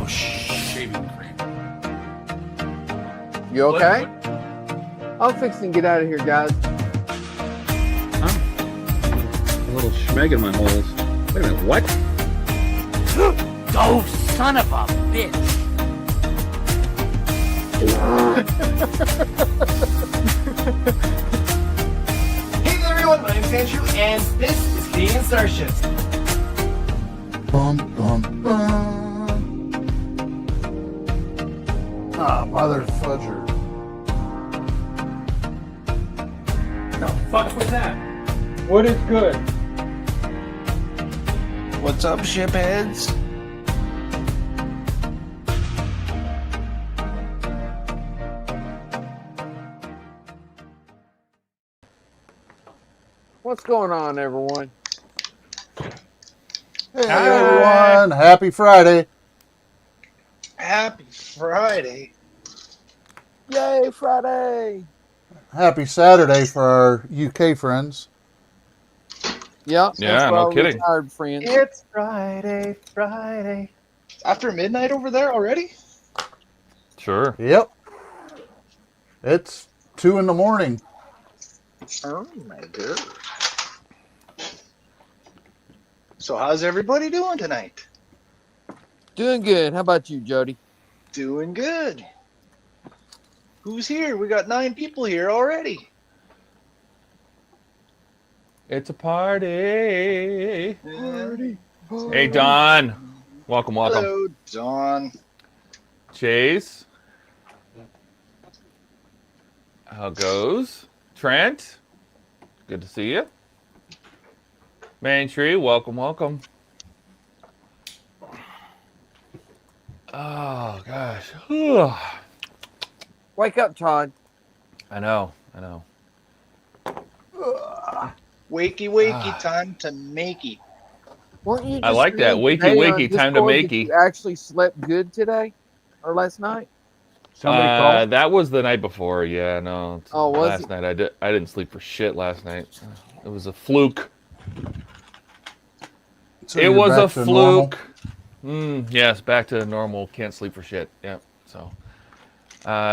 Oh, shaving cream. You okay? I'm fixing to get out of here, guys. Huh? A little schmeg in my holes. Wait a minute, what? Oh, son of a bitch. Hey there, everyone. My name's Andrew, and this is Canadian Starships. Bum, bum, bum. Ah, mother fudger. The fuck was that? What is good? What's up, shipheads? What's going on, everyone? Hey, everyone. Happy Friday. Happy Friday. Yay, Friday! Happy Saturday for our UK friends. Yeah, Yeah, no kidding. Retired friends. It's Friday, Friday. After midnight over there already? Sure. Yep. It's 2 in the morning. Oh my god. So how's everybody doing tonight? Doing good. How about you, Jody? Doing good. Who's here? We got 9 people here already. It's a party. Party. Hey, Don. Welcome, welcome. Hello, Don. Chase. How goes? Trent. Good to see you. Main Tree, welcome, welcome. Oh, gosh. Wake up, Todd. I know, I know. Wakey, wakey, time to makey. Weren't you I just like that. saying Wakey, today on wakey, time to Discord that makey. You actually slept good today? Or last night? Somebody called? That was the night before. Yeah, no. Oh, was last it? night I didn't sleep for shit last night. It was a fluke. So It you're was a back to normal? fluke. Yes, back to normal. Can't sleep for shit. Yeah. So,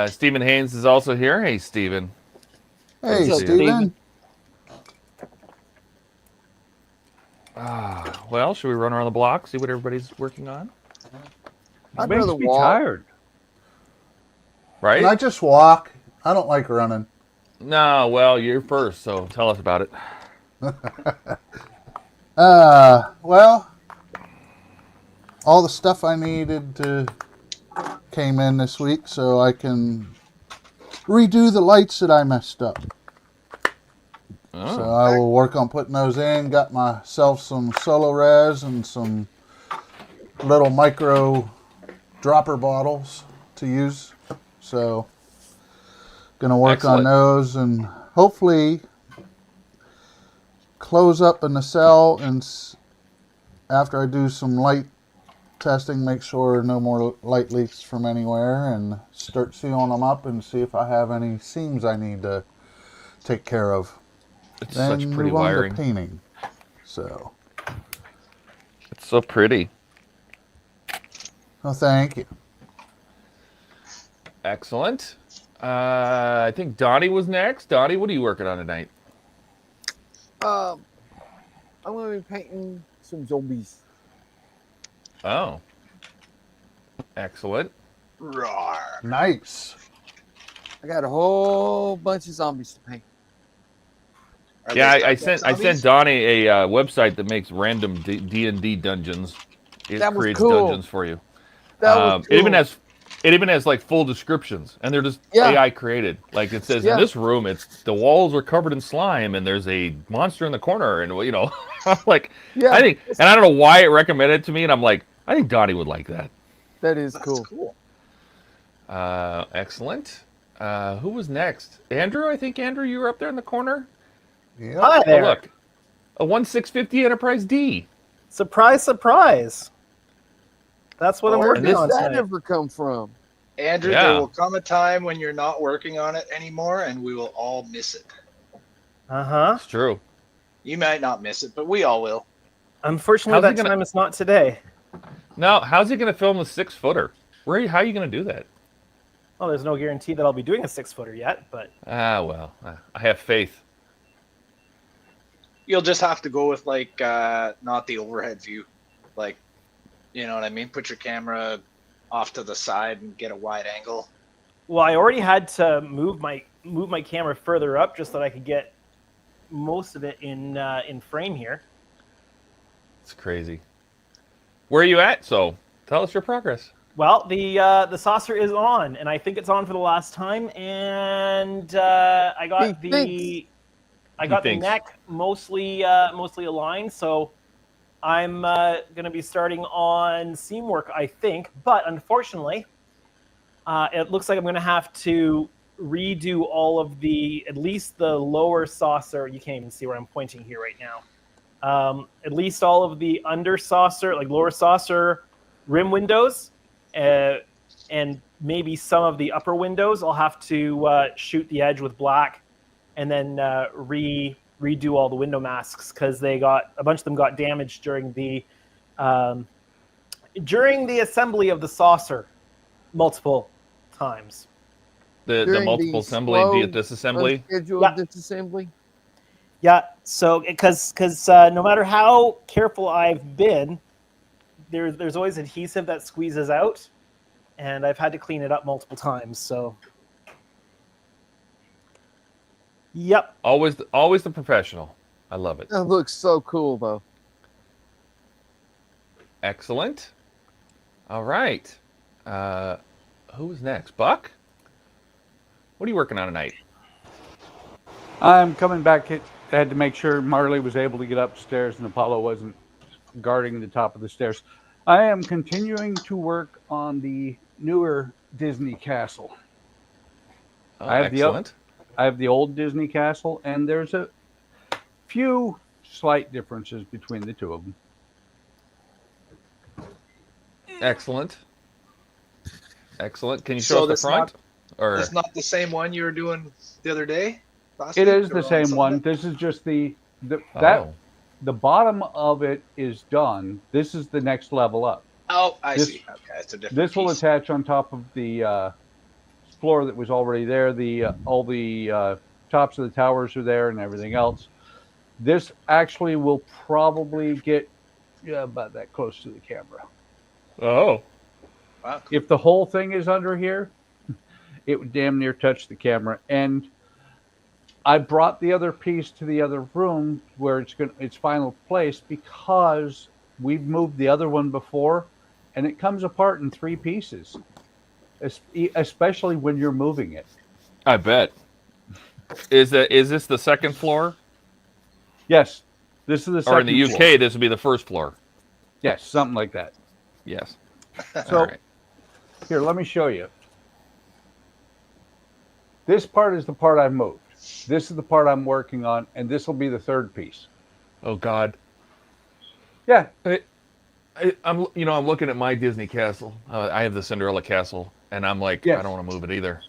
Stephen Haynes is also here. Hey, Stephen. Hey, What's up, Steven. Well, should we run around the block, see what everybody's working on? I'd Makes rather me walk. tired. Right? Can I just walk? I don't like running. No, well, you're first, so tell us about it. Well, all the stuff I needed came in this week, so I can redo the lights that I messed up. Oh. So I will work on putting those in. Got myself some solo res and some little micro dropper bottles to use. So gonna work on Excellent. those and hopefully close up in the cell, and after I do some light testing, make sure no more light leaks from anywhere, and start sealing them up and see if I have any seams I need to take care of. It's Then such pretty move on wiring. to painting. So, It's so pretty. oh, thank you. Excellent. I think Donnie was next. Donnie, what are you working on tonight? I'm going to be painting some zombies. Oh. Excellent. Roar. Nice. I got a whole bunch of zombies to paint. Are Yeah, they I stuck sent zombies? Donnie a website that makes random D&D dungeons. It That was creates cool. dungeons for you. That was cool. It even has like full descriptions, and they're just Yeah. AI created. Like it says Yeah. in this room, it's the walls are covered in slime, and there's a monster in the corner, and you know, I'm like, Yeah. I think, and I don't know why it recommended it to me, and I'm like, I think Donnie would like that. That is That's cool. cool. Excellent. Who was next? Andrew, I think Andrew, you were up there in the corner. Yep. Hi Oh, there. look, a 1.650 Enterprise D. Surprise, surprise. That's what I'm Where working did on that tonight. ever come from? Andrew, Yeah. there will come a time when you're not working on it anymore, and we will all miss it. Uh-huh. It's true. You might not miss it, but we all will. Unfortunately, How's that it gonna- time is not today. Now, how's he going to film a 6-footer? How are you going to do that? Well, there's no guarantee that I'll be doing a 6-footer yet, but Well, I have faith. You'll just have to go with like not the overhead view, like, you know what I mean? Put your camera off to the side and get a wide angle. well, I already had to move my camera further up just so that I could get most of it in frame here. It's crazy. Where are you at? So tell us your progress. Well, the saucer is on, and I think it's on for the last time. And I got the neck mostly aligned, so I'm going to be starting on seam work, I think. But unfortunately, it looks like I'm going to have to redo all of at least the lower saucer. You can't even see where I'm pointing here right now. At least all of the under saucer, like lower saucer rim windows, and maybe some of the upper windows. I'll have to shoot the edge with black, and then redo all the window masks because a bunch of them got damaged during the assembly of the saucer multiple times. The During multiple the assembly, slow, the disassembly. Scheduled disassembly. Yeah, so because no matter how careful I've been, there's always adhesive that squeezes out, and I've had to clean it up multiple times. So, yep. Always the professional. I love it. That looks so cool, though. Excellent. All right. Who's next? Buck? What are you working on tonight? I'm coming back. I had to make sure Marley was able to get upstairs and Apollo wasn't guarding the top of the stairs. I am continuing to work on the newer Disney castle. Oh, I have excellent. I have the old Disney castle, and there's a few slight differences between the two of them. Excellent. Excellent. Can you show us the front? Or It's not the same one you were doing the other day? It is the same one. This is just the bottom of it is done. This is the next level up. Oh, I see. Okay, it's a different This will piece. attach on top of the floor that was already there. All the tops of the towers are there and everything else. This actually will probably get about that close to the camera. Oh. Wow. If the whole thing is under here, it would damn near touch the camera. And I brought the other piece to the other room where its final place because we've moved the other one before, and it comes apart in 3 pieces, especially when you're moving it. I bet. Is this the second floor? Yes, this is the second. Or in the UK, floor. this would be the first floor. Yes, something like that. Yes. So All right. here, let me show you. This part is the part I've moved. This is the part I'm working on, and this will be the third piece. Oh God. Yeah. I'm looking at my Disney castle. I have the Cinderella castle, and I'm like, Yes. I don't want to move it either.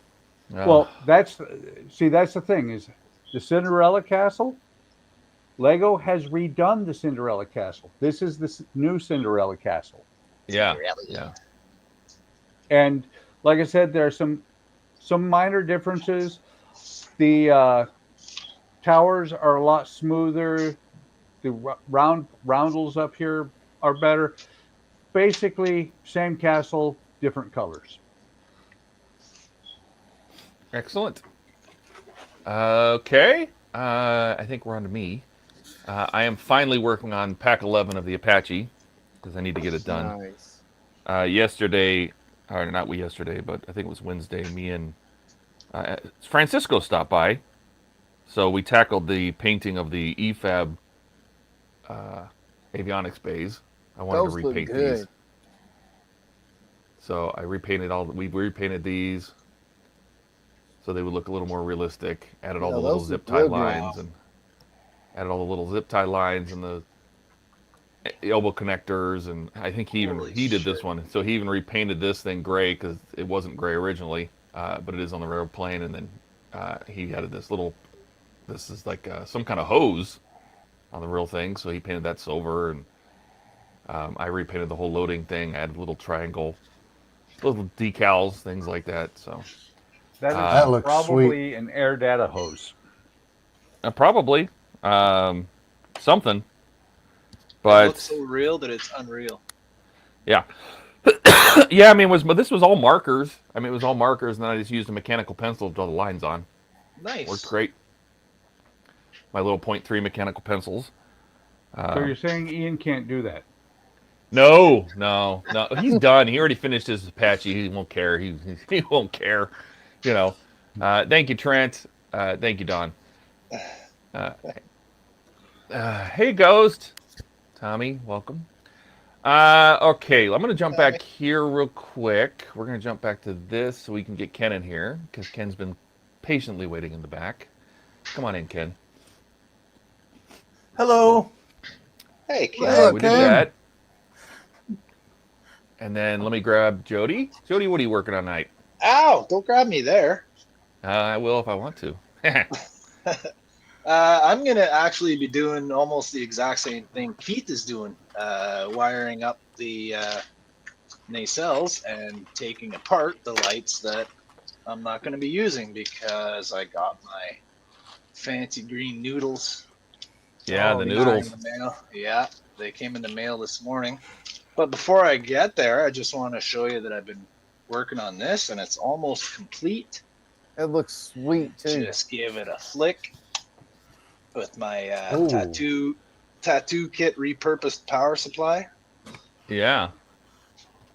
Well, that's the thing is the Cinderella castle. Lego has redone the Cinderella castle. This is the new Cinderella castle. yeah, yeah. And like I said, there are some minor differences. The towers are a lot smoother. The roundels up here are better. Basically, same castle, different colors. Excellent. Okay. I think we're on to me. I am finally working on Pack 11 of the Apache because I need to get it done. Nice. Yesterday, or not yesterday, but I think it was Wednesday, me and Francisco stopped by. So we tackled the painting of the EFAB avionics bays. I wanted Those to look repaint good. these. So I repainted we repainted these so they would look a little more realistic. Added all Yeah, the little those zip look tie real good. lines and added all the little zip tie lines and the elbow connectors, and I think he did this one. So he even repainted this thing gray because it wasn't gray originally, but it is on the airplane. And then he added this is like some kind of hose on the real thing, so he painted that silver. And I repainted the whole loading thing. I added a little triangle, little decals, things like that. So That is That looks probably an air data hose. probably something. It But looks so real that it's unreal. yeah, yeah. I mean, this was all markers. I mean, it was all markers, and then I just used a mechanical pencil to draw the lines on. Nice. Worked great. My little 0.3 mechanical pencils. So you're saying Ian can't do that? No. He's done. He already finished his Apache. He won't care. He won't care. You know. Thank you, Trent. Thank you, Don. Hey, Ghost. Tommy, welcome. Okay, I'm going to jump back here real quick. We're going to jump back to this so we can get Ken in here, because Ken's been patiently waiting in the back. Come on in, Ken. Hello. Hey, Ken. Hello, We Ken. did that. And then let me grab Jody. Jody, what are you working on tonight? Ow! Don't grab me there. I will if I want to. I'm gonna actually be doing almost the exact same thing Keith is doing, wiring up the nacelles and taking apart the lights that I'm not gonna be using because I got my fancy green noodles. Yeah, the They noodles. came in the mail. Yeah, they came in the mail this morning. But before I get there, I just want to show you that I've been working on this and it's almost complete. It looks sweet too. Just give it a flick with my Ooh. tattoo kit repurposed power supply. Yeah.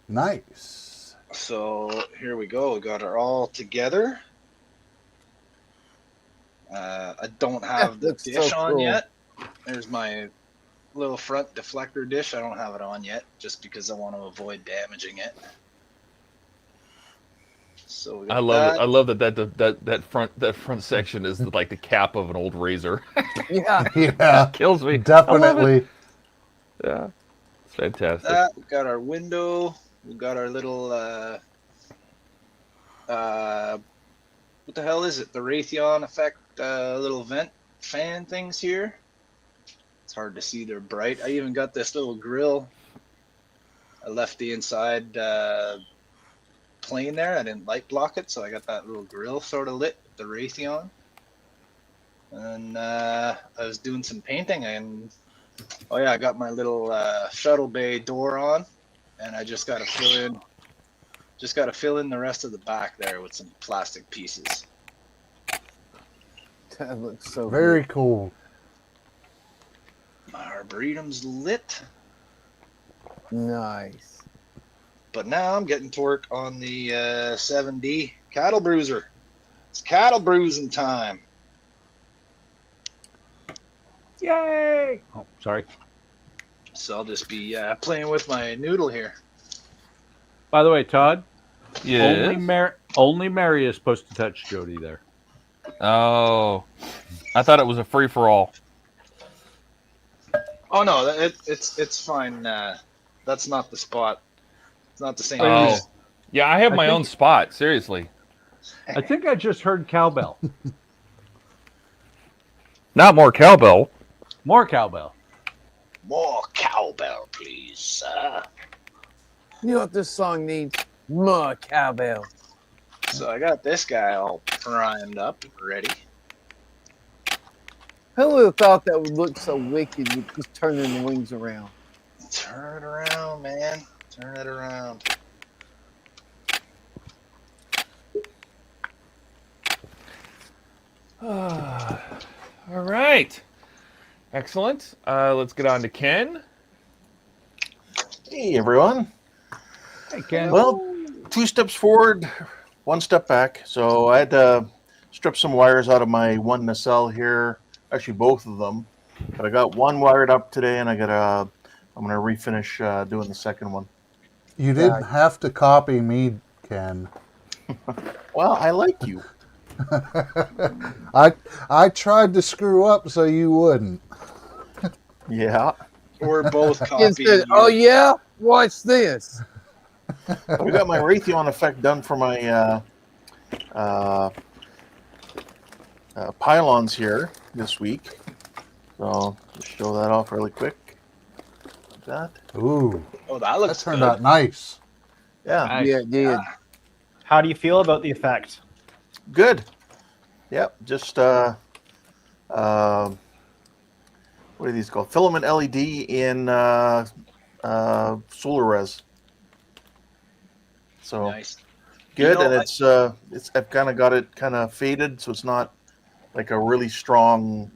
Nice. So here we go. We got it all together. I don't have the Looks so dish on cool. yet. There's my little front deflector dish. I don't have it on yet just because I want to avoid damaging it. So we got I love that. it. I love that front section is like the cap of an old razor. Yeah. Yeah, Kills me. I love definitely. it. Yeah. It's fantastic. That. We got our window. We got our little what the hell is it? The Raytheon effect little vent fan things here. It's hard to see, they're bright. I even got this little grill. I left the inside plain there. I didn't light block it, so I got that little grill sort of lit with the Raytheon. And I was doing some painting, and oh yeah, I got my little shuttle bay door on, and I just got to fill in the rest of the back there with some plastic pieces. That looks so Very good. cool. My Arboretum's lit, Nice. but now I'm getting to work on the 7D cattle bruiser. It's cattle bruising time. Yay! Oh, sorry. So I'll just be playing with my noodle here. By the way, Todd, Yeah. only Mary is supposed to touch Jody there. Oh. I thought it was a free for all. Oh no, it's fine. That's not the spot. It's not the same. Oh. piece. Yeah, I have my own spot. Seriously. I think I just heard cowbell. Not more cowbell. More cowbell. More cowbell, please, sir. You know what this song needs? More cowbell. So I got this guy all primed up and ready. Who would have thought that would look so wicked with just turning the wings around? Turn it around, man. Turn it around. All right. Excellent. Let's get on to Ken. Hey, everyone. Hey, Ken. Well, 2 steps forward, 1 step back. So I had to strip some wires out of my one nacelle here. Actually, both of them. But I got one wired up today, and I'm gonna refinish doing the second one. You didn't have to copy me, Ken. Well, I like you. I tried to screw up so you wouldn't. Yeah. We're both Ken copying. said, "Oh yeah, watch this." We got my Raytheon effect done for my pylons here this week. So just show that off really quick. that. Ooh, Oh, that that looks turned good. out nice. Yeah, Nice. Yeah, it did. How do you feel about the effect? good. Yep, just what are these called? Filament LED in solar res. So Nice. good, You know, and it's I've kind of got it kind of faded, so it's not like a really strong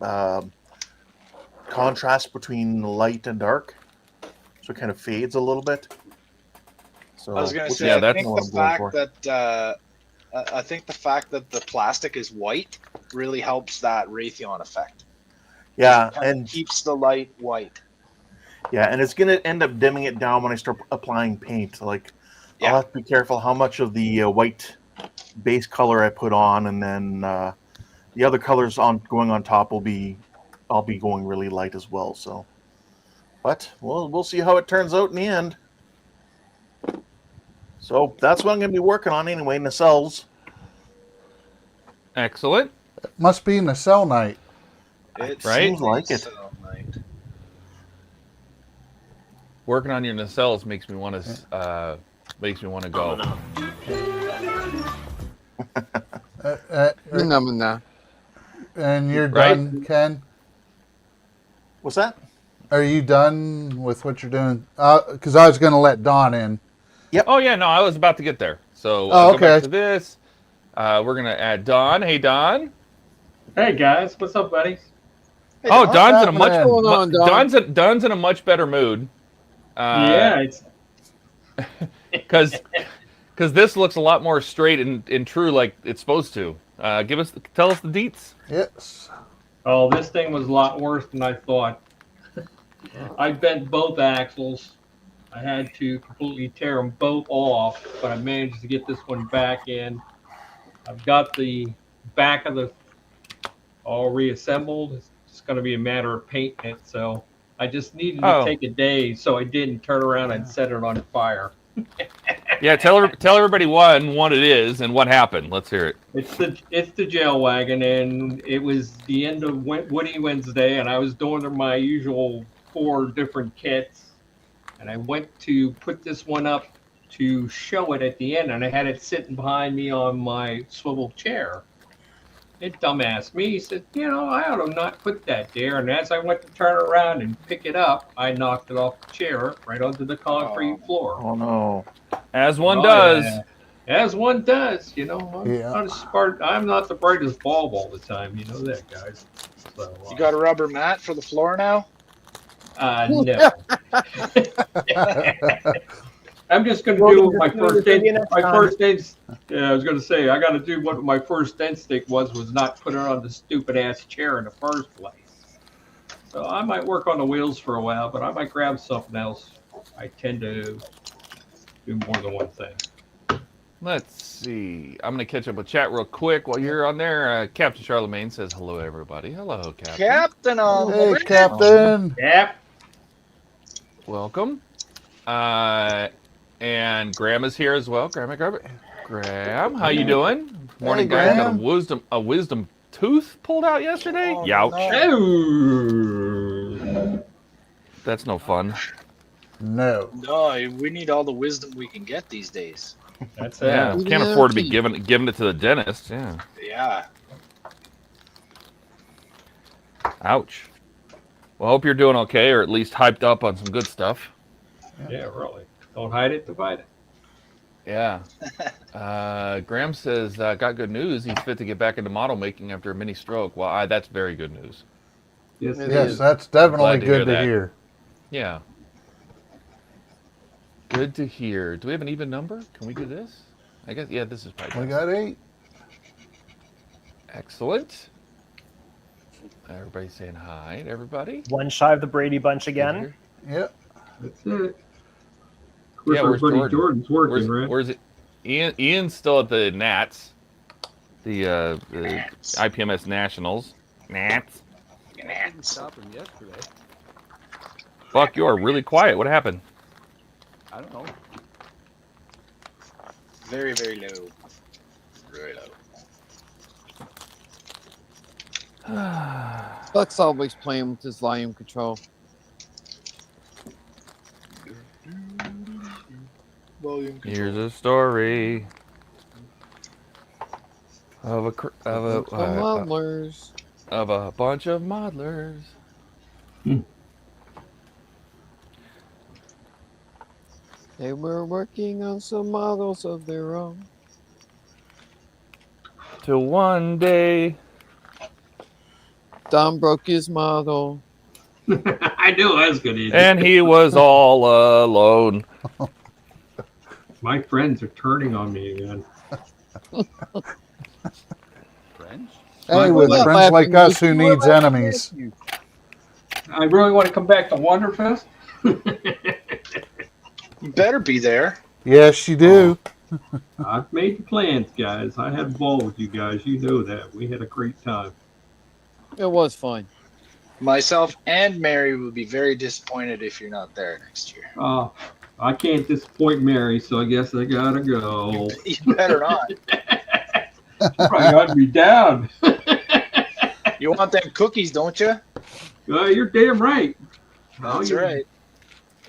contrast between light and dark. So it kind of fades a little bit. So I was gonna which say, Yeah, I that's think what the I'm going fact for. that I think the fact that the plastic is white really helps that Raytheon effect. Yeah, It kind of keeps the light white. yeah, and it's gonna end up dimming it down when I start applying paint. Like I'll Yeah. have to be careful how much of the white base color I put on, and then the other colors on going on top I'll be going really light as well. So, but we'll see how it turns out in the end. So that's what I'm gonna be working on anyway. Nacelles. excellent. Must be nacelle night. It Right? Seems like it. So nice. Working on your nacelles makes me want to go. You know me now. And you're Right? done, Ken? What's that? Are you done with what you're doing? Because I was going to let Don in. Oh yeah, no, I was about to get there. So Oh, go back okay. to this. We're gonna add Don. Hey Don. Hey guys, what's up, buddies? Oh, Don. Don's in a What's much going on, Don? Don's in a much better mood. Yeah, it's Because this looks a lot more straight and true like it's supposed to. Tell us the deets. Yes. oh, this thing was a lot worse than I thought. I bent both axles. I had to completely tear them both off, but I managed to get this one back in. I've got the back of the all reassembled. It's just going to be a matter of painting it. So I just needed to take a day so I didn't turn around and set it on fire. Yeah, tell everybody what it is and what happened. Let's hear it. It's the jail wagon, and it was the end of Woody Wednesday, and I was doing my usual 4 different kits, and I went to put this one up to show it at the end, and I had it sitting behind me on my swivel chair. It dumbass me said, you know, I ought to not put that there. And as I went to turn around and pick it up, I knocked it off the chair right onto the concrete floor. Oh no! As one does. Yeah. As one does, you know. I'm not the brightest bulb all the time, you know that, guys. So, You got a rubber mat for the floor now? no. I'm just going to do what my first instinct. Yeah, I was going to say I got to do what my first instinct was not put it on the stupid ass chair in the first place. So I might work on the wheels for a while, but I might grab something else. I tend to do more than one thing. Let's see. I'm going to catch up with chat real quick while you're on there. Captain Charlemagne says hello, everybody. Hello, Captain. Captain on Hey, Captain. Yep. Welcome. And Graham is here as well. Graham, how you doing? Morning, Hey, guys. Graham. Got a wisdom tooth pulled out yesterday. Oh, Youch. No. That's no fun. No. No, we need all the wisdom we can get these days. That's it. Yeah, can't afford to be giving it to the dentist. Yeah. Yeah. Ouch. Well, I hope you're doing okay, or at least hyped up on some good stuff. Yeah, really. Don't hide it, divide it. Yeah. Graham says, got good news. He's fit to get back into model making after a mini stroke. Well, that's very good news. Yes, it Yes, is. that's definitely Glad to good hear to that. hear. Yeah. Good to hear. Do we have an even number? Can we do this? I guess, yeah, this is probably We best. got 8. Excellent. Everybody's saying hi to everybody. One shy of the Brady Bunch again. Yep. That's it. Of course, Yeah, our where's buddy Jordan? Jordan's working, right? Where's it? Ian's still at the Nats. The IPMS Nationals. Nats. Didn't stop him yesterday. Buck, you are really quiet. What happened? I don't know. Very, very low. Very low. Buck's always playing with his volume control. Volume control. Here's a story of a modelers. of a bunch of modelers. They were working on some models of their own. Till one day, Don broke his model. I knew I was going to. and he was all alone. My friends are turning on me again. Friends? Hey, with Well, friends like us, who you needs were- enemies? I really want to come back to Wonderfest. You better be there. Yes, you do. I've made the plans, guys. I had a ball with you guys. You know that. We had a great time. It was fun. Myself and Mary would be very disappointed if you're not there next year. I can't disappoint Mary, so I guess I gotta go. You better not. She probably got me down. You want them cookies, don't you? You're damn right. That's right.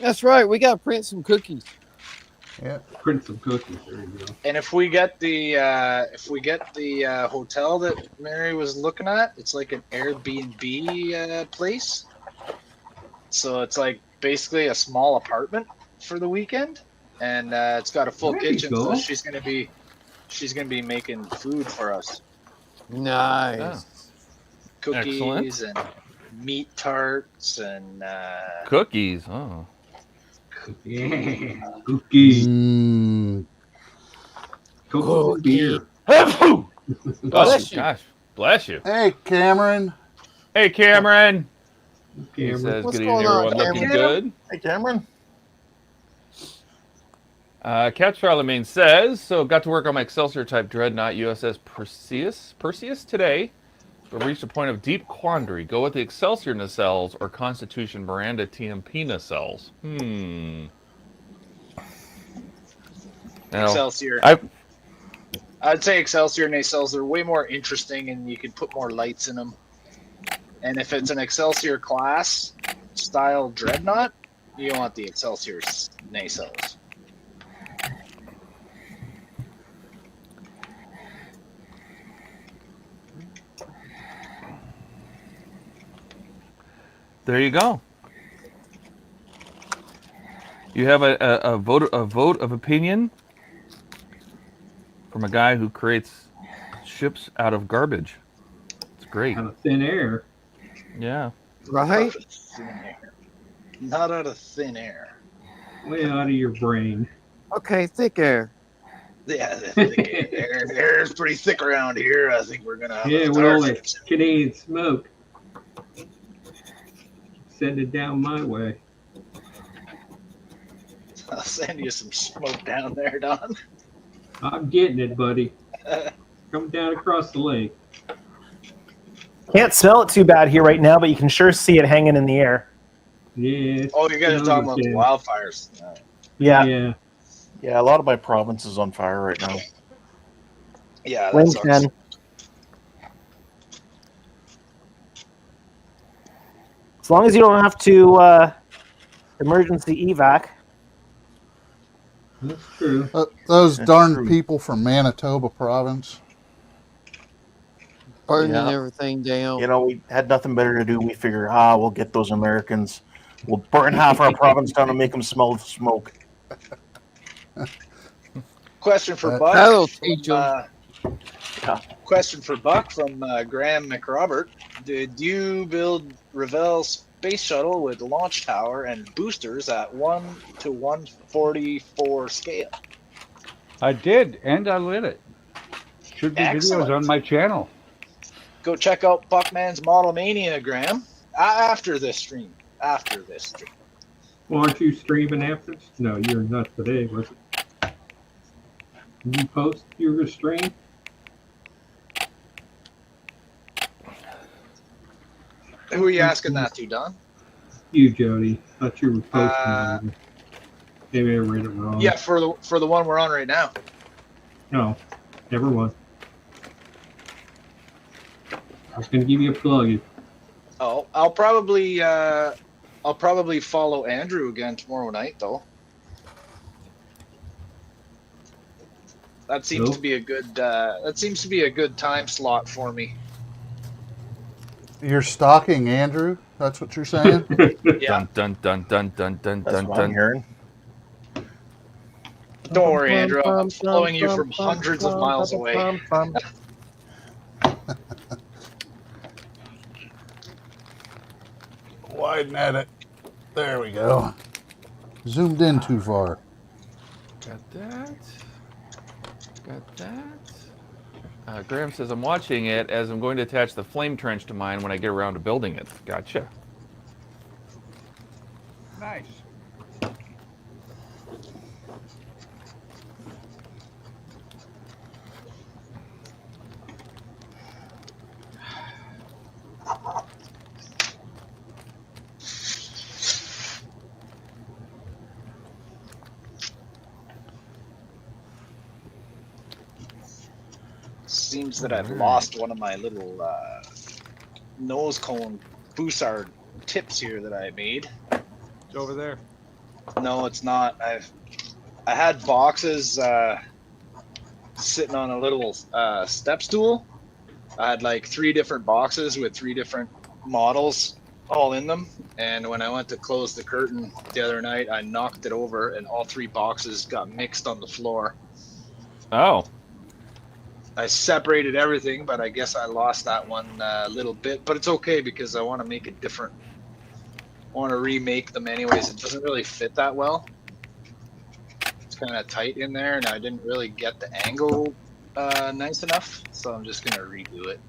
That's right. We got to print some cookies. Yeah. Print some cookies. There you go. And if we get the hotel that Mary was looking at, it's like an Airbnb place. So it's like basically a small apartment for the weekend, and it's got a full There you kitchen. go. So she's gonna be making food for us. Nice. Cookies and meat tarts and Cookies. Oh. Yeah. Cookies. Cocoa and beer. Oh, Bless you. gosh. Bless you. Hey, Cameron. Hey, Cameron. He Cameron. says, What's good evening, going on, everyone. Looking Cameron? good. Hey, Cameron. Catch Charlemagne says, so got to work on my Excelsior type dreadnought USS Perseus today, but reached a point of deep quandary. Go with the Excelsior nacelles or Constitution Miranda TMP nacelles? Now, Excelsior. I'd say Excelsior nacelles are way more interesting, and you can put more lights in them. And if it's an Excelsior class style dreadnought, you want the Excelsior nacelles. there you go. You have a vote of opinion from a guy who creates ships out of garbage. It's great. Out of thin air. Yeah. Right? Out of thin air. Not out of thin air. Way out of your brain. Okay, thick air. Yeah, the thick air. Air's pretty thick around here. I think we're gonna have Yeah, a with all that Starships. Canadian smoke. Send it down my way. I'll send you some smoke down there, Don. I'm getting it, buddy. Come down across the lake. Can't smell it too bad here right now, but you can sure see it hanging in the air. Yeah. Oh, you guys are talking about the Yeah. wildfires. Yeah. Yeah. Yeah, a lot of my province is on fire right now. Yeah, that Wind sucks. 10. As long as you don't have to emergency evac. That's true. Those That's darn true. people from Manitoba province. Burning Yeah. everything down. You know, we had nothing better to do. We figure, we'll get those Americans. We'll burn half our province down and make them smell the smoke. Question for Buck. That'll teach 'em. Question for Buck from Graham McRobert. Did you build Revell space shuttle with launch tower and boosters at 1:144 scale? I did, and I lit it. Should be Excellent. videos on my channel. Go check out Buckman's Model Mania, Graham. After this stream. After this stream. Well, aren't you streaming after? No, you're not today, was it? Did you post your stream? Who are you asking that to, Don? You, Jody. Thought you were posting. Maybe I read it wrong. Yeah, for the one we're on right now. No, never mind. I was gonna give you a plug. Oh, I'll probably follow Andrew again tomorrow night, though. That seems to be a good. That seems to be a good time slot for me. You're stalking Andrew? That's what you're saying? Yeah. Dun dun dun dun dun That's dun what I'm dun. hearing. Don't worry, Andrew. I'm following you from hundreds of miles away. Widen edit. There we go. Zoomed in too far. Got that. Got that. Graham says, I'm watching it as I'm going to attach the flame trench to mine when I get around to building it. Gotcha. Nice. Seems that I've lost one of my little nose cone Bussard tips here that I made. It's over there. No, it's not. I had boxes sitting on a little step stool. I had like 3 different boxes with 3 different models all in them. And when I went to close the curtain the other night, I knocked it over and all 3 boxes got mixed on the floor. Oh. I separated everything, but I guess I lost that one little bit. But it's okay because I want to make it different. I want to remake them anyways. It doesn't really fit that well. It's kind of tight in there, and I didn't really get the angle nice enough. So I'm just going to redo it.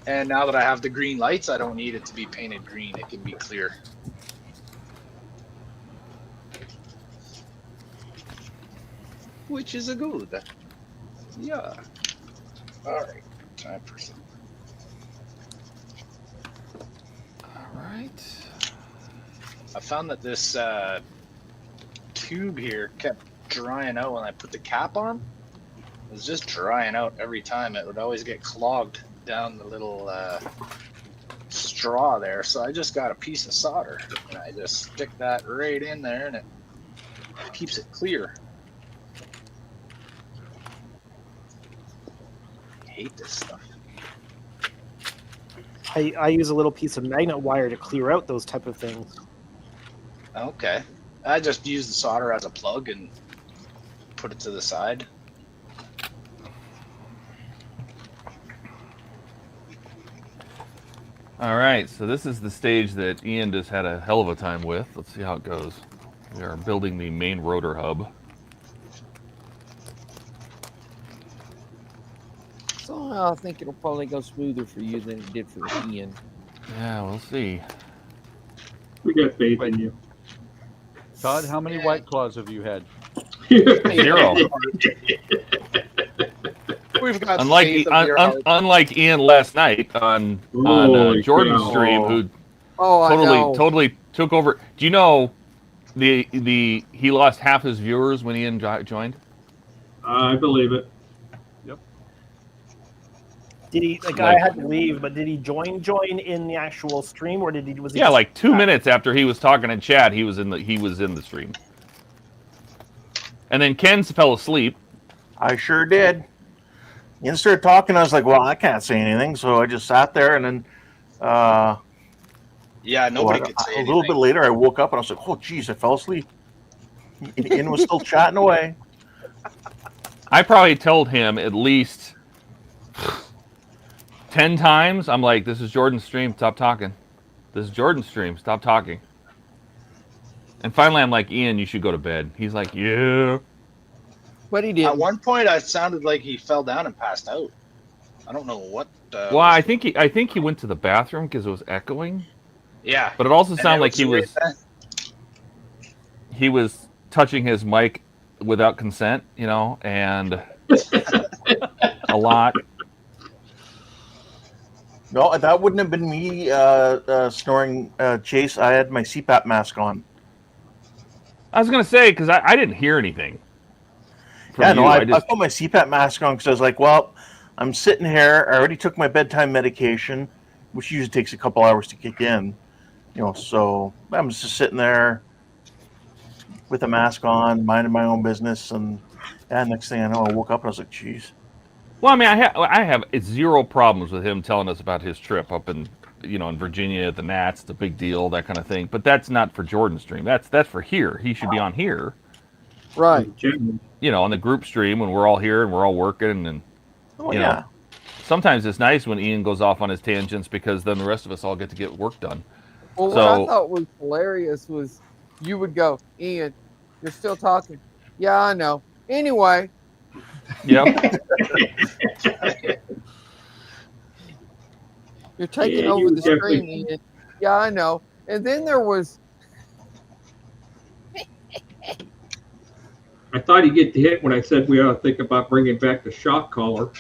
And now that I have the green lights, I don't need it to be painted green. It can be clear. Which is a good. Yeah. Alright. Time for some. Alright. I found that this tube here kept drying out when I put the cap on. It was just drying out every time. It would always get clogged down the little straw there. So I just got a piece of solder and I just stick that right in there and it keeps it clear. I hate this stuff. I use a little piece of magnet wire to clear out those type of things. Okay. I just use the solder as a plug and put it to the side. All right, so this is the stage that Ian just had a hell of a time with. Let's see how it goes. We are building the main rotor hub. Somehow I think it'll probably go smoother for you than it did for Ian. Yeah, we'll see. We got faith in you. Todd, how many White Claws have you had? 0. We've got unlike Ian last night on Jordan's stream, who totally took over. Do you know he lost half his viewers when Ian joined? I believe it. Yep. Did he? The guy had to leave, but did he join in the actual stream, or did he? Was he? Yeah, like 2 minutes after he was talking in chat, he was in the stream. And then Ken fell asleep. I sure did. Ian started talking. I was like, well, I can't say anything. So I just sat there and then. Yeah, nobody could say anything. A little bit later, I woke up and I was like, oh, geez, I fell asleep. Ian was still chatting away. I probably told him at least 10 times. I'm like, this is Jordan's stream. Stop talking. This is Jordan's stream. Stop talking. And finally, I'm like, Ian, you should go to bed. He's like, yeah. But he did. At one point, I sounded like he fell down and passed out. I don't know what. Well, I think he went to the bathroom because it was echoing. Yeah. But it also sounded like he was touching his mic without consent, and a lot. No, that wouldn't have been me snoring, Chase. I had my CPAP mask on. I was going to say, because I didn't hear anything. Yeah, no, I put my CPAP mask on because I was like, well, I'm sitting here. I already took my bedtime medication, which usually takes a couple hours to kick in. So I'm just sitting there with a mask on, minding my own business, and next thing I know, I woke up and I was like, "Geez." Well, I mean, I have zero problems with him telling us about his trip up in in Virginia at the Nats. It's a big deal, that kind of thing. But that's not for Jordan's stream. That's for here. He should be on here. Right. On the group stream when we're all here and we're all working and you know. Sometimes it's nice when Ian goes off on his tangents because then the rest of us all get to get work done. Well, what I thought was hilarious was you would go, Ian, you're still talking. Yeah, I know. Anyway. Yep. You're taking over the stream, Ian. Yeah, I know. And then there was. I thought he'd get the hit when I said we ought to think about bringing back the shock collar.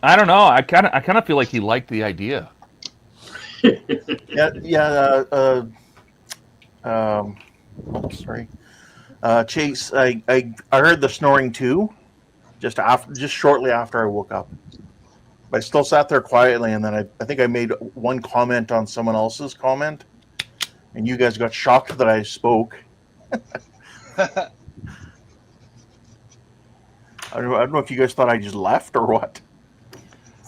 I don't know. I kind of feel like he liked the idea. Sorry, Chase. I heard the snoring too, just shortly after I woke up. But I still sat there quietly, and then I think I made one comment on someone else's comment, and you guys got shocked that I spoke. I don't know if you guys thought I just left or what.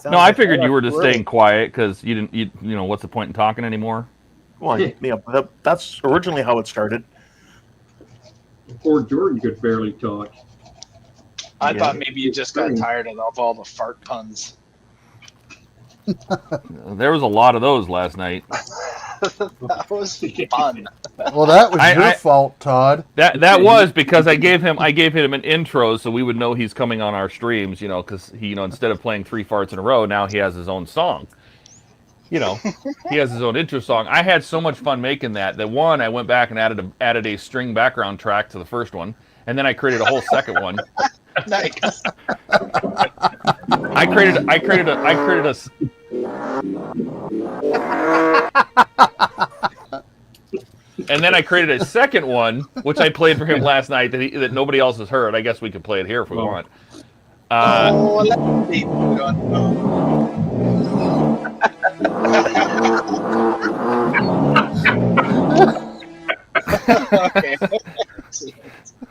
No, I figured you were just staying quiet because you didn't. What's the point in talking anymore? Well, yeah, that's originally how it started. Poor Jordan could barely talk. I thought maybe you just got tired of all the fart puns. There was a lot of those last night. That was fun. Well, that was your fault, Todd. That was because I gave him an intro so we would know he's coming on our streams. Because he instead of playing 3 farts in a row, now he has his own song. He has his own intro song. I had so much fun making that one I went back and added a string background track to the first one, and then I created a whole second one. Nice. I created a. And then I created a second one, which I played for him last night that nobody else has heard. I guess we could play it here if we want. Okay.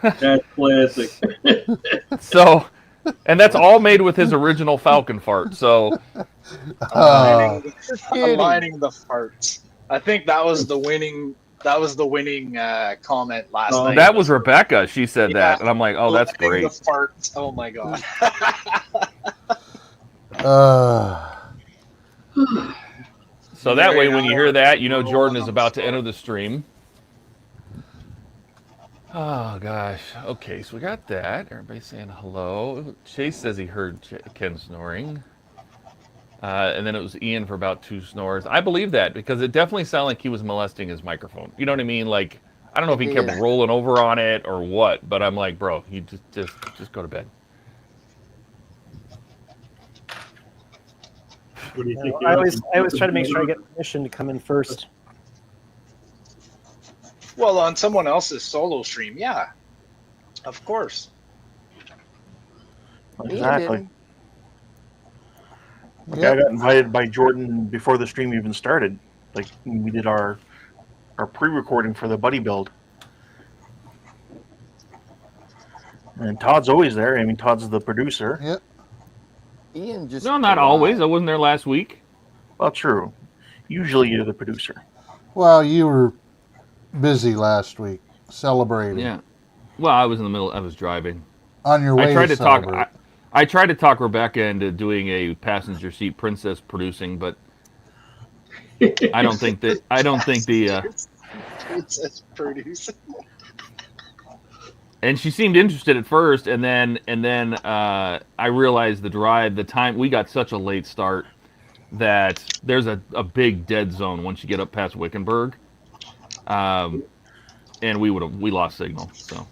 That's classic. So, and that's all made with his original Falcon fart. So, aligning the farts. I think that was the winning. That was the winning comment last night. That was Rebecca. She said that, and I'm like, oh, that's great. The farts. Oh my god. So that way, when you hear that, Jordan is about to enter the stream. Oh, gosh. Okay, so we got that. Everybody's saying hello. Chase says he heard Ken snoring. And then it was Ian for about 2 snores. I believe that because it definitely sounded like he was molesting his microphone. You know what I mean? Like, I don't know if he kept rolling over on it or what, but I'm like, bro, you just go to bed. What do you think? I always try to make sure I get permission to come in first. Well, on someone else's solo stream, yeah, of course. Exactly. I got invited by Jordan before the stream even started. Like we did our pre-recording for the buddy build. And Todd's always there. I mean, Todd's the producer. Yep. Ian just. No, not always. I wasn't there last week. Well, true. Usually you're the producer. Well, you were busy last week celebrating. Yeah. Well, I was in the middle. I was driving. On your way. I tried to talk Rebecca into doing a passenger seat princess producing, but I don't think the princess producing. And she seemed interested at first, and then I realized the time we got such a late start that there's a big dead zone once you get up past Wickenburg, and we lost signal. So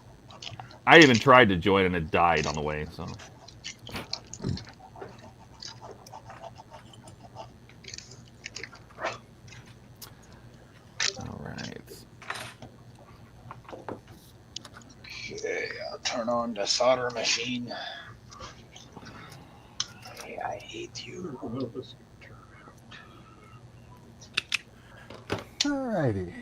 I even tried to join and it died on the way. So. All right. Okay, I'll turn on the solder machine. Hey, I hate you. Alrighty.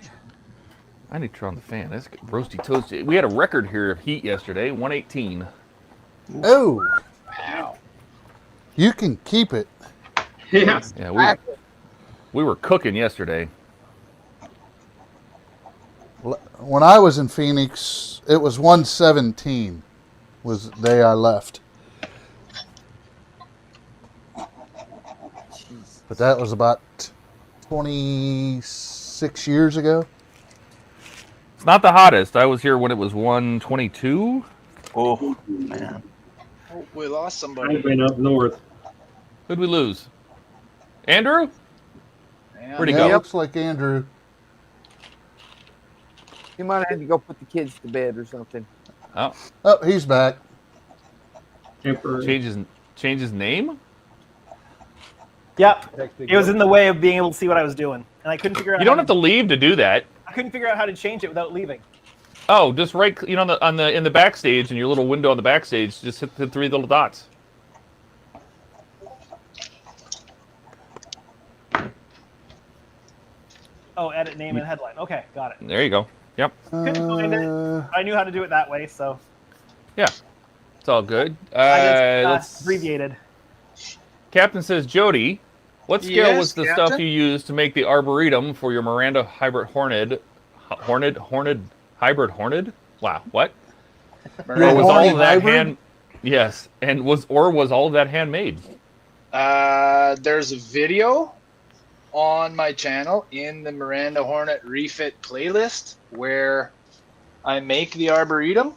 I need to turn on the fan. That's roasty toasty. We had a record here of heat yesterday, 118. Oh, Wow. you can keep it. Yeah. Yeah, we were cooking yesterday. When I was in Phoenix, it was 117 was the day I left. But that was about 26 years ago. It's not the hottest. I was here when it was 122. Oh, man. Oh, we lost somebody. I've been up north. Who'd we lose? Andrew? Yeah. Where'd he Yeah, go? looks like Andrew. You might have had to go put the kids to bed or something. Oh, Oh, he's back. Temporary. change his name? Yep. It was in the way of being able to see what I was doing, and I couldn't figure out. You don't have to leave to do that. I couldn't figure out how to change it without leaving. Oh, just right, you know, in the backstage, in your little window on the backstage, just hit the 3 little dots. Oh, edit name and headline. Okay, got it. There you go. Yep. Couldn't find it. I knew how to do it that way, so Yeah. It's all good. I Let's just abbreviated. Captain says, Jody, what scale Yes, was the Captain? stuff you used to make the arboretum for your Miranda hybrid Horned? Hybrid Horned? Wow, what? Or Your was all horny of that hybrid? hand? Yes, and was all of that handmade? There's a video on my channel in the Miranda Hornet refit playlist where I make the arboretum.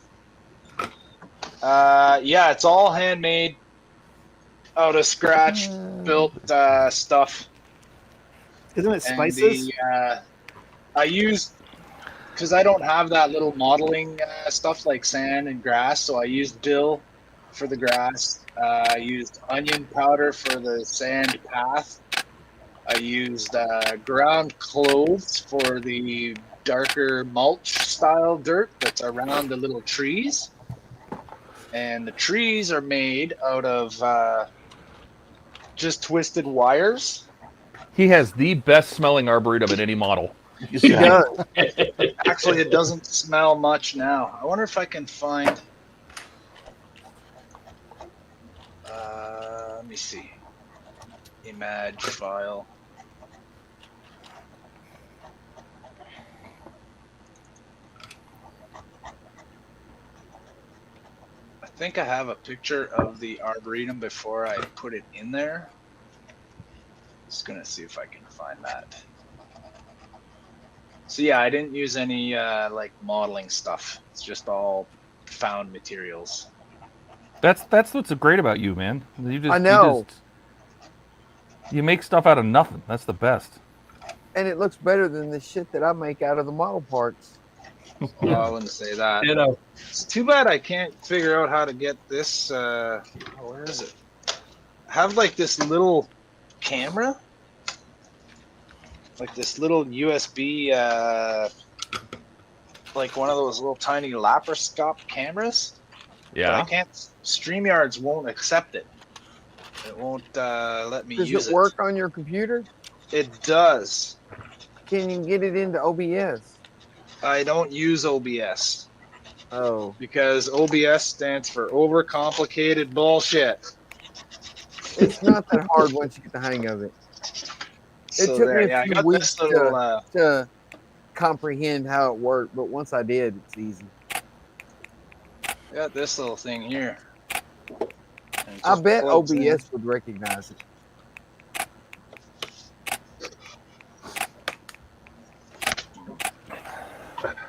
Yeah, it's all handmade out of scratch built stuff. Isn't it And spices? I used, because I don't have that little modeling stuff like sand and grass, so I used dill for the grass. I used onion powder for the sand path. I used ground cloves for the darker mulch style dirt that's around the little trees. And the trees are made out of just twisted wires. He has the best smelling arboretum in any model. He does. Actually, it doesn't smell much now. I wonder if I can find. Let me see. Image file. I think I have a picture of the arboretum before I put it in there. Just gonna see if I can find that. So yeah, I didn't use any like modeling stuff. It's just all found materials. That's what's great about you, man. You just, I know. You make stuff out of nothing. That's the best. And it looks better than the shit that I make out of the model parts. Well, I wouldn't say that. You know, It's too bad I can't figure out how to get this. Where is it? I have like this little camera, like this little USB, like one of those little tiny laparoscope cameras. But Yeah. I can't. StreamYards won't accept it. It won't let me Does use it work on your computer? It does. Can you get it into OBS? I don't use OBS Oh. because OBS stands for overcomplicated bullshit. It's not that hard once you get the hang of it. It So took there, me yeah, a I few got weeks this little. to comprehend how it worked, but once I did, it's easy. Got this little thing here. And it I just bet plugs in. OBS would recognize it.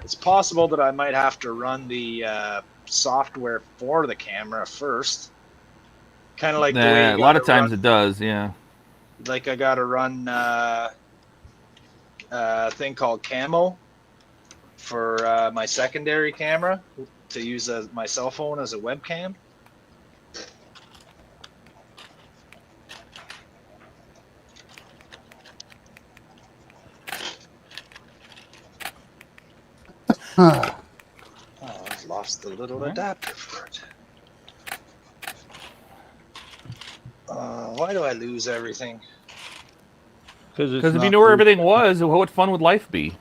It's possible that I might have to run the software for the camera first. Kind of like the way a lot of times it does, yeah. like I got to run a thing called Camo for my secondary camera to use as my cell phone as a webcam. Oh, I've lost the little adapter for it. Why do I lose everything? Because Because if you knew where everything was, what fun would life be?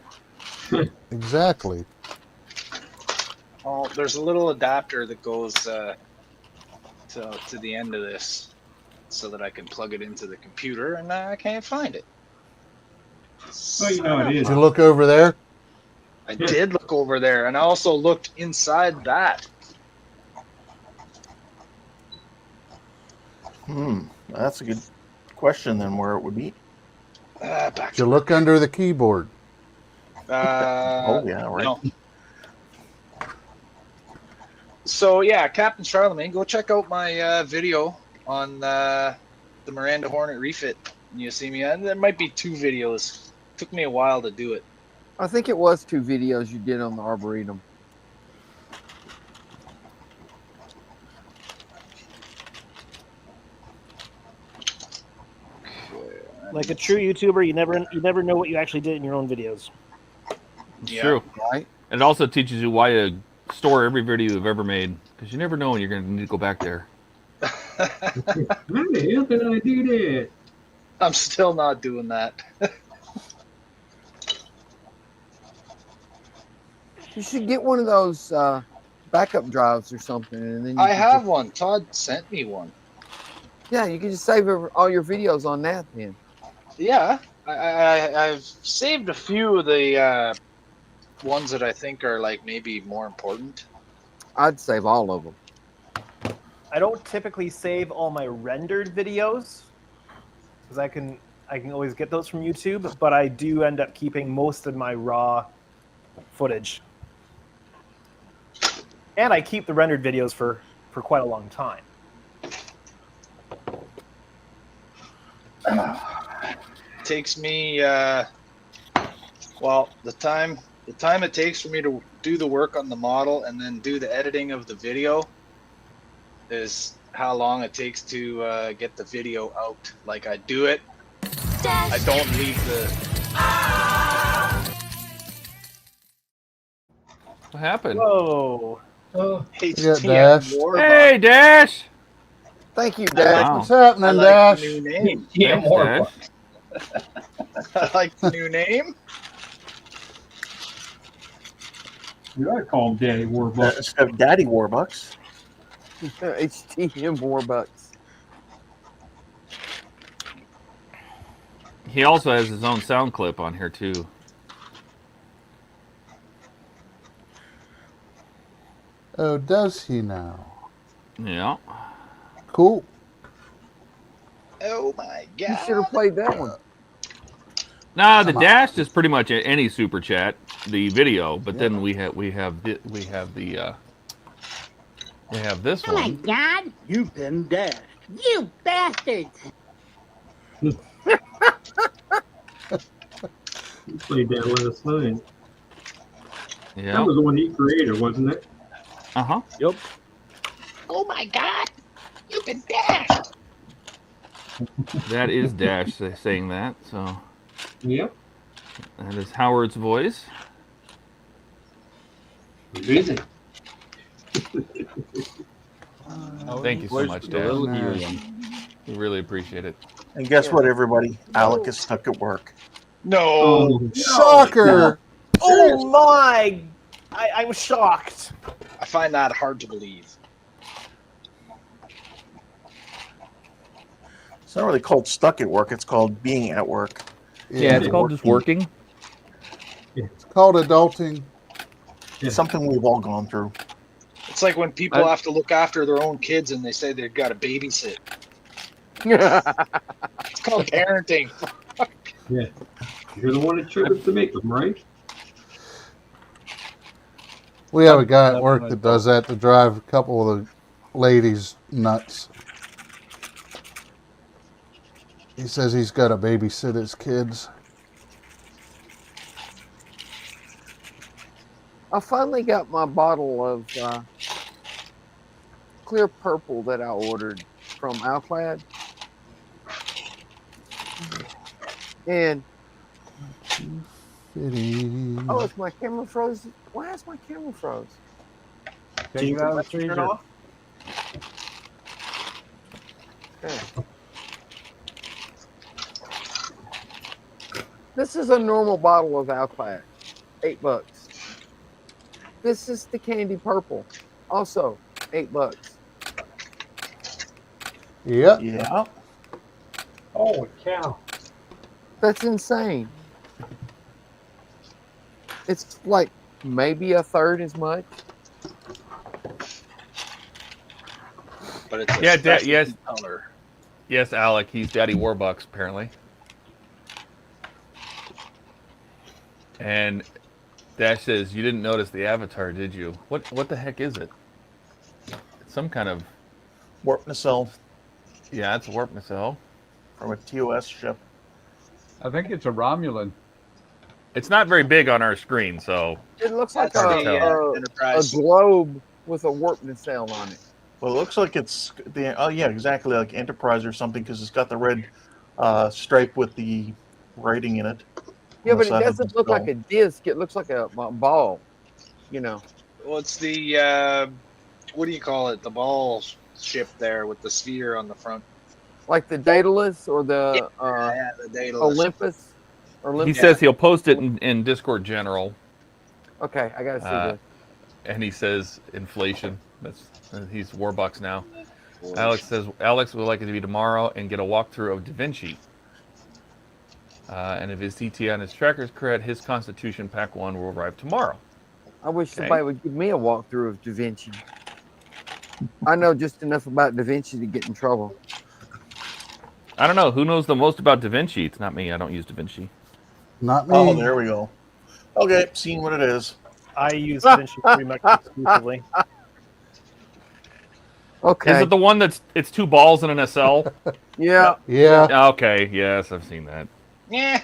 Exactly. Oh, there's a little adapter that goes to the end of this, so that I can plug it into the computer, and I can't find it. Well, you know it is. Did you look over there? I did look over there, and I also looked inside that. That's a good question then, where it would be. Back Did to you look under the keyboard? Oh yeah, right. No. So yeah, Captain Charlemagne, go check out my video on the Miranda Hornet refit. You see me, and there might be 2 videos. Took me a while to do it. I think it was 2 videos you did on the Arboretum. Like a true YouTuber, you never know what you actually did in your own videos. It's Yeah. true. Right? And it also teaches you why to store every video you've ever made, because you never know when you're going to need to go back there. How the hell did I do that? I'm still not doing that. You should get one of those backup drives or something, and then you I can have just- one. Todd sent me one. Yeah, you can just save all your videos on that then. Yeah, I've saved a few of the ones that I think are like maybe more important. I'd save all of them. I don't typically save all my rendered videos because I can always get those from YouTube, but I do end up keeping most of my raw footage. And I keep the rendered videos for quite a long time. Takes me well, the time it takes for me to do the work on the model and then do the editing of the video is how long it takes to get the video out. Like I do it, I don't leave the. What happened? Whoa. HTM Dash. Warbucks. Hey, Dash! Thank you, I Dad. Wow. What's happening, I like Dash? the new name. Yeah, Thanks, more. Dash. I like the new name. You gotta call him Daddy Warbucks. Instead of Daddy Warbucks. HTM Warbucks. He also has his own sound clip on here, too. Oh, does he now? Yeah. Cool. Oh my You god! should have played that one. Nah, the Dash is pretty much any super chat, the video, but then we have this Oh my one. God! You've been dashed. You bastards! You played that last night. Yeah. That was the one he created, wasn't it? Uh-huh. Yep. Oh my God! You've been dashed. That is Dash saying that, so Yep. that is Howard's voice. Easy. Thank you so much, Dash. Nice. We really appreciate it. And guess what, everybody? Alec is stuck at work. No, Shocker! Oh my! I was shocked. I find that hard to believe. It's not really called stuck at work. It's called being at work. Yeah, it's called just working. It's called adulting. Yeah. Something we've all gone through. It's like when people have to look after their own kids and they say they've got to babysit. It's called parenting. Yeah. You're the one that chose to make them, right? We have a guy at work that does that to drive a couple of the ladies nuts. He says he's got to babysit his kids. I finally got my bottle of clear purple that I ordered from Alclad. And oh, it's my camera froze. Why is my camera froze? Take it out of the freezer. Okay. This is a normal bottle of Alclad. $8. This is the candy purple, also $8. Yep. Yeah. Holy cow. That's insane. It's like maybe a third as much. But it's a Yeah, specialty yes. color. Yes, Alec, he's Daddy Warbucks, apparently. And Dash says, you didn't notice the avatar, did you? What the heck is it? It's some kind of... Warp nacelle. Yeah, it's a warp nacelle. From a TOS ship. I think it's a Romulan. It's not very big on our screen, so... It looks like hard to tell. a globe with a warp nacelle on it. Well, it looks like it's the yeah, exactly like Enterprise or something because it's got the red stripe with the writing in it. Yeah, but it doesn't look like a disc. It looks like a ball. You know. Well, it's the what do you call it? The ball ship there with the sphere on the front. Like the Daedalus or the the Daedalus. Olympus. He says he'll post it in Discord General. Okay, I gotta see this. And he says inflation. He's Warbucks now. Alex says Alex would like it to be tomorrow and get a walkthrough of Da Vinci. And if his DT on his tracker is correct, his Constitution Pack 1 will arrive tomorrow. I wish somebody would give me a walkthrough of Da Vinci. I know just enough about Da Vinci to get in trouble. I don't know. Who knows the most about Da Vinci? It's not me. I don't use Da Vinci. Not me. Oh, there we go. Okay, seeing what it is. I use Da Vinci pretty much exclusively. Okay. Is it the one it's two balls in an SL? Yeah. Yeah. Okay. Yes, I've seen that. Yeah.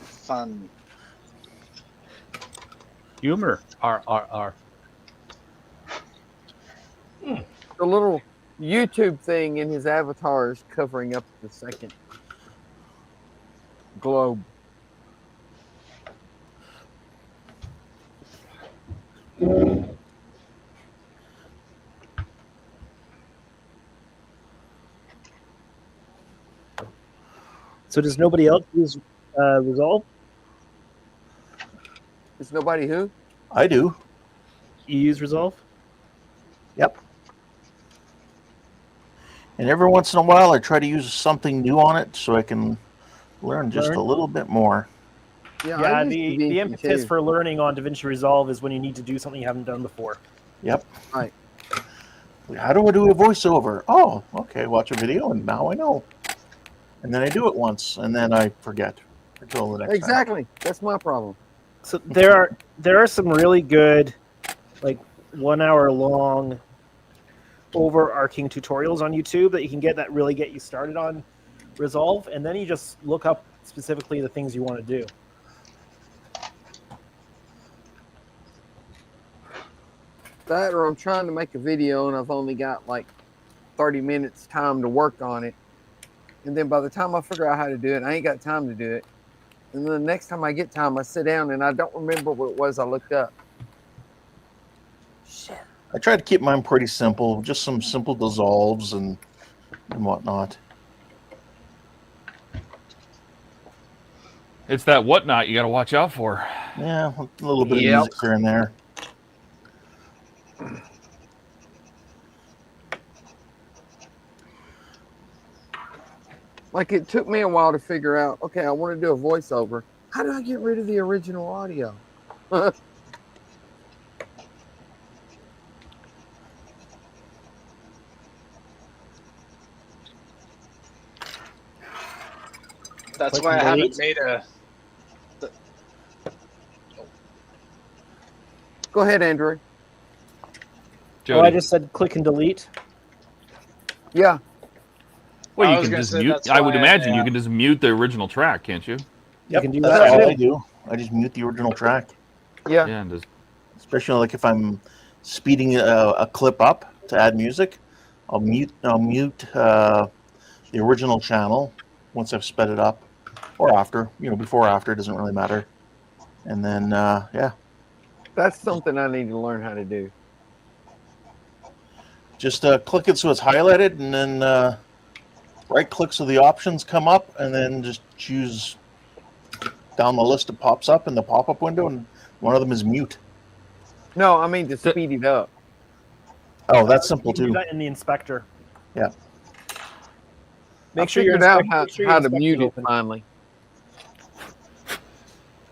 Fun. Humor. R. The little YouTube thing in his avatar is covering up the second globe. So does nobody else use Resolve? Is nobody who? I do. You use Resolve? Yep. And every once in a while, I try to use something new on it so I can learn just a little bit more. Yeah, the impetus for learning on DaVinci Resolve is when you need to do something you haven't done before. Yep. Right. How do I do a voiceover? Oh, okay. Watch a video, and now I know. And then I do it once, and then I forget until the next time. Exactly. That's my problem. So there are some really good, like 1 hour long, overarching tutorials on YouTube that you can get that really get you started on Resolve, and then you just look up specifically the things you want to do. That, or I'm trying to make a video and I've only got like 30 minutes time to work on it. And then by the time I figure out how to do it, I ain't got time to do it. And then the next time I get time, I sit down and I don't remember what it was I looked up. Shit. I try to keep mine pretty simple, just some simple dissolves and whatnot. It's that whatnot you got to watch out for. Yeah, a little bit of music here and there. Like it took me a while to figure out, okay, I want to do a voiceover. How do I get rid of the original audio? That's why I haven't made a... Go ahead, Andrew. Oh, I just said click and delete. Yeah. Well, you can just mute. I would imagine you can just mute the original track, can't you? Yep, can do that's that. all I do. I just mute the original track. Yeah. Yeah, and just... Especially like if I'm speeding a clip up to add music, I'll mute the original channel once I've sped it up, or after. Before or after, it doesn't really matter. And then yeah. That's something I need to learn how to do. Just click it so it's highlighted, and then right click so the options come up, and then just choose down the list that pops up in the pop-up window, and one of them is mute. No, I mean to speed it up. Oh, that's simple You can do too. that in the inspector. Yeah. Make I sure your figured out inspector- how to mute it finally.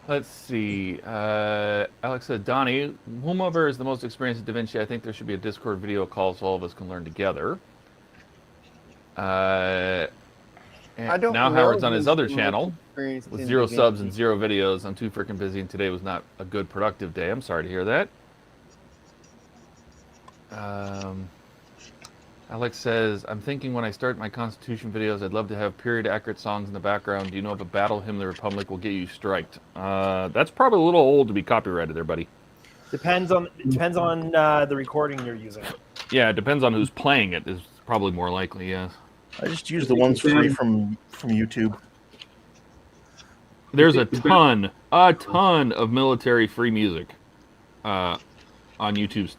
Let's see. Alex said, Donnie, whomever is the most experienced at DaVinci, I think there should be a Discord video call so all of us can learn together. And I don't now know Howard's on who's his other the most channel experienced with in 0 subs DaVinci. and 0 videos. I'm too freaking busy, and today was not a good productive day. I'm sorry to hear that. Alex says, I'm thinking when I start my Constitution videos, I'd love to have period-accurate songs in the background. Do you know if a Battle Hymn of the Republic will get you striked? That's probably a little old to be copyrighted there, buddy. Depends on the recording you're using. Yeah, it depends on who's playing it. Is probably more likely. Yes. I just use the ones free from YouTube. There's a ton of military free music on YouTube's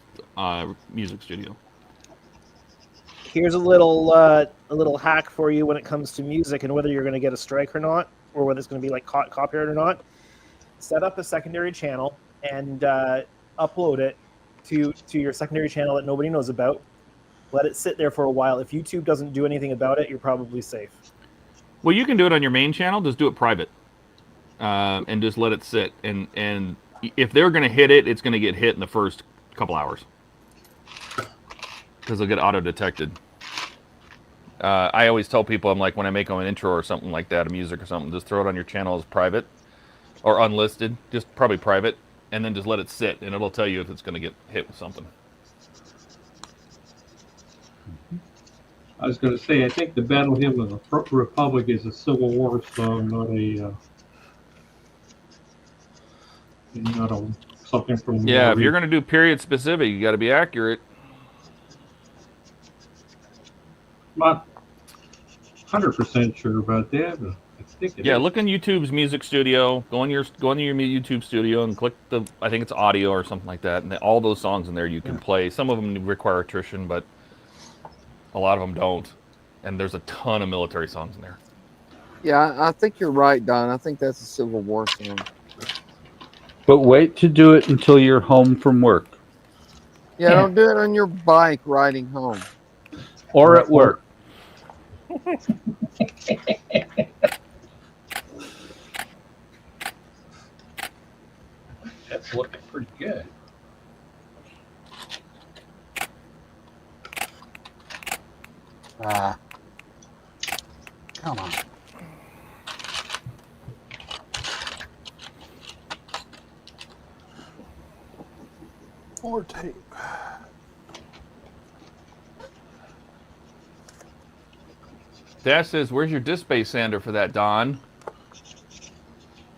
music studio. Here's a little hack for you when it comes to music and whether you're going to get a strike or not, or whether it's going to be like copyright or not. Set up a secondary channel and upload it to your secondary channel that nobody knows about. Let it sit there for a while. If YouTube doesn't do anything about it, you're probably safe. Well, you can do it on your main channel. Just do it private, and just let it sit. And if they're going to hit it, it's going to get hit in the first couple hours because they'll get auto-detected. I always tell people, I'm like, when I make them an intro or something like that, a music or something, just throw it on your channel as private or unlisted, just probably private, and then just let it sit, and it'll tell you if it's going to get hit with something. I was going to say, I think the Battle Hymn of the Republic is a Civil War song, not a something from. Yeah, if you're going to do period specific, you got to be accurate. Not 100% sure about that, but I think it is. Look in YouTube's music studio. Go in your YouTube studio and click the, I think it's audio or something like that, and all those songs in there you can play. Some of them require attrition, but a lot of them don't. And there's a ton of military songs in there. Yeah, I think you're right, Don. I think that's a Civil War song. But wait to do it until you're home from work. Yeah, don't do it on your bike riding home. Or at work. That's looking pretty good. Come on. More tape. Dash says, where's your disc space sander for that, Don?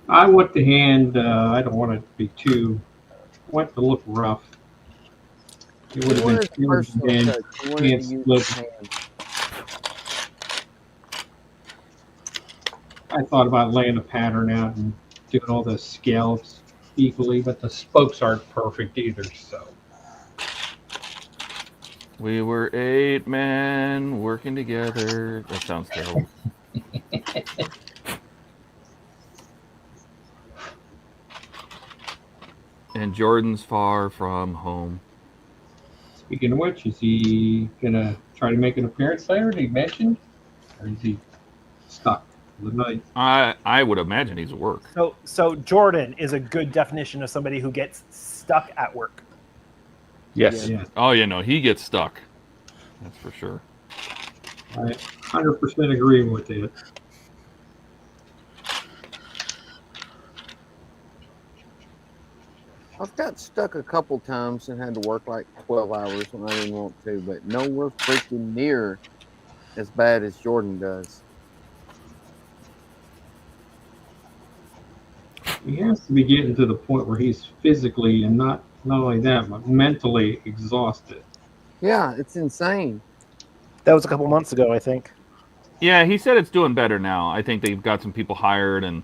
I want the hand, I don't want it to be too, I want it to look rough. It would have been hand split. I thought about laying a pattern out and doing all the scallops equally, but the spokes aren't perfect either, so. We were 8 men working together. That sounds terrible. And Jordan's far from home. Speaking of which, is he gonna try to make an appearance later? Did he mention? Or is he stuck for the night? I would imagine he's at work. So Jordan is a good definition of somebody who gets stuck at work. Yes. Yeah. Oh, yeah, no, he gets stuck. That's for sure. I 100% agree with it. I've got stuck a couple times and had to work like 12 hours when I didn't want to, but nowhere freaking near as bad as Jordan does. He has to be getting to the point where he's physically and not only that, but mentally exhausted. Yeah, it's insane. That was a couple months ago, I think. Yeah, he said it's doing better now. I think they've got some people hired, and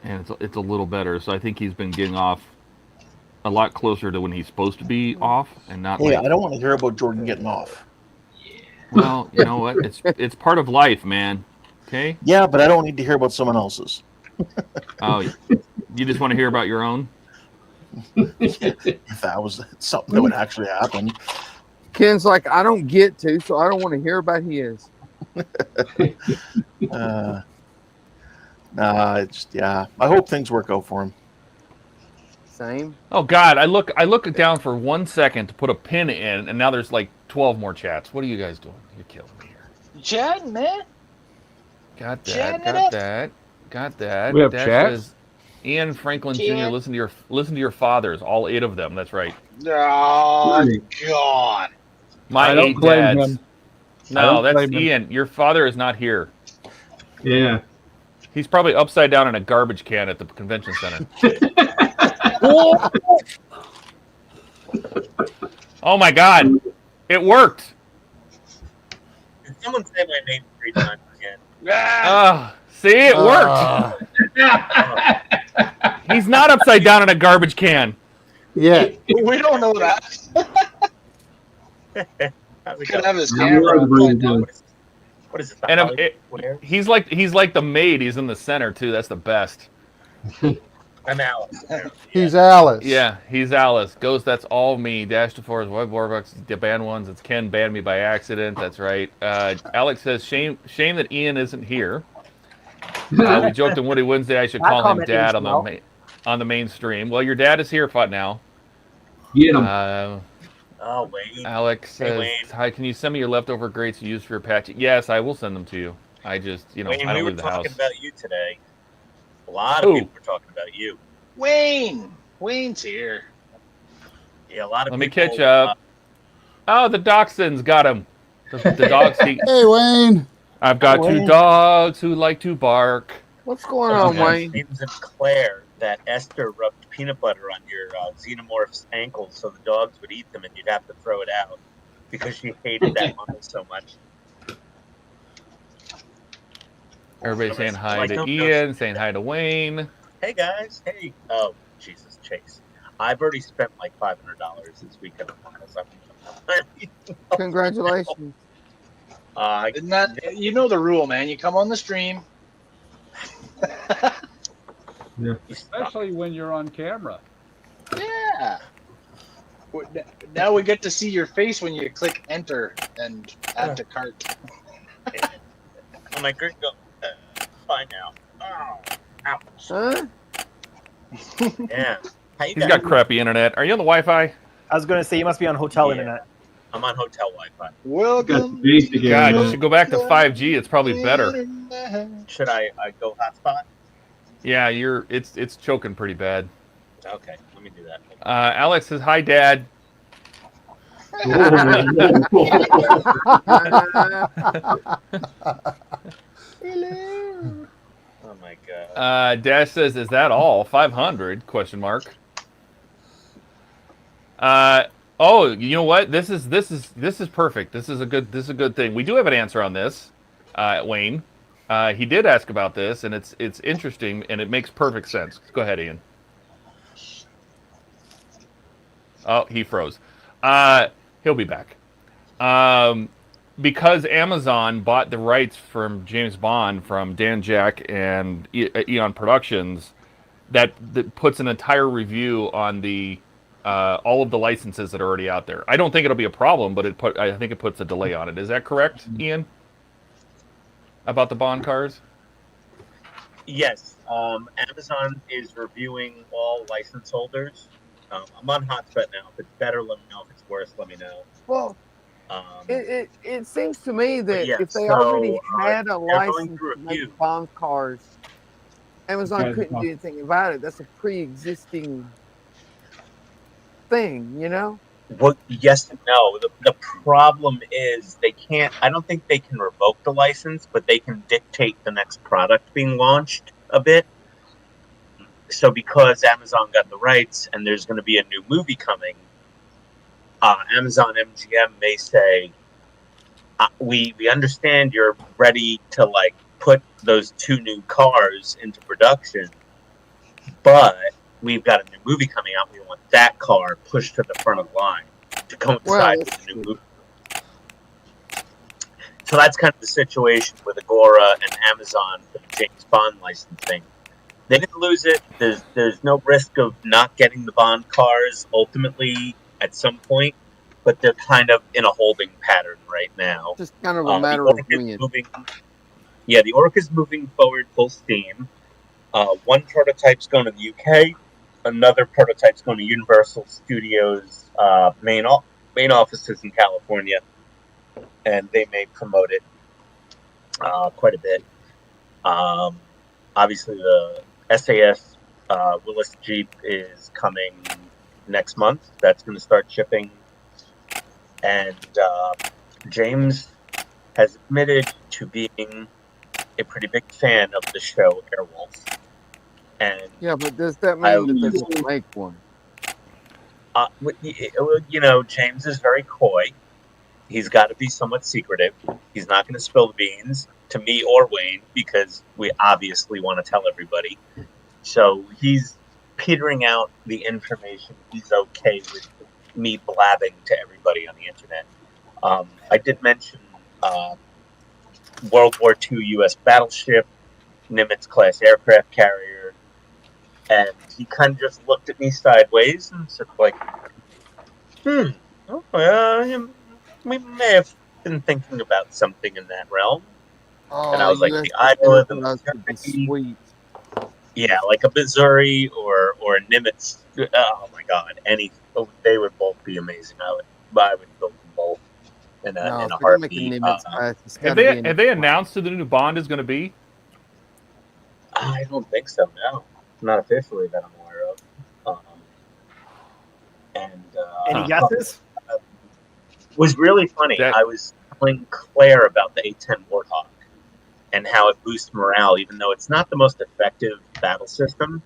it's a little better. So I think he's been getting off a lot closer to when he's supposed to be off, and not. Yeah, like, I don't want to hear about Jordan getting off. Well, you know what? It's part of life, man. Okay. Yeah, but I don't need to hear about someone else's. Oh, you just want to hear about your own? If that was something that would actually happen. Ken's like, I don't get to, so I don't want to hear about his. Nah, it's yeah. I hope things work out for him. Same. Oh God, I look down for 1 second to put a pin in, and now there's like 12 more chats. What are you guys doing? You're killing me here. Chatting, man. Got that. Chatting it Got up. that. Got that. We have Dash chats? says, Ian Franklin Jr. Chat. Listen to your fathers, all 8 of them. That's right. Oh God. My I don't 8 blame dads. him. I No, don't that's blame him. Ian. Your father is not here. Yeah. He's probably upside down in a garbage can at the convention center. Oh my God! It worked. Did someone say my name 3 times again? See, it worked. He's not upside down in a garbage can. Yeah. We don't know that. How's it Could going? have his camera upside down. What is it? And Where? he's like the maid. He's in the center too. That's the best. I'm Alex. He's Alice. Yeah, he's Alice. Ghost, that's all me. Dash to Force, Web Warbucks, the banned ones. It's Ken banned me by accident. That's right. Alex says, shame that Ian isn't here. We joked on Woody Wednesday I should That call him comment Dad didn't on the mainstream. Well, your dad is here now. Get him. Oh, Wayne. Alex Hey, says, Wayne. hi, can you send me your leftover grades you used for your patch? Yes, I will send them to you. I just, Wayne, I we don't were leave the house. talking about you today. A lot Who? of people were talking about you. Wayne's here. Yeah, a lot of Let me people. catch up. Oh, the dachshunds got him. The dogs. Hey, Wayne. I've got Wayne. 2 dogs who like to bark. What's going on, Yes. Wayne? Names of Claire that Esther rubbed peanut butter on your xenomorph's ankles so the dogs would eat them and you'd have to throw it out because she hated that model so much. Everybody saying hi Like to them? Ian, saying hi to Wayne. Hey guys, hey. Oh, Jesus, Chase. I've already spent like $500 this weekend on Amazon. Congratulations. Isn't that, you know the rule, man. You come on the stream. Especially when you're on camera. Yeah. Now we get to see your face when you click enter and add to cart. Oh, my grid go. Fine now. Oh, ouch. Huh? Yeah. How you He's guys? got crappy internet. Are you on the Wi-Fi? I was going to say you must be on hotel Yeah. internet. I'm on hotel Wi-Fi. Welcome. God, you should go back to 5G. It's probably better. Should I go hotspot? Yeah, it's choking pretty bad. Okay, let me do that. Alex says hi, Dad. Oh my god. Dash says, "Is that all? 500?" Question mark. Oh, you know what? This is perfect. This is a good thing. We do have an answer on this, Wayne. He did ask about this, and it's interesting, and it makes perfect sense. Go ahead, Ian. Oh, he froze. He'll be back. Because Amazon bought the rights from James Bond from Dan Jack and Eon Productions, that puts an entire review on the all of the licenses that are already out there. I don't think it'll be a problem, but I think it puts a delay on it. Is that correct, Ian? About the Bond cars? Yes. Amazon is reviewing all license holders. I'm on hotspot now. If it's better, let me know. If it's worse, let me know. Well, it seems to me that yeah, if they so, already had a they're going license through a to make few. Bond cars, Amazon Okay, couldn't do anything about it. That's a pre-existing thing, you know? Well, yes and no. The problem is they can't. I don't think they can revoke the license, but they can dictate the next product being launched a bit. So because Amazon got the rights and there's going to be a new movie coming, Amazon MGM may say, we understand you're ready to like put those 2 new cars into production, but we've got a new movie coming out. We want that car pushed to the front of the line to coincide with the new movie. So that's kind of the situation with Agora and Amazon for the James Bond licensing. They didn't lose it. There's no risk of not getting the bond cars ultimately at some point, but they're kind of in a holding pattern right now. Just kind of a The matter Orc of is when. moving. Yeah, the Orc is moving forward full steam. One prototype's going to the UK. Another prototype's going to Universal Studios main offices in California, and they may promote it quite a bit. Obviously, the SAS Willis Jeep is coming next month. That's going to start shipping. And James has admitted to being a pretty big fan of the show Airwolf. And yeah, but does that mean that they're going to make one? You know, James is very coy. He's got to be somewhat secretive. He's not going to spill the beans to me or Wayne because we obviously want to tell everybody. So he's petering out the information. He's okay with me blabbing to everybody on the internet. I did mention World War II U.S. battleship, Nimitz-class aircraft carrier, and he kind of just looked at me sideways and said, like, we may have been thinking about something in that realm. And I was like, the Iowa, the Missouri, sweet. Yeah, like a Missouri or a Nimitz. Oh my God, they would both be amazing. I would build them both in a heartbeat. Have they announced who the new Bond is going to be? I don't think so. No, not officially that I'm aware of. Any guesses? Was really funny. I was telling Claire about the A-10 Warthog and how it boosts morale, even though it's not the most effective battle system.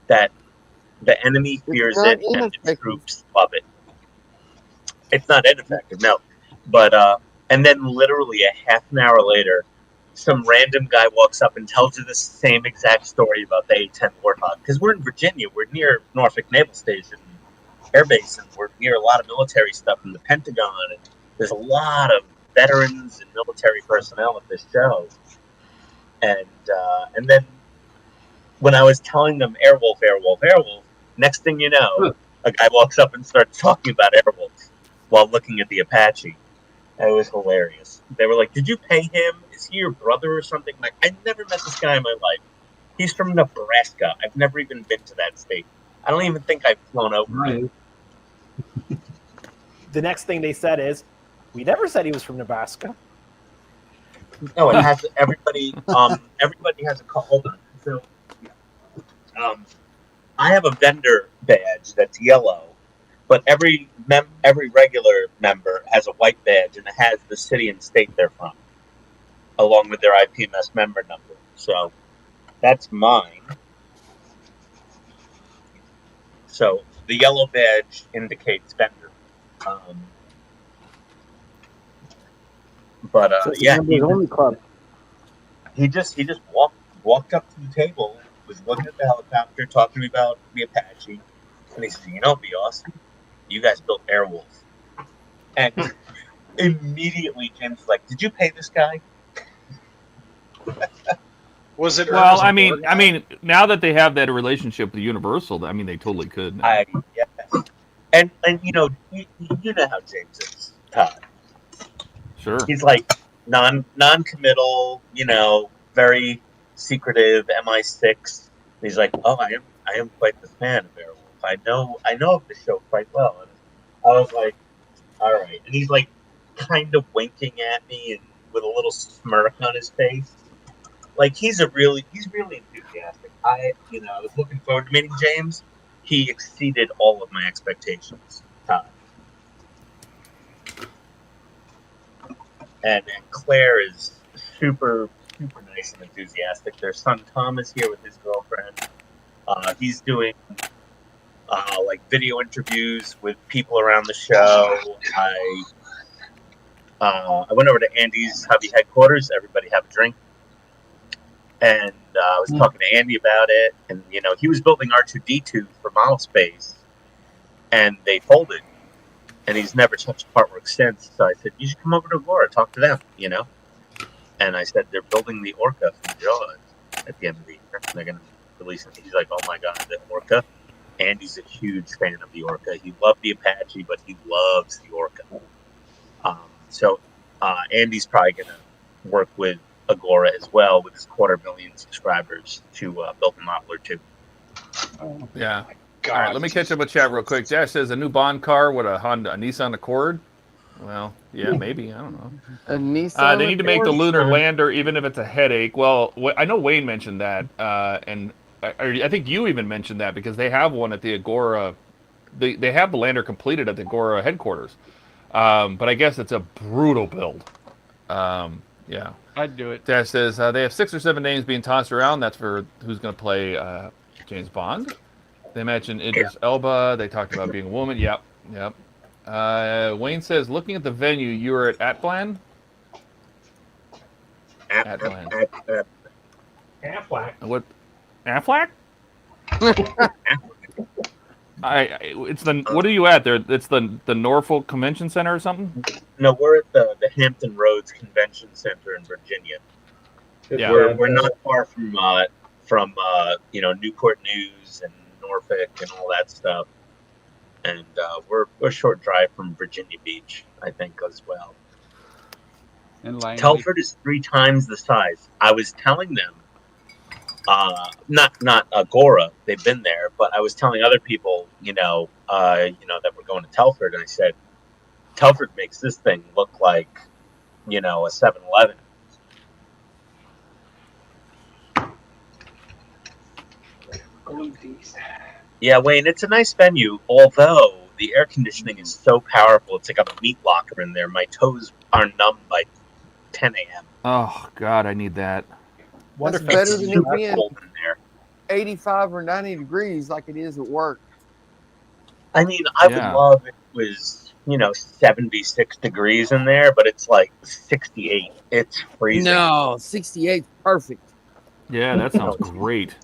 That the enemy fears it and the troops love it. It's not ineffective, no. But and then literally a half an hour later, some random guy walks up and tells you the same exact story about the A-10 Warthog. Because we're in Virginia, we're near Norfolk Naval Station Air Base, and we're near a lot of military stuff in the Pentagon, and there's a lot of veterans and military personnel at this show. And then when I was telling them Airwolf, next thing you know, a guy walks up and starts talking about Airwolf while looking at the Apache. It was hilarious. They were like, "Did you pay him? Is he your brother or something?" Like, I never met this guy in my life. He's from Nebraska. I've never even been to that state. I don't even think I've flown over it. The next thing they said is, "We never said he was from Nebraska." No, it has everybody. Everybody has a call. Hold on. So, I have a vendor badge that's yellow, but every regular member has a white badge, and it has the city and state they're from, along with their IPMS member number. So, that's mine. So the yellow badge indicates vendor. Yeah, he just walked up to the table, was looking at the helicopter, talking to me about the Apache, and he said, "You know, it'd be awesome. You guys built Airwolf." And immediately James was like, "Did you pay this guy?" Was it? Well, I mean, now that they have that relationship with Universal, I mean, they totally could. Yes. And you know how James is, Todd. Sure. He's like non-committal, you know, very secretive, MI6. He's like, "Oh, I am quite the fan of Airwolf. I know of the show quite well." And I was like, "All right." And he's like, kind of winking at me and with a little smirk on his face. Like he's really enthusiastic. I was looking forward to meeting James. He exceeded all of my expectations. And Claire is super nice and enthusiastic. Their son Tom is here with his girlfriend. He's doing like video interviews with people around the show. I went over to Andy's hubby headquarters. Everybody have a drink. And I was talking to Andy about it, and he was building R2-D2 for Model Space, and they folded, and he's never touched Partwork since. So I said, "You should come over to Aurora, talk to them," And I said, "They're building the Orca from Jaws at the end of the year. They're gonna releasing. He's like, oh my god, the Orca. Andy's a huge fan of the Orca. He loved the Apache, but he loves the Orca. So Andy's probably gonna work with Agora as well with his 250,000 subscribers to build a model or two. Yeah. All right, let me catch up with chat real quick. Dash says a new Bond car with a Nissan Accord. Well, yeah, maybe. I don't know. A Nissan. They need to make the lunar lander, even if it's a headache. Well, I know Wayne mentioned that, and I think you even mentioned that because they have one at the Agora. They have the lander completed at the Agora headquarters, but I guess it's a brutal build. Yeah, I'd do it. Dash says they have 6 or 7 names being tossed around. That's for who's going to play James Bond. They mentioned Idris Elba. They talked about being a woman. Yep. Wayne says, looking at the venue, you were at Atblan? Atblan. Affleck. What? Affleck? What are you at there? It's the Norfolk Convention Center or something? No, we're at the Hampton Roads Convention Center in Virginia. Yeah. We're not far from Newport News and Norfolk and all that stuff. And we're a short drive from Virginia Beach, I think, as well. And Telford is 3 times the size. I was telling them, not Agora, they've been there, but I was telling other people, that we're going to Telford, and I said, Telford makes this thing look like, a 7-Eleven. Yeah, Wayne, it's a nice venue, although the air conditioning is so powerful, it's like a meat locker in there. My toes are numb by 10 a.m. Oh, God, I need that. That's better than it being cold in there. 85 or 90 degrees like it is at work. I mean, I would love if it was, 76 degrees in there, but it's like 68. It's freezing. No, 68 is perfect. Yeah, that sounds great.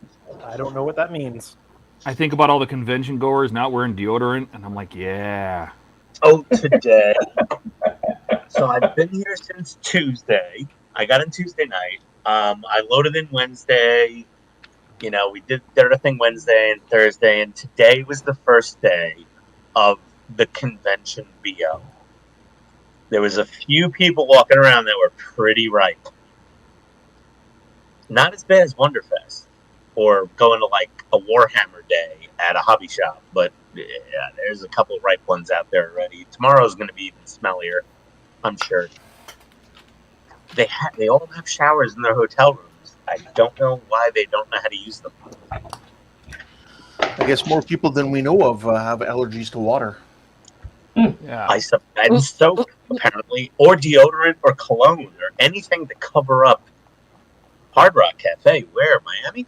I don't know what that means. I think about all the convention goers not wearing deodorant, and I'm like, yeah. Oh, today. So I've been here since Tuesday. I got in Tuesday night. I loaded in Wednesday. We did our thing Wednesday and Thursday, and today was the first day of the convention BO. There was a few people walking around that were pretty ripe. Not as bad as Wonderfest or going to like a Warhammer day at a hobby shop, but yeah, there's a couple of ripe ones out there already. Tomorrow's going to be even smellier, I'm sure. They all have showers in their hotel rooms. I don't know why they don't know how to use them. I guess more people than we know of have allergies to water. Yeah. And soap, apparently, or deodorant or cologne or anything to cover up Hard Rock Cafe. Where, Miami?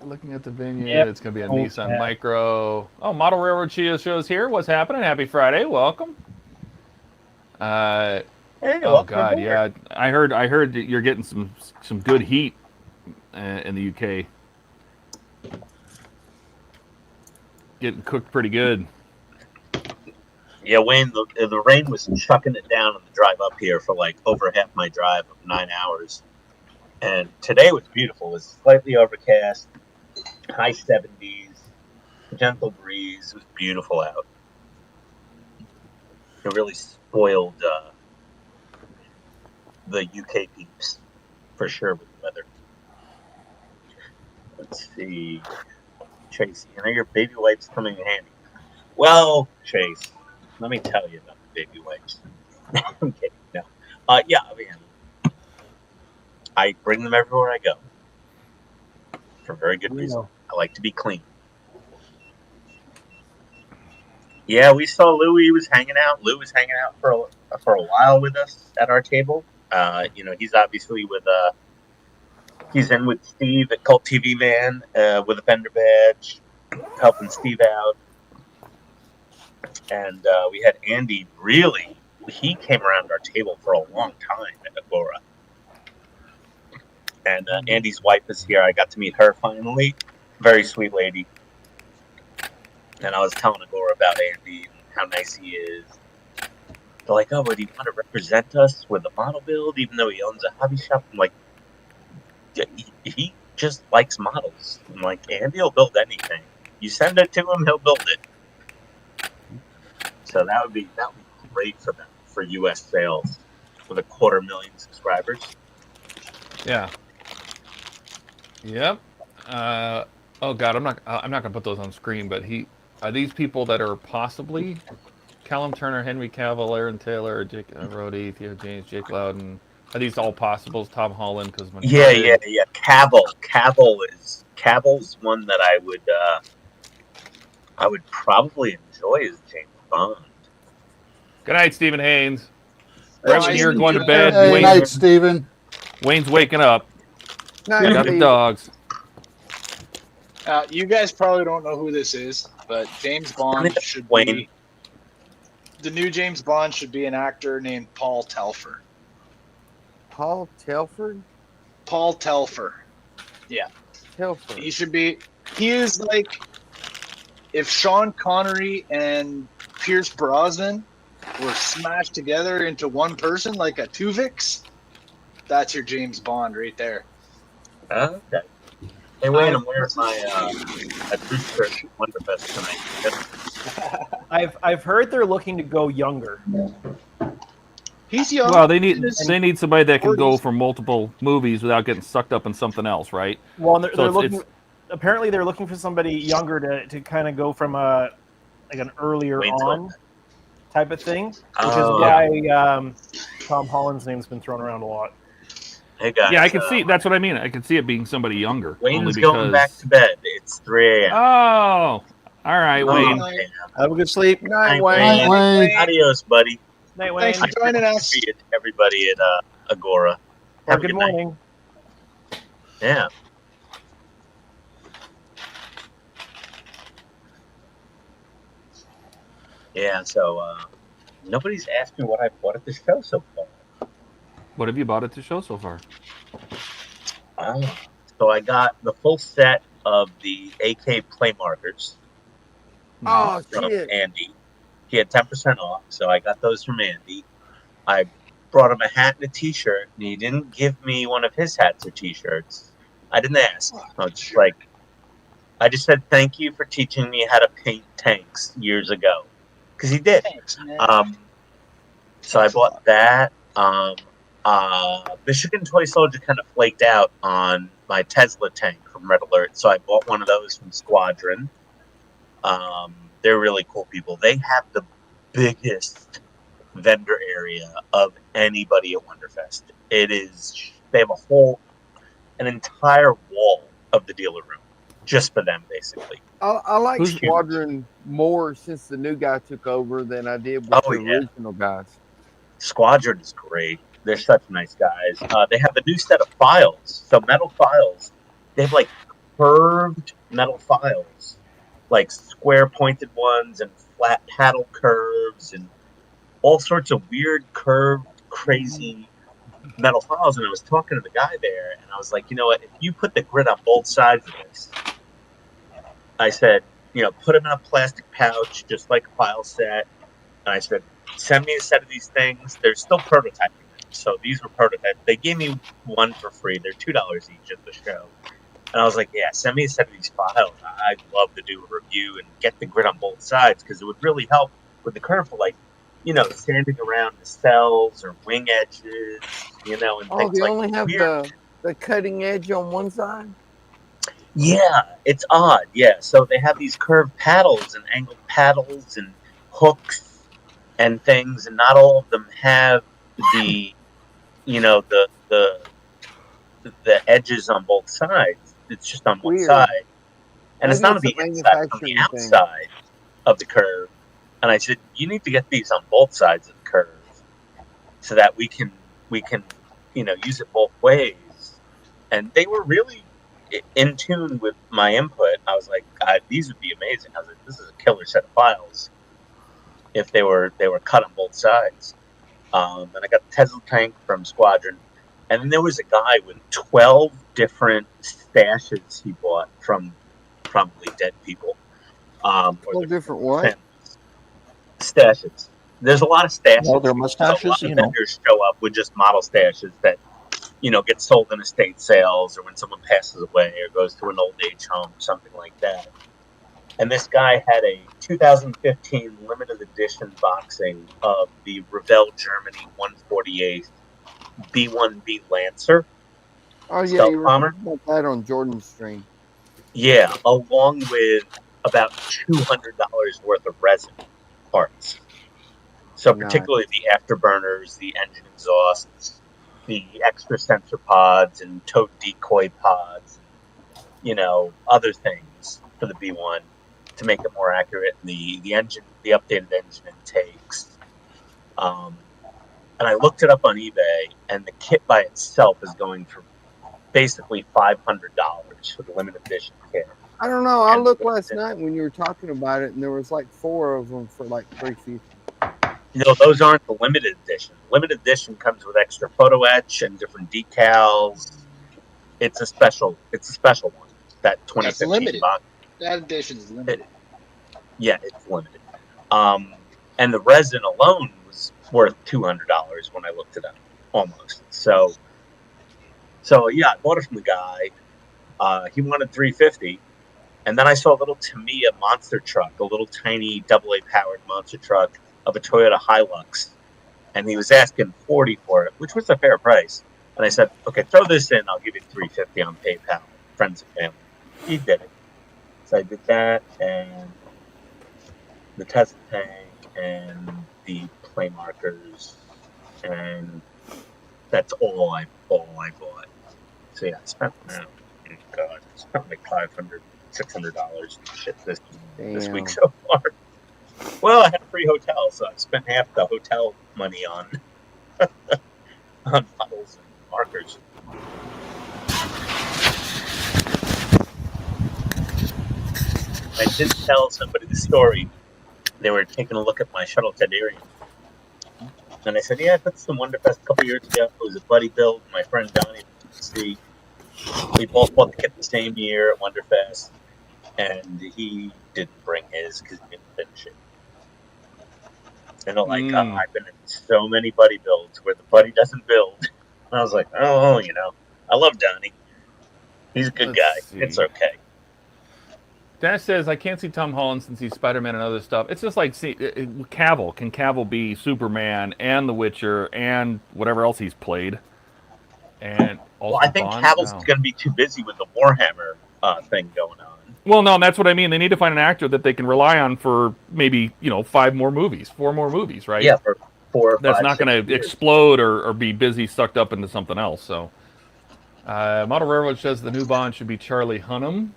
Looking at the venue, it's going to be a Nissan Micro. Oh, Model Railroad shows here. What's happening? Happy Friday. Welcome. Hey, oh, God, yeah. I heard that you're getting some good heat in the UK. Getting cooked pretty good. Yeah, Wayne, the rain was chucking it down on the drive up here for like over half my drive of 9 hours. And today was beautiful. It was slightly overcast, high 70s, gentle breeze. It was beautiful out. It really spoiled the UK peeps, for sure, with the weather. Let's see. Tracy, I know your baby wipes coming in handy. Well, Chase, let me tell you about the baby wipes. I'm kidding. No. Yeah, I mean, I bring them everywhere I go. For very good reason. I like to be clean. Yeah, we saw Lou. He was hanging out. Lou was hanging out for a while with us at our table. He's obviously with he's in with Steve at Cult TV Man with a vendor badge, helping Steve out. And we had Andy. Really, he came around our table for a long time at Agora. And Andy's wife is here. I got to meet her finally. Very sweet lady. And I was telling Agora about Andy and how nice he is. They're like, oh, would he want to represent us with a model build even though he owns a hobby shop? I'm like, he just likes models. I'm like, Andy will build anything. You send it to him, he'll build it. So that would be great for them, for U.S. sales, with 250,000 subscribers. Yeah. Yep. Oh God, I'm not gonna put those on screen, but are these people that are possibly Callum Turner, Henry Cavill, Aaron Taylor, Jake Rhodey, Theo James, Jake Loudon. Are these all possibles? Tom Holland, because Yeah. Cavill's one that I would probably enjoy as James Bond. Good night, Stephen Haynes. Brevin, you're going to bed. Hey, good night, Stephen. Wayne's waking up. Night, Got the Steve. dogs. You guys probably don't know who this is, but James Bond should be... The new James Bond should be an actor named Paul Telfer. Paul Telford? Paul Telfer. Yeah. Telford. He should be... He is like... If Sean Connery and Pierce Brosnan were smashed together into one person like a Tuvix, that's your James Bond right there. Okay. Hey, Wayne, I'm wearing my Truth shirt Wonderfest tonight. I've heard they're looking to go younger. He's young. Well, they need somebody that can go for multiple movies without getting sucked up in something else, right? Well, they're looking. Apparently, they're looking for somebody younger to kind of go from an earlier on type of thing, which is why Tom Holland's name's been thrown around a lot. Hey guys, yeah, I can see. That's what I mean. I can see it being somebody younger. Wayne's going back to bed. It's 3 a.m. Oh, all right, Wayne. Have a good sleep. Night, Wayne. Adios, buddy. Night, Wayne. Thanks for joining us. Everybody at Agora. Have a good morning. Night. Yeah. Yeah, so nobody's asked me what I bought at the show so far. What have you bought at the show so far? So I got the full set of the AK play markers. Oh, from shit. Andy. He had 10% off, so I got those from Andy. I brought him a hat and a t-shirt, and he didn't give me one of his hats or t-shirts. I didn't ask. I just said thank you for teaching me how to paint tanks years ago. Because he did. Thanks, man. So I bought that. Michigan Toy Soldier kind of flaked out on my Tesla tank from Red Alert, so I bought one of those from Squadron. They're really cool people. They have the biggest vendor area of anybody at Wonderfest. They have an entire wall of the dealer room just for them, basically. I like Squadron more since the new guy took over than I did with the original guys. Squadron is great. They're such nice guys. They have the new set of files. So metal files. They have like curved metal files, like square pointed ones and flat paddle curves and all sorts of weird curved, crazy metal files. And I was talking to the guy there, and I was like, you know what? If you put the grid on both sides of this, I said, put them in a plastic pouch, just like a file set. And I said, send me a set of these things. They're still prototyping them. So these were prototypes. They gave me one for free. They're $2 each at the show. And I was like, yeah, send me a set of these files. I'd love to do a review and get the grid on both sides because it would really help with the curve for sanding around the cells or wing edges, and things they like only have weird. the cutting edge on one side? Yeah, it's odd. Yeah, so they have these curved paddles and angled paddles and hooks and things, and not all of them have the edges on both sides. It's just on one side, and it's not on the inside, it's on the outside of the curve. And I said, you need to get these on both sides of the curve so that we can use it both ways. And they were really in tune with my input. I was like, these would be amazing. I was like, this is a killer set of files if they were cut on both sides. And I got the Tesla tank from Squadron. And then there was a guy with 12 different stashes he bought from probably dead people. 12 different what? Stashes. There's a lot of stashes. Oh, they're mustaches, So a lot of vendors show up with just model stashes that gets sold in estate sales, or when someone passes away or goes to an old age home or something like that. And this guy had a 2015 limited edition boxing of the Revell Germany 148th B-1B Lancer. Oh yeah, stealth you were bomber. talking about that on Jordan's stream. Yeah, along with about $200 worth of resin parts. So particularly the afterburners, the engine exhausts, the extra sensor pods and TODD decoy pods, other things for the B1 to make it more accurate. The engine, the updated engine intakes. And I looked it up on eBay, and the kit by itself is going for basically $500 for the limited edition kit. I don't know. I looked last night when you were talking about it, and there was like 4 of them for like $350. No, those aren't the limited edition. Limited edition comes with extra photo etch and different decals. It's a special one. That 2015 box. That edition is limited. Yeah, it's limited. And the resin alone was worth $200 when I looked it up, almost. So yeah, I bought it from the guy. He wanted $350, and then I saw a little Tamiya monster truck, a little tiny AA powered monster truck of a Toyota Hilux, and he was asking $40 for it, which was a fair price. And I said, okay, throw this in, I'll give you $350 on PayPal, friends and family. He did it. So I did that, and the test tank, and the play markers, and that's all I bought. So yeah, I spent like $500, $600 shit this week so far. Well, I had a free hotel, so I spent half the hotel money on on models and markers. I did tell somebody the story. They were taking a look at my shuttle Tedarium. And I said, yeah, that's the Wonderfest a couple years ago. It was a buddy build. My friend Donnie, we both bought the kit the same year at Wonderfest. And he didn't bring his because he didn't finish it. And they're like, I've been in so many buddy builds where the buddy doesn't build. And I was like, I love Donnie. He's a good guy. It's okay. Dash says, I can't see Tom Holland since he's Spider-Man and other stuff. It's just like, Cavill. Can Cavill be Superman and The Witcher and whatever else he's played? And also I think Cavill's going to be too busy with the Warhammer thing going on. Well, no, that's what I mean. They need to find an actor that they can rely on for maybe, 4 more movies, right? Yeah, for 4 or 5. That's not going to explode or be busy, sucked up into something else. So, Model Railroad says the new Bond should be Charlie Hunnam.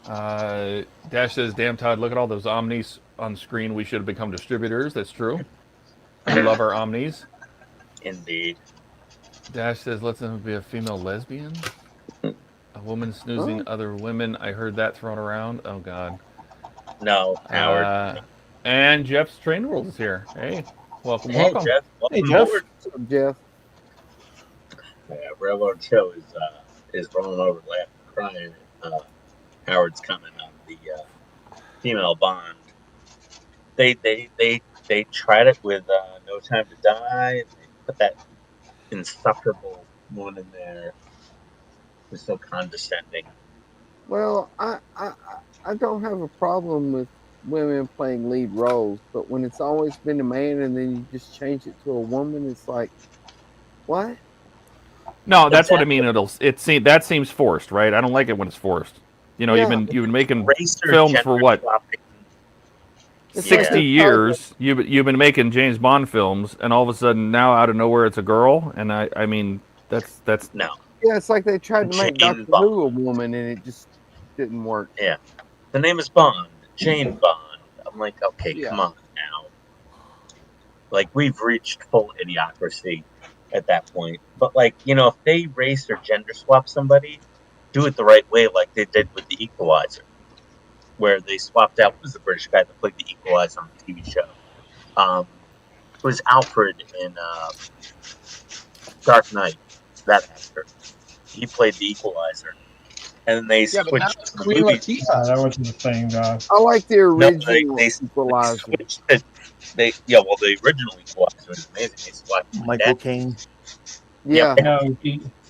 Dash says, damn, Todd, look at all those Omnis on screen. We should have become distributors. That's true. We love our Omnis. Indeed. Dash says, let them be a female lesbian. A woman snoozing other women. I heard that thrown around. Oh, God. No, Howard. And Jeff's Train World is here. Hey, welcome. Jeff. Hey, Jeff. What's up, Jeff? Yeah, Railroad Show is rolling over laughing and crying. Howard's coming on the female Bond. They tried it with No Time to Die. They put that insufferable one in there. It was so condescending. Well, I don't have a problem with women playing lead roles, but when it's always been a man and then you just change it to a woman, it's like, what? No, that's what I mean. That seems forced, right? I don't like it when it's forced. You've been making films for what? 60 years. You've been making James Bond films, and all of a sudden now out of nowhere it's a girl, and I mean that's no. Yeah, it's like they tried to make Doctor Who a woman, and it just didn't work. Yeah, the name is Bond, Jane Bond. I'm like, okay, come on now. Like, we've reached full idiocracy at that point. But if they race or gender swap somebody, do it the right way, like they did with the Equalizer, where they swapped out. What was the British guy that played the Equalizer on the TV show? It was Alfred in Dark Knight. That actor, he played the Equalizer, and then they switched. But that was Queen Latifah. That wasn't the thing, though. I like the original Equalizer. The original Equalizer was amazing. They swapped Michael Caine. Yeah. No,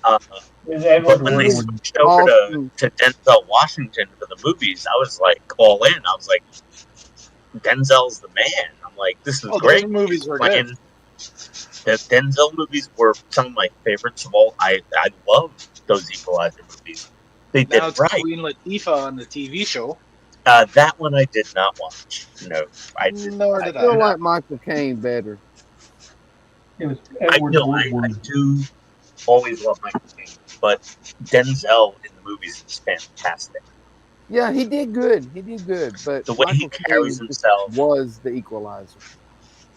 But when they switched over to Denzel Washington for the movies, I was like all in. I was like, Denzel's the man. I'm like, this is great. Those movies were good. The Denzel movies were some of my favorites of all. I love those Equalizer movies. They did Now it's right. Queen Latifah on the TV show. That one I did not watch. No, I did. Nor I did still I. like Michael Caine better. It was I do always love Michael Caine, but Denzel in the movies is fantastic. Yeah, he did good. He did good, but The way he carries himself was the equalizer.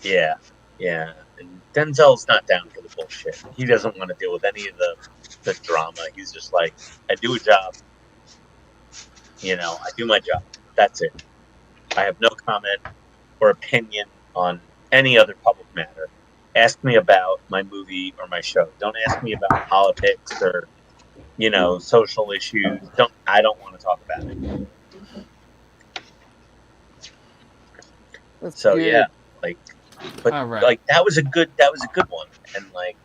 Yeah, yeah. And Denzel's not down for the bullshit. He doesn't want to deal with any of the drama. He's just like, I do a job. You know, I do my job. That's it. I have no comment or opinion on any other public matter. Ask me about my movie or my show. Don't ask me about politics or, you know, social issues. I don't want to talk about it. That's so good. yeah, like, but All right. like that was a good one, and like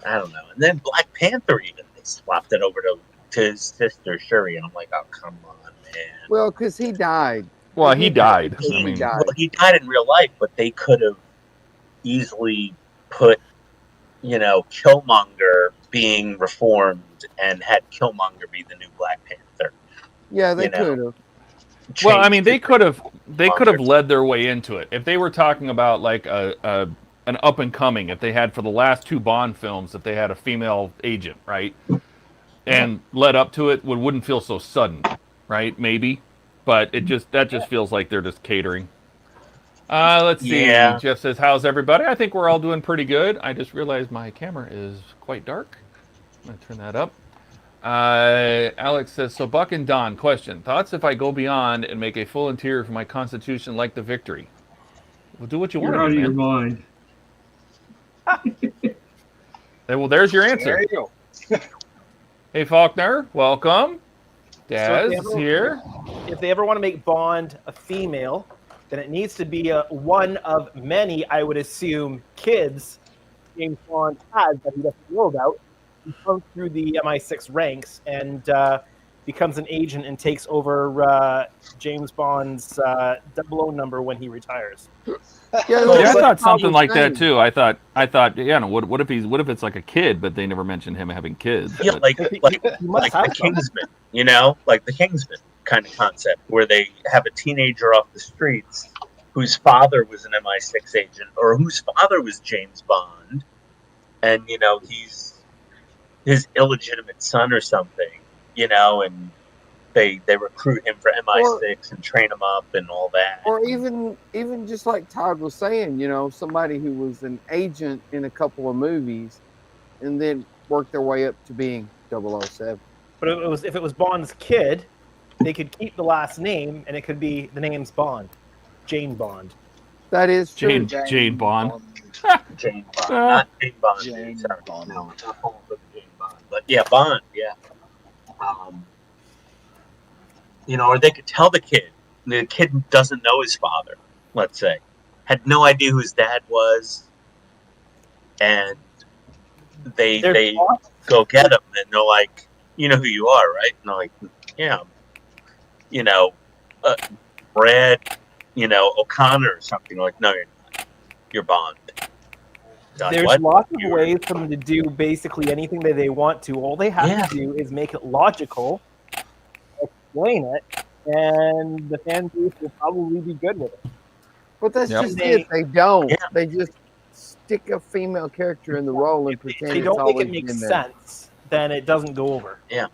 I don't know. And then Black Panther even they swapped it over to his sister Shuri, and I'm like, oh come on, man. Well, because he died. Well, he died. He died in real life, but they could have easily put, you know, Killmonger being reformed and had Killmonger be the new Black Panther. Yeah, they You know? could have. Well, I mean, they could have led their way into it if they were talking about like an up and coming. If they had for the last 2 Bond films, if they had a female agent, right, and led up to it, wouldn't feel so sudden, right? Maybe, but that just feels like they're just catering. Let's see. Yeah. Jeff says, "How's everybody?" I think we're all doing pretty good. I just realized my camera is quite dark. I'm gonna turn that up. Alex says, so Buck and Don, question. Thoughts if I go beyond and make a full interior for my Constitution like the Victory? Well, do what you want You're out to of do, your man. mind. Well, there's your answer. There you go. Hey, Faulkner, welcome. So Daz is here. If they ever want to make Bond a female, then it needs to be one of many, I would assume, kids James Bond has that he doesn't know about. He comes through the MI6 ranks and becomes an agent and takes over James Bond's 00 number when he retires. Yeah, I thought something like that too. I thought, yeah. No, what if it's like a kid, but they never mentioned him having kids? Yeah, but... like the Kingsman, you know, like the Kingsman kind of concept, where they have a teenager off the streets whose father was an MI6 agent or whose father was James Bond, and you know he's his illegitimate son or something, you know, and they recruit him for MI6 and train him up and all that. Or even just like Todd was saying, you know, somebody who was an agent in a couple of movies and then worked their way up to being 007. But if it was Bond's kid, they could keep the last name and it could be the name's Bond. Jane Bond. That is true. Jane Bond. Jane Bond. Not Jane Bond. Jane Bond. No, not Jane Bond. But yeah, Bond, yeah. You know, or they could tell the kid doesn't know his father, let's say, had no idea who his dad was, and they go get him, and they're like, you know who you are, right? And they're like, yeah, you know, Brad, you know, O'Connor or something. Like, no, you're not. You're Bond. Like, there's lots of ways for them to do basically anything that they want to. All they have to do is make it logical, explain it, and the fan base will probably be good with it. But that's just it. They don't. They just stick a female character in the role and pretend If they don't make it make sense, then it doesn't go over. Yeah.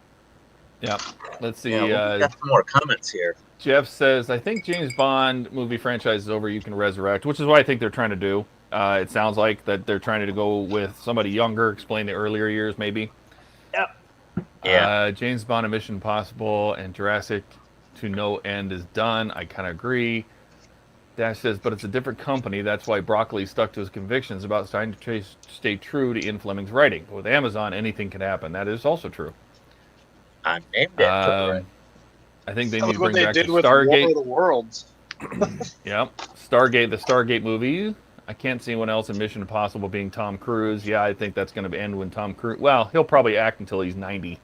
Yeah. Let's see. Well, we got some more comments here. Jeff says, I think James Bond movie franchise is over. You can resurrect, which is what I think they're trying to do. It sounds like that they're trying to go with somebody younger, explain the earlier years, maybe. Yep. Yeah. James Bond, A Mission Impossible, and Jurassic to No End is done. I kind of agree. Dash says, but it's a different company. That's why Broccoli stuck to his convictions about trying to stay true to Ian Fleming's writing. But with Amazon, anything can happen. That is also true. I'm named after I think they That need was to bring what back they the did with Stargate. War of the Worlds. Yep. Stargate, the Stargate movie. I can't see anyone else in Mission Impossible being Tom Cruise. Yeah, I think that's going to end when Tom Cruise. Well, he'll probably act until he's 90.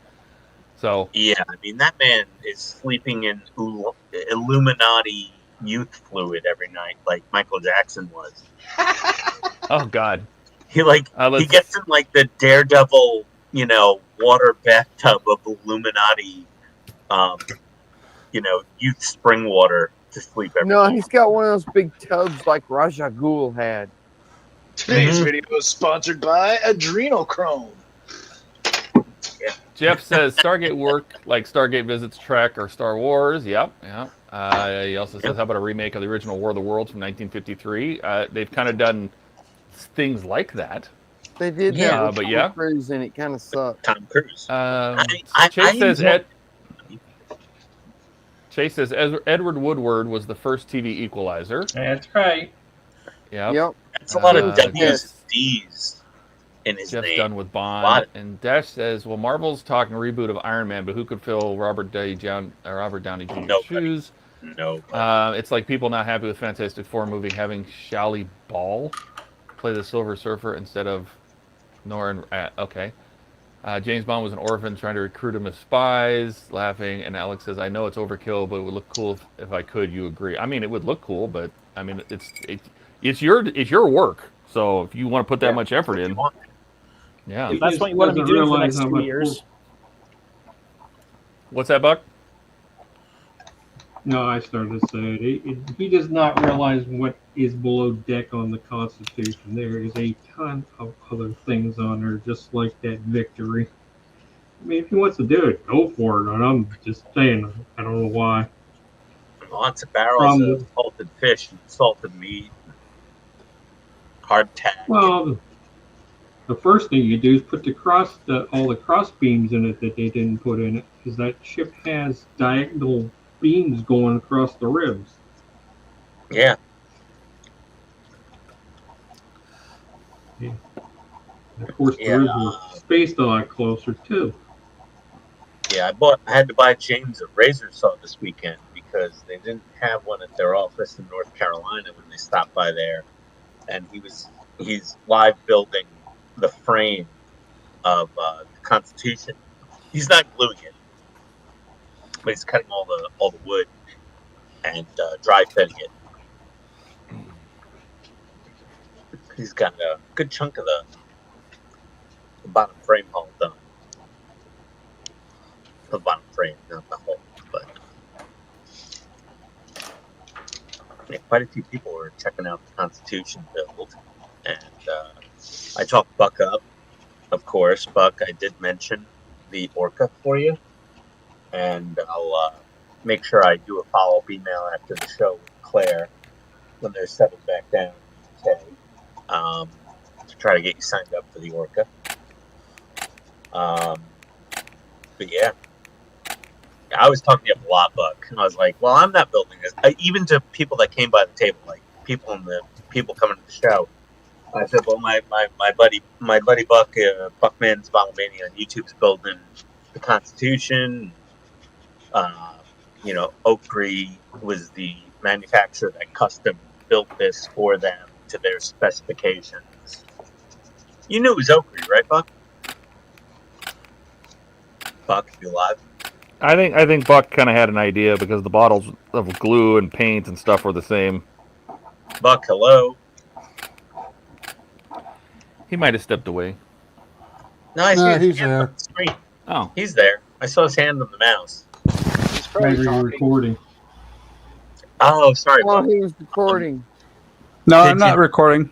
So yeah, I mean that man is sleeping in Illuminati youth fluid every night, like Michael Jackson was. oh God, he gets in like the Daredevil, water bathtub of Illuminati, youth spring water to sleep every night. No, he's got one of those big tubs like Raja Ghul had. Today's video is sponsored by Adrenochrome. Yeah. Jeff says Stargate work like Stargate visits Trek or Star Wars. Yep. He also says, how about a remake of the original War of the Worlds from 1953? They've kind of done things like that. They did that with Tom Cruise, and it kind of sucked. Tom Cruise. Chase says Edward Woodward was the first TV equalizer. That's right. Yep. That's a lot of W's and D's in his Jeff's name. done with Bond. And Dash says, well, Marvel's talking reboot of Iron Man, but who could fill Robert Downey Jr.'s shoes? No. It's like people not happy with Fantastic Four movie having Shally Ball play the Silver Surfer instead of Norrin. Okay. James Bond was an orphan trying to recruit him as spies, laughing. And Alex says, I know it's overkill, but it would look cool if I could. You agree? I mean, it would look cool, but I mean, it's your work. So if you want to put that much effort in, yeah, that's what you want to be doing for the next 2 years. What's that, Buck? No, I started to say it. He does not realize what is below deck on the Constitution. There is a ton of other things on there, just like that victory. I mean, if he wants to do it, go for it. And I'm just saying, I don't know why. Lots of barrels of salted fish and salted meat. Hardtack. Well, the first thing you do is put all the cross beams in it that they didn't put in it, because that ship has diagonal beams going across the ribs. Yeah. And of course, the ribs were spaced a lot closer too. Yeah, I had to buy James a razor saw this weekend because they didn't have one at their office in North Carolina when they stopped by there, and he's live building the frame of the Constitution. He's not gluing it, but he's cutting all the wood and dry fitting it. He's got a good chunk of the bottom frame hull done. The bottom frame, not the hull, but yeah, quite a few people were checking out the Constitution build, and I talked Buck up, of course. Buck, I did mention the Orca for you, and I'll make sure I do a follow-up email after the show with Claire when they're settled back down in the UK, to try to get you signed up for the Orca. But yeah, I was talking to you a lot, Buck, and I was like, well, I'm not building this. Even to people that came by the table, like people coming to the show, I said, well, my buddy Buck, BUCKMAN's Volumania on YouTube's building the Constitution. Oak Tree was the manufacturer that custom built this for them to their specifications. You knew it was Oak Tree, right, Buck? Buck, you alive? I think Buck kind of had an idea because the bottles of glue and paint and stuff were the same. Buck, hello. He might have stepped away. No, I see his he's hand there. on the screen. Oh, He's there. I saw his hand on the mouse. He's probably Maybe talking. recording. Oh, sorry, Well, Buck. he was recording. No, Did I'm not you- recording.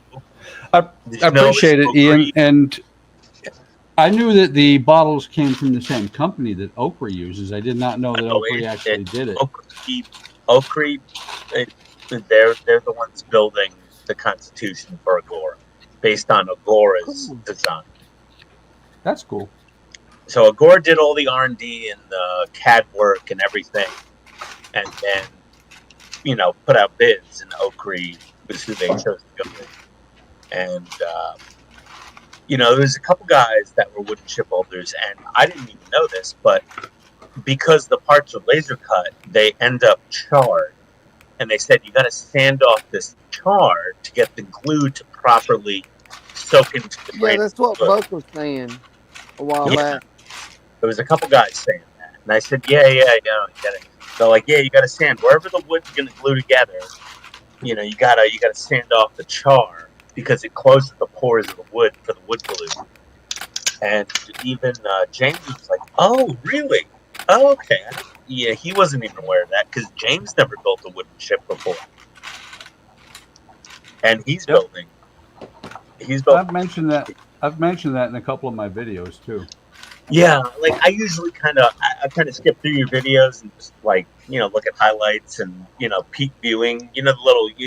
I Did you know appreciate it, Oak Ian. Tree- And I knew that the bottles came from the same company that Oaktree uses. I did not know that Oaktree actually did it. Oak Tree, they're the ones building the Constitution for Agora, based on Agora's design. That's cool. So Agora did all the R&D and the CAD work and everything, and then put out bids, and Oak Tree was who they chose to go with. And there's a couple guys that were wooden shipbuilders, and I didn't even know this, but because the parts are laser cut, they end up charred and they said you got to sand off this char to get the glue to properly soak into the Yeah, that's what Buck was saying a while back. There was a couple guys saying that, and I said, yeah, you gotta. They're like, yeah, you gotta sand wherever the wood's gonna glue together. You know, you gotta sand off the char because it closes the pores of the wood for the wood glue. And even James was like, oh, really? Oh, okay. Yeah, he wasn't even aware of that because James never built a wooden ship before, and he's building. I've mentioned that in a couple of my videos too. Yeah, like I usually kind of skip through your videos and just like look at highlights and peak viewing. You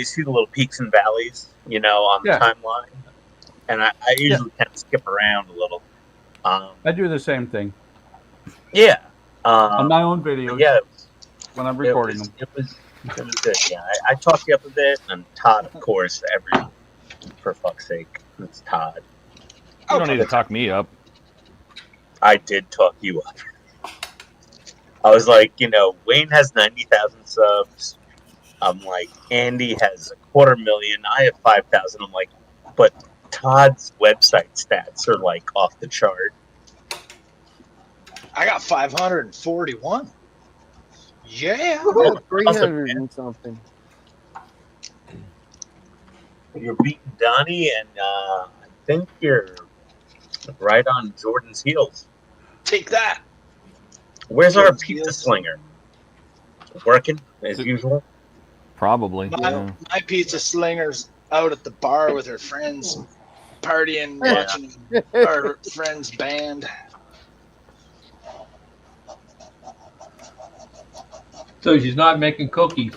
see the little peaks and valleys on the timeline, and I usually kind of skip around a little. I do the same thing. Yeah, on my own videos. Yeah, when I'm recording them. It was good. Yeah, I talked you up a bit, and Todd, of course, for fuck's sake, it's Todd. You don't need to talk me up. I did talk you up. I was like, Wayne has 90,000 subs. I'm like, Andy has 250,000. I have 5,000. I'm like, but Todd's website stats are like off the chart. I got 541. Yeah. 300 and something. You're beating Donnie, and I think you're right on Jordan's heels. Take that. Where's our pizza slinger? Working as usual? Probably. My pizza slinger's out at the bar with her friends, partying, watching our friend's band. So she's not making cookies.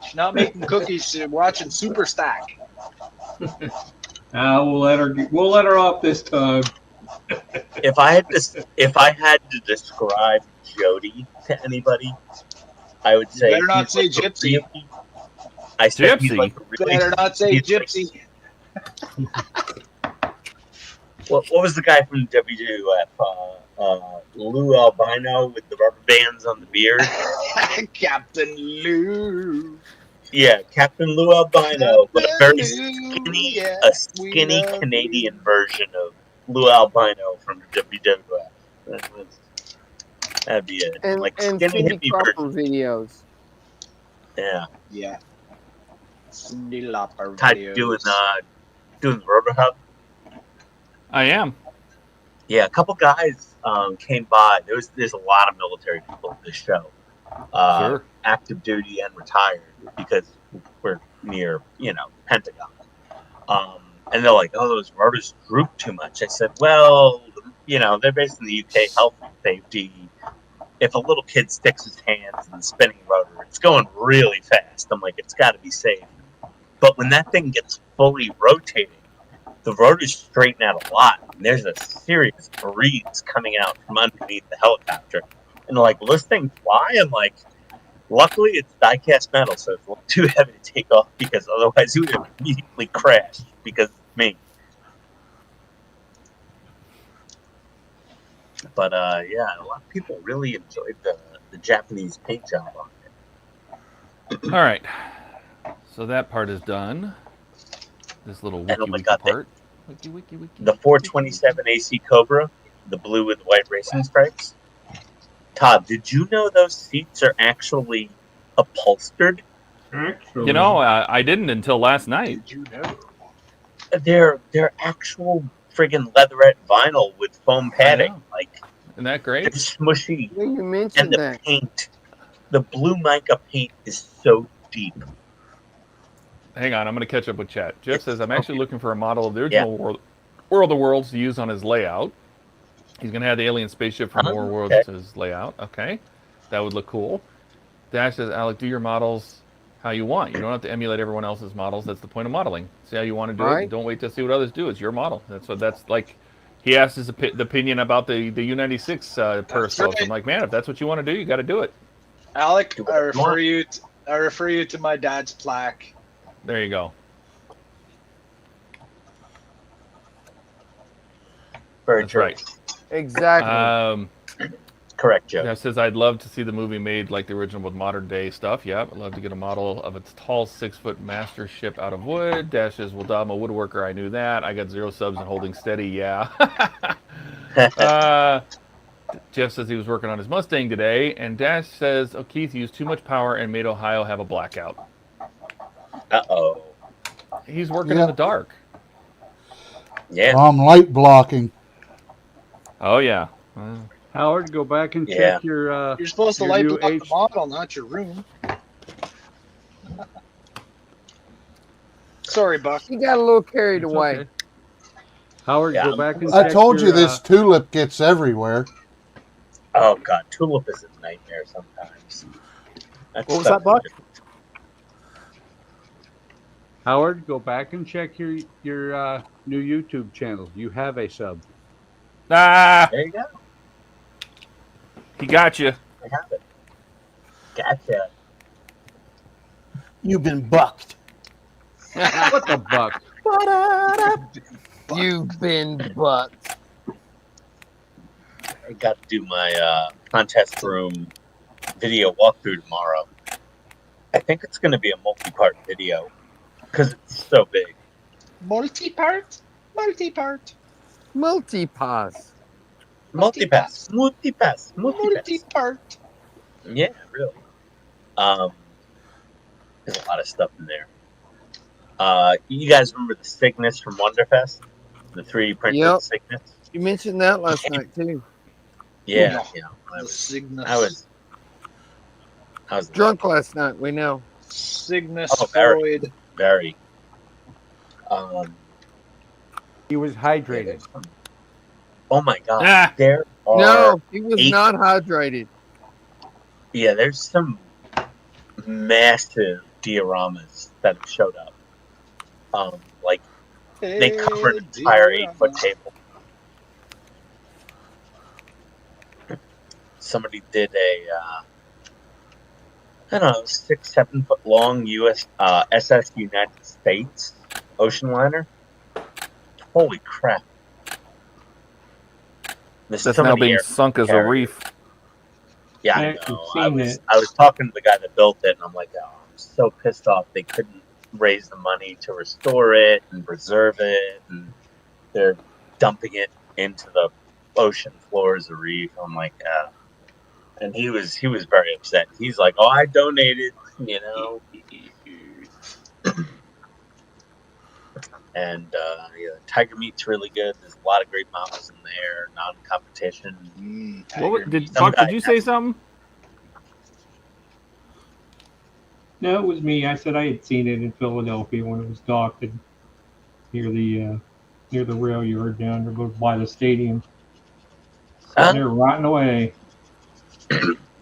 She's not making cookies. She's watching Super Stack. We'll let her off this time. If I had to describe Jody to anybody, I would say. You better not say Gypsy. I said Gypsy. Like better not say Gypsy. What was the guy from WWF? Lou Albino with the rubber bands on the beard. Captain Lou. Yeah, Captain Lou Albino, but a very skinny, skinny Canadian version of Lou Albino from WWF. That'd be it. And, like and skinny Cindy Crawford videos. Yeah. Yeah. Cindy Lauper Ty videos. doing the Rotor Hub. I am. Yeah, a couple guys came by. There's a lot of military people at this show. Sure. Active duty and retired because we're near, Pentagon. And they're like, oh, those rotors droop too much. I said, well, they're based in the UK, health and safety. If a little kid sticks his hands in the spinning rotor, it's going really fast. I'm like, it's got to be safe. But when that thing gets fully rotating, the rotors straighten out a lot. And there's a serious breeze coming out from underneath the helicopter. And they're like, will this thing fly? I'm like, luckily it's die-cast metal, so it's a little too heavy to take off because otherwise it would have immediately crashed because of me. But yeah, a lot of people really enjoyed the Japanese paint job on it. All right. So that part is done. This little wiki part. The 427 AC Cobra, the blue with the white racing stripes. Todd, did you know those seats are actually upholstered? Actually. I didn't until last night. Did you know? They're actual friggin' leatherette vinyl with foam padding. Like, isn't that great? It's smushy. Yeah, you mentioned And the paint, the blue mica paint is so deep. Hang on, I'm going to catch up with chat. Jeff says, I'm actually looking for a model of the original World of Worlds to use on his layout. He's going to have the alien spaceship from War Worlds to his layout. Okay. That would look cool. Dash says, Alec, do your models how you want. You don't have to emulate everyone else's models. That's the point of modeling. See how you want to do it. Don't wait to see what others do. It's your model. That's like, he asked his the opinion about the U-96 periscopes. Right. I'm like, man, if that's what you want to do, you got to do it. Alec, I refer you to my dad's plaque. There you go. Very That's right. Exactly. Correct, Joe. Jeff says, I'd love to see the movie made like the original with modern day stuff. Yeah, I'd love to get a model of its tall 6-foot master ship out of wood. Dash says, well, I'm a woodworker. I knew that. I got 0 subs and holding steady. Yeah. Jeff says he was working on his Mustang today. And Dash says, oh, Keith used too much power and made Ohio have a blackout. Uh-oh. He's working in the dark. Yeah. I'm light blocking. Oh, yeah. Howard, go back and check your. You're supposed to your light new block the model, not your room. Sorry, Buck. He got a little carried away. Okay. Howard, go back and I check told you your, this tulip gets everywhere. Oh God, tulip is a nightmare sometimes. What was that, Buck? Howard, go back and check your new YouTube channel. You have a sub. Ah! There you go. He got you. I have it. Gotcha. You've been bucked. What the buck? You've been bucked. I got to do my contest room video walkthrough tomorrow. I think it's going to be a multi-part video because it's so big. Multi-part? Multi-part. Multi-pass. Multi-pass. Multi-pass. Multi-pass. Multi-part. Yeah, really. There's a lot of stuff in there. You guys remember the Cygnus from Wonderfest? The 3D printed Cygnus? You mentioned that last night too. Yeah, Oh, you know, I was drunk last night. We know. Cygnus Void. Very. He was hydrated. Oh my God! Ah. There are No, he was not hydrated. Yeah, there's some massive dioramas that have showed up. Like they cover an entire 8-foot table. Somebody did a I don't know, 6-7 foot long SS United States ocean liner. Holy crap! There's That's so now many being air sunk as a carriers. reef. Yeah, I I've know. seen I was talking to the guy that built it, and I'm like, oh, I'm so pissed off they couldn't raise the money to restore it and preserve it, and they're dumping it into the ocean floor as a reef. I'm like, and he was very upset. He's like, oh, I donated, you know. And yeah, tiger meat's really good. There's a lot of great models in there, non-competition. Did you say something? No, it was me. I said I had seen it in Philadelphia when it was docked near the rail yard down there by the stadium. Sitting there rotting away.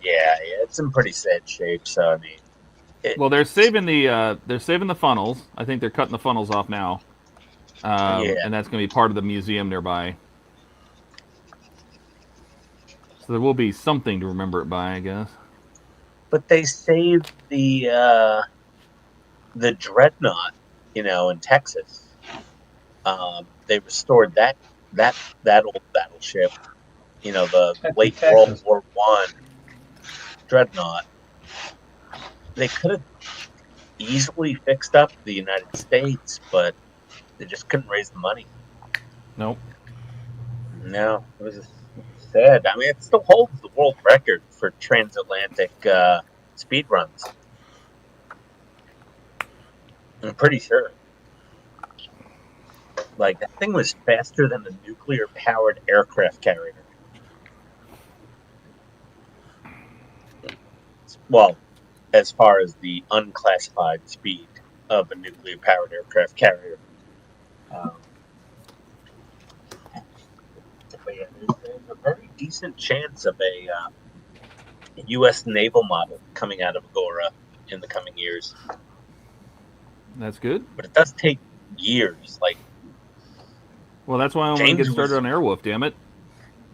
Yeah, it's in pretty sad shape. So I mean, Well, they're saving the funnels. I think they're cutting the funnels off now, and that's going to be part of the museum nearby. So there will be something to remember it by, I guess. But they saved the Dreadnought, you know, in Texas. They restored that old battleship, you know, the late World War I Dreadnought. They could have easily fixed up the United States, but they just couldn't raise the money. Nope. No, it was just sad. I mean, it still holds the world record for transatlantic speed runs. I'm pretty sure. Like, that thing was faster than a nuclear-powered aircraft carrier. Well, as far as the unclassified speed of a nuclear-powered aircraft carrier. But yeah, there's a very decent chance of a U.S. naval model coming out of Agora in the coming years. That's good. But it does take years. Like, well, that's why I want to get started on Airwolf. Damn it,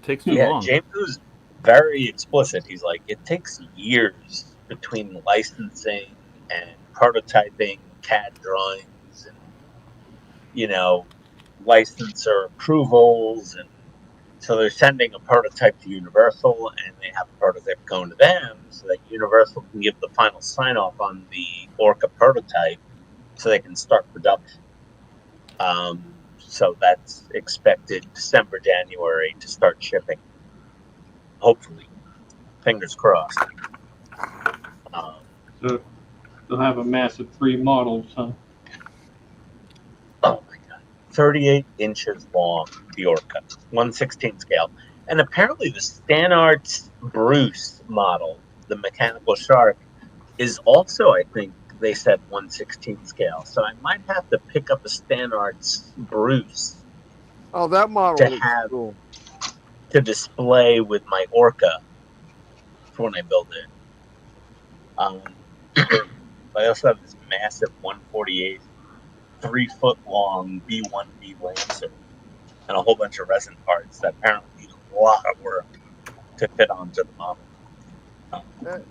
takes too long. James was very explicit. He's like, it takes years between licensing and prototyping, CAD drawings, and, you know, licensor approvals, and So they're sending a prototype to Universal, and they have a prototype going to them, so that Universal can give the final sign-off on the Orca prototype, so they can start production. So that's expected December, January to start shipping. Hopefully, fingers crossed. So they'll have a massive 3 models, huh? Oh my god. 38 inches long, the Orca. 1/16 scale. And apparently the Stanart's Bruce model, the mechanical shark, is also, I think, they said 1/16 scale. So I might have to pick up a Stanart's Bruce Oh, that model to looks have cool. to display with my Orca for when I build it. I also have this massive 148, 3-foot long B1B Lancer and a whole bunch of resin parts that apparently need a lot of work to fit onto the model.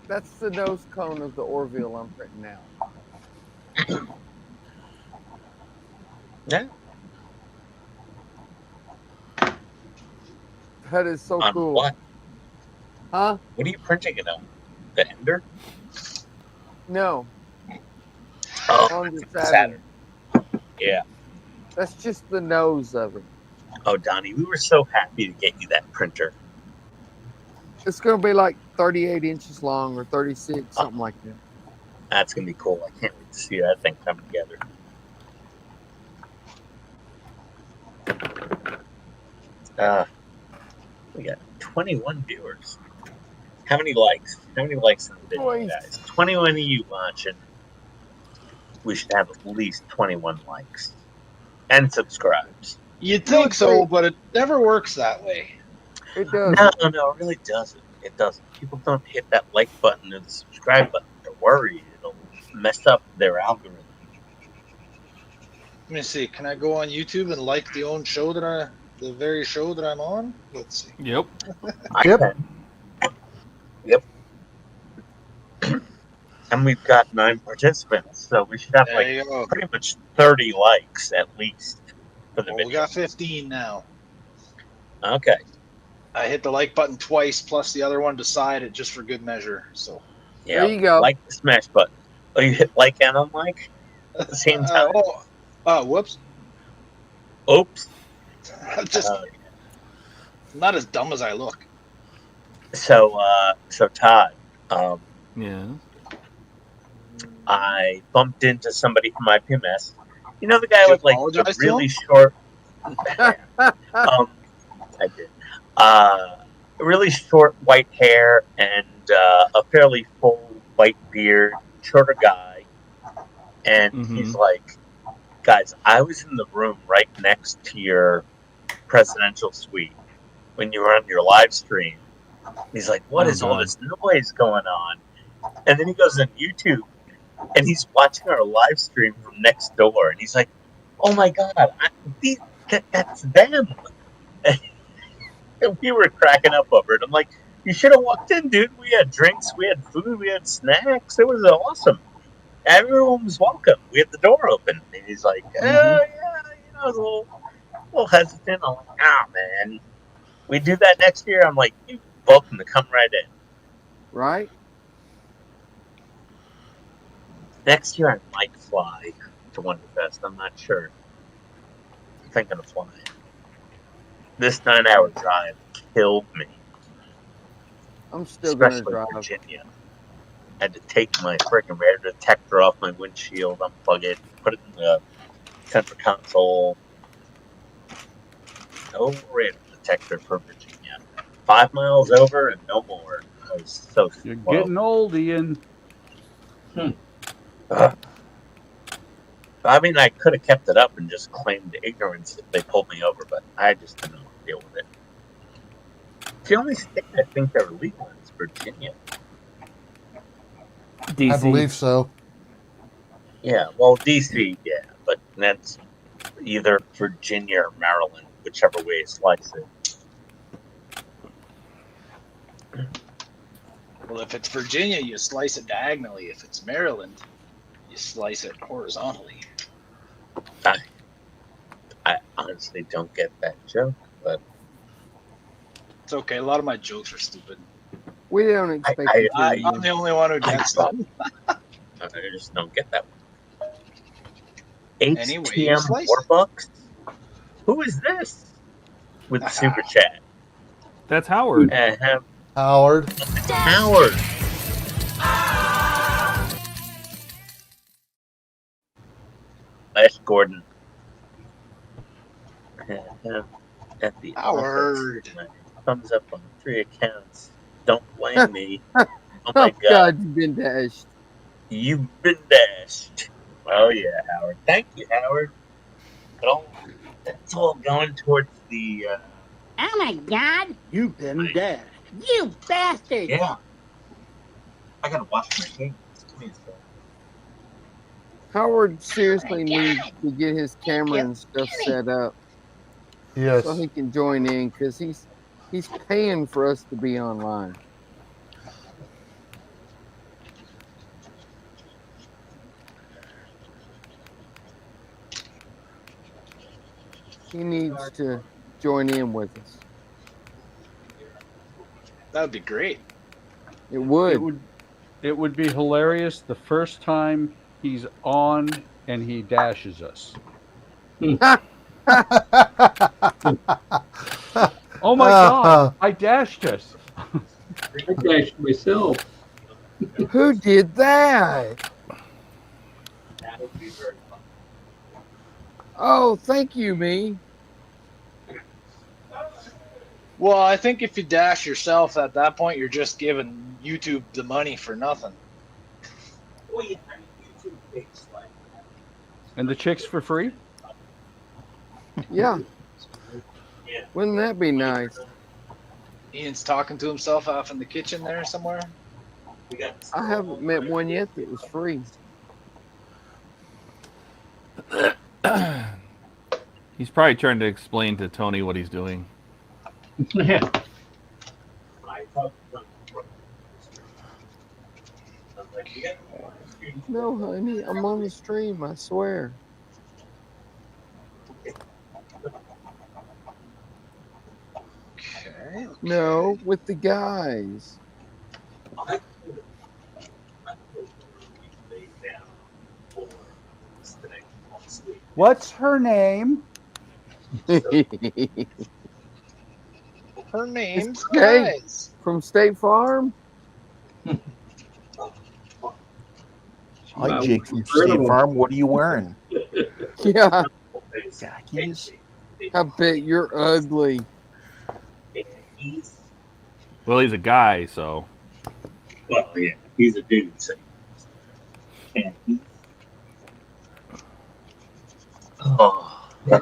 That's the nose cone of the Orville I'm printing now. Yeah. That is so On cool. what? Huh? What are you printing it on? The Ender? No. Oh, On the Saturn. Yeah. That's just the nose of it. Oh, Donnie, we were so happy to get you that printer. It's going to be like 38 inches long or 36, something like that. That's going to be cool. I can't wait to see that thing come together. We got 21 viewers. How many likes? How many likes in the video, guys? 21 of you watching. We should have at least 21 likes. And subscribes. You'd think so, but it never works that way. It does. No, it really doesn't. It doesn't. People don't hit that like button or the subscribe button. They're worried it'll mess up their algorithm. Let me see. Can I go on YouTube and like the very show that I'm on? Let's see. Yep. Yep. Yep. And we've got 9 participants, so we should have pretty much 30 likes at least for the video. We got 15 now. Okay. I hit the like button twice, plus the other one beside it, just for good measure. So yeah, there you go. Like the smash button. Oh, you hit like and unlike at the same time. Whoops. Oops. Just not as dumb as I look. So Todd. Yeah. I bumped into somebody from IPMS. You know the guy with like the really short. I did. Really short white hair and a fairly full white beard, shorter guy, and he's like, "Guys, I was in the room right next to your presidential suite when you were on your live stream." He's like, "What is all this noise going on?" And then he goes on YouTube and he's watching our live stream from next door, and he's like, "Oh my god, that's them!" And we were cracking up over it. I'm like, "You should have walked in, dude. We had drinks, we had food, we had snacks. It was awesome. Everyone was welcome. We had the door open." And he's like, "Oh yeah, I was a little hesitant." I'm like, "Ah, man, we do that next year." I'm like, "You're welcome to come right in." Right. Next year I might fly to Wonderfest. I'm not sure. I'm thinking of flying. This 9-hour drive killed me. I'm still going to Especially drive. Virginia. I had to take my freaking rear detector off my windshield, unplug it, put it in the center console. No rear detector for Virginia. 5 miles over and no more. I was so You're slow. getting old, Ian. I mean, I could have kept it up and just claimed ignorance if they pulled me over, but I just didn't know how to deal with it. It's the only state I think they're legal in is Virginia. I believe so. Yeah, well, D.C., yeah, but that's either Virginia or Maryland, whichever way you slice it. Well, if it's Virginia, you slice it diagonally. If it's Maryland, you slice it horizontally. I honestly don't get that joke, but It's okay. A lot of my jokes are stupid. We don't expect you to. I'm the only one who gets them. I just don't get that one. Anyway, you HTM slice it. Warbucks? Who is this? With super chat. That's Howard. Howard. Howard. Flash Gordon. At the Howard. office. Thumbs up on 3 accounts. Don't blame me. Oh my God, you've been dashed. You've been dashed. Oh yeah, Howard. Thank you, Howard. That's all going towards the. Oh my God! You've been dashed. You bastard! Yeah. I gotta wash my hands. Please. Howard seriously needs to get his camera and stuff set up. Yes. So he can join in because he's paying for us to be online. He needs to join in with us. That would be great. It would. It would be hilarious the first time he's on and he dashes us. Oh my God! I dashed us. I dashed myself. Who did that? That would be very fun. Oh, thank you, me. Well, I think if you dash yourself at that point, you're just giving YouTube the money for nothing. Well, yeah, I mean, YouTube takes like. And the chicks for free? Yeah. Wouldn't that be nice? Ian's talking to himself off in the kitchen there somewhere. I haven't met one yet that was free. He's probably trying to explain to Tony what he's doing. Yeah. No, honey, I'm on the stream, I swear. Okay. No, with the guys. What's her name? Her name's Hey, Guys. from State Farm? Hi, Jake from State Farm. What are you wearing? Yeah, Khakis? I bet you're ugly. Well, he's a guy, so. Well, yeah, he's a dude. So. Oh yeah.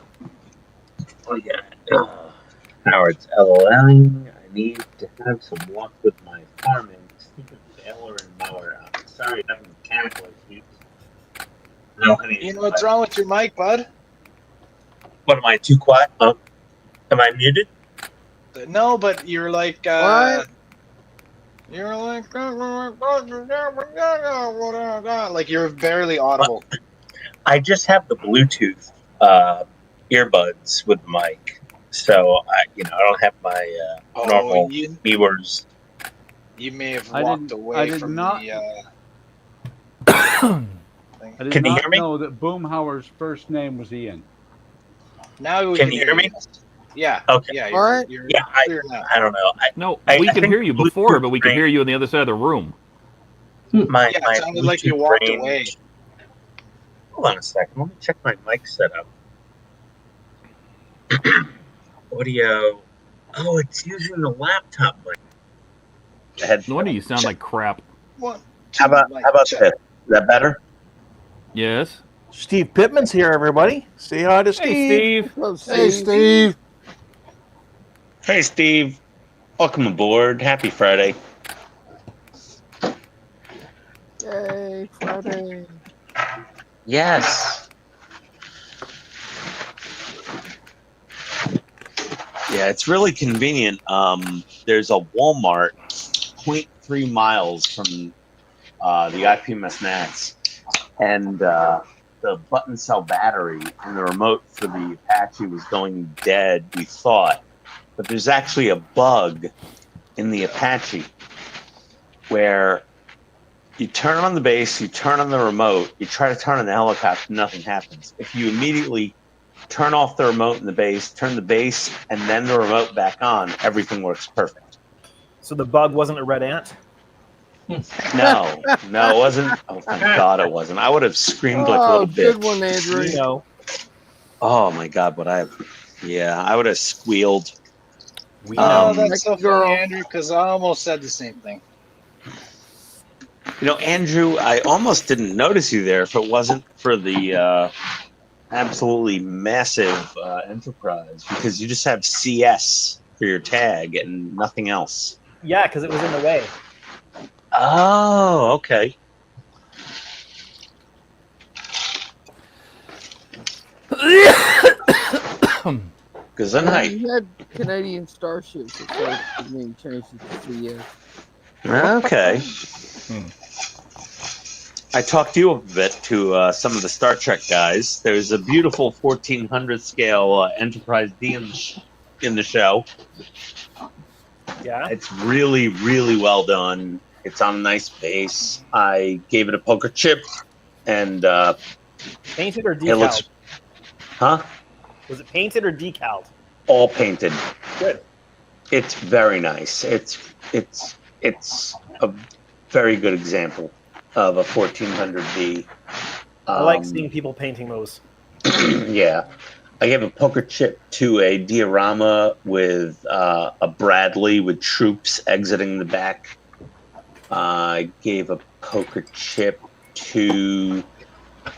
Howard's LOLing. I need to have some luck with my farming. Stupid baler and mower out. Sorry, I'm having mechanical issues. No, honey. You know what's wrong with your mic, bud? What am I too quiet? Oh, am I muted? No, but you're like. What? You're like you're barely audible. I just have the Bluetooth earbuds with the mic, so I don't have my normal viewers. You may have I walked did away from not. the. I did Can you not hear me? know that Boomhauer's first name was Ian. Now we Can you hear me? Yeah. Okay. Yeah. All right. You're Yeah, clear now. I don't know. No, I we can think hear you Bluetooth before, but we can range- hear you on the other side of the room. My Yeah, it sounded like you Bluetooth walked range- away. Hold on a second. Let me check my mic setup. Audio. Oh, it's using the laptop mic. No wonder you sound like crap. One, How about check. this? Is that better? Yes. Steve Pittman's here, everybody. Say hi to Steve. Hey, Steve. Hello, Hey, Steve. Hey, Steve. Welcome aboard. Happy Friday. Yay, Friday. Yes. Yeah, it's really convenient. There's a Walmart 0.3 miles from the IPMS NATS, and the button cell battery and the remote for the Apache was going dead, we thought. but there's actually a bug in the Apache where you turn on the base, you turn on the remote, you try to turn on the helicopter, nothing happens. If you immediately turn off the remote in the base, turn the base and then the remote back on, everything works perfect. So the bug wasn't a red ant? No, it wasn't. Oh, thank God it wasn't. I would have screamed like a little bitch. Good one, Andrew. You know. Oh my God, I would have squealed. That's so funny, Andrew, because I almost said the same thing. You know, Andrew, I almost didn't notice you there if it wasn't for the absolutely massive Enterprise, because you just have CS for your tag and nothing else. Yeah, because it was in the way. Oh, okay. Gesundheit. You had Canadian Starships that changed it to CS. Okay. I talked you up a bit to some of the Star Trek guys. There's a beautiful 1400 scale Enterprise D in the show. Yeah. It's really, really well done. It's on a nice base. I gave it a poker chip, and painted or decaled? It looks, huh? Was it painted or decaled? All painted. Good. It's very nice. It's a very good example of a 1400D. I like seeing people painting those. Yeah. I gave a poker chip to a diorama with a Bradley with troops exiting the back. I gave a poker chip to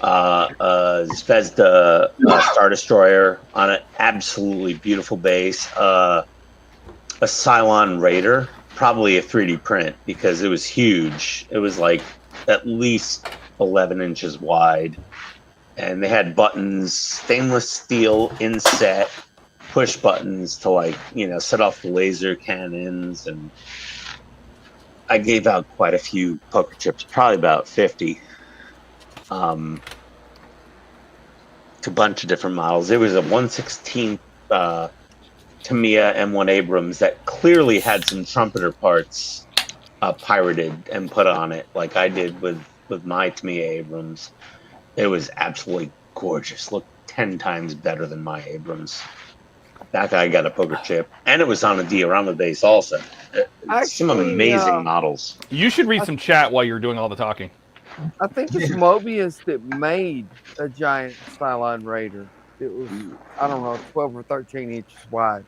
a Zvezda Star Destroyer on an absolutely beautiful base. A Cylon Raider, probably a 3D print because it was huge. It was like at least 11 inches wide. And they had buttons, stainless steel inset, push buttons to, like, you know, set off the laser cannons. And I gave out quite a few poker chips, probably about 50. To a bunch of different models. It was a 1/16 Tamiya M1 Abrams that clearly had some trumpeter parts pirated and put on it, like I did with my Tamiya Abrams. It was absolutely gorgeous. Looked 10 times better than my Abrams. That guy got a poker chip, and it was on a diorama base also. Some amazing models. You should read some chat while you're doing all the talking. I think it's Mobius that made a giant Cylon Raider. It was, I don't know, 12 or 13 inches wide.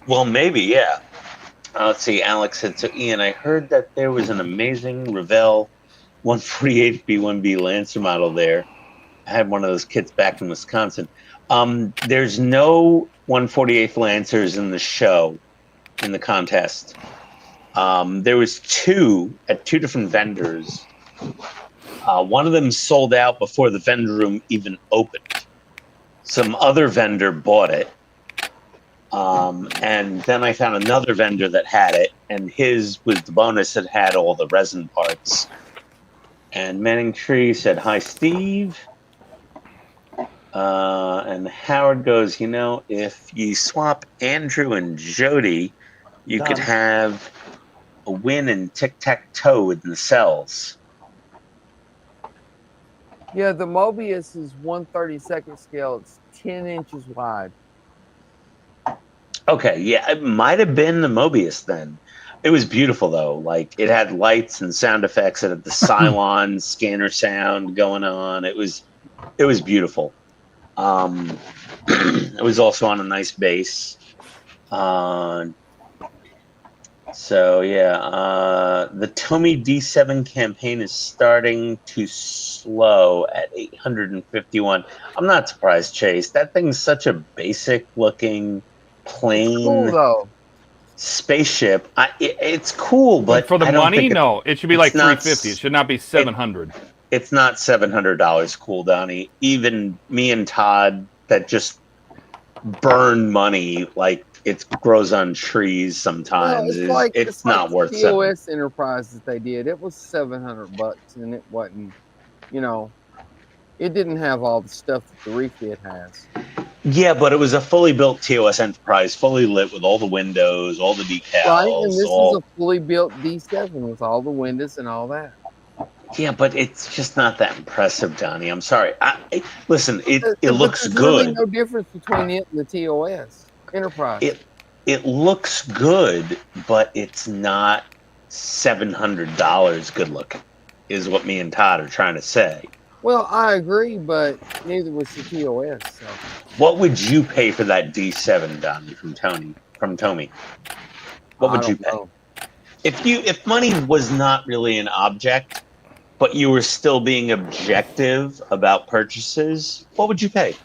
Well, maybe, yeah. Let's see, Alex said, so Ian, I heard that there was an amazing Revell 148 B1B Lancer model there. I had one of those kits back in Wisconsin. There's no 148th Lancers in the show, in the contest. There was two at two different vendors. One of them sold out before the vendor room even opened. Some other vendor bought it. And then I found another vendor that had it, and his was the bonus that had all the resin parts. And Manning Tree said, hi, Steve. And Howard goes, you know, if you swap Andrew and Jody, you could have a win in tic-tac-toe in the cells. Yeah, the Mobius is 1/32 scale. It's 10 inches wide. Okay, yeah, it might have been the Mobius then. It was beautiful though. Like, it had lights and sound effects. It had the Cylon scanner sound going on. It was beautiful. It was also on a nice base. So yeah, the Tomy D7 campaign is starting to slow at 851. I'm not surprised, Chase. That thing's such a basic looking plain Cool though. spaceship. It's cool, but for the I don't money, think no, it should be like $350. It should not be $700. It's not $700 cool, Donnie. Even me and Todd that just burn money like it grows on trees sometimes. No, it's not worth it. TOS Enterprise that they did. It was $700, and it wasn't. You know, it didn't have all the stuff that the refit has. Yeah, but it was a fully built TOS Enterprise, fully lit with all the windows, all the decals. Right, and this all... is a fully built D7 with all the windows and all that. Yeah, but it's just not that impressive, Donnie. I'm sorry. Listen, it looks there's good. Really no difference between it and the TOS Enterprise. It looks good, but it's not $700 good looking, is what me and Todd are trying to say. Well, I agree, but neither was the TOS. So. What would you pay for that D7, Donnie, from Tommy? What would you pay? Know. If money was not really an object, but you were still being objective about purchases, what would you pay?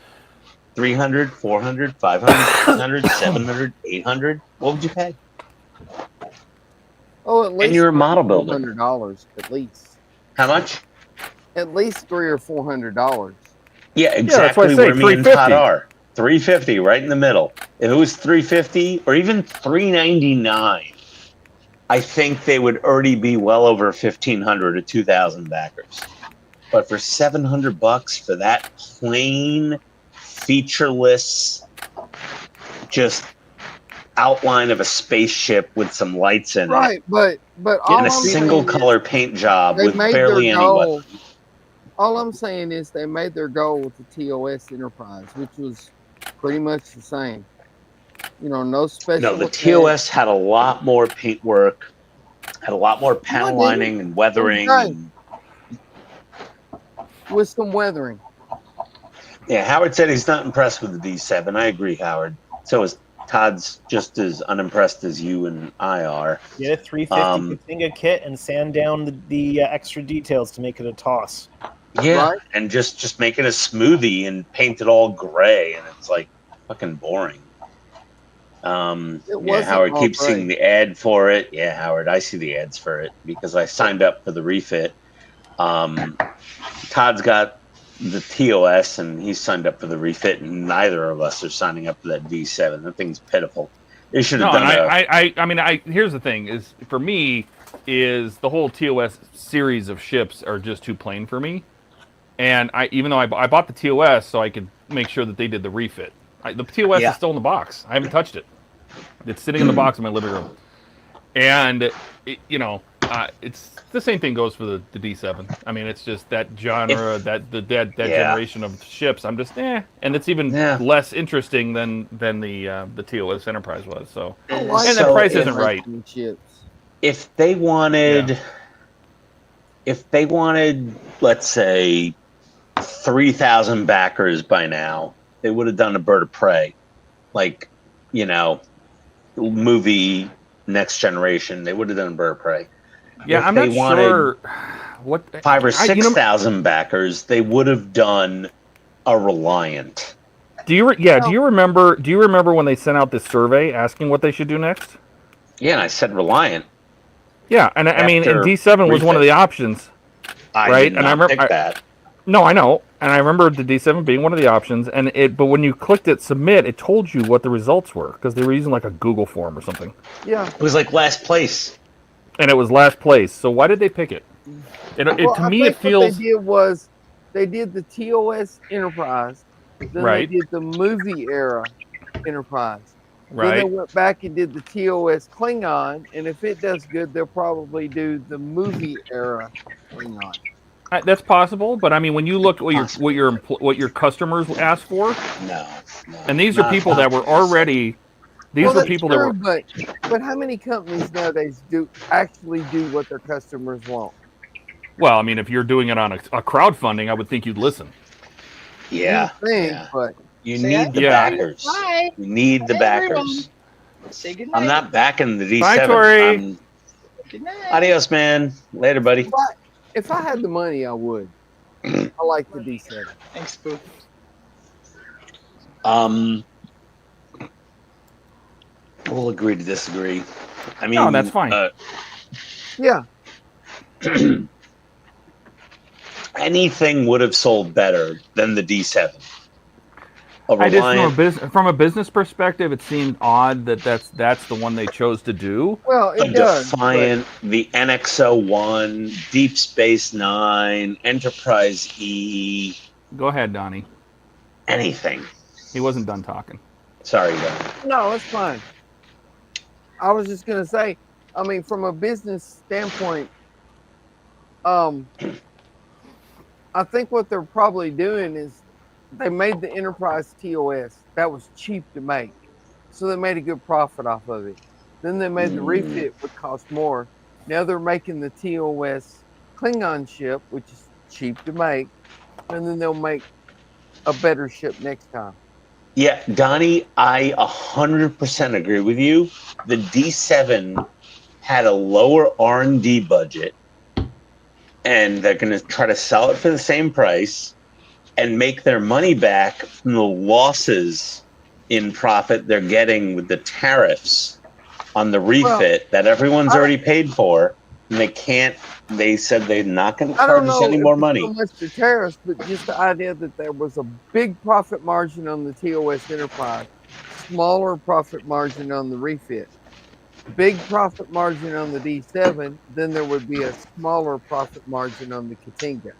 300, 400, 500, 600, 700, 800? What would you pay? Oh, at least. And you're a model builder. $400 at least. How much? At least $300 or $400. Yeah, exactly where me and Todd are. $350, right in the middle. If it was $350 or even $399, I think they would already be well over 1,500 or 2,000 backers. But for $700 for that plain, featureless, just outline of a spaceship with some lights in it, but and a single color paint job with barely any weapons. All I'm saying is they made their goal with the TOS Enterprise, which was pretty much the same. You know, no special. No, the TOS had a lot more paint work, had a lot more panel lining and weathering. With some weathering. Yeah, Howard said he's not impressed with the D7. I agree, Howard. So is Todd's just as unimpressed as you and I are. Get a 350 Katinga kit and sand down the extra details to make it a toss. Yeah, and just make it a smoothie and paint it all gray, and it's like fucking boring. Yeah, Howard keeps seeing the ad for it. Yeah, Howard, I see the ads for it because I signed up for the refit. Todd's got the TOS and he's signed up for the refit, and neither of us are signing up for that D7. That thing's pitiful. They should have done I mean, here's the thing: is for me, is the whole TOS series of ships are just too plain for me. And even though I bought the TOS so I could make sure that they did the refit. The TOS is still in the box. I haven't touched it. It's sitting in the box in my living room. And, it's the same thing goes for the D7. I mean, it's just that genre, that generation of ships. I'm just, And it's even less interesting than the TOS Enterprise was. So, and the price isn't right. If they wanted, let's say, 3,000 backers by now, they would have done a Bird of Prey, like, movie Next Generation. They would have done a Bird of Prey. Yeah, if I'm they not wanted sure what 5,000 or 6,000 backers, they would have done a Reliant. Do you remember when they sent out this survey asking what they should do next? Yeah, and I said Reliant. Yeah, and I mean, and D7 was one of the options, right? And I remember that. No, I know, and I remember the D7 being one of the options, but when you clicked it submit, it told you what the results were because they were using like a Google form or something. Yeah, it was like last place, and it was last place. So why did they pick it? To me, it feels. What they did the TOS Enterprise, then they did the movie era Enterprise. Right. Then they went back and did the TOS Klingon, and if it does good, they'll probably do the movie era Klingon. That's possible, but I mean, when you look at what your customers ask for, and these are people that were already, But how many companies nowadays actually do what their customers want? Well, I mean, if you're doing it on a crowdfunding, I would think you'd listen. Yeah, but you need the backers. Bye. You need the backers. Everyone. Say goodnight. I'm not backing the D7. Bye, Tori. Good night. Adios, man. Later, buddy. If I had the money, I would. I like the D7. Thanks, Boo. We'll agree to disagree. I mean, no, that's fine. Yeah. Anything would have sold better than the D7. From a business perspective, it seemed odd that that's the one they chose to do. Well, it does. Defiant, the NX-01, Deep Space Nine, Enterprise E. Go ahead, Donnie. Anything. He wasn't done talking. Sorry, Don. No, it's fine. I was just gonna say, I mean, from a business standpoint, I think what they're probably doing is they made the Enterprise TOS. That was cheap to make, so they made a good profit off of it. Then they made the refit, would cost more. Now they're making the TOS Klingon ship, which is cheap to make, and then they'll make a better ship next time. Yeah, Donnie, I 100% agree with you. The D7 had a lower R&D budget, and they're going to try to sell it for the same price and make their money back from the losses in profit they're getting with the tariffs on the refit that everyone's already paid for. And they said they're not going to charge us any more money. So much the tariffs, but just the idea that there was a big profit margin on the TOS Enterprise, smaller profit margin on the refit, big profit margin on the D7, then there would be a smaller profit margin on the Katinga.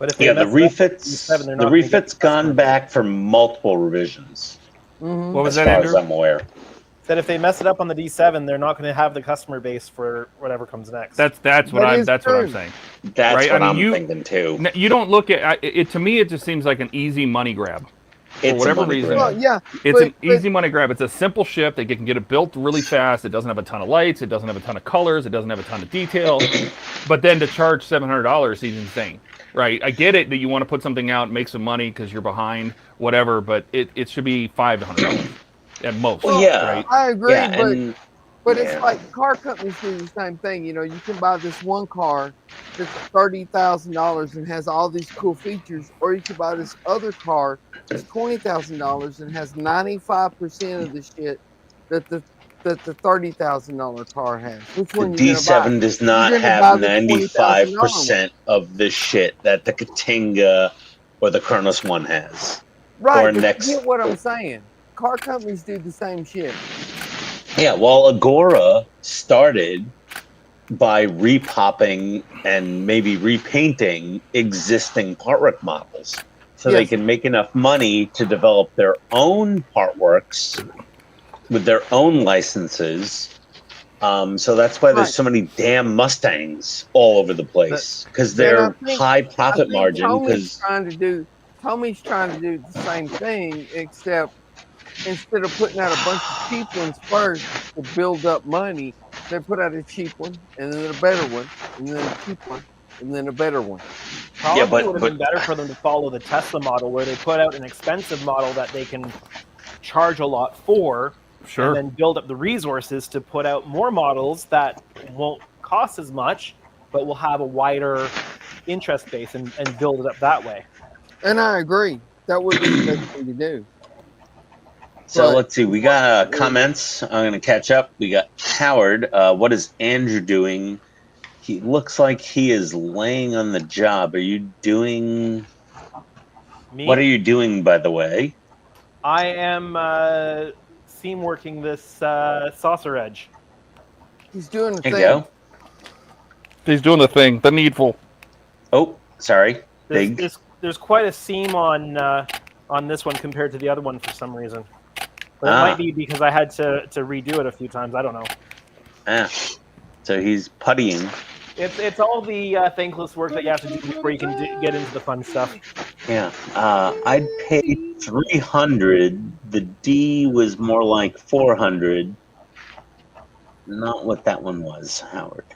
But if they the refit's gone back for multiple revisions. Mm-hmm. What was as that, far Andrew? as I'm aware. That if they mess it up on the D7, they're not going to have the customer base for whatever comes next. That's what I'm saying. That's right? what I mean, I'm thinking too. You don't look at it. To me, it just seems like an easy money grab. For whatever reason, it's an easy money grab. It's a simple ship. They can get it built really fast. It doesn't have a ton of lights. It doesn't have a ton of colors. It doesn't have a ton of detail. But then to charge $700 seems insane, right? I get it that you want to put something out and make some money because you're behind, whatever. But it should be $500 at most. Well, right? I agree, Yeah, but it's like car companies do the same thing. You know, you can buy this one car that's $30,000 and has all these cool features, or you can buy this other car that's $20,000 and has 95% of the shit that the $30,000 car has. Which one The you gonna buy? D7 does not You're gonna have buy the $20,000 95% of the shit that the Katinga or the Kronos One has. Right, Or but next. you get what I'm saying. Car companies do the same shit. Yeah, well, Agora started by repopping and maybe repainting existing partwork models so they can make enough money to develop their own partworks with their own licenses. So that's why there's so many damn Mustangs all over the place, because they're high profit margin. Tommy's trying to do the same thing, except instead of putting out a bunch of cheap ones first to build up money, they put out a cheap one and then a better one and then a cheap one and then a better one. Probably would have been better for them to follow the Tesla model, where they put out an expensive model that they can charge a lot for, and then build up the resources to put out more models that won't cost as much, but will have a wider interest base and build it up that way. And I agree. That would be the best thing to do. So let's see. We got comments. I'm going to catch up. We got Howard. What is Andrew doing? He looks like he is laying on the job. Are you doing... Me? What are you doing, by the way? I am seam working this saucer edge. He's doing the There thing. you go. He's doing the thing, the needful. Oh, sorry. Big. There's quite a seam on this one compared to the other one for some reason. But it might be because I had to redo it a few times. I don't know. So he's puttying. It's all the thankless work that you have to do before you can get into the fun stuff. Yeah. I'd pay 300. The D was more like 400. Not what that one was, Howard.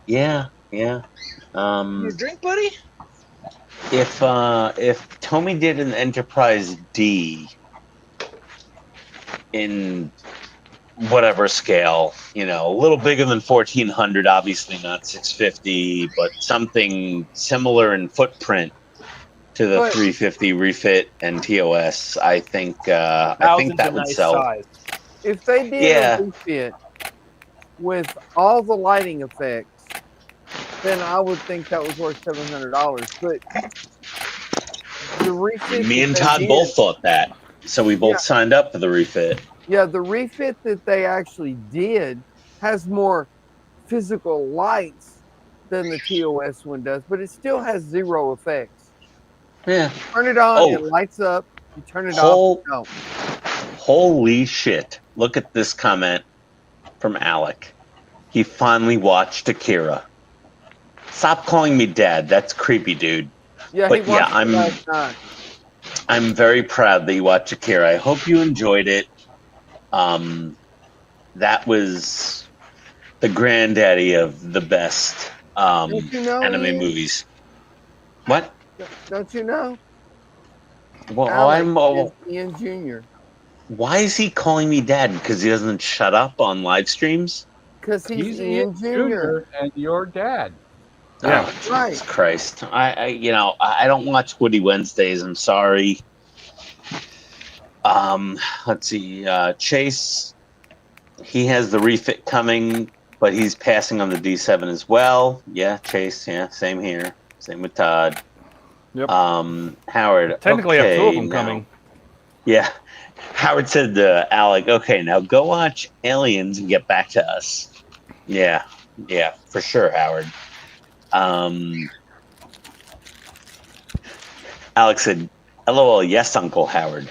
Yeah. Your drink, buddy? If Tommy did an Enterprise D in whatever scale, you know, a little bigger than 1400, obviously not 650, but something similar in footprint to the 350 refit and TOS, I think that would sell. Size. If they did a refit with all the lighting effects, then I would think that was worth $700. But the refit, me and Todd both thought that, so we both signed up for the refit. Yeah, the refit that they actually did has more physical lights than the TOS one does, but it still has zero effects. Yeah. Turn it on, Oh. it lights up. You turn it off. No. Holy shit. Look at this comment from Alec. He finally watched Akira. Stop calling me dad. That's creepy, dude. Yeah, But he watched it last night. I'm very proud that you watched Akira. I hope you enjoyed it. That was the granddaddy of the best Don't you know, anime Ian? movies. What? Don't you know? Well, Alex is Ian Jr. Why is he calling me dad? Because he doesn't shut up on live streams? Because he's Ian Ian Jr. and your dad. Yeah. Oh, Jesus Christ. I don't watch Woody Wednesdays. I'm sorry. Let's see. Chase, he has the refit coming, but he's passing on the D7 as well. Yeah, Chase. Yeah, same here. Same with Todd. Yep. Howard. Technically, I have two of them now- coming. Yeah. Howard said to Alec, okay, now go watch Aliens and get back to us. Yeah, for sure, Howard. Alex said, LOL, yes, Uncle Howard.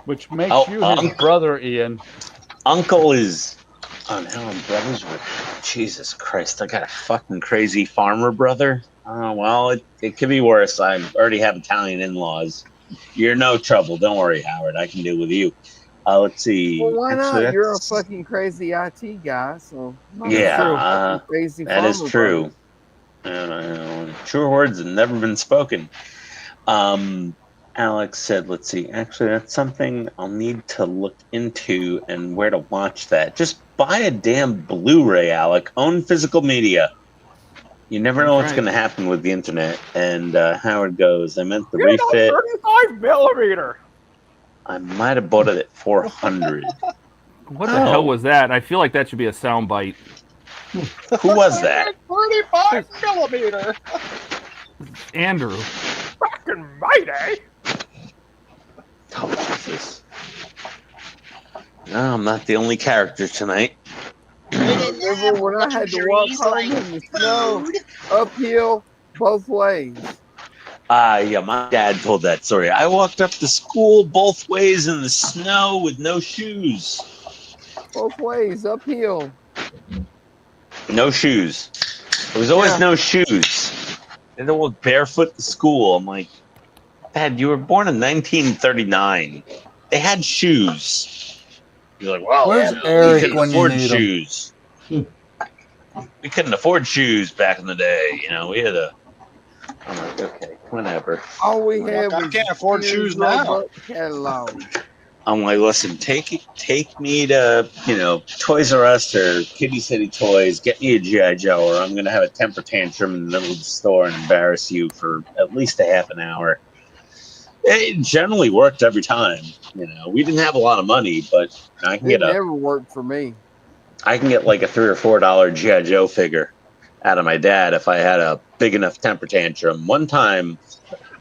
Which makes you his brother, Ian. Uncle is... Oh, now I'm brothers with... Jesus Christ, I got a fucking crazy farmer brother. Oh, well, it could be worse. I already have Italian in-laws. You're no trouble. Don't worry, Howard. I can deal with you. Let's see. Well, why Actually, not? You're a that's- fucking crazy IT guy, so Yeah, crazy that is farmer true. True words have never been spoken. Alex said, let's see. Actually, that's something I'll need to look into and where to watch that. Just buy a damn Blu-ray, Alec. Own physical media. You never know what's going to happen with the internet. And Howard goes, I meant the refit. 35mm. I might have bought it at 400. What the hell was that? I feel like that should be a sound bite. Who was that? 35mm. Andrew. Fucking Mayday. Oh, Jesus. No, I'm not the only character tonight. Remember when I had to walk home in the snow, uphill, both ways? Yeah, my dad told that story. I walked up to school both ways in the snow with no shoes. Both ways, uphill. No shoes. There was always no shoes. I had to walk barefoot to school. I'm like, Dad, you were born in 1939. They had shoes. You're like, well, Where's we Eric couldn't when you afford need him? shoes. We couldn't afford shoes back in the day. You know, we had to. I'm like, okay, whatever. All we had I was can't afford shoes now. Roebuck catalog. I'm like, listen, take me to, Toys R Us or Kitty City Toys, get me a G.I. Joe, or I'm going to have a temper tantrum in the middle of the store and embarrass you for at least a half an hour. It generally worked every time. We didn't have a lot of money, but I can It never worked for me. I can get like a $3 or $4 G.I. Joe figure out of my dad if I had a big enough temper tantrum. One time,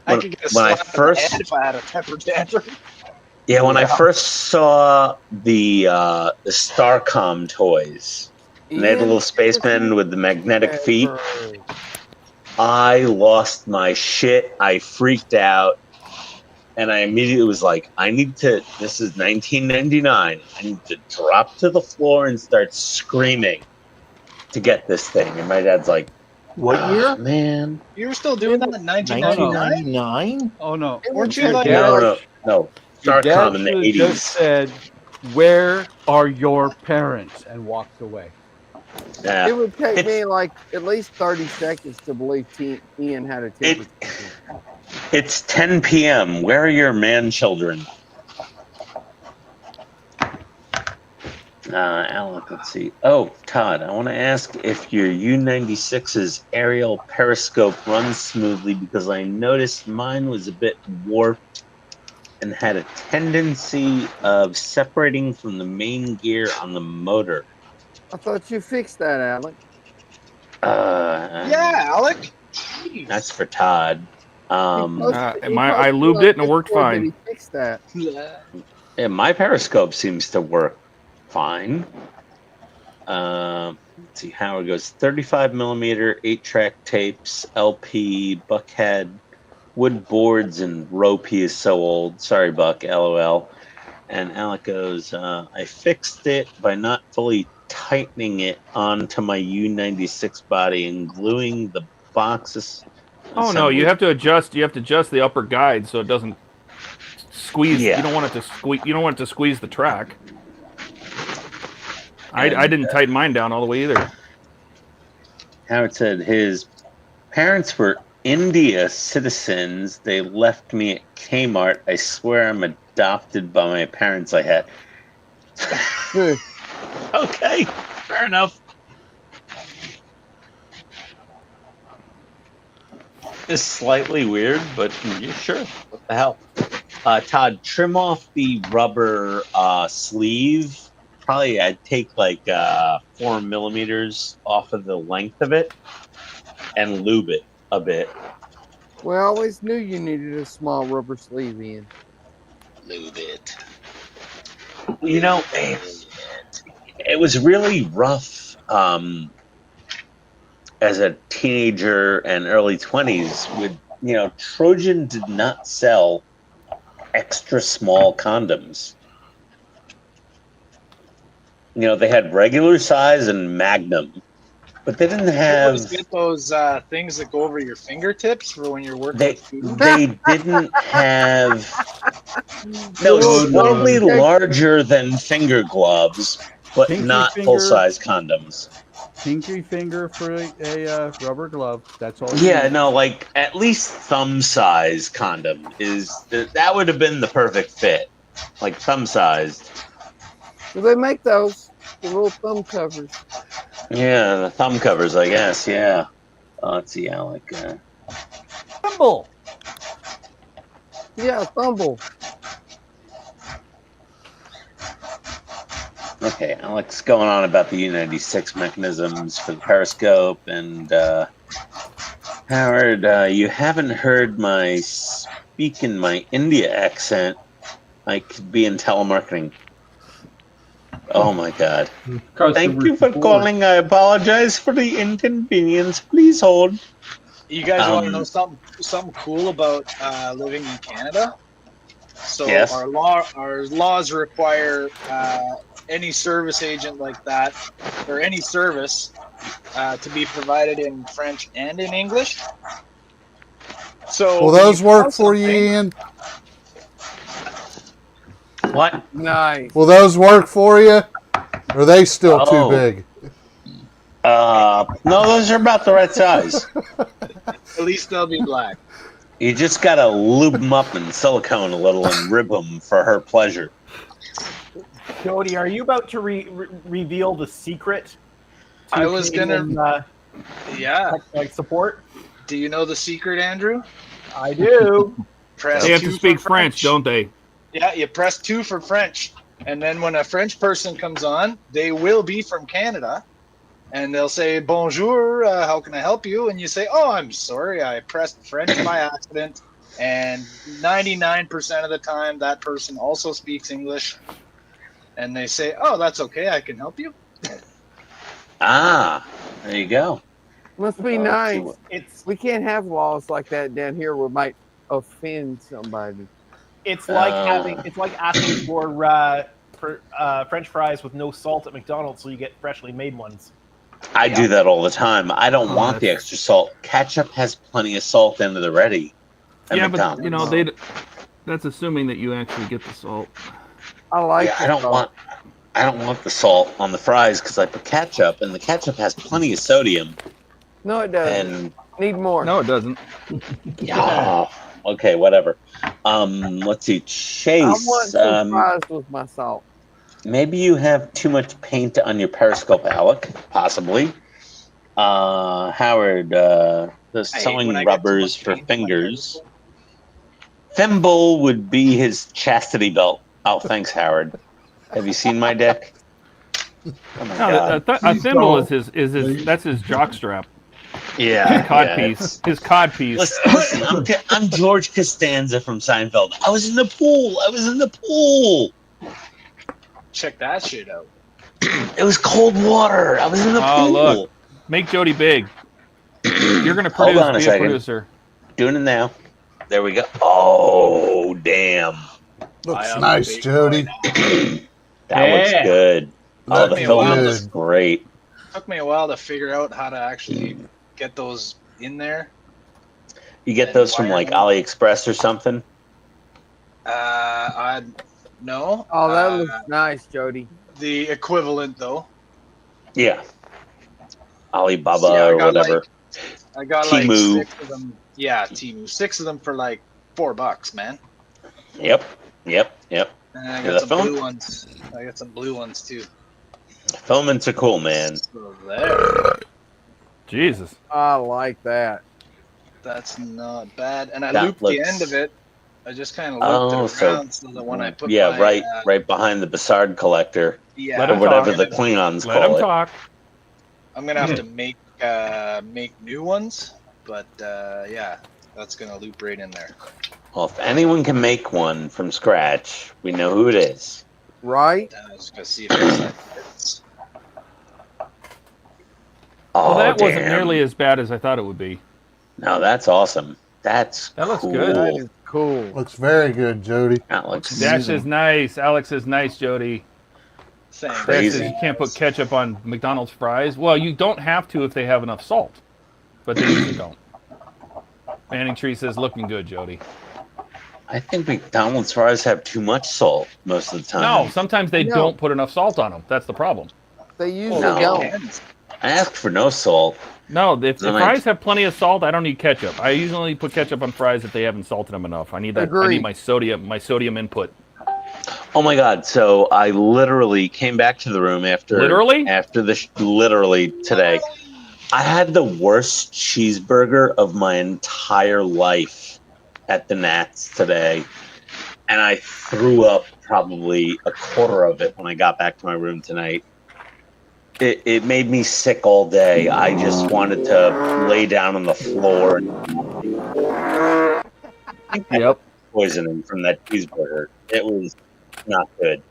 I could get a when I slap in the first head if I had a temper tantrum. Yeah, when I first saw the Starcom toys, and they had a little spaceman with the magnetic feet, I lost my shit. I freaked out, and I immediately was like, this is 1999, I need to drop to the floor and start screaming to get this thing. And my dad's like, What year? Man. You were still doing that in 1999? 1999? Oh, no. Weren't you like... No. Your dad Starcom in the should have 80s. just said, "Where are your parents?" and walked away. Yeah. It would take me like at least 30 seconds to believe Ian had a temper tantrum. It's 10 p.m. Where are your man children? Alec, let's see. Oh, Todd, I want to ask if your U-96's aerial periscope runs smoothly, because I noticed mine was a bit warped and had a tendency of separating from the main gear on the motor. I thought you fixed that, Alec. Yeah, Alec. That's for Todd. I lubed it and it worked fine. He fixed that. Yeah, my periscope seems to work fine. Let's see how it goes. 35mm 8-track tapes, LP, Buckhead. wood boards and rope. He is so old. Sorry, Buck. LOL. And Alec goes, I fixed it by not fully tightening it onto my U96 body and gluing the boxes. Oh no, you have to adjust. You have to adjust the upper guide so it doesn't squeeze. Yeah. You don't want it to squeeze. You don't want it to squeeze the track. I didn't tighten mine down all the way either. Howard said his parents were India citizens. They left me at Kmart. I swear I'm adopted by my parents. I had. Okay, fair enough. It's slightly weird, but yeah, sure. What the hell? Todd, trim off the rubber sleeve. Probably I'd take like 4 millimeters off of the length of it and lube it a bit. Well, I always knew you needed a small rubber sleeve in. Lube it. You know, it was really rough as a teenager and early 20s. With, you know, Trojan did not sell extra small condoms. You know, they had regular size and Magnum, but they didn't have. You get those things that go over your fingertips for when you're working with food? They didn't have. No, slightly larger than finger gloves, but Pinky not finger. full-size condoms. Pinky finger for a rubber glove. That's all. You Yeah, need. no, like at least thumb-size condom that would have been the perfect fit, like thumb-sized. Do they make those? The little thumb covers. Yeah, the thumb covers, I guess. Yeah. Let's see, Alec. Thumble. Yeah, thumble. Okay, Alec's going on about the U96 mechanisms for the periscope, and Howard, you haven't heard my speak in my India accent. I could be in telemarketing. Oh my God. Thank you for calling. I apologize for the inconvenience. Please hold. You guys want to know something cool about living in Canada? So Yes. our laws require any service agent like that, or any service, to be provided in French and in English. So Will those work for you, Ian? What? Nice. Will those work for you? Or are they still too Oh. big? No, those are about the right size. At least they'll be black. You just gotta lube them up in silicone a little and rib them for her pleasure. Jody, are you about to reveal the secret? I was gonna. Yeah. Like support. Do you know the secret, Andrew? I do. Press They have 2 to speak for French, don't they? Yeah, you press 2 for French, and then when a French person comes on, they will be from Canada, and they'll say, "Bonjour, how can I help you?" And you say, "Oh, I'm sorry, I pressed French by accident." And 99% of the time, that person also speaks English, and they say, "Oh, that's okay, I can help you." Ah, there you go. Must be nice. It's We can't have laws like that down here where it might offend somebody. It's like asking for French fries with no salt at McDonald's, so you get freshly made ones. I do that all the time. I don't want the extra salt. Ketchup has plenty of salt in it already. at Yeah, McDonald's. but you know that's assuming that you actually get the salt. I like. Yeah, I don't want the salt on the fries because I put ketchup, and the ketchup has plenty of sodium. No, it doesn't. And Need more. No, it doesn't. yeah. Okay, whatever. Let's see. Chase. I want some fries with my salt. Maybe you have too much paint on your periscope, Alec. Possibly. Howard, the sewing rubbers for fingers. Thimble would be his chastity belt. Oh, thanks, Howard. Have you seen my dick? Oh my God. A thimble is his that's his jockstrap. Yeah, His cod yeah, piece. His cod piece. Listen, I'm George Costanza from Seinfeld. I was in the pool. Check that shit out. It was cold water. I was in the pool. Oh, look. Make Jody big. You're going to Hold on a be a second. producer. Doing it now. There we go. Oh, damn. Looks nice, Jody. That looks good. Oh, the Took me a while filament to- looks great. Took me a while to figure out how to actually get those in there. You get those from like AliExpress or something? No. Oh, that looks nice, Jody. The equivalent though. Yeah. Alibaba See, I or got whatever. I got Temu. like 6 of them. Yeah, Temu. 6 of them for like $4, man. Yep. Yep. Yep. And I Yeah, got the some blue film- ones. I got some blue ones too. Filaments are cool, man. So there. Jesus. I like that. That's not bad. And I That looped the looks- end of it. I just kind of looped it around so that when I put yeah, my, right behind the Bassard collector. Yeah. Or whatever the Let Klingons Let call him it. talk. I'm gonna have to make new ones, but yeah, that's gonna loop right in there. Well, if anyone can make one from scratch, we know who it is. Right? I was gonna see if it's Oh, Well, that wasn't damn. nearly as bad as I thought it would be. No, that's awesome. That looks cool. good. That is cool. Looks very good, Jody. That looks Dash is nice. Alex is nice, Jody. Same. Dash Crazy. says you can't put ketchup on McDonald's fries. Well, you don't have to if they have enough salt, but they usually don't. Manning Tree says, looking good, Jody. I think McDonald's fries have too much salt most of the time. No, sometimes they No. don't put enough salt on them. That's the problem. They usually No. don't. I asked for no salt. No, if the Then I- fries have plenty of salt, I don't need ketchup. I usually put ketchup on fries if they haven't salted them enough. I need that. I Agreed. need my sodium input. Oh my god! So I literally came back to the room after Literally? after the literally today. I had the worst cheeseburger of my entire life at the Nats today, and I threw up probably a quarter of it when I got back to my room tonight. It made me sick all day. I just wanted to lay down on the floor. Yep. Poisoning from that cheeseburger. It was not good.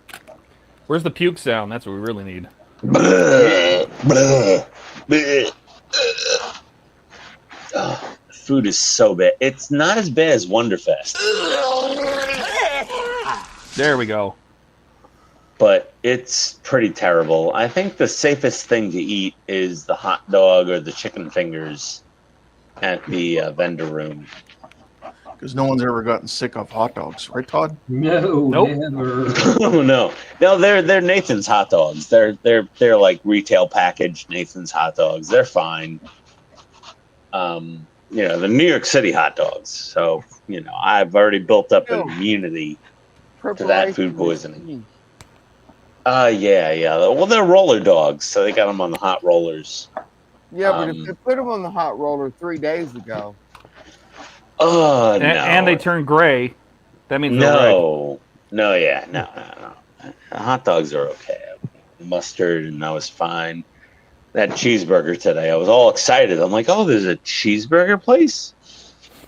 Where's the puke sound? That's what we really need. Oh, the food is so bad. It's not as bad as Wonderfest, There we go. but it's pretty terrible. I think the safest thing to eat is the hot dog or the chicken fingers at the vendor room. Because no one's ever gotten sick of hot dogs, right, Todd? No, Nope. never. Oh no, they're Nathan's hot dogs. They're like retail packaged Nathan's hot dogs. They're fine. You know, the New York City hot dogs. So you know, I've already built up an immunity to that food poisoning. Yeah. Well, they're roller dogs, so they got them on the hot rollers. Yeah, but if they put them on the hot roller 3 days ago. Oh no! And they turn gray. That means they're ripe. No. Hot dogs are okay. Mustard, and that was fine. That cheeseburger today, I was all excited. I'm like, oh, there's a cheeseburger place?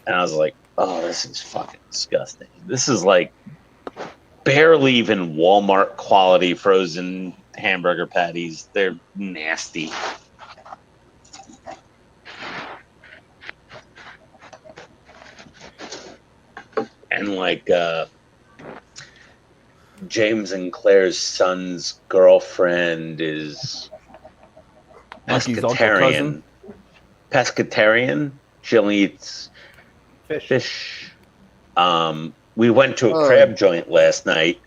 And I was like, oh, this is fucking disgusting. This is like barely even Walmart quality frozen hamburger patties. They're nasty. And like James and Claire's son's girlfriend is Monkey's uncle pescatarian. Pescatarian. She only eats fish. We went to a crab joint last night,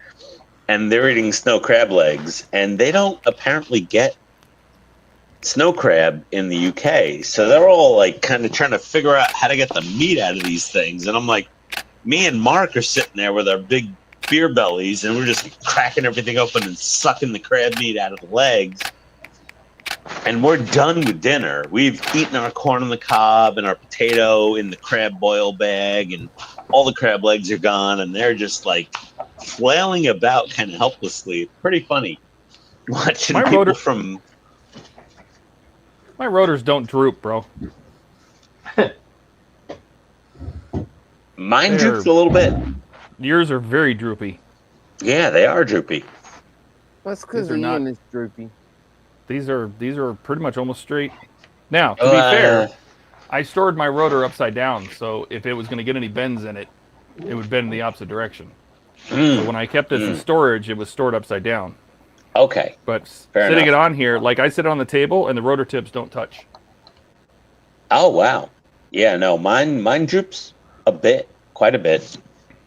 and they're eating snow crab legs, and they don't apparently get snow crab in the UK. So they're all like kind of trying to figure out how to get the meat out of these things. And I'm like, me and Mark are sitting there with our big beer bellies, and we're just cracking everything open and sucking the crab meat out of the legs. And we're done with dinner. We've eaten our corn on the cob and our potato in the crab boil bag, and all the crab legs are gone, and they're just like flailing about kind of helplessly. It's pretty funny watching people from... My rotors don't droop, bro. Mine droops a little bit. Yours are very droopy. Yeah, they are droopy. That's because These are Ian not- is droopy. These are pretty much almost straight. Now, to be fair, I stored my rotor upside down, so if it was going to get any bends in it, it would bend in the opposite direction. So when I kept this in storage, it was stored upside down. Okay. But Fair sitting enough. it on here, like I sit it on the table, and the rotor tips don't touch. Oh wow. Yeah, no, mine droops a bit, quite a bit.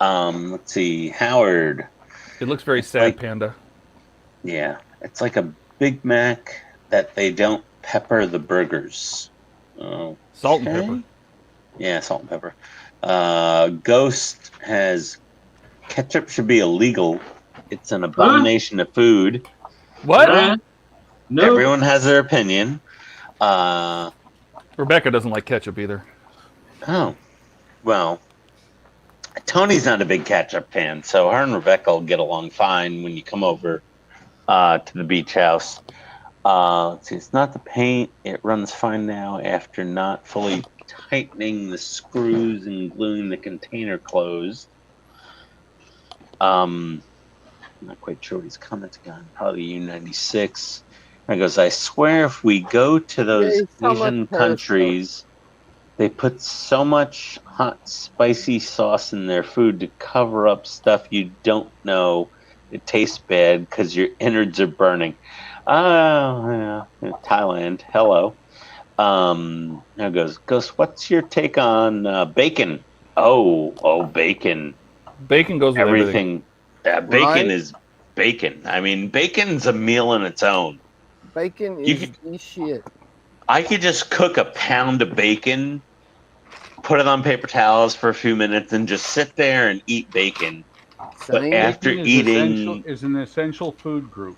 Let's see, Howard. It looks very sad, Panda. Yeah, it's like a Big Mac that they don't pepper the burgers. Oh, salt and pepper. Yeah, salt and pepper. Ghost has ketchup should be illegal. It's an abomination of food. What? No. Everyone has their opinion. Rebecca doesn't like ketchup either. Oh, well, Tony's not a big ketchup fan, so her and Rebecca will get along fine when you come over to the beach house. Let's see, it's not the paint. It runs fine now after not fully tightening the screws and gluing the container closed. I'm not quite sure what he's commenting on. Probably U96. And he goes, I swear if we go to those Asian countries, they put so much hot, spicy sauce in their food to cover up stuff you don't know. It tastes bad because your innards are burning. Yeah, Thailand. Hello. Now goes, Ghost, what's your take on bacon? Oh, bacon. Bacon goes with everything. Bacon is bacon. I mean, bacon's a meal in its own. Bacon is the shit. I could just cook a pound of bacon, put it on paper towels for a few minutes, and just sit there and eat bacon. But after Bacon eating, is an essential food group.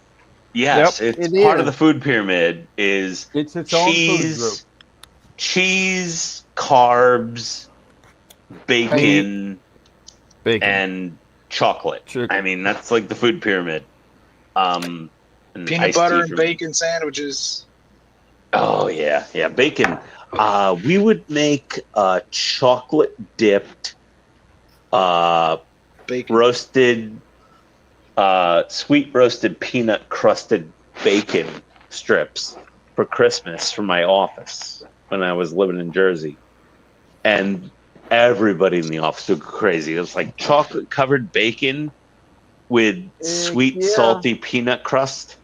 yes, it's part of the food pyramid. It's its own food group. Cheese, carbs, bacon, and chocolate. I mean, that's like the food pyramid. And Peanut butter and bacon sandwiches. Oh yeah, bacon. We would make chocolate dipped, roasted, sweet roasted peanut crusted bacon strips for Christmas for my office when I was living in Jersey, and everybody in the office would go crazy. It was like chocolate covered bacon with sweet salty peanut crust.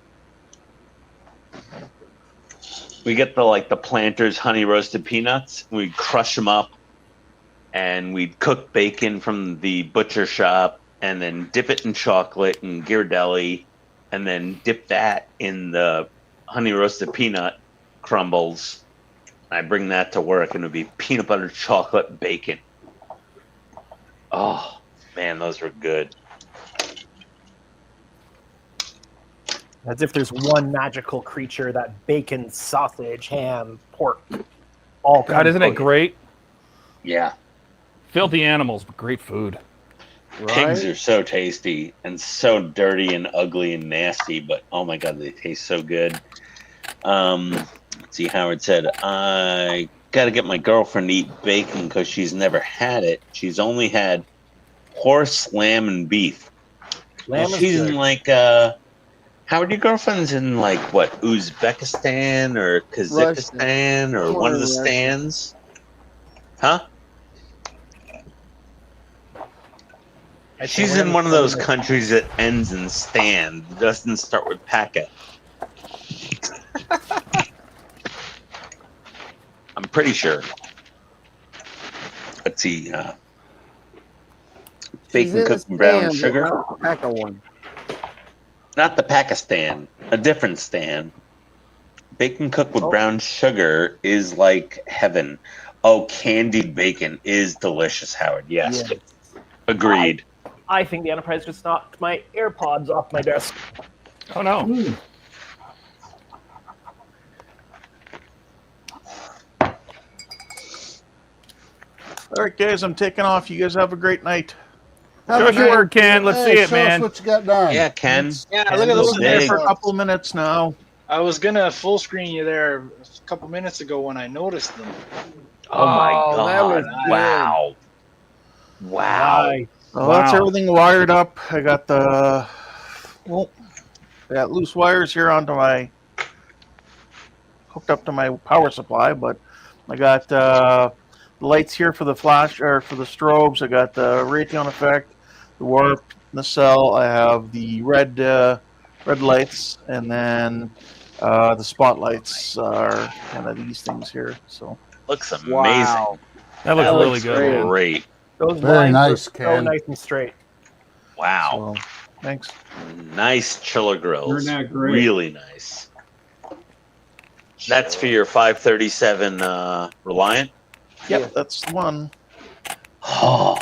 We get the Planters honey roasted peanuts. We'd crush them up, and we'd cook bacon from the butcher shop, and then dip it in chocolate and Ghirardelli, and then dip that in the honey roasted peanut crumbles. I bring that to work, and it would be peanut butter chocolate bacon. Oh man, those were good. As if there's one magical creature that bacon, sausage, ham, pork, all kinds. God, isn't it great? Yeah. Filthy animals, but great food. Pigs are so tasty and so dirty and ugly and nasty, but oh my god, they taste so good. Let's see, Howard said, I gotta get my girlfriend to eat bacon because she's never had it. She's only had horse, lamb, and beef. She's in Howard, your girlfriend's in what, Uzbekistan or Kazakhstan or one of the stands? Huh? She's in one of those countries that ends in stand, doesn't start with packet. I'm pretty sure. Let's see. Bacon cooked in brown sugar. Not the Pakistan, a different stand. Bacon cooked with brown sugar is like heaven. Oh, candied bacon is delicious, Howard. Yes. Agreed. I think the Enterprise just knocked my AirPods off my desk. Oh no. All right, guys, I'm taking off. You guys have a great night. Show us your work, Ken. Let's see it, man. Show us what you got done. Yeah, Ken. Yeah, look at those there for a couple of minutes now. I was gonna full screen you there a couple minutes ago when I noticed them. Oh my that was god! Wow! Wow! Well, that's everything wired up. I got I got loose wires here hooked up to my power supply, but I got the lights here for the flash or for the strobes. I got the Raytheon effect, the warp, nacelle. I have the red lights, and then the spotlights are kind of these things here. So Looks amazing. Wow. That looks really good, man. Great. Those Very lines nice, are Ken. so nice and straight. Wow. So, thanks. Nice chiller grills. They're not great. Really nice. That's for your 537 Reliant? Yep, that's the one. Oh,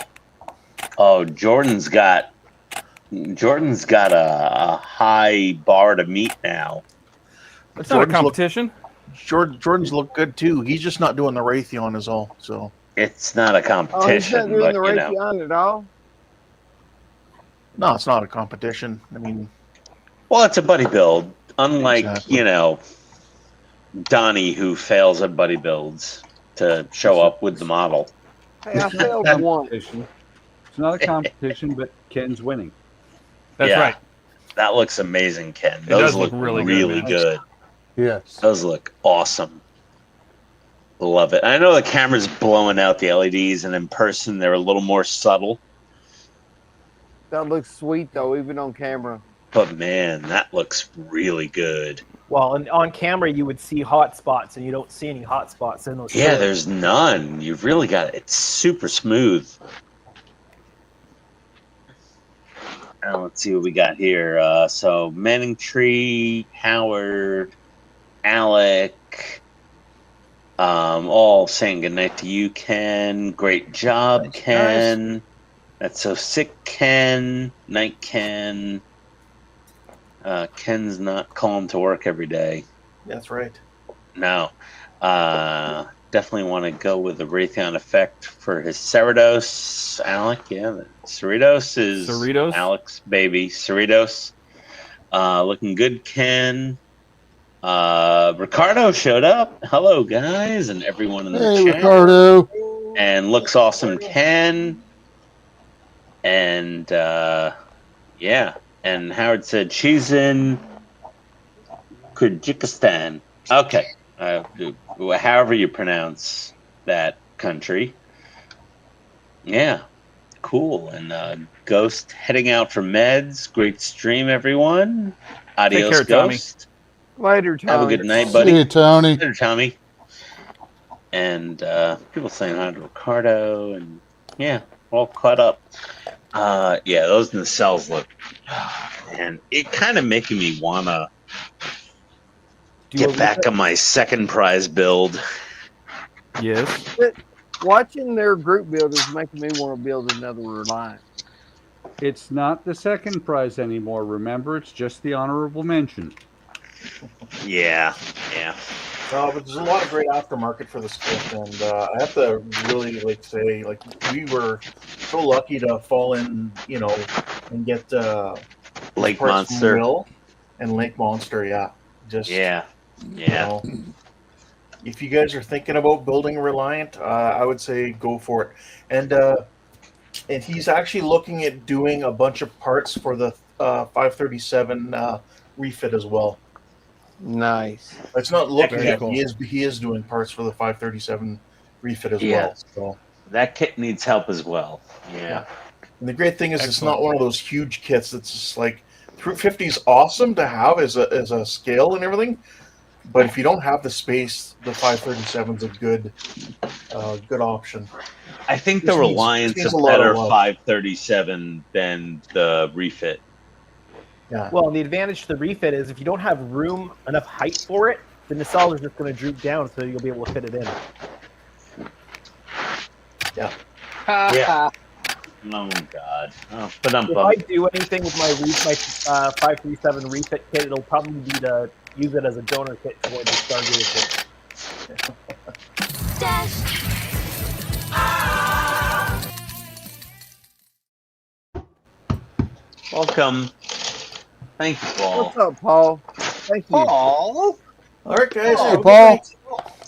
Jordan's got a high bar to meet now. It's not a competition. Jordan's look good too. He's just not doing the Raytheon is all. So it's not a Oh, he's not competition, doing but the you know. Raytheon at all? no, it's not a competition. I mean, Well, it's a buddy build. Unlike, Exactly. you know, Donnie, who fails at buddy builds to show up with the model. Hey, I failed one. It's not a competition, but Ken's winning. That's Yeah. right. That looks amazing, Ken. It Those does look look really really good, man. good. Yes. Those look awesome. Love it. I know the camera's blowing out the LEDs, and in person they're a little more subtle. That looks sweet though, even on camera. But man, that looks really good. Well, and on camera you would see hot spots, and you don't see any hot spots in those. Yeah, photos. there's none. You've really got it. It's super smooth. Let's see what we got here. So Manning Tree, Howard, Alec, all saying goodnight to you, Ken. Great job, Thanks, Ken. That's so sick, Ken. Night, Ken. Ken's not calling to work every day. that's right. No. Definitely want to go with the Raytheon effect for his Cerritos. Alec, yeah. The Cerritos is Cerritos? Alec's baby. Cerritos. Looking good, Ken. Ricardo showed up. Hello, guys, and everyone in the Hey, chat. Ricardo. And looks awesome, Ken. And, yeah. And Howard said she's in Kyrgyzstan. Okay. However you pronounce that country. Yeah. Cool. And Ghost heading out for meds. Great stream, everyone. Adios, care, Tommy. Ghost. Later, Tommy. Have a good night, buddy. See you, Tony. Later, Tommy. And people saying hi to Ricardo, and yeah, all caught up. Yeah, those nacelles look, and it kind of making me wanna get back on my second prize build. Yes. Watching their group build is making me want to build another Reliant. It's not the second prize anymore. Remember, it's just the honorable mention. Yeah, yeah. But there's a lot of great aftermarket for this kit, and I have to really say, we were so lucky to fall in, and get Lake parts from Monster. Will and Lake Monster. Yeah, just Yeah, you know, if you guys are thinking about building a Reliant, I would say go for it. And he's actually looking at doing a bunch of parts for the 537 refit as well. Nice. It's not looking Very at. cool. He is doing parts for the 537 refit as Yeah. well. So That kit needs help as well. Yeah. and the great thing is it's not one of those huge kits that's just like 350 is awesome to have as a scale and everything. But if you don't have the space, the 537 is a good option. I think the Just needs- Reliance needs a a lot of better love. 537 than the refit. Yeah. Well, the advantage to the refit is if you don't have room, enough height for it, the nacelle is just going to droop down, so you'll be able to fit it in. Yeah. Yeah. Oh God. Oh, but If I do anything with my 537 refit kit, it'll probably be to use it as a donor kit for the Stargazer kit. Welcome. Thank you, Paul. What's up, Paul? Thank you. Paul. All right, guys. Hey, have a good Paul. night.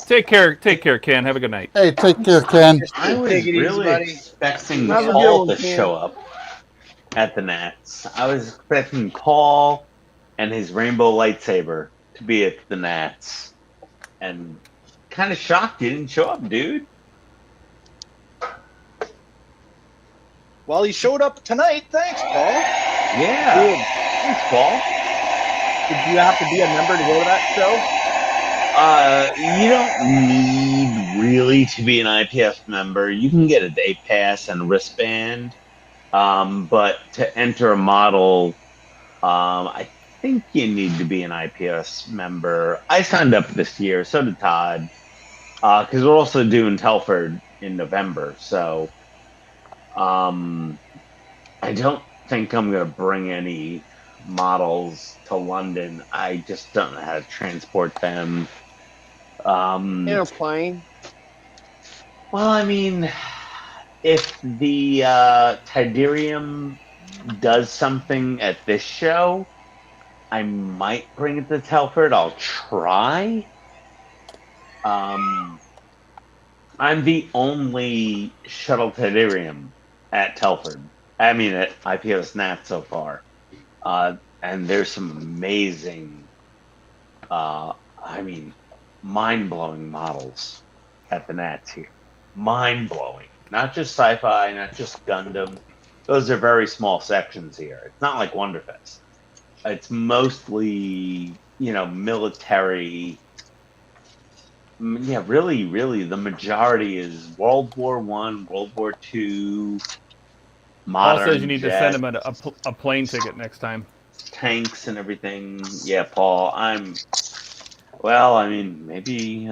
Take care, Ken. Have a good night. Hey, take care, Ken. I was Take it easy, really buddy. expecting Have a Paul good to one, Ken. show up at the Nats. I was expecting Paul and his rainbow lightsaber to be at the Nats, and kind of shocked you didn't show up, dude. Well, he showed up tonight. Thanks, Paul. Yeah. Cool. Thanks, Paul. Did you have to be a member to go to that show? You don't need really to be an IPF member. You can get a day pass and a wristband. But to enter a model, I think you need to be an IPS member. I signed up this year, so did Todd, because we're also doing Telford in November. So I don't think I'm going to bring any models to London. I just don't know how to transport them. Airplane. Well, I mean, if the Tidarium does something at this show, I might bring it to Telford. I'll try. I'm the only shuttle Tidarium at Telford. I mean, at IPO's NAT so far. And there's some amazing, mind-blowing models at the Nats here. Mind-blowing. Not just sci-fi, not just Gundam. Those are very small sections here. It's not like Wonderfest. It's mostly, military. Yeah, really, the majority is World War I, World War II, modern Paul says you need to send jets, him a plane ticket next time. tanks and everything. Yeah, Paul, maybe,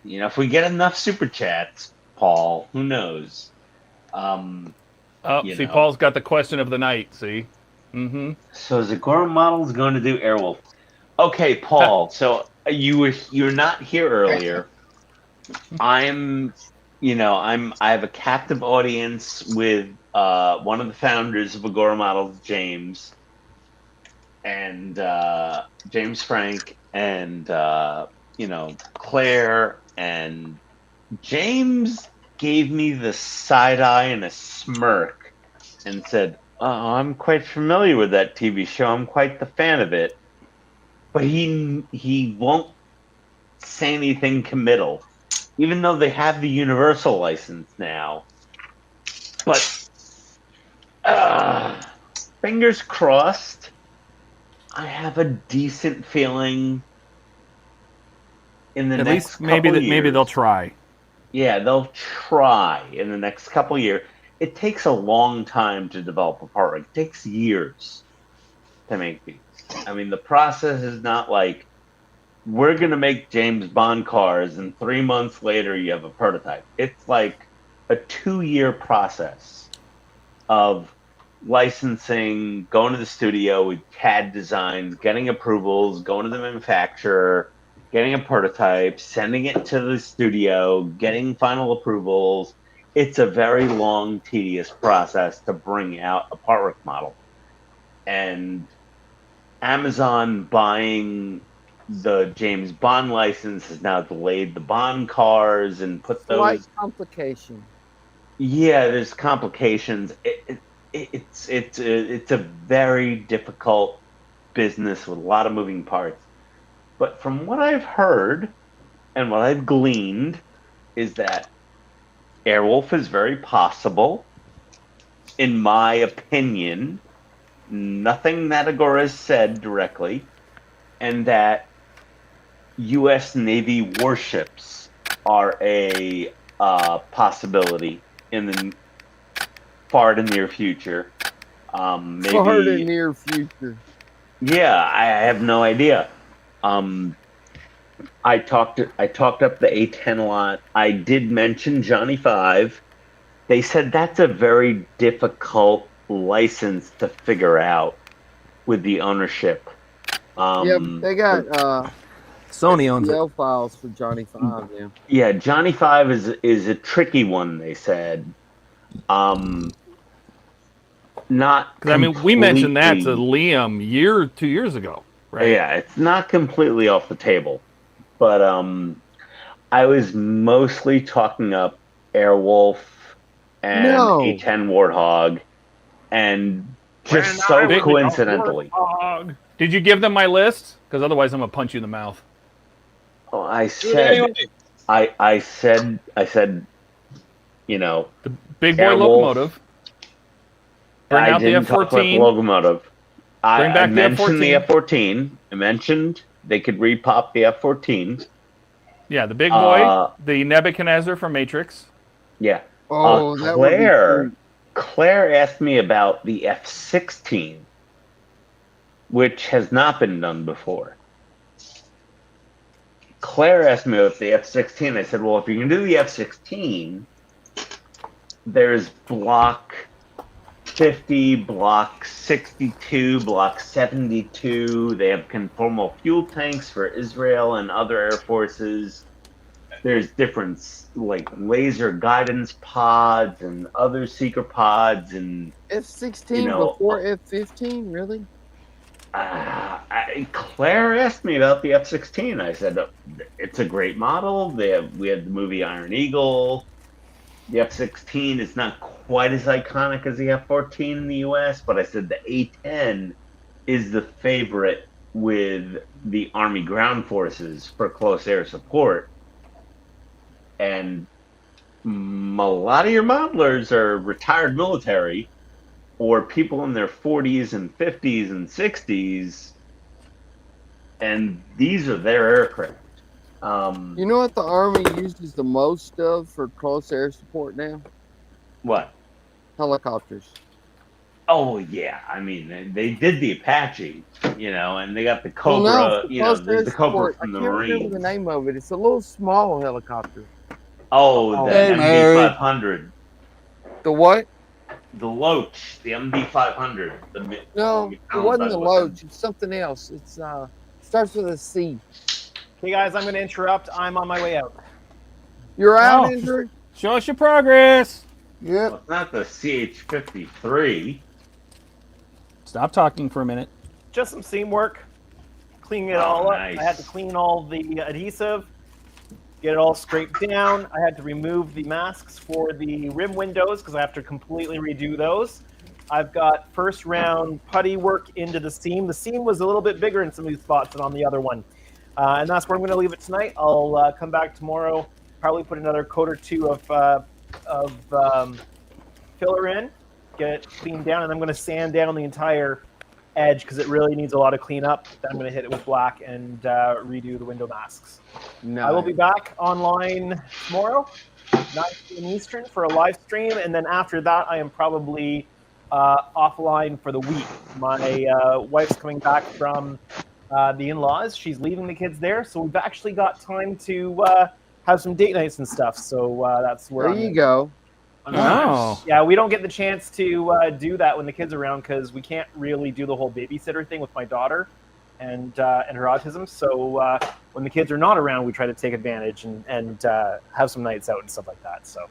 if we get enough super chats, Paul, who knows? See, Paul's got the question of the night, see? Mm-hmm. So is the Goro Models going to do Airwolf? Okay, Paul, so you're not here earlier. I have a captive audience with one of the founders of Agora Models, James, and James Frank, and Claire, and James gave me the side eye and a smirk and said, "Oh, I'm quite familiar with that TV show. I'm quite the fan of it." But he won't say anything committal, even though they have the Universal license now. But fingers crossed. I have a decent feeling in the At next least maybe couple years. maybe they'll try. Yeah, they'll try in the next couple of years. It takes a long time to develop a part. It takes years to make these. I mean, the process is not like we're going to make James Bond cars and 3 months later you have a prototype. It's like a 2-year process of licensing, going to the studio with CAD designs, getting approvals, going to the manufacturer, getting a prototype, sending it to the studio, getting final approvals. It's a very long, tedious process to bring out a part work model. And Amazon buying the James Bond license has now delayed the Bond cars and put those... Slight complication. Yeah, there's complications. It's a very difficult business with a lot of moving parts. But from what I've heard and what I've gleaned is that Airwolf is very possible. In my opinion, nothing that Agora has said directly, and that U.S. Navy warships are a possibility in the far to near future. Maybe Far to near future. Yeah, I have no idea. I talked up the A10 a lot. I did mention Johnny 5. They said that's a very difficult license to figure out with the ownership. Yeah, they got Sony owns it. files for Johnny 5. Yeah. Yeah, Johnny 5 is a tricky one. They said. Not. Because I mean, we mentioned that to Liam 2 years ago, right? Yeah, it's not completely off the table, but I was mostly talking up Airwolf and A10 Warthog, and just so coincidentally. Did you give them my list? Because otherwise, I'm gonna punch you in the mouth. Oh, I said I said, you know, The big boy Airwolf. locomotive. Bring I out the didn't talk about the F-14. locomotive. Bring I back the mentioned the F-14. F-14. I mentioned they could repop the F-14. Yeah, the big boy, the Nebuchadnezzar from Matrix. Yeah. Oh, that would be Claire, sweet. Claire asked me about the F-16, which has not been done before. Claire asked me about the F-16. I said, well, if you can do the F-16, there's Block 50, Block 62, Block 72. They have conformal fuel tanks for Israel and other air forces. There's different, like, laser guidance pods and other seeker pods and F-16 you know, before F-15, really? Claire asked me about the F-16. I said it's a great model. We had the movie Iron Eagle. The F-16 is not quite as iconic as the F-14 in the U.S., but I said the A-10 is the favorite with the Army Ground Forces for close air support. And a lot of your modelers are retired military or people in their 40s and 50s and 60s, and these are their aircraft. You know what the Army uses the most of for close air support now? What? Helicopters. Oh, yeah. I mean, they did the Apache, you know, and they got the Well, Cobra, no, you know, close air there's the Cobra support. from the I can't remember Marines. the name of it. It's a little small helicopter. Oh, the Hey, MD-500. The what? The Loach, the MD-500. No, it wasn't the Loach. It's something else. It's starts with a C. Hey guys, I'm going to interrupt. I'm on my way out. You're out, Oh. Andrew? Show us your progress. Yep. Well, it's not the CH-53. Stop talking for a minute. Just some seam work. Cleaning it Oh, all up. nice. I had to clean all the adhesive, get it all scraped down. I had to remove the masks for the rim windows because I have to completely redo those. I've got first round putty work into the seam. The seam was a little bit bigger in some of these spots than on the other one. And that's where I'm going to leave it tonight. I'll come back tomorrow, probably put another coat or two of filler in, get it cleaned down, and I'm going to sand down the entire edge because it really needs a lot of cleanup. Then I'm going to hit it with black and redo the window masks. No. I will be back online tomorrow, 9 p.m. Eastern, for a live stream, and then after that, I am probably offline for the week. My wife's coming back from the in-laws. She's leaving the kids there, so we've actually got time to have some date nights and stuff. So that's where There you go. Oh. Yeah, we don't get the chance to do that when the kids are around because we can't really do the whole babysitter thing with my daughter and her autism. So when the kids are not around, we try to take advantage and have some nights out and stuff like that. So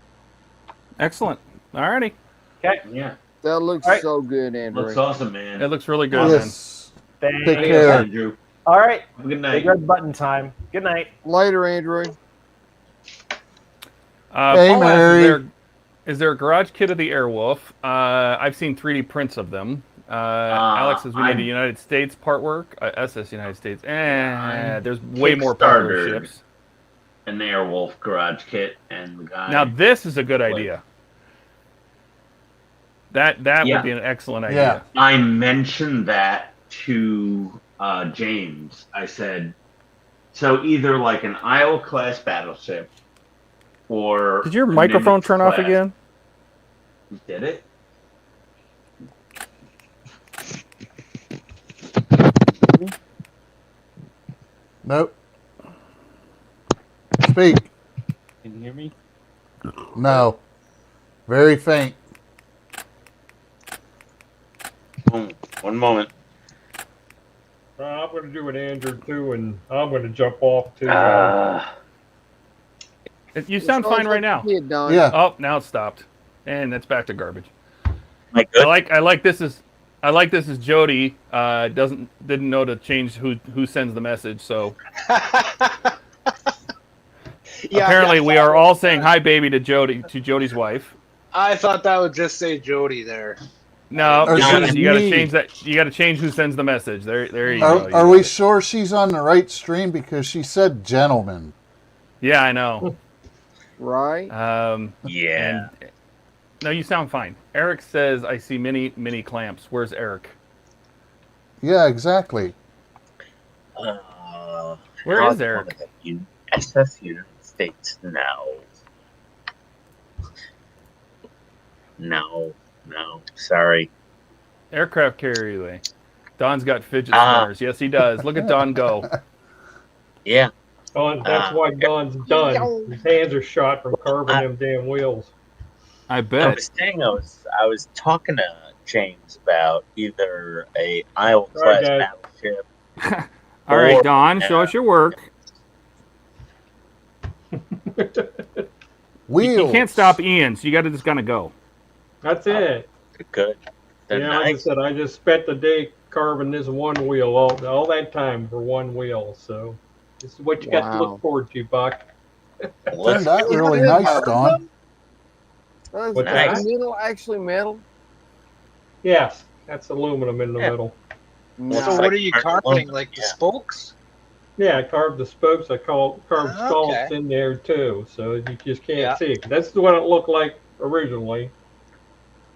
Excellent. Alrighty. okay, Yeah. That looks All right. so good, Andrew. Looks awesome, man. It looks really good, man. Yes. thanks. Take Adios, care. Andrew. All right, Have a good big night. red button time. Good night. Later, Andrew. Hey, Paul asks, Mary. is there a garage kit of the Airwolf? I've seen 3D prints of them. Alex says we need a United States part work. SS United States. There's way more popular Kickstartered ships. An Airwolf garage kit, and the guy. Now this is a good idea. That Yeah. would be an excellent idea. I mentioned that to James. I said, so either like an Iowa class battleship or. Did your a microphone Nimitz turn off class. again? Did it? Nope. Speak. Can you hear me? No. Very faint. One moment. I'm going to do an Andrew too, and I'm going to jump off to. You sound fine right now. Yeah. Oh, now it's stopped, and it's back to garbage. My good. I like this as Jody didn't know to change who sends the message. So apparently we are all saying hi, baby, to Jody's wife. I thought that would just say Jody there. No, Or you gotta says me. change that. You gotta change who sends the message. There you go. Are we sure she's on the right stream? Because she said gentleman. Yeah, I know. Right? Yeah. And, no, you sound fine. Eric says, I see mini clamps. Where's Eric? Yeah, exactly. Where is Eric? SS United States. No. Sorry. Aircraft carrier relay. Don's got fidget spinners. Yes, he does. Look at Don go. Yeah. Don, that's why Don's done. His hands are shot from carving them damn wheels. I I bet. was saying I was talking to James about either a Iowa class battleship. All right, or Don, show us your work. You can't stop Ian, so you got to just kind of go. That's it. Good. Yeah, like I said, I just spent the day carving this one wheel all that time for one wheel. So this is what you got to look forward to, Buck. Turned out really nice, Don. Is What's the that? middle actually metal? Yes, that's aluminum in the middle. So what are you carving? Like the spokes? Yeah, I carved the spokes. I carved Okay. scallops in there too, so you just can't see it. That's what it looked like originally.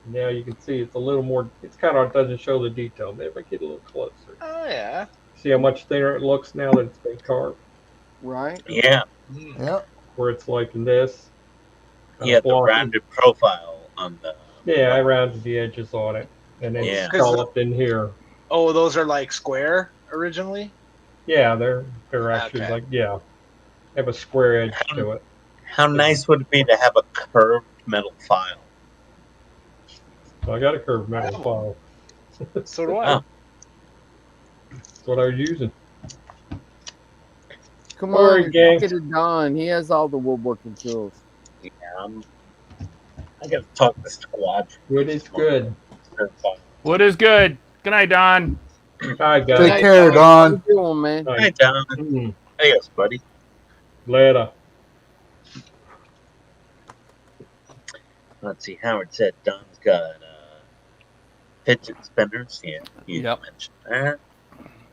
Now you can see it's a little more. It's kind of doesn't show the detail. Maybe if I get a little closer. Oh yeah. See how much thinner it looks now that it's been carved. Right. Yeah. Yep. Where it's like this. Yeah, the rounded profile on the. Yeah, I rounded the edges on it, and then scalloped in here. Oh, those are like square originally? Yeah, they're actually Okay. like have a square edge to it. How nice would it be to have a curved metal file? So I got a curved metal file. So do I. Oh. That's what I was using. Come All right, on, gang. get it done. He has all the woodworking tools. Yeah, I gotta talk to Squad. Wood is good. Wood is good. Good night, Don. All right, guys. Take care, Don. How you doing, man? Hi, Don. Hey, yes, buddy. Later. Let's see. Howard said Don's got fidget spinners. Yeah, you mentioned that.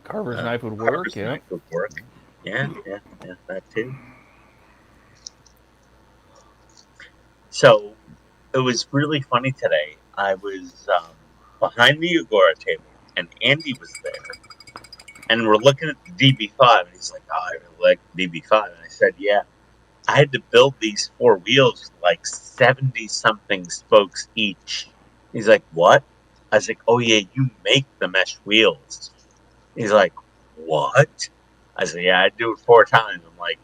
Carver's knife would work. Carver's knife would work. Yeah, that too. So it was really funny today. I was behind the Agora table, and Andy was there, and we're looking at the DB5, and he's like, "Oh, I really like the DB5," and I said, "Yeah, I had to build these 4 wheels like 70-something spokes each." He's like, "What?" I was like, "Oh yeah, you make the mesh wheels." He's like, "What?" I said, "Yeah, I do it 4 times." I'm like,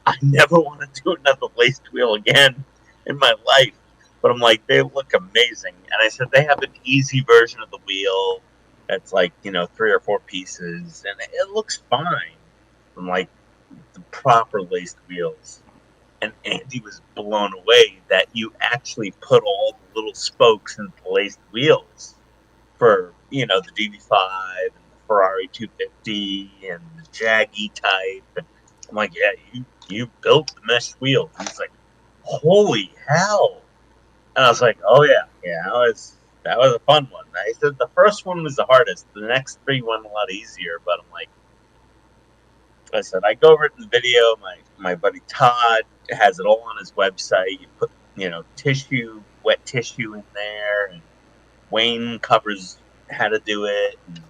I never want to do another laced wheel again in my life. But I'm like, they look amazing. And I said, they have an easy version of the wheel that's like, 3 or 4 pieces. And it looks fine. I'm like, the proper laced wheels. And Andy was blown away that you actually put all the little spokes into the laced wheels for, the DB5 and the Ferrari 250 and the Jag E-Type. And I'm like, yeah, you built the mesh wheel. He's like, holy hell. And I was like, oh yeah, that was a fun one. I said the first one was the hardest. The next 3 went a lot easier, but I'm like, I said, I go over it in the video. My buddy Todd has it all on his website. You put, tissue, wet tissue in there, and Wayne covers how to do it. And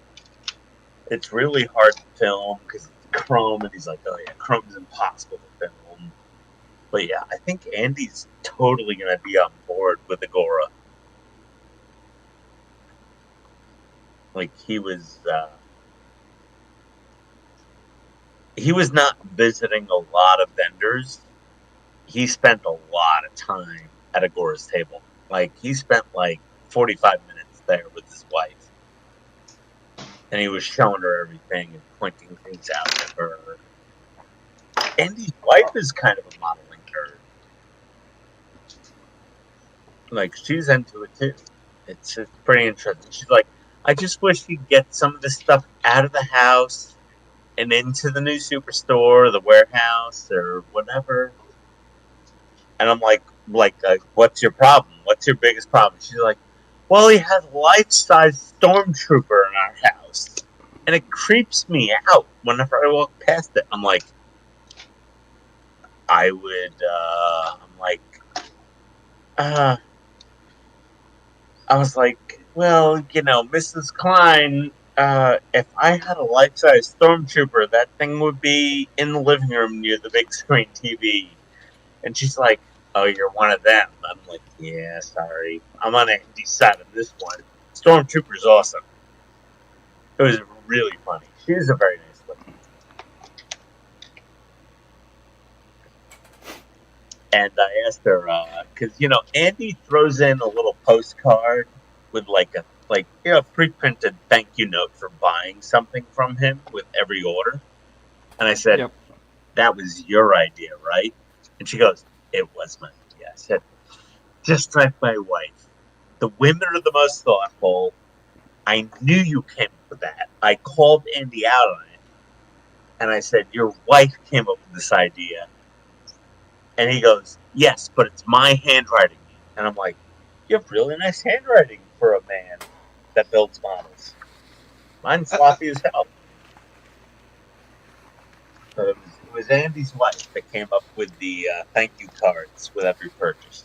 it's really hard to film because it's chrome, and he's like, oh yeah, chrome's impossible to film. But yeah, I think Andy's totally going to be on board with Agora. Like, he was not visiting a lot of vendors. He spent a lot of time at Agora's table. Like, he spent like 45 minutes there with his wife. And he was showing her everything and pointing things out to her. Andy's wife is kind of a modeling nerd. Like, she's into it too. It's pretty interesting. She's like, I just wish you'd get some of this stuff out of the house and into the new superstore, or the warehouse, or whatever. And I'm like, what's your problem? What's your biggest problem? She's like, well, he has a life-size stormtrooper in our house, and it creeps me out whenever I walk past it. I'm like, I would, I'm like, I was like, well, you know, Mrs. Klein, if I had a life-size stormtrooper, that thing would be in the living room near the big screen TV. And she's like, oh, you're one of them. I'm like, yeah, sorry. I'm on Andy's side on this one. Stormtrooper's awesome. It was really funny. She's a very nice lady. And I asked her, because, you know, Andy throws in a little postcard with a pre-printed thank you note for buying something from him with every order. And I said, Yep. That was your idea, right? And she goes, it was my idea. I said, just like my wife. The women are the most thoughtful. I knew you came up with that. I called Andy out on it. And I said, your wife came up with this idea. And he goes, yes, but it's my handwriting. And I'm like, you have really nice handwriting for a man that builds models. Mine's sloppy as hell. So it was Andy's wife that came up with the thank you cards with every purchase.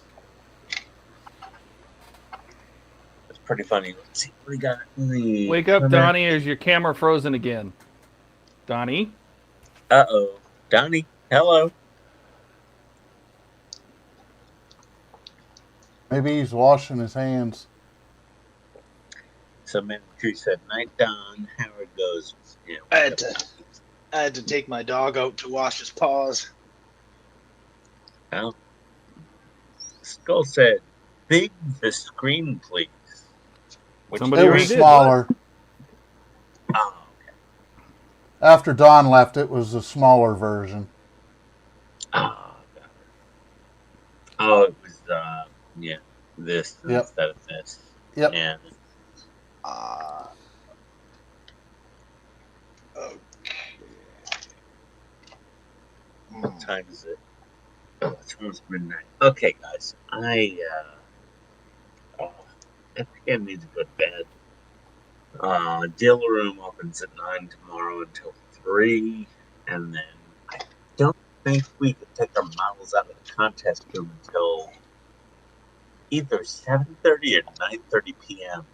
It's pretty funny. Let's see what we got. Wake up, Donnie. Is your camera frozen again? Donnie? Uh-oh. Donnie, hello. Maybe he's washing his hands. So Mimicry said, night, Don. Howard goes, you know, I had to take my dog out to wash his paws. Well, Skull said, big the screen, please. Which Somebody It already was did. smaller. Oh, okay. After Don left, it was a smaller version. Oh, oh, it was, yeah, this Yep. instead of this. Yep. Yeah. Okay. What time is it? Oh, it's almost midnight. Okay, guys. I think I need to go to bed. Dealer room opens at 9 tomorrow until 3, and then I don't think we could take our models out of the contest room until either 7:30 or 9:30 p.m.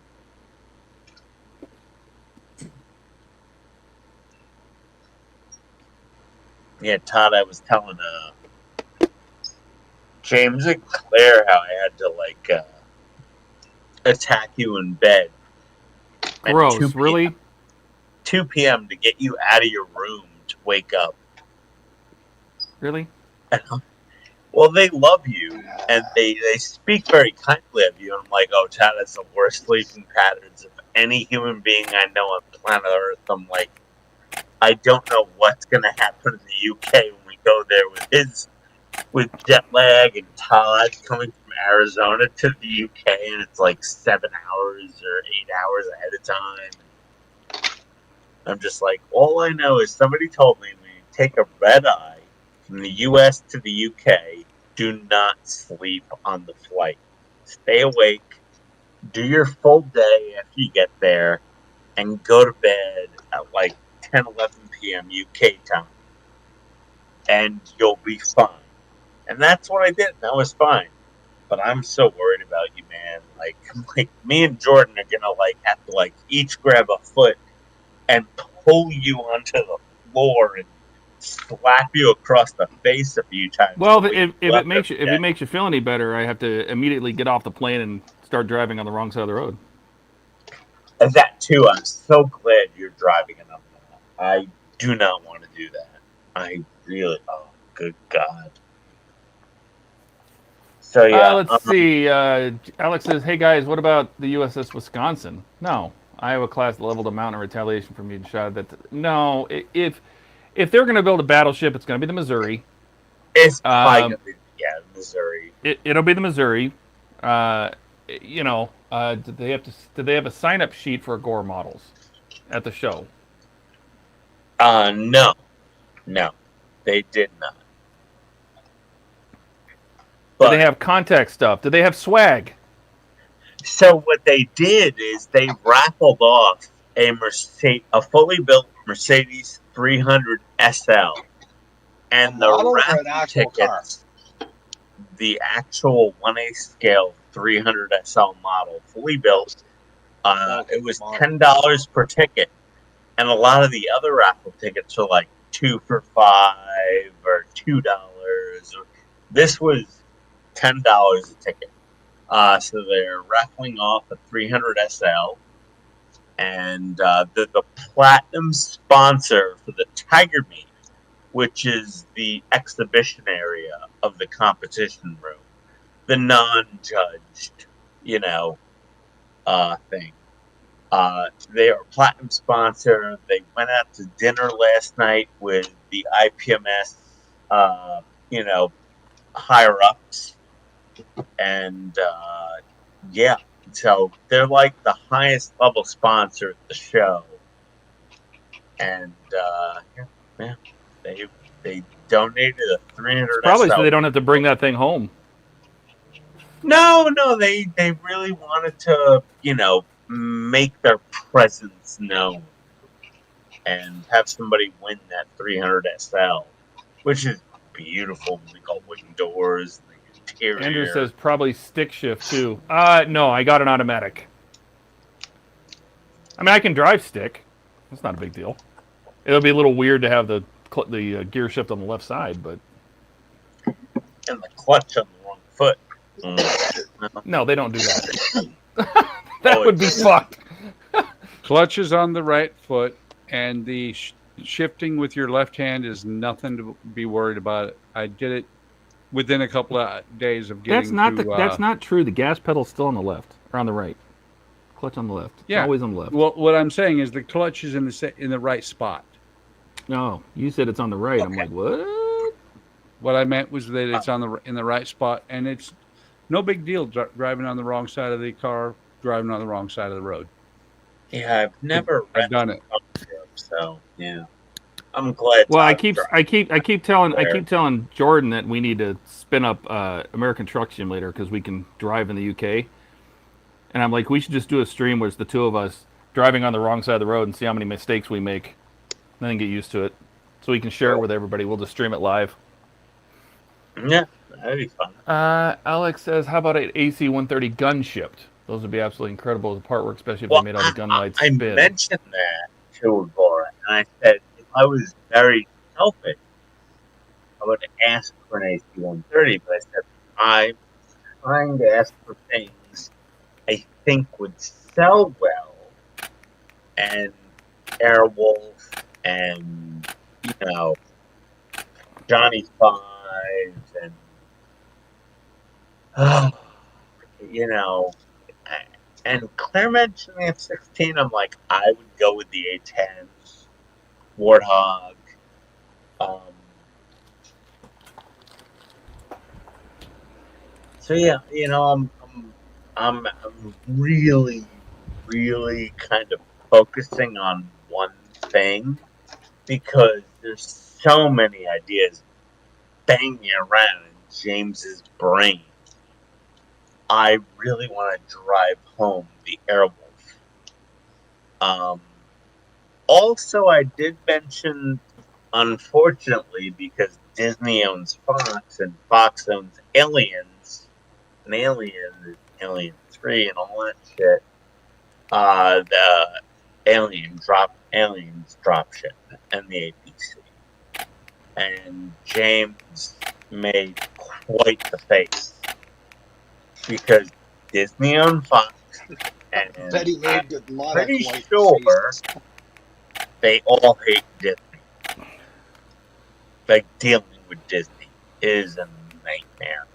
Yeah, Todd, I was telling James and Claire how I had to attack you in bed. At Gross, 2 p.m. really? 2 p.m. to get you out of your room to wake up. Really? Well, they love you, and they speak very kindly of you. And I'm like, oh, Todd, that's the worst sleeping patterns of any human being I know on planet Earth. I'm like, I don't know what's going to happen in the UK when we go there with jet lag and Todd coming from Arizona to the UK, and it's like 7 hours or 8 hours ahead of time. I'm just like, all I know is somebody told me when you take a red eye from the US to the UK, do not sleep on the flight. Stay awake, do your full day after you get there, and go to bed at like 10, 11 p.m. UK time. And you'll be fine. And that's what I did, and that was fine. But I'm so worried about you, man. Like me and Jordan are gonna have to each grab a foot and pull you onto the floor and slap you across the face a few times. Well, if it makes you feel any better, I have to immediately get off the plane and start driving on the wrong side of the road. And that too, I'm so glad you're driving enough now. I do not want to do that. I really, oh, good God. So yeah. Let's see. Alex says, "Hey guys, what about the USS Wisconsin?" No, Iowa class leveled a mountain in retaliation for being shot. No. If they're going to build a battleship, it's going to be the Missouri. It's probably going to be Missouri. It'll be the Missouri. Did they have a sign-up sheet for Gore models at the show? No, they did not. But do they have contact stuff? Do they have swag? So what they did is they raffled off a fully built Mercedes 300 SL And the model or an raffle actual car? tickets, the actual 1A scale 300 SL model, fully built, it was $10 per ticket. And a lot of the other raffle tickets are like 2 for $5 or $2. This was $10 a ticket. So they're raffling off a 300 SL. And the platinum sponsor for the Tiger Meet, which is the exhibition area of the competition room, the non-judged, thing. They are a platinum sponsor. They went out to dinner last night with the IPMS, higher ups, and yeah, so they're like the highest level sponsor at the show, and yeah, they donated a 300. Probably so they don't have to bring that thing home. No, they really wanted to, make their presence known and have somebody win that 300 SL, which is beautiful. We got wooden doors, the interior. Andrew says probably stick shift too. No, I got an automatic. I mean, I can drive stick. That's not a big deal. It'll be a little weird to have the gear shift on the left side, but and the clutch on the wrong foot. No, they don't do that. That would be fucked. Clutch is on the right foot, and the shifting with your left hand is nothing to be worried about. I did it within a couple of days of getting. That's not true. The gas pedal's still on the left or on the right. Clutch on the left. It's always on the left. Well, what I'm saying is the clutch is in the right spot. No, you said it's on the right. Okay. I'm like, what? What I meant was that it's in the right spot, and it's no big deal driving on the wrong side of the car, driving on the wrong side of the road. Yeah, I've never done it. So yeah, I'm glad. Well, I keep telling Jordan that we need to spin up American Truck Simulator because we can drive in the UK, and I'm like, we should just do a stream where it's the two of us driving on the wrong side of the road and see how many mistakes we make, and then get used to it, so we can share it with everybody. We'll just stream it live. Yeah, that'd be fun. Alex says, how about an AC-130 gun shipped? Those would be absolutely incredible. The part work, especially if they made all the gun lights spin. I mentioned that to Laura, and I said if I was very selfish, I would ask for an AC-130, but I said I'm trying to ask for things I think would sell well, and Airwolf and Johnny Fives and and Claire mentioned the F-16. I'm like, I would go with the A-10, Warthog. So yeah, I'm really, really kind of focusing on one thing because there's so many ideas banging around in James's brain. I really want to drive home the Airwolf. Also, I did mention, unfortunately, because Disney owns Fox and Fox owns Aliens, and Alien 3 and all that shit, the Aliens dropship and the APC. And James made quite the face because Disney owned Fox, and Betty made I'm pretty sure they all hate Disney. Like, dealing with Disney is a nightmare.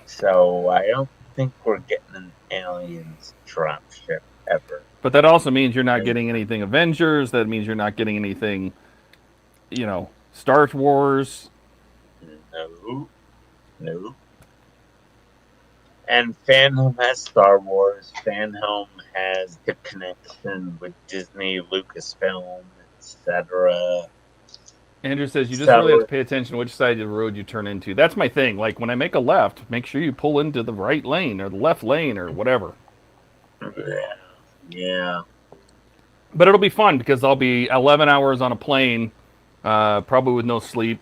So I don't think we're getting an Aliens dropship ever. But that also means you're not getting anything Avengers. That means you're not getting anything, Star Wars. No. And Phantom has Star Wars. Phantom has the connection with Disney, Lucasfilm, etc. Andrew says, you just really have to pay attention to which side of the road you turn into. That's my thing. Like, when I make a left, make sure you pull into the right lane or the left lane or whatever. Yeah. But it'll be fun because I'll be 11 hours on a plane, probably with no sleep,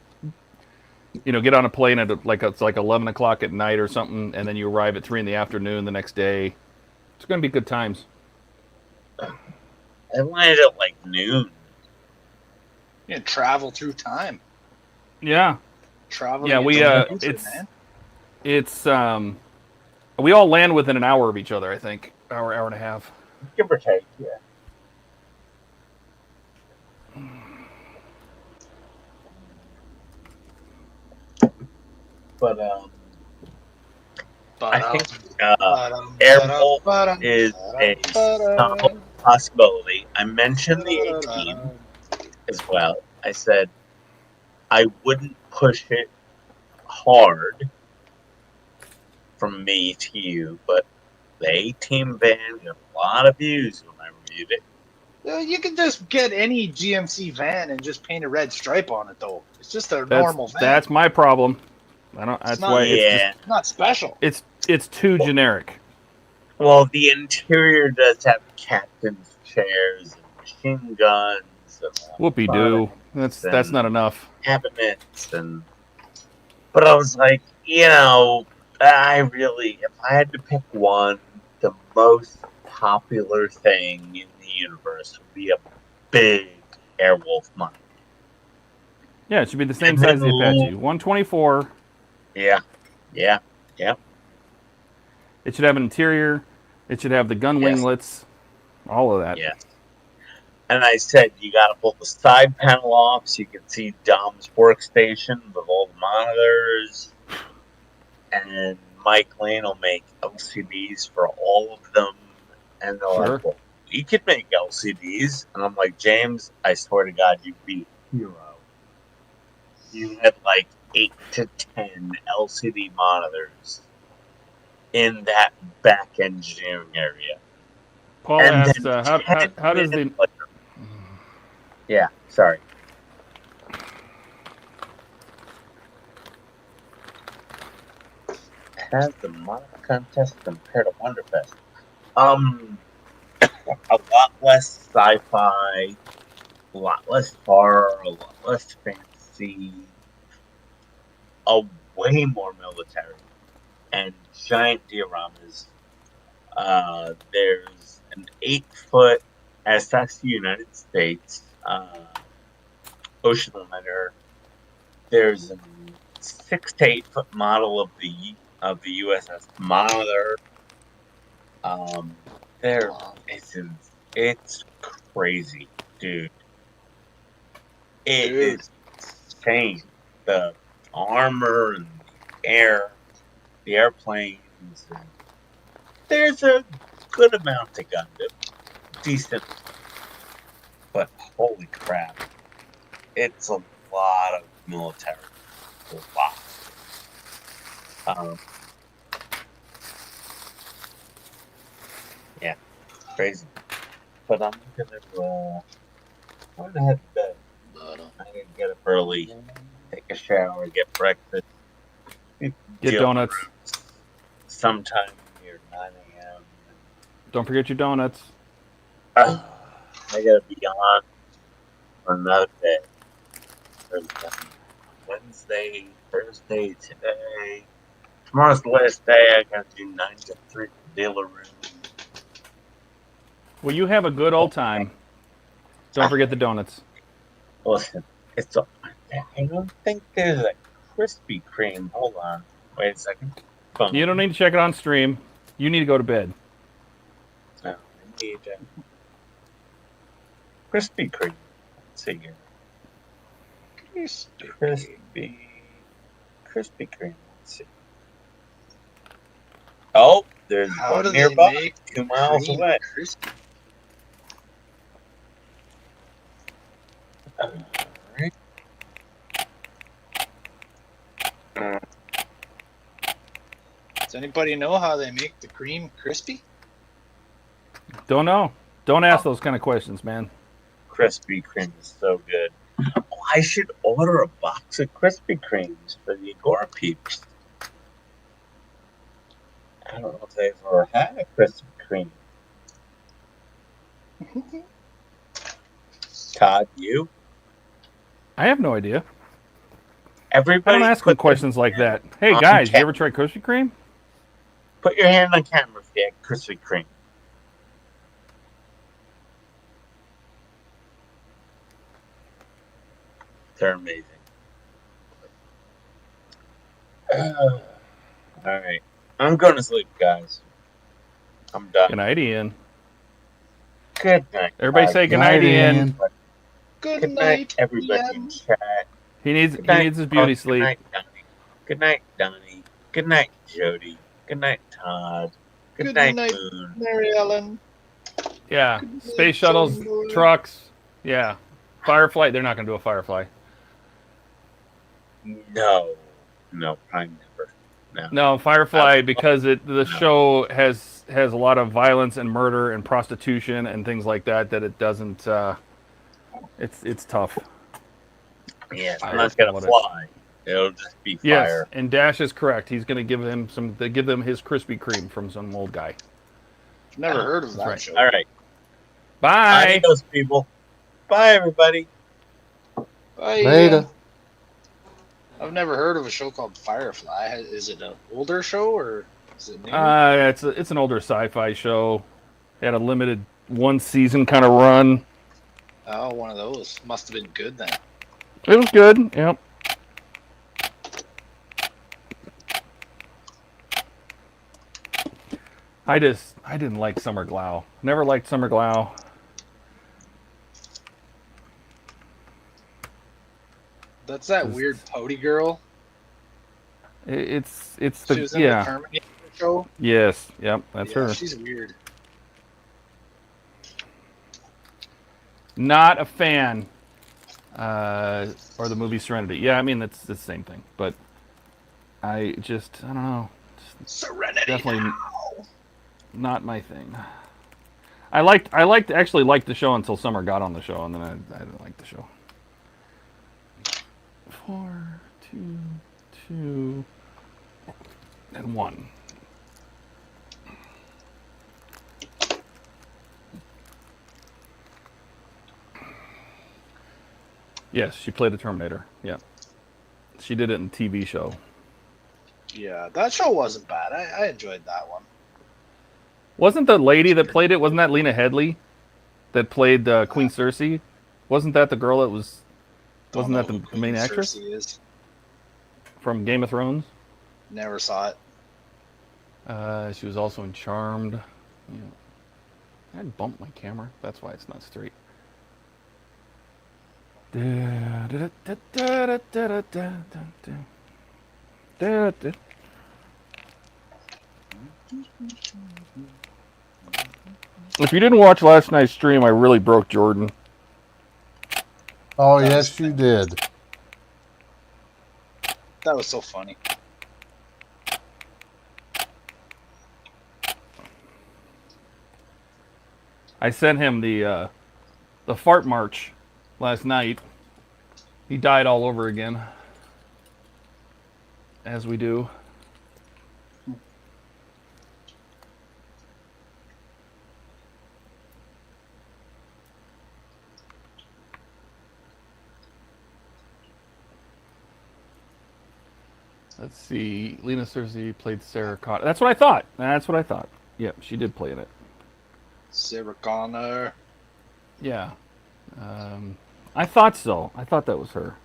you know, get on a plane at it's like 11 o'clock at night or something, and then you arrive at 3 in the afternoon the next day. It's going to be good times. I landed at like noon. You travel through time. Yeah. Traveling. Yeah, we we all land within an hour of each other, I think. Hour and a half. Give or take, yeah. But I think Airbolt is a solid possibility. I mentioned the A-Team as well. I said I wouldn't push it hard from me to you, but the A-Team van got a lot of views when I reviewed it. You can just get any GMC van and just paint a red stripe on it, though. It's just a normal van. That's my problem. That's why it's not special. It's too generic. Well, the interior does have captain's chairs and machine guns. Whoopie doo. That's not enough. Cabinets but I was like, you know, if I had to pick one, the most popular thing in the universe would be a big Airwolf model. Yeah, it should be the same size as the Apache. 124. Yeah. It should have an interior. It should have the gun winglets. All of that. Yes. And I said, you got to pull the side panel off so you can see Dom's workstation with all the monitors. And Mike Lane will make LCDs for all of them. And they're like, well, we could make LCDs. And I'm like, James, I swear to God, you'd be a hero. You had like 8 to 10 LCD monitors in that back engineering area. Paul asks, how does the... Yeah, sorry. Has the model contest compared to Wonderfest? A lot less sci-fi, a lot less horror, a lot less fantasy, a way more military, and giant dioramas. There's an 8-foot SS United States ocean liner. There's a 6 to 8 foot model of the USS Monitor. It's crazy, dude. It is insane. The armor and the airplanes. There's a good amount of Gundam, decent, but holy crap, it's a lot of military, a lot. Yeah, crazy. But I'm gonna head to bed. I'm gonna get up early, take a shower, get breakfast, get donuts. Sometime near 9 a.m. Don't forget your donuts. I gotta be on another day. Wednesday, Thursday, today. Tomorrow's the last day. I gotta do 9 to 3 dealer room. Well, you have a good old time. Don't forget the donuts. Listen, I don't think there's a Krispy Kreme. Hold on. Wait a second. You don't need to check it on stream. You need to go to bed. No, I need Krispy Kreme. Let's see here. Krispy Kreme. Let's see. Oh, there's one nearby, 2 miles away. Alright. Does anybody know how they make the cream crispy? Don't know. Don't ask those kind of questions, man. Krispy Kreme is so good. Oh, I should order a box of Krispy Kremes for the Agora peeps. I don't know if they've ever had a Krispy Kreme. Todd, you? I have no idea. Everybody, I don't ask them questions like that. Hey on guys, you camera. ever try Krispy Kreme? Put your hand on camera if you had Krispy Kreme. They're amazing. All right, I'm going to sleep, guys. I'm done. Good night, Ian. Good night. Everybody say good night, Ian. Good night, everybody Ian. in chat. He needs Good night, his beauty Buck. sleep. Good night, Donnie. Good night, Donnie. Good night, Jody. Good night, Todd. Good night, Moon. Mary Ellen. Yeah, space shuttles, trucks. Yeah, Firefly. They're not going to do a Firefly. No, probably never. No, Firefly, because the show has a lot of violence and murder and prostitution and things like that. That it doesn't. It's tough. Yeah, it's not gonna fly. It'll just be fire. Yes, and Dash is correct. He's going to give them his Krispy Kreme from some old guy. Never heard of that right. show. All right. Bye. Adios, people. Bye, everybody. Bye. Later. I've never heard of a show called Firefly. Is it an older show or is it new? It's an older sci-fi show. It had a limited one season kind of run. Oh, one of those. Must have been good then. It was good. Yep. I didn't like Summer Glau. Never liked Summer Glau. That's that weird Pody girl. It's She the was in the Terminator show. Yes. Yep. That's Yeah, her. she's weird. Not a fan. Or the movie Serenity. Yeah, I mean it's the same thing, but I don't know. Serenity. Definitely not my thing. I actually liked the show until Summer got on the show, and then I didn't like the show. 4, 2, 2, and 1. Yes, she played a Terminator. Yeah, she did it in a TV show. Yeah, that show wasn't bad. I enjoyed that one. Wasn't the lady that played it? Wasn't that Lena Headey that played Queen Cersei? Wasn't that the girl that was? Wasn't that the main actress Is. from Game of Thrones? Never saw it. She was also in Charmed. Yeah. I bumped my camera. That's why it's not straight. If you didn't watch last night's stream, I really broke Jordan. Oh, yes, you did. That was so funny. I sent him the fart march last night. He died all over again, as we do. Let's see. Lena Cersei played Sarah Connor. That's what I thought. That's what I thought. Yep, she did play in it. Sarah Connor. Yeah. I thought so. I thought that was her.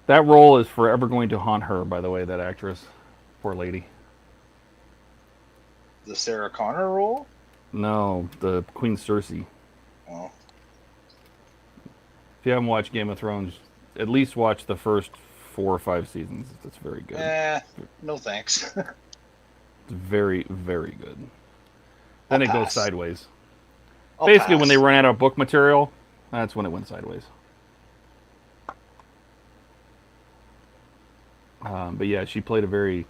That role is forever going to haunt her, by the way, that actress. Poor lady. The Sarah Connor role? No, the Queen Cersei. Oh. If you haven't watched Game of Thrones, at least watch the first 4 or 5 seasons. It's very good. No thanks. It's very, very good. Then it goes sideways. Basically, when they ran out of book material, that's when it went sideways. But yeah, she played a very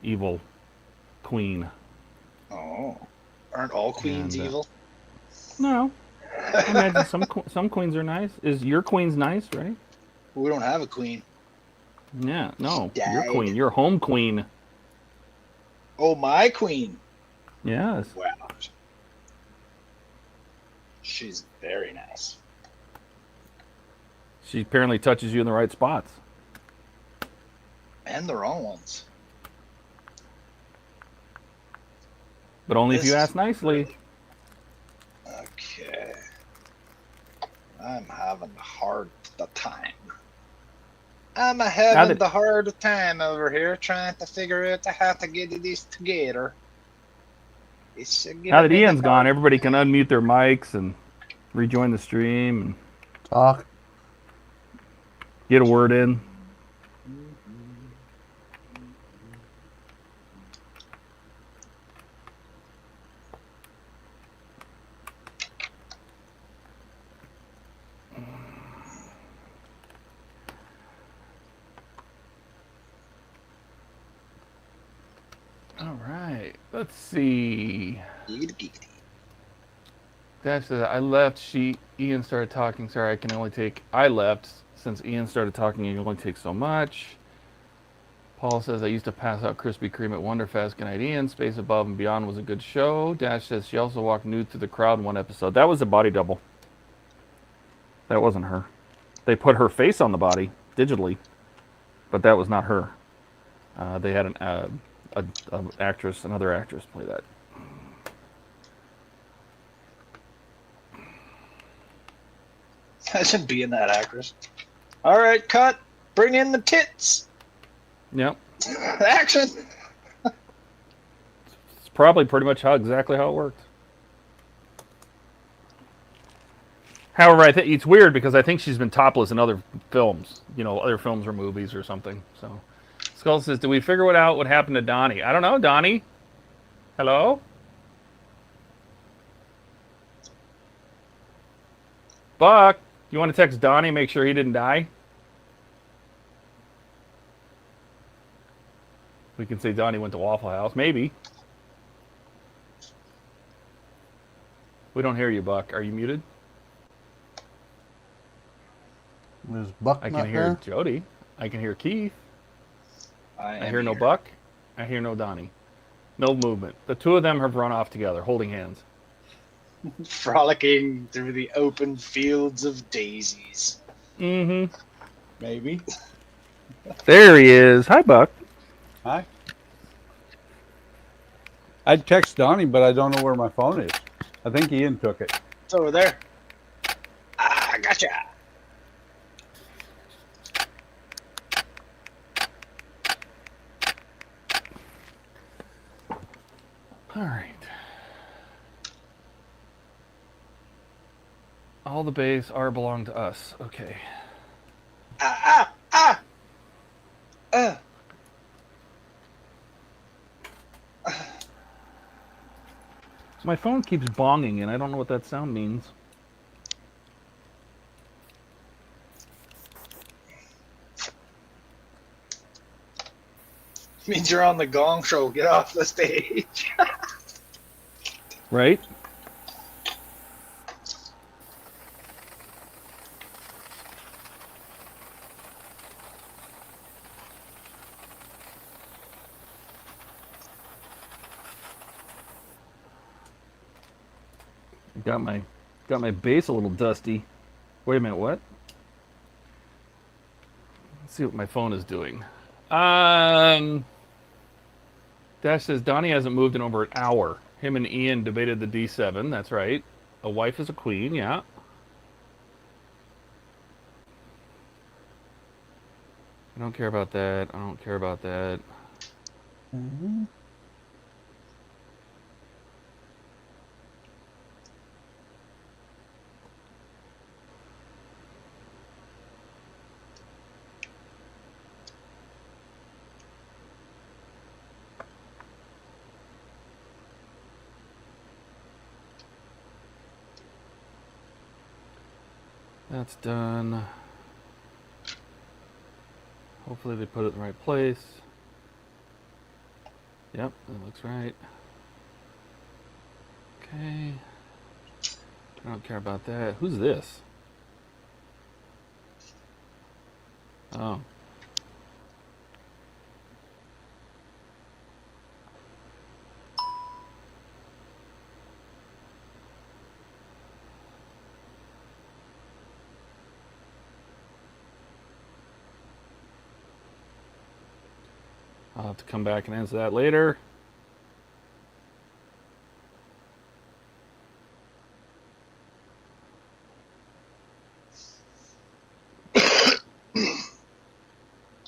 evil queen. Oh. Aren't all queens evil? No. I imagine some queens are nice. Is your queen's nice, right? We don't have a queen. Yeah, no. She Your died. queen. Your home queen. Oh, my queen. Yes. Wow. She's very nice. She apparently touches you in the right spots. And the wrong ones. But only if you ask nicely. Okay. I'm having a hard time. I'm having the hard time over here trying to figure out how to get this together. Now that Ian's gone, everybody can unmute their mics and rejoin the stream and talk. Get a word in. All right, let's see. Dash says, I left. Ian started talking. Sorry, I can only take. I left since Ian started talking. You can only take so much. Paul says, I used to pass out Krispy Kreme at Wonderfest. Good night, Ian. Space Above and Beyond was a good show. Dash says she also walked nude through the crowd in one episode. That was a body double. That wasn't her. They put her face on the body digitally, but that was not her. They had another actress play that. I should be in that actress. All right, cut. Bring in the tits. Yep. Action. It's probably pretty much exactly how it worked. However, I think it's weird because I think she's been topless in other films, other films or movies or something. So, Skull says, "Did we figure out what happened to Donnie?" I don't know, Donnie. Hello. Buck, you want to text Donnie, make sure he didn't die? We can say Donnie went to Waffle House, maybe. We don't hear you, Buck. Are you muted? Is Buck I not can hear there? Jody. I can hear Keith. I hear no Buck. I hear no Donnie. No movement. The two of them have run off together, holding hands. Frolicking through the open fields of daisies. Mm-hmm. Maybe. There he is. Hi, Buck. Hi. I'd text Donnie, but I don't know where my phone is. I think Ian took it. It's over there. Ah, gotcha. All right. All the bays belong to us. Okay. My phone keeps bonging, and I don't know what that sound means. Means you're on the Gong Show. Get off the stage. Right? Got my base a little dusty. Wait a minute, what? Let's see what my phone is doing. Dash says Donnie hasn't moved in over an hour. Him and Ian debated the D7. That's right. A wife is a queen. Yeah. I don't care about that. I don't care about that. Mm-hmm. That's done. Hopefully they put it in the right place. Yep, that looks right. Okay. I don't care about that. Who's this? Oh. I'll have to come back and answer that later.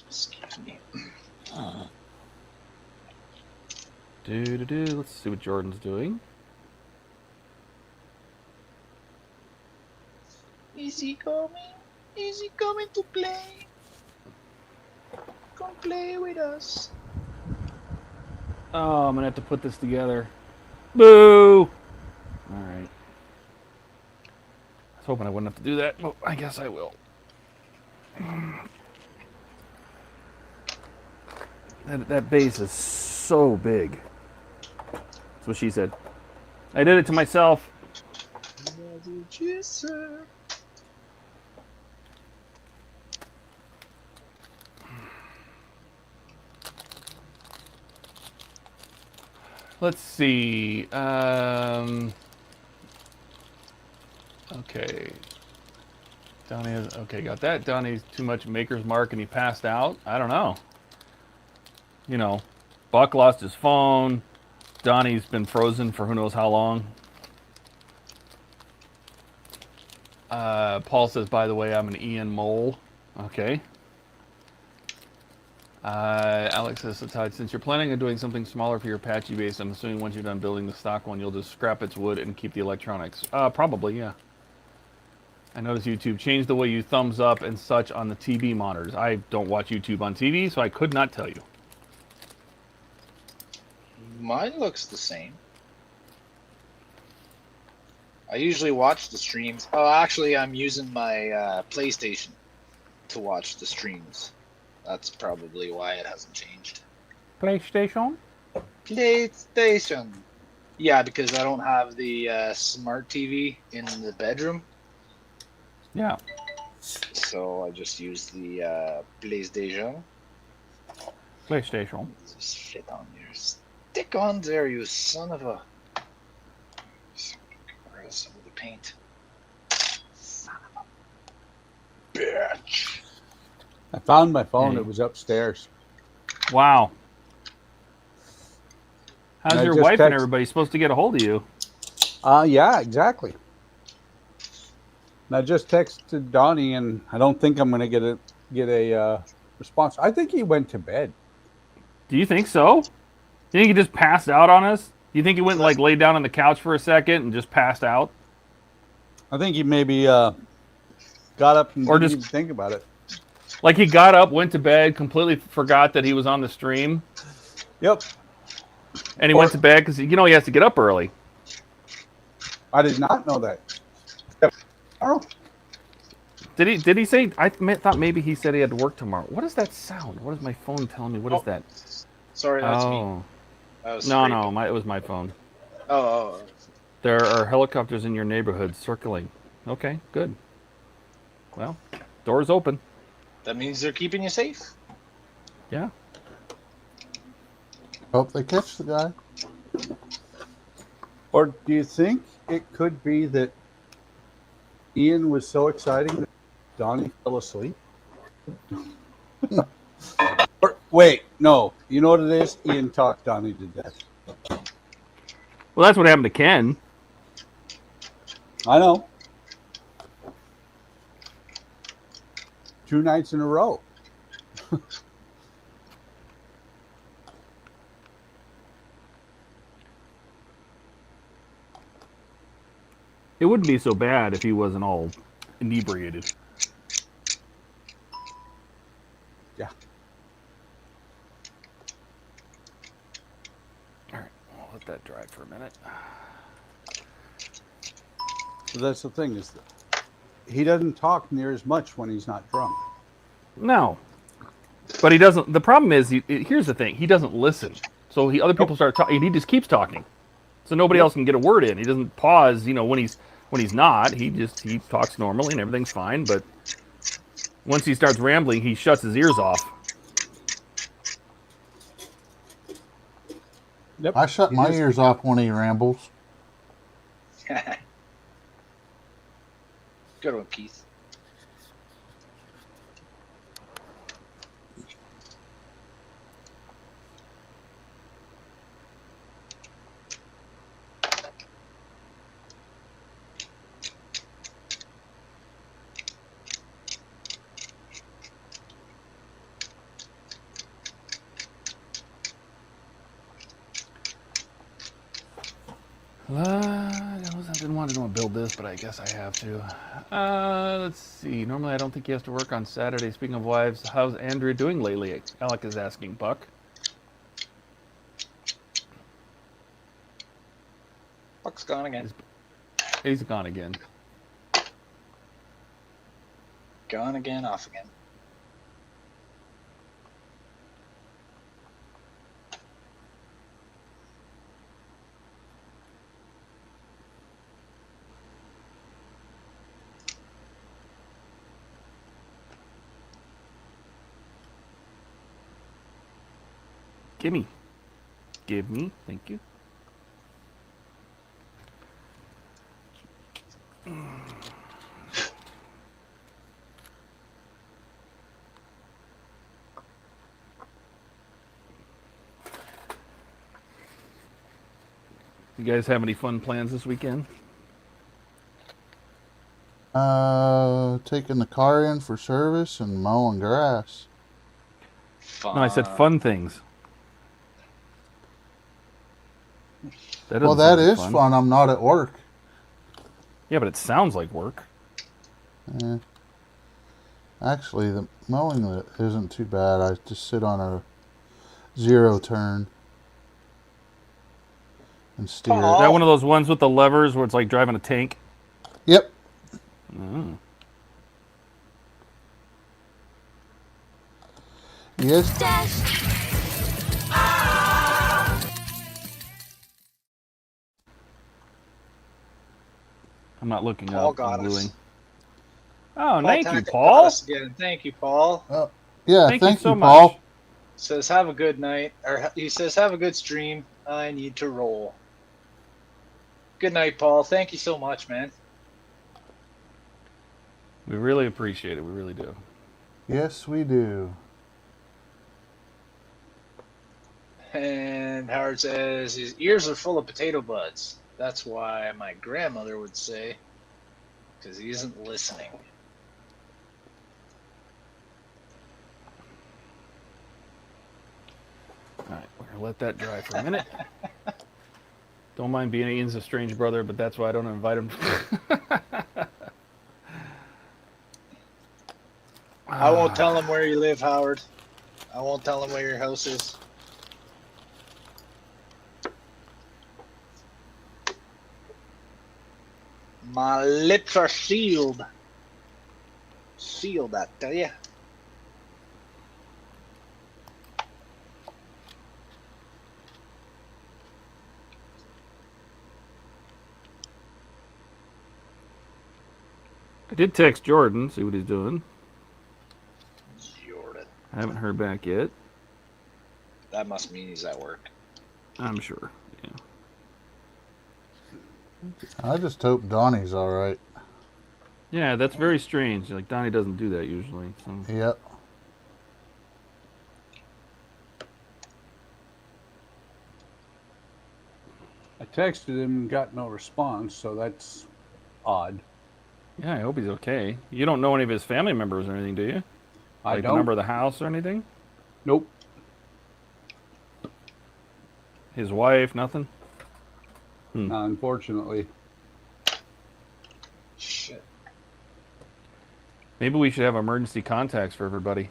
Excuse me. Let's see what Jordan's doing. Is he coming? Is he coming to play? Come play with us. Oh, I'm gonna have to put this together. Boo! Alright. I was hoping I wouldn't have to do that, but I guess I will. That base is so big. That's what she said. I did it to myself. What did you say? Let's see. Okay. Donnie has, okay, got that. Donnie's too much Maker's Mark and he passed out. I don't know. You know, Buck lost his phone. Donnie's been frozen for who knows how long. Paul says, by the way, I'm an Ian Mole. Okay. Alex says, Todd, since you're planning on doing something smaller for your Apache base, I'm assuming once you're done building the stock one, you'll just scrap its wood and keep the electronics. Probably, yeah. I noticed YouTube changed the way you thumbs up and such on the TV monitors. I don't watch YouTube on TV, so I could not tell you. Mine looks the same. I usually watch the streams. Oh, actually, I'm using my PlayStation to watch the streams. That's probably why it hasn't changed. PlayStation? PlayStation. Yeah, because I don't have the smart TV in the bedroom. Yeah. So I just use the PlayStation. PlayStation. Just fit on your stick on there, you son of a. Where's some of the paint? Son of a bitch. I found my phone. Hey. It was upstairs. Wow. How's I your just wife and text- everybody supposed to get a hold of you? Yeah, exactly. And I just texted Donnie, and I don't think I'm going to get a response. I think he went to bed. Do you think so? You think he just passed out on us? Do you think he went and, like, laid down on the couch for a second and just passed out? I think he maybe got up and Or didn't just- even think about it. Like he got up, went to bed, completely forgot that he was on the stream. Yep. And he went to bed because, you know, he has to get up early. I did not know that. Oh. Did he say? I thought maybe he said he had to work tomorrow. What is that sound? What is my phone telling me? What is that? Sorry, that's me. Oh. I was No, scraping. it was my phone. Oh. There are helicopters in your neighborhood circling. Okay, good. Well, door's open. That means they're keeping you safe. Yeah. Hope they catch the guy. Or do you think it could be that Ian was so exciting that Donnie fell asleep? Or, wait, no. You know what it is? Ian talked Donnie to death. Well, that's what happened to Ken. I know. 2 nights in a row. It wouldn't be so bad if he wasn't all inebriated. Yeah. All right, we'll let that dry for a minute. So that's the thing, is that he doesn't talk near as much when he's not drunk. No. But he doesn't. The problem is, here's the thing: he doesn't listen. So other people start talking, and he just keeps talking. So nobody else can get a word in. He doesn't pause. You know, when he's not, he talks normally and everything's fine. But once he starts rambling, he shuts his ears off. Yep. I shut my ears off when he rambles. Good one, Keith. I didn't want to build this, but I guess I have to. Let's see. Normally, I don't think he has to work on Saturday. Speaking of wives, how's Andrea doing lately? Alec is asking. Buck. Buck's gone again. He's gone again. Gone again, off again. Gimme. Give me. Thank you. You guys have any fun plans this weekend? Taking the car in for service and mowing grass. Fun. No, I said fun things. Well, that is fun. I'm not at work. Yeah, but it sounds like work. Yeah. Actually, the mowing isn't too bad. I just sit on a 0 turn and steer. Is that one of those ones with the levers where it's like driving a tank? Yep. Mm. Yes. I'm not looking Paul up. got I'm us. gluing. Oh, thank you, Tackett got Paul. us again. Thank you, Paul. Yeah, Thank thank you so you, Paul. much. Says have a good night, or he says have a good stream. I need to roll. Good night, Paul. Thank you so much, man. We really appreciate it. We really do. Yes, we do. And Howard says his ears are full of potato buds. That's why my grandmother would say, because he isn't listening. All right, we're gonna let that dry for a minute. Don't mind being Ian's a strange brother, but that's why I don't invite him. I won't tell him where you live, Howard. I won't tell him where your house is. My lips are sealed. Sealed, I tell ya. I did text Jordan, see what he's doing. Jordan. I haven't heard back yet. That must mean he's at work. I'm sure. Yeah. I just hope Donnie's all right. Yeah, that's very strange. Like Donnie doesn't do that usually. So. Yep. I texted him and got no response, so that's odd. Yeah, I hope he's okay. You don't know any of his family members or anything, do you? I Like don't. the number of the house or anything? Nope. His wife, nothing? Unfortunately. Shit. Maybe we should have emergency contacts for everybody.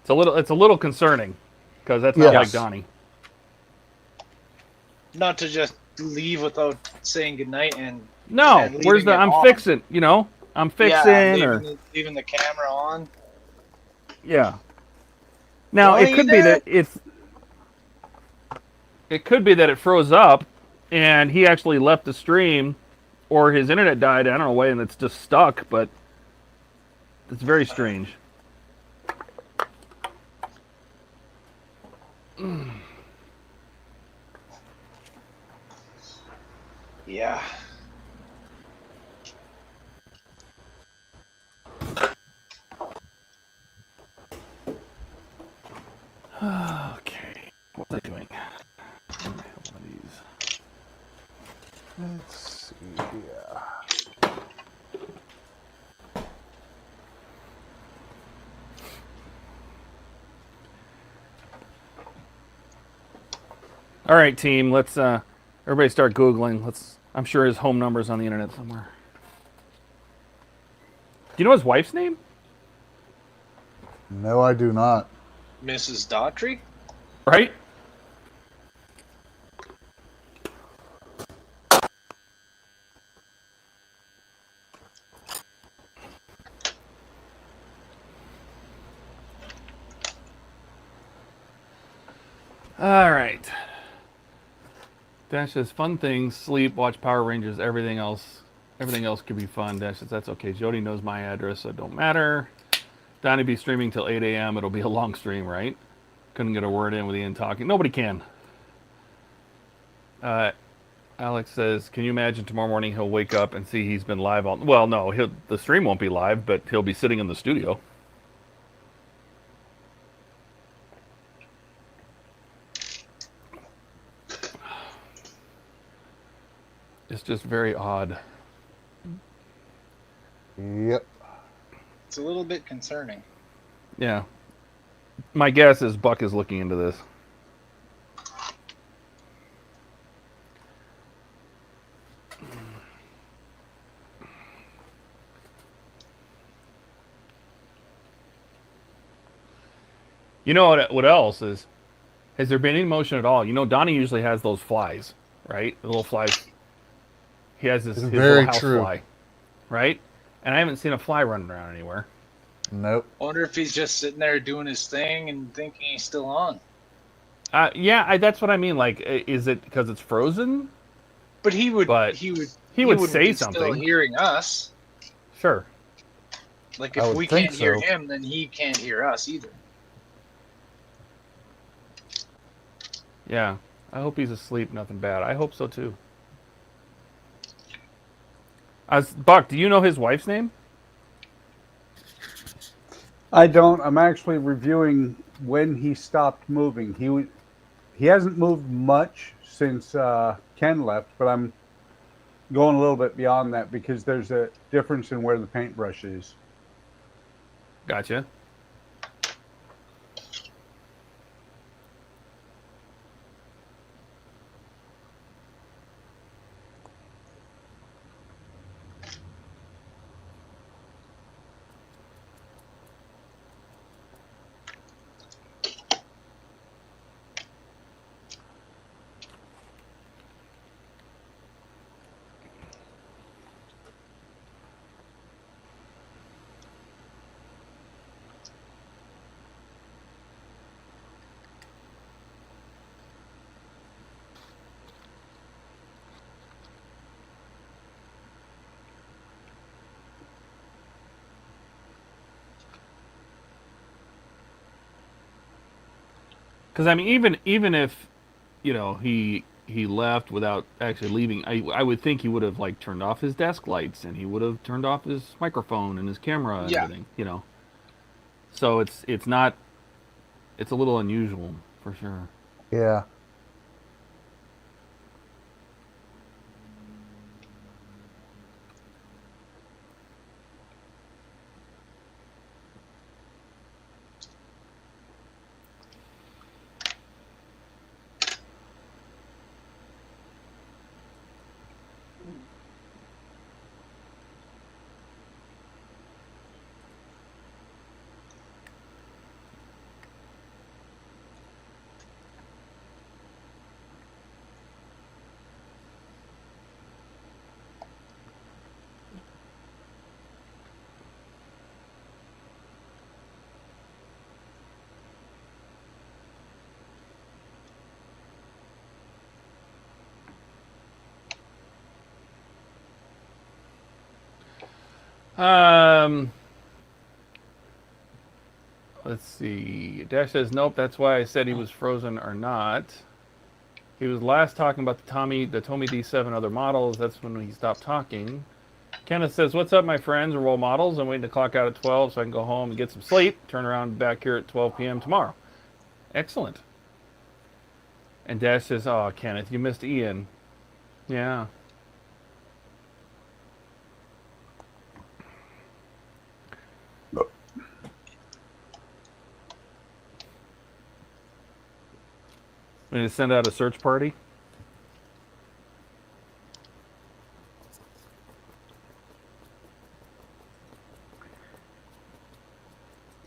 It's a little concerning because that's not like Donnie. Not to just leave without saying goodnight and No, and where's leaving the it I'm on. fixing, you know? I'm fixing or leaving the camera on. yeah. Now Are it you could be there? that it could be that it froze up and he actually left the stream or his internet died, I don't know why, and it's just stuck, but it's very strange. Yeah. Okay. What was I doing? One of these. Let's see here. All right, team. Let's everybody start Googling. I'm sure his home number's on the internet somewhere. Do you know his wife's name? No, I do not. Mrs. Daughtry? Right? All right. Dash says fun things, sleep, watch Power Rangers, everything else could be fun. Dash says that's okay. Jody knows my address, so it don't matter. Donnie be streaming till 8 a.m. It'll be a long stream, right? Couldn't get a word in with Ian talking. Nobody can. Alex says, can you imagine tomorrow morning he'll wake up and see he's been live all... Well, no, the stream won't be live, but he'll be sitting in the studio. It's just very odd. Yep. It's a little bit concerning. Yeah. My guess is Buck is looking into this. You know what else is? Has there been any motion at all? You know, Donnie usually has those flies, right? The little flies. He has his little house fly, right? And I haven't seen a fly running around anywhere. Nope. Wonder if he's just sitting there doing his thing and thinking he's still on. Yeah, that's what I mean. Like, is it because it's frozen? But he would say something. Still hearing us. Sure. Like if we can't hear him, then he can't hear us either. Yeah, I hope he's asleep. Nothing bad. I hope so too. Buck, do you know his wife's name? I don't. I'm actually reviewing when he stopped moving. He hasn't moved much since Ken left, but I'm going a little bit beyond that because there's a difference in where the paintbrush is. Gotcha. Because I mean, even if, you know, he left without actually leaving, I would think he would have like turned off his desk lights and he would have turned off his microphone and his camera and everything, you know. So it's a little unusual for sure. Yeah. Let's see. Dash says, nope, that's why I said he was frozen or not. He was last talking about the Tomy D7 other models. That's when he stopped talking. Kenneth says, what's up, my friends or role models? I'm waiting to clock out at 12 so I can go home and get some sleep. Turn around back here at 12 p.m. tomorrow. Excellent. And Dash says, oh, Kenneth, you missed Ian. Yeah. We need to send out a search party.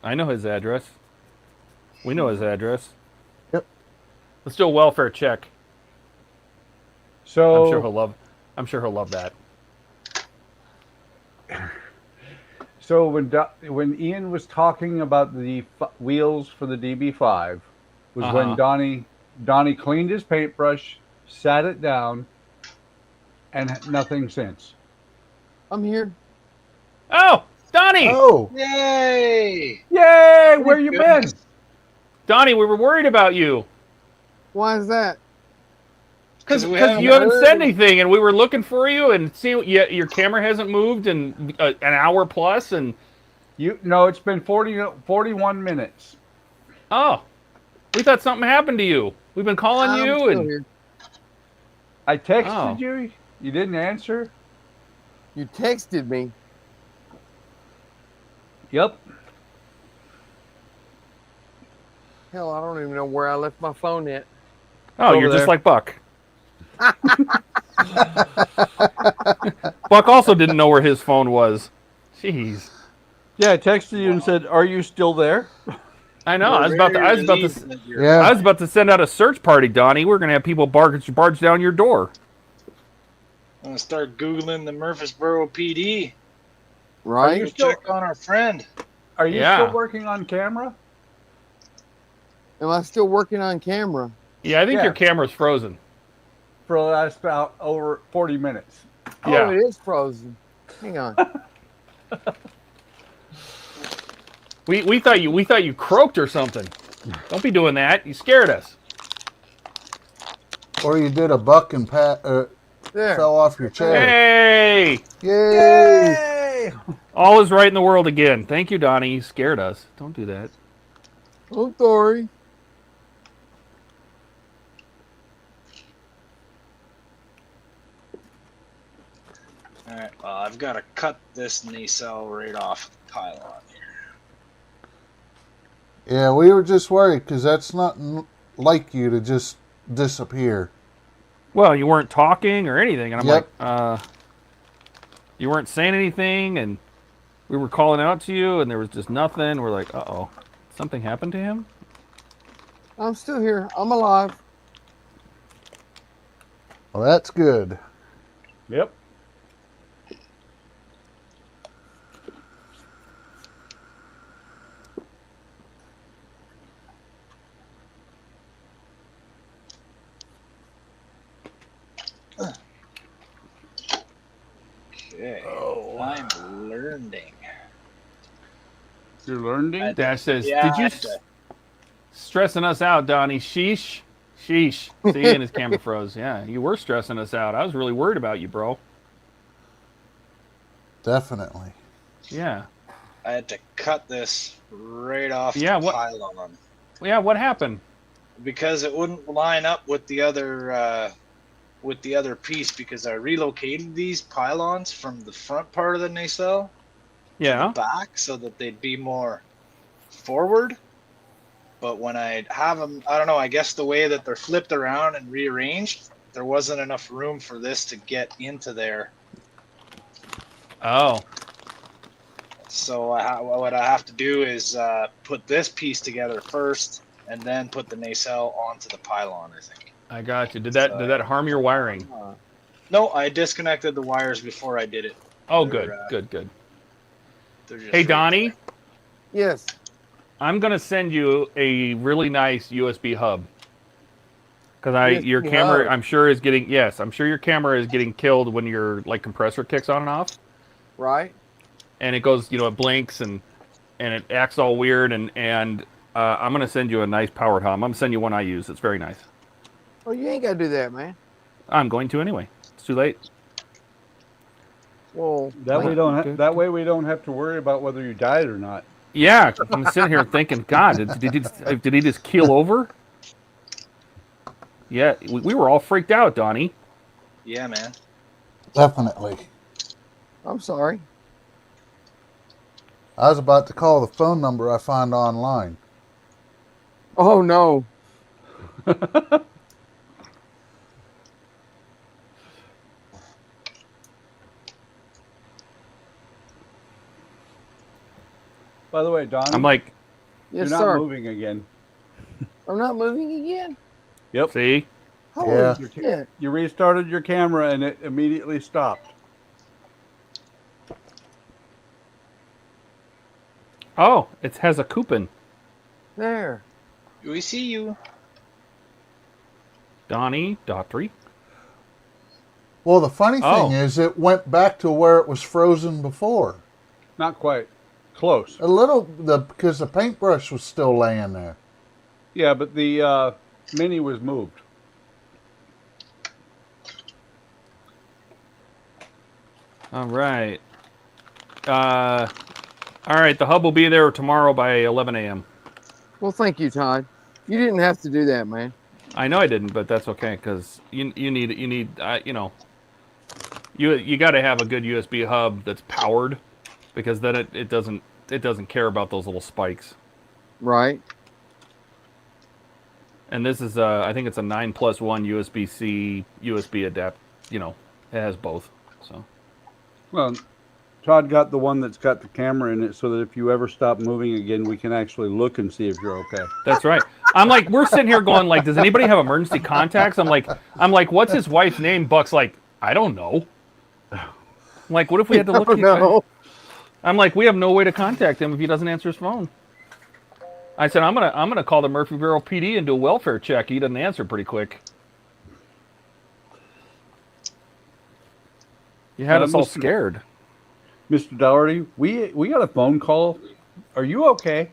I know his address. We know his address. Yep. Let's do a welfare check. So I'm sure he'll love that. So when Ian was talking about the wheels for the DB5, was when Donnie cleaned his paintbrush, sat it down, and nothing since. I'm here. Oh, Donnie! Oh, Yay! Yay! Where you been? Donnie, we were worried about you. Why is that? Because you haven't said anything, and we were looking for you, and see, your camera hasn't moved in an hour plus, and No, it's been 41 minutes. Oh, we thought something happened to you. We've been calling you, and here. I texted you. You didn't answer. You texted me. Yep. Hell, I don't even know where I left my phone at. Oh, you're just like Buck. Buck also didn't know where his phone was. Jeez. Yeah, I texted you and said, "Are you still there?" I know. I was about to send out a search party, Donnie. We're gonna have people barge down your door. I'm gonna start Googling the Murfreesboro PD. Right. Check on our friend. Are you still working on camera? Am I still working on camera? Yeah, I think your camera's frozen. For the last about over 40 minutes. Oh, it is frozen. Hang on. We thought you croaked or something. Don't be doing that. You scared us. or you did a buck and fell off your chair. Hey! Yay! All is right in the world again. Thank you, Donnie. You scared us. Don't do that. I'm sorry. Alright, well, I've got to cut this nacelle right off the pylon here. Yeah, we were just worried because that's not like you to just disappear. Well, you weren't talking or anything, and I'm like, you weren't saying anything, and we were calling out to you, and there was just nothing. We're like, uh-oh, something happened to him? I'm still here. I'm alive. Well, that's good. Yep. Okay. I'm learning. You're learning? Dash says, Yeah, did you stressing us out, Donnie? Sheesh. Sheesh. See, and his camera froze. Yeah, you were stressing us out. I was really worried about you, bro. Definitely. Yeah. I had to cut this right off the pylon. Yeah, what happened? Because it wouldn't line up with the other piece, because I relocated these pylons from the front part of the nacelle to the back so that they'd be more forward. But when I have them, I don't know, I guess the way that they're flipped around and rearranged, there wasn't enough room for this to get into there. Oh. So what I have to do is put this piece together first, and then put the nacelle onto the pylon, I think. I got you. Did that harm your wiring? No, I disconnected the wires before I did it. Oh, good. Hey, Donnie? Yes. I'm going to send you a really nice USB hub. Because your camera, I'm sure is getting, I'm sure your camera is getting killed when your compressor kicks on and off. Right. And it goes, it blinks and it acts all weird. And I'm going to send you a nice powered hub. I'm going to send you one I use. It's very nice. Oh, you ain't got to do that, man. I'm going to anyway. It's too late. Well, that way we don't have to worry about whether you died or not. Yeah, I'm sitting here thinking, God, did he just keel over? Yeah, we were all freaked out, Donnie. Yeah, man. Definitely. I'm sorry. I was about to call the phone number I found online. Oh, no. By the way, Donnie, I'm like, Yes, you're not sir. moving again. I'm not moving again. Yep. see? Holy Yeah. shit. You restarted your camera and it immediately stopped. Oh, it has a coupon. There. We see you. Donnie, Daughtry. Well, the funny Oh. thing is, it went back to where it was frozen before. Not quite. Close. A little, because the paintbrush was still laying there. Yeah, but the mini was moved. All right. All right, the hub will be there tomorrow by 11 a.m. Well, thank you, Todd. You didn't have to do that, man. I know I didn't, but that's okay because you need you know, you got to have a good USB hub that's powered because then it doesn't care about those little spikes. Right. And this is I think it's a 9+1 USB-C USB adapt. You know, it has both. So. Well, Todd got the one that's got the camera in it so that if you ever stop moving again, we can actually look and see if you're okay. That's right. I'm like, we're sitting here going like, does anybody have emergency contacts? I'm like, what's his wife's name? Buck's like, I don't know. I'm like, what if we had to look? No. I'm like, we have no way to contact him if he doesn't answer his phone. I said, I'm gonna call the Murfreesboro PD and do a welfare check. He doesn't answer pretty quick. You had us all scared. Mr. Dougherty, we got a phone call. Are you okay?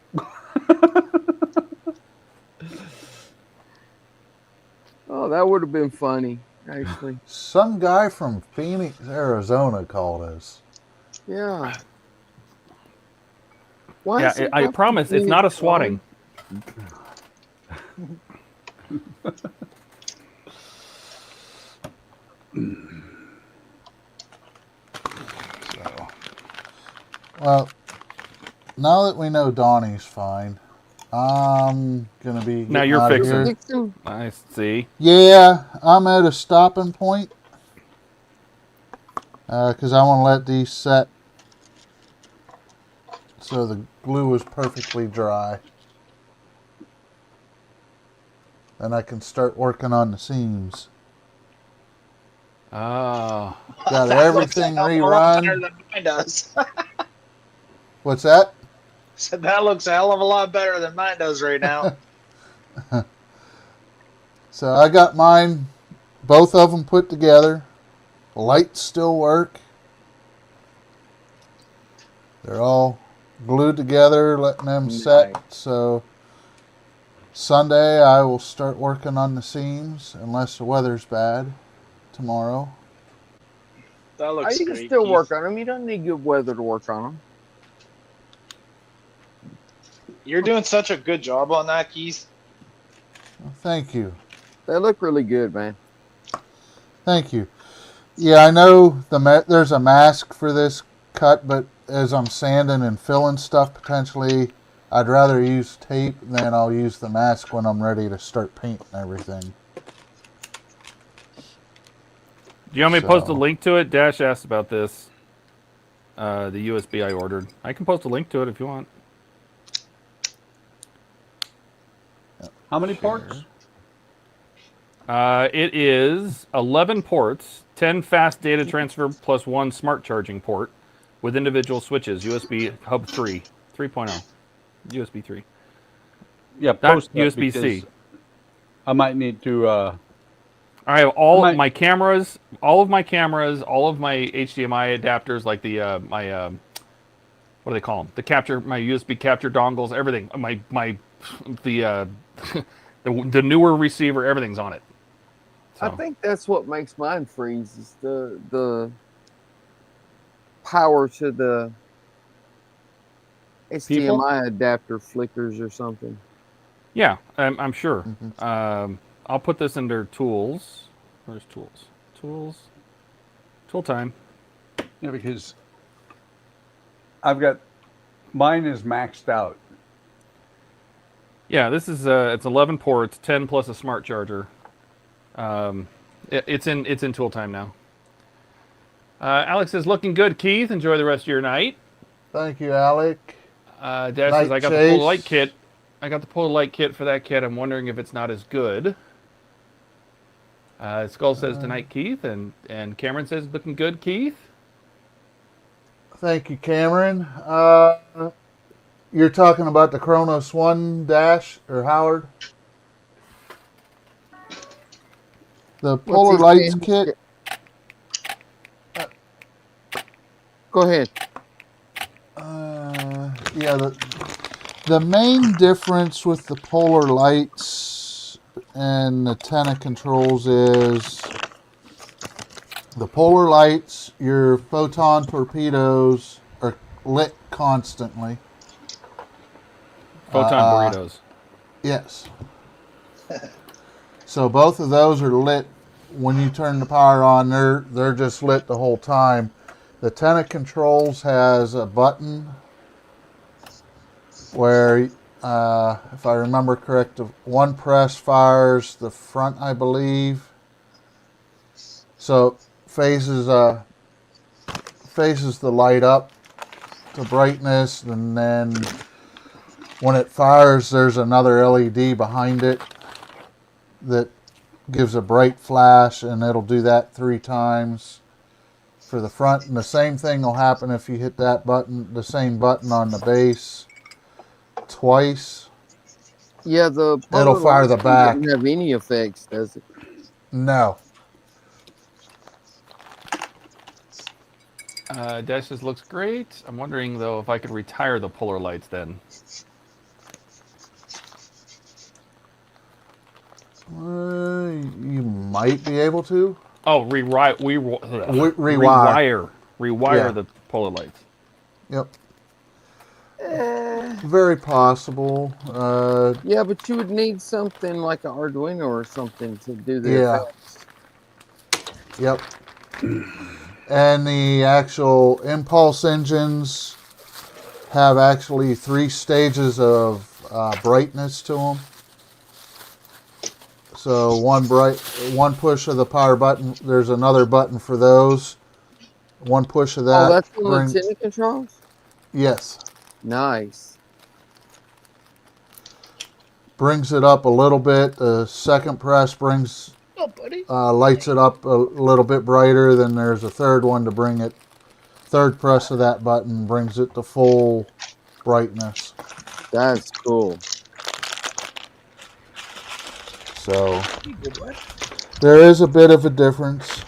Oh, that would have been funny, actually. Some guy from Phoenix, Arizona called us. Yeah. Why Yeah, is it I not promise it's not a swatting. Well, now that we know Donnie's fine, I'm gonna be. Now getting you're out of fixing. here. I see. Yeah, I'm at a stopping point because I want to let these set so the glue is perfectly dry, and I can start working on the seams. Oh. Got That everything looks a lot better rerun. than mine does. What's that? Said that looks a hell of a lot better than mine does right now. So I got mine, both of them put together. The lights still work. They're all glued together, letting them set. So Sunday I will start working on the seams, unless the weather's bad tomorrow. That looks You can great, still Keith. work on them. You don't need good weather to work on them. You're doing such a good job on that, Keith. Well, thank you. They look really good, man. Thank you. Yeah, I know there's a mask for this cut, but as I'm sanding and filling stuff potentially, I'd rather use tape than I'll use the mask when I'm ready to start painting everything. Do you want me to post a link to it? Dash asked about this. The USB I ordered. I can post a link to it if you want. How many ports? It is 11 ports, 10 fast data transfer plus 1 smart charging port with individual switches. USB hub 3, 3.0. USB 3. Yeah, Not post that USB-C. because I might need to. I have all of my cameras, all of my HDMI adapters, like the what do they call them? The capture, my USB capture dongles, everything. The newer receiver, everything's on it. So. I think that's what makes mine freeze, is the power to the HDMI adapter flickers or something. Yeah, I'm sure. I'll put this under tools. Where's tools? Tools. Tool time. Yeah, because I've got mine is maxed out. Yeah, this is it's 11 ports, 10 plus a smart charger. It's in tool time now. Alex is looking good. Keith, enjoy the rest of your night. Thank you, Alec. Dash says, I got the Chase. polar light kit. I got the polar light kit for that kit. I'm wondering if it's not as good. Skull says tonight, Keith, and Cameron says looking good, Keith. Thank you, Cameron. You're talking about the Kronos 1 Dash or Howard? The Polar Lights kit. Go ahead. Yeah, the main difference with the Polar Lights and the Tenna controls is the Polar Lights, your photon torpedoes are lit constantly. Photon burritos. Yes. So both of those are lit when you turn the power on. They're just lit the whole time. The Tenna controls has a button where, if I remember correct, one press fires the front, I believe. So phases the light up to brightness, and then when it fires, there's another LED behind it that gives a bright flash, and it'll do that 3 times for the front. And the same thing will happen if you hit that button, the same button on the base, twice. Yeah, it'll fire the back. Doesn't have any effects, does it? No. Dash says looks great. I'm wondering though if I could retire the Polar Lights then. You might be able to. Oh, rewire Yeah. the Polar Lights. Yep. Very possible. Yeah, but you would need something like an Arduino or something to do the effects. Yep. And the actual impulse engines have actually 3 stages of brightness to them. So one push of the power button, there's another button for those. One push of that. Oh, that's the antenna controls? Yes. Nice. Brings it up a little bit. The second press brings lights it up a little bit brighter. Then there's a third one to bring it. Third press of that button brings it to full brightness. That's cool. So there is a bit of a difference.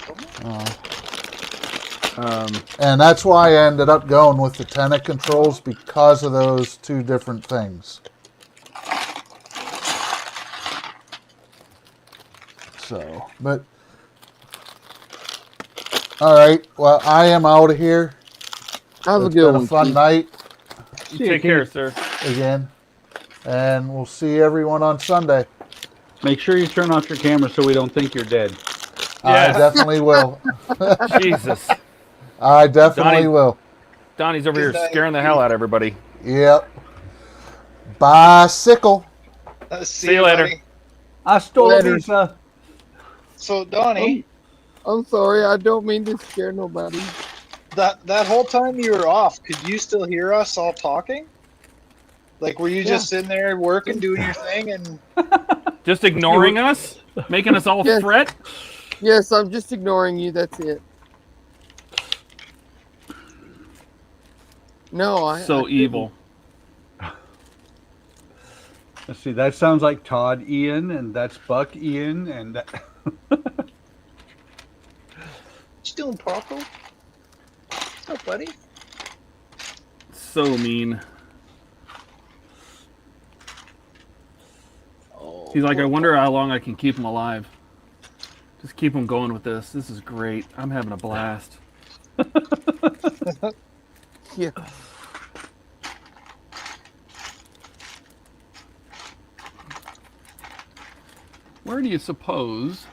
And that's why I ended up going with the Tenna controls, because of those 2 different things. So, but all right. Well, I am out of here. Have a It's good been one, a fun Keith. night. You take care, sir. Again, and we'll see everyone on Sunday. Make sure you turn off your camera so we don't think you're dead. I definitely will. Jesus. I definitely will. Donnie's over here scaring the hell out of everybody. Yep. Bicycle. See you later. buddy. Hasta la vista. So Donnie, I'm sorry, I don't mean to scare nobody. that whole time you were off, could you still hear us all talking? Like, were you just sitting there working, doing your thing, and just ignoring us, making us all fret? Yes, I'm just ignoring you. That's it. No, I evil. Let's see. That sounds like Todd Ian, and that's Buck Ian, and that. what you doing, Paco? What's up, buddy? So mean. He's like, I wonder how long I can keep him alive. Just keep him going with this. This is great. I'm having a blast. Yeah. Where do you suppose?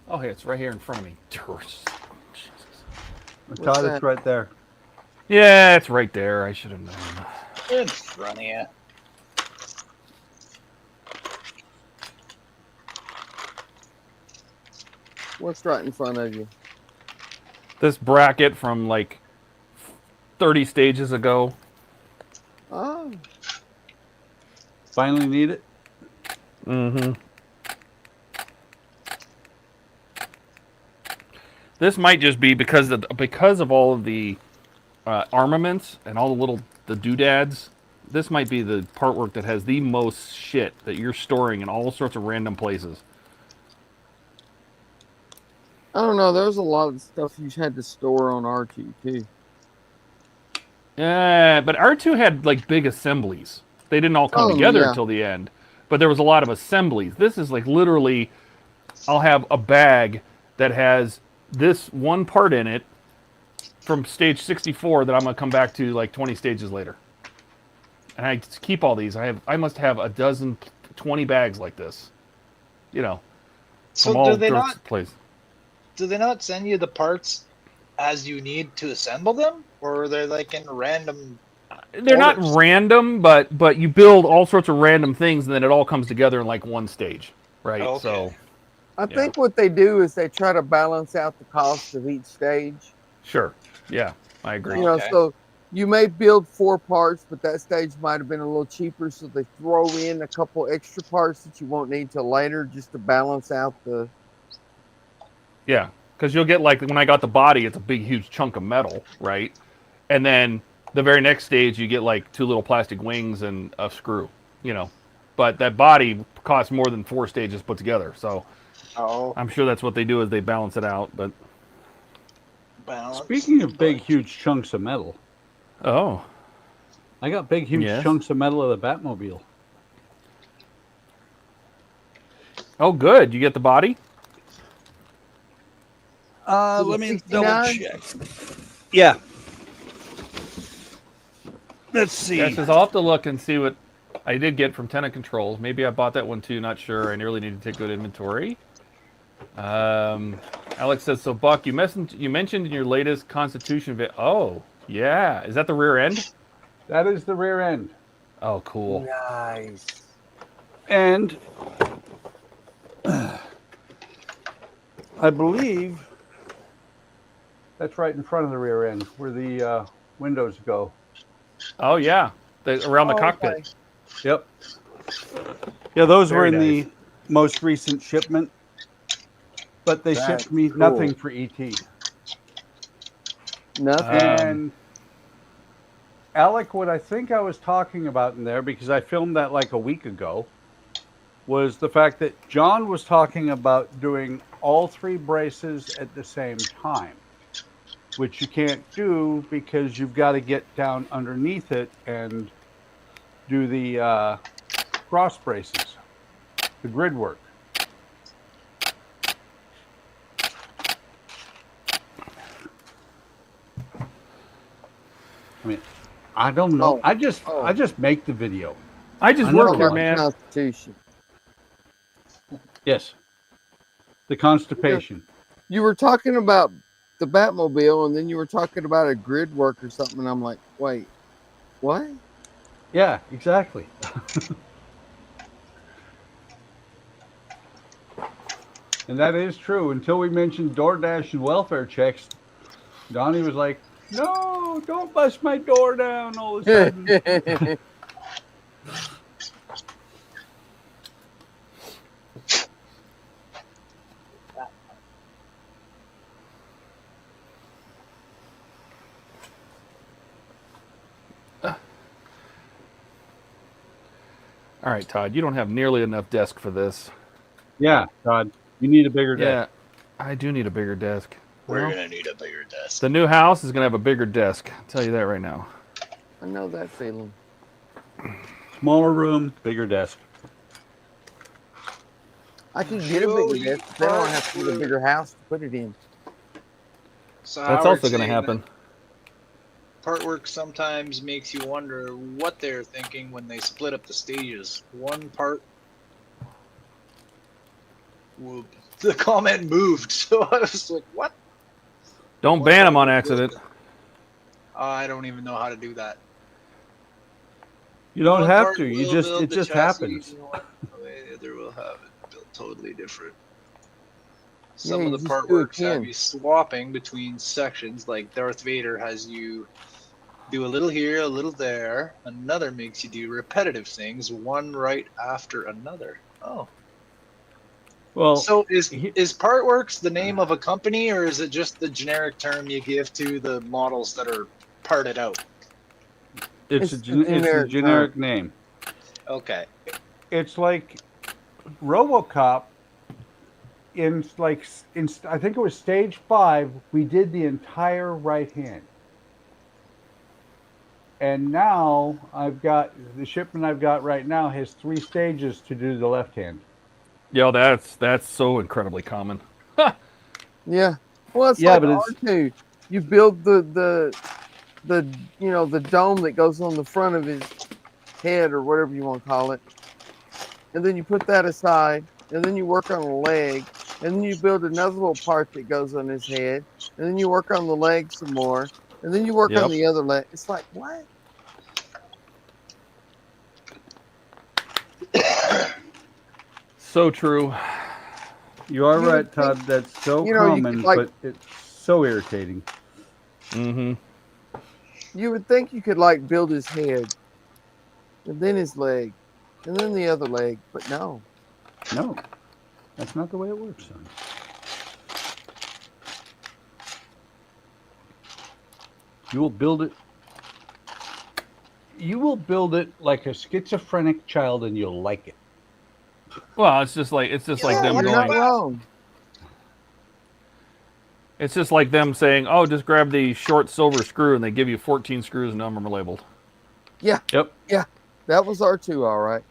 Oh, hey, it's right here in front of me. Jesus. Todd, it's right there. Yeah, it's right there. I should have known. In front of you. What's right in front of you? This bracket from like 30 stages ago. Oh. Finally need it? Mm-hmm. This might just be because of all of the armaments and all the doodads. This might be the part work that has the most shit that you're storing in all sorts of random places. I don't know. There's a lot of stuff you had to store on R2 too. Yeah, but R2 had like big assemblies. They didn't all come together until the end, but there was a lot of assemblies. This is like literally, I'll have a bag that has this one part in it from stage 64 that I'm gonna come back to like 20 stages later. And I keep all these. I must have a dozen, 20 bags like this. You know, so from all do they sorts not? of places. Do they not send you the parts as you need to assemble them, or are they like in random? They're not random, but you build all sorts of random things, and then it all comes together in like one stage, right? Okay. So, I think what they do is they try to balance out the cost of each stage. Sure. Yeah, I agree. You know, so you may build 4 parts, but that stage might have been a little cheaper, so they throw in a couple extra parts that you won't need till later, just to balance out the. Yeah, because you'll get like when I got the body, it's a big, huge chunk of metal, right? And then the very next stage, you get like 2 little plastic wings and a screw, you know. But that body costs more than 4 stages put together, so I'm sure that's what they do is they balance it out. But speaking of big, huge chunks of metal, I got big, huge chunks of metal of the Batmobile. Oh, good. You get the body? Let me double check. Yeah. Let's see. Yeah, I'll have to look and see what I did get from Tenant Controls. Maybe I bought that one too. Not sure. I really need to take good inventory. Alex says, so Buck, you mentioned in your latest Constitution video. Oh, yeah. Is that the rear end? That is the rear end. Oh, cool. Nice. And I believe that's right in front of the rear end where the windows go. Oh, yeah. Around the cockpit. Okay. Yep. Yeah, those Very were in nice. the most recent shipment, but they That's shipped me cool. nothing for ET. Nothing. And Alec, what I think I was talking about in there, because I filmed that like a week ago, was the fact that John was talking about doing all 3 braces at the same time, which you can't do because you've got to get down underneath it and do the cross braces, the grid work. I mean, I don't know. I just make the video. I just work here, man. Constitution. Yes. The constipation. You were talking about the Batmobile, and then you were talking about a grid work or something, and I'm like, wait, what? Yeah, exactly. And that is true. Until we mentioned DoorDash and welfare checks, Donnie was like, no, don't bust my door down all of a sudden. All right, Todd, you don't have nearly enough desk for this. Yeah, Todd, you need a bigger desk. Yeah, I do need a bigger desk. We're gonna need a bigger desk. The new house is gonna have a bigger desk. I'll tell you that right now. I know that feeling. Smaller room, bigger desk. I can get a bigger desk, but then I don't have to get a bigger house to put it in. So That's Howard's also gonna saying happen. that part work sometimes makes you wonder what they're thinking when they split up the stages. One part. Whoop. The comment moved, so I was like, what? Don't ban them on accident. I don't even know how to do that. You don't One have part to. You will just build it the just chassis, happens. one way, the other will have it built totally different. Yeah, Some you of just the part do it works have again. you swapping between sections, like Darth Vader has you do a little here, a little there. Another makes you do repetitive things, one right after another. Oh. Well, so is Partworks the name of a company, or is it just the generic term you give to the models that are parted out? It's the generic name. Okay. It's like RoboCop. I think it was stage 5. We did the entire right hand, and now I've got the shipment I've got right now has 3 stages to do the left hand. Yo, that's so incredibly common. Yeah. Well, it's like R2. You build the the dome that goes on the front of his head or whatever you want to call it, and then you put that aside, and then you work on a leg, and then you build another little part that goes on his head, and then you work on the leg some more, and then you work on the other leg. It's like, what? So true. You are right, Todd. That's so common, but it's so irritating. Mm-hmm. You would think you could like build his head, and then his leg, and then the other leg, but no. No, that's not the way it works, son. You will build it. You will build it like a schizophrenic child, and you'll like it. Well, it's just like them going. Wrong. It's just like them saying, "Oh, just grab the short silver screw," and they give you 14 screws and none of them are labeled. Yeah. Yep. Yeah. That was R2, all right.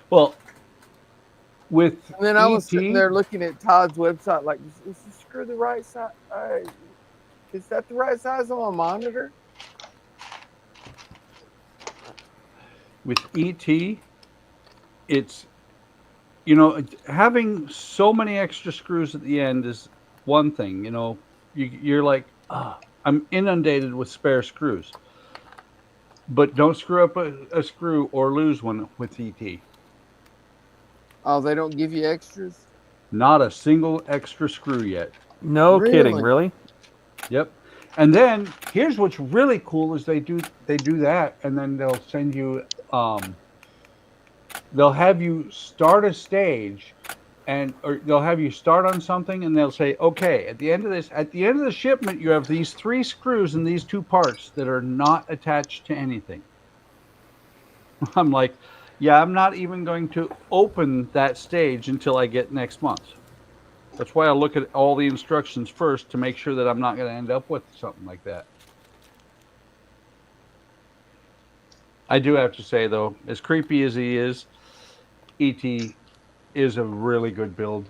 Well, with and then I was sitting there looking at Todd's website, like, is the screw the right size? Is that the right size on a monitor? With ET, it's, having so many extra screws at the end is one thing. You're like, I'm inundated with spare screws. But don't screw up a screw or lose one with ET. Oh, they don't give you extras? Not a single extra screw yet. No kidding, really? Yep. And then here's what's really cool is they do that, and then they'll send you they'll have you start a stage, or they'll have you start on something, and they'll say, okay, at the end of the shipment, you have these 3 screws and these 2 parts that are not attached to anything. I'm like, yeah, I'm not even going to open that stage until I get next month. That's why I look at all the instructions first to make sure that I'm not going to end up with something like that. I do have to say, though, as creepy as he is, E.T. is a really good build.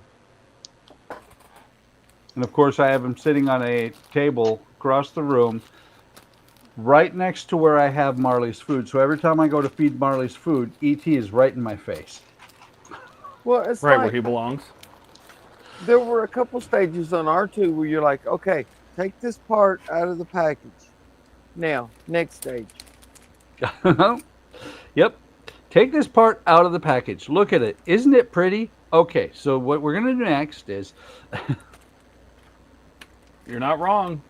And, of course, I have him sitting on a table across the room right next to where I have Marley's food. So every time I go to feed Marley's food, E.T. is right in my face. Well, it's right like, where he belongs. There were a couple stages on R2 where you're like, okay, take this part out of the package. Now, next stage. Yep. Take this part out of the package. Look at it. Isn't it pretty? Okay, so what we're going to do next is... You're not wrong.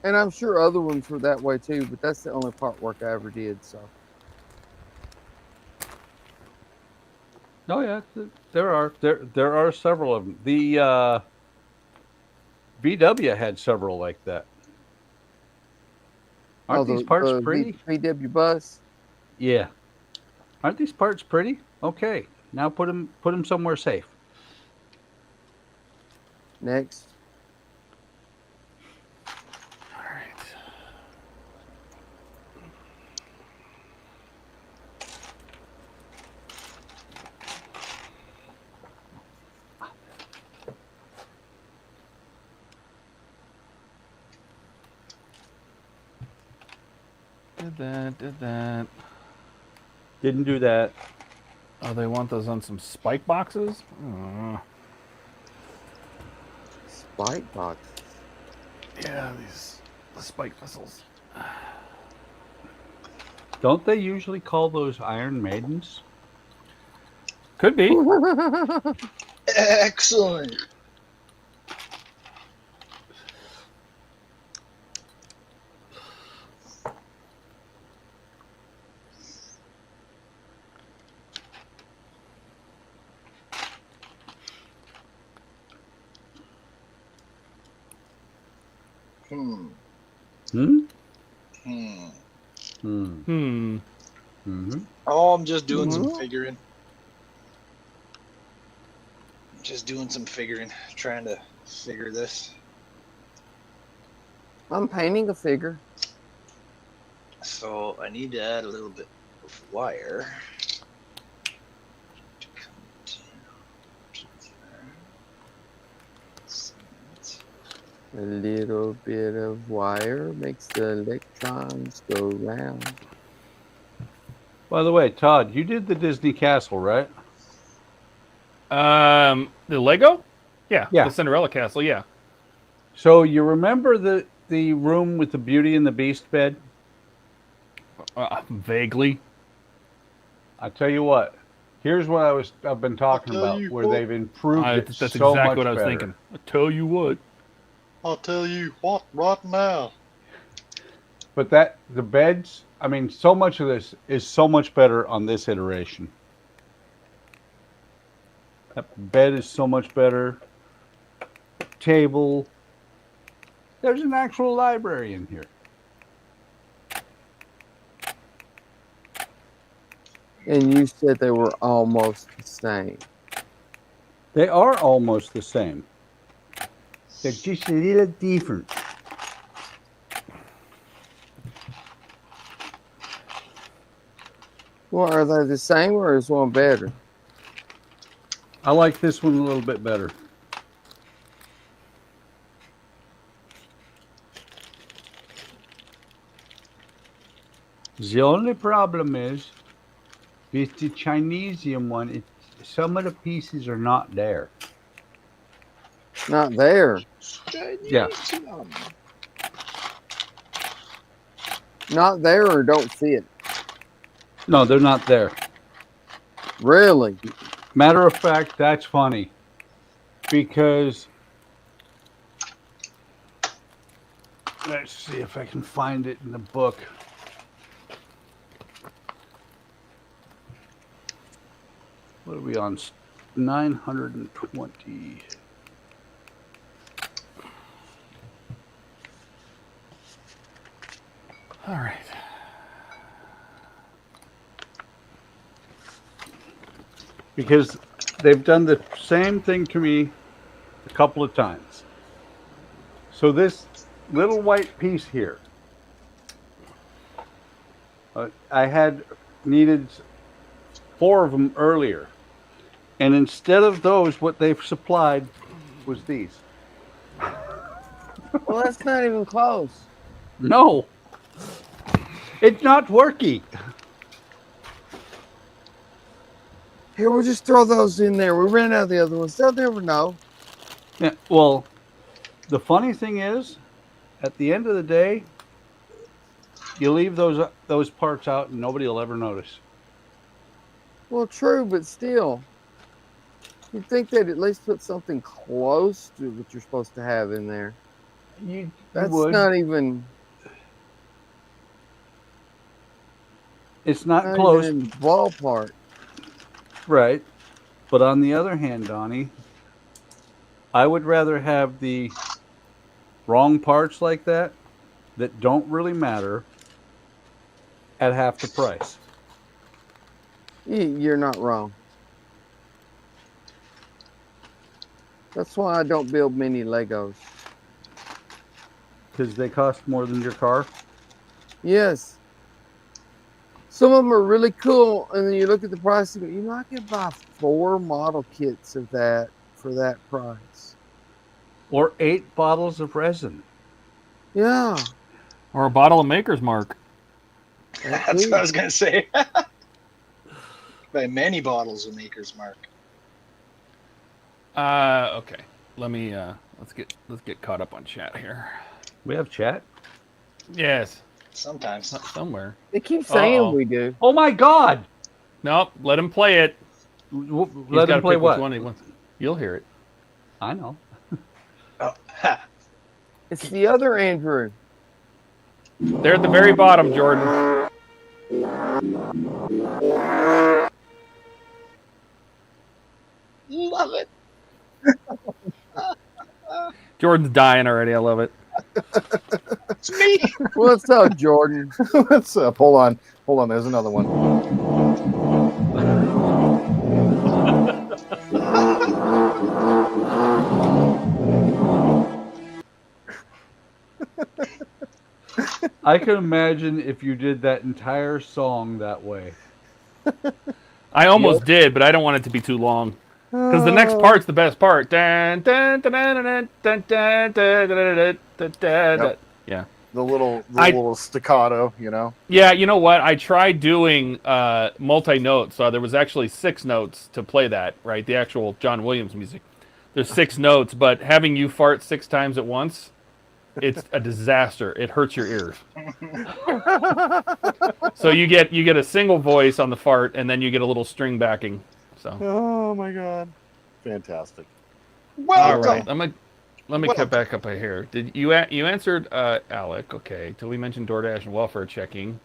And I'm sure other ones were that way too, but that's the only part work I ever did, so... Oh yeah, there are several of them. The VW had several like that. Aren't these parts pretty? VW bus. Yeah. Aren't these parts pretty? Okay, now put them somewhere safe. Next. Did that. Didn't do that. Oh, they want those on some spike boxes? Spike boxes? Yeah, the spike missiles. Don't they usually call those Iron Maidens? Could be. Excellent. Hmm. Hmm. Mm-hmm. Oh, I'm just doing some Mhm. figuring. Just doing some figuring, trying to figure this. I'm painting a figure. So I need to add a little bit of wire. A little bit of wire makes the electrons go round. By the way, Todd, you did the Disney Castle, right? The Lego? Yeah. Yeah. The Cinderella castle. Yeah. So you remember the room with the Beauty and the Beast bed? Vaguely. I tell you what. Here's what I've been talking about, where they've improved it That's so exactly much what I was better. thinking. I tell you what. I'll tell you what right now. But the beds, I mean, so much of this is so much better on this iteration. That bed is so much better. Table. There's an actual library in here. And you said they were almost the same. They are almost the same. They're just a little different. Well, are they the same or is one better? I like this one a little bit better. The only problem is with the Chinesium one, some of the pieces are not there. Not there. Yeah. Not there or don't fit. No, they're not there. Really? Matter of fact, that's funny. Because let's see if I can find it in the book. What are we on? 920. All right. Because they've done the same thing to me a couple of times. So this little white piece here, I had needed 4 of them earlier. And instead of those, what they've supplied was these. Well, that's not even close. No. It's not working. Here, we'll just throw those in there. We ran out of the other ones. They'll never know. Yeah, well, the funny thing is, at the end of the day, you leave those parts out and nobody will ever notice. Well, true, but still. You'd think they'd at least put something close to what you're supposed to have in there. That's would. not even... It's not not close. even in the ballpark. Right. But on the other hand, Donnie, I would rather have the wrong parts like that don't really matter at half the price. You're not wrong. That's why I don't build many Legos. Because they cost more than your car? Yes. Some of them are really cool, and then you look at the price and go, you know, I could buy 4 model kits of that for that price. Or 8 bottles of resin. Yeah. Or a bottle of Maker's Mark. That's what I was gonna say. By many bottles of Maker's Mark. Okay. Let me let's get caught up on chat here. We have chat? Yes. Sometimes. Somewhere. They keep saying we do. Oh my God! Nope. Let him play it. Let him play what? One he wants. You'll hear it. I know. It's the other Andrew. They're at the very bottom, Jordan. Love it. Jordan's dying already. I love it. It's me. What's up, Jordan? What's up? Hold on. There's another one. I can imagine if you did that entire song that way. I almost did, but I don't want it to be too long. Because the next part's the best part. Dun, dun, dun, dun, dun, dun, dun, dun, dun, dun, dun, dun. Yep. Yeah. The little staccato, you know. Yeah, you know what? I tried doing multi-notes. So there was actually 6 notes to play that, right? The actual John Williams music. There's 6 notes, but having you fart 6 times at once, it's a disaster. It hurts your ears. So you get a single voice on the fart, and then you get a little string backing. So. Oh my god, fantastic! All right, let me cut back up here. Did you answered Alec? Okay, till we mentioned DoorDash and welfare checking.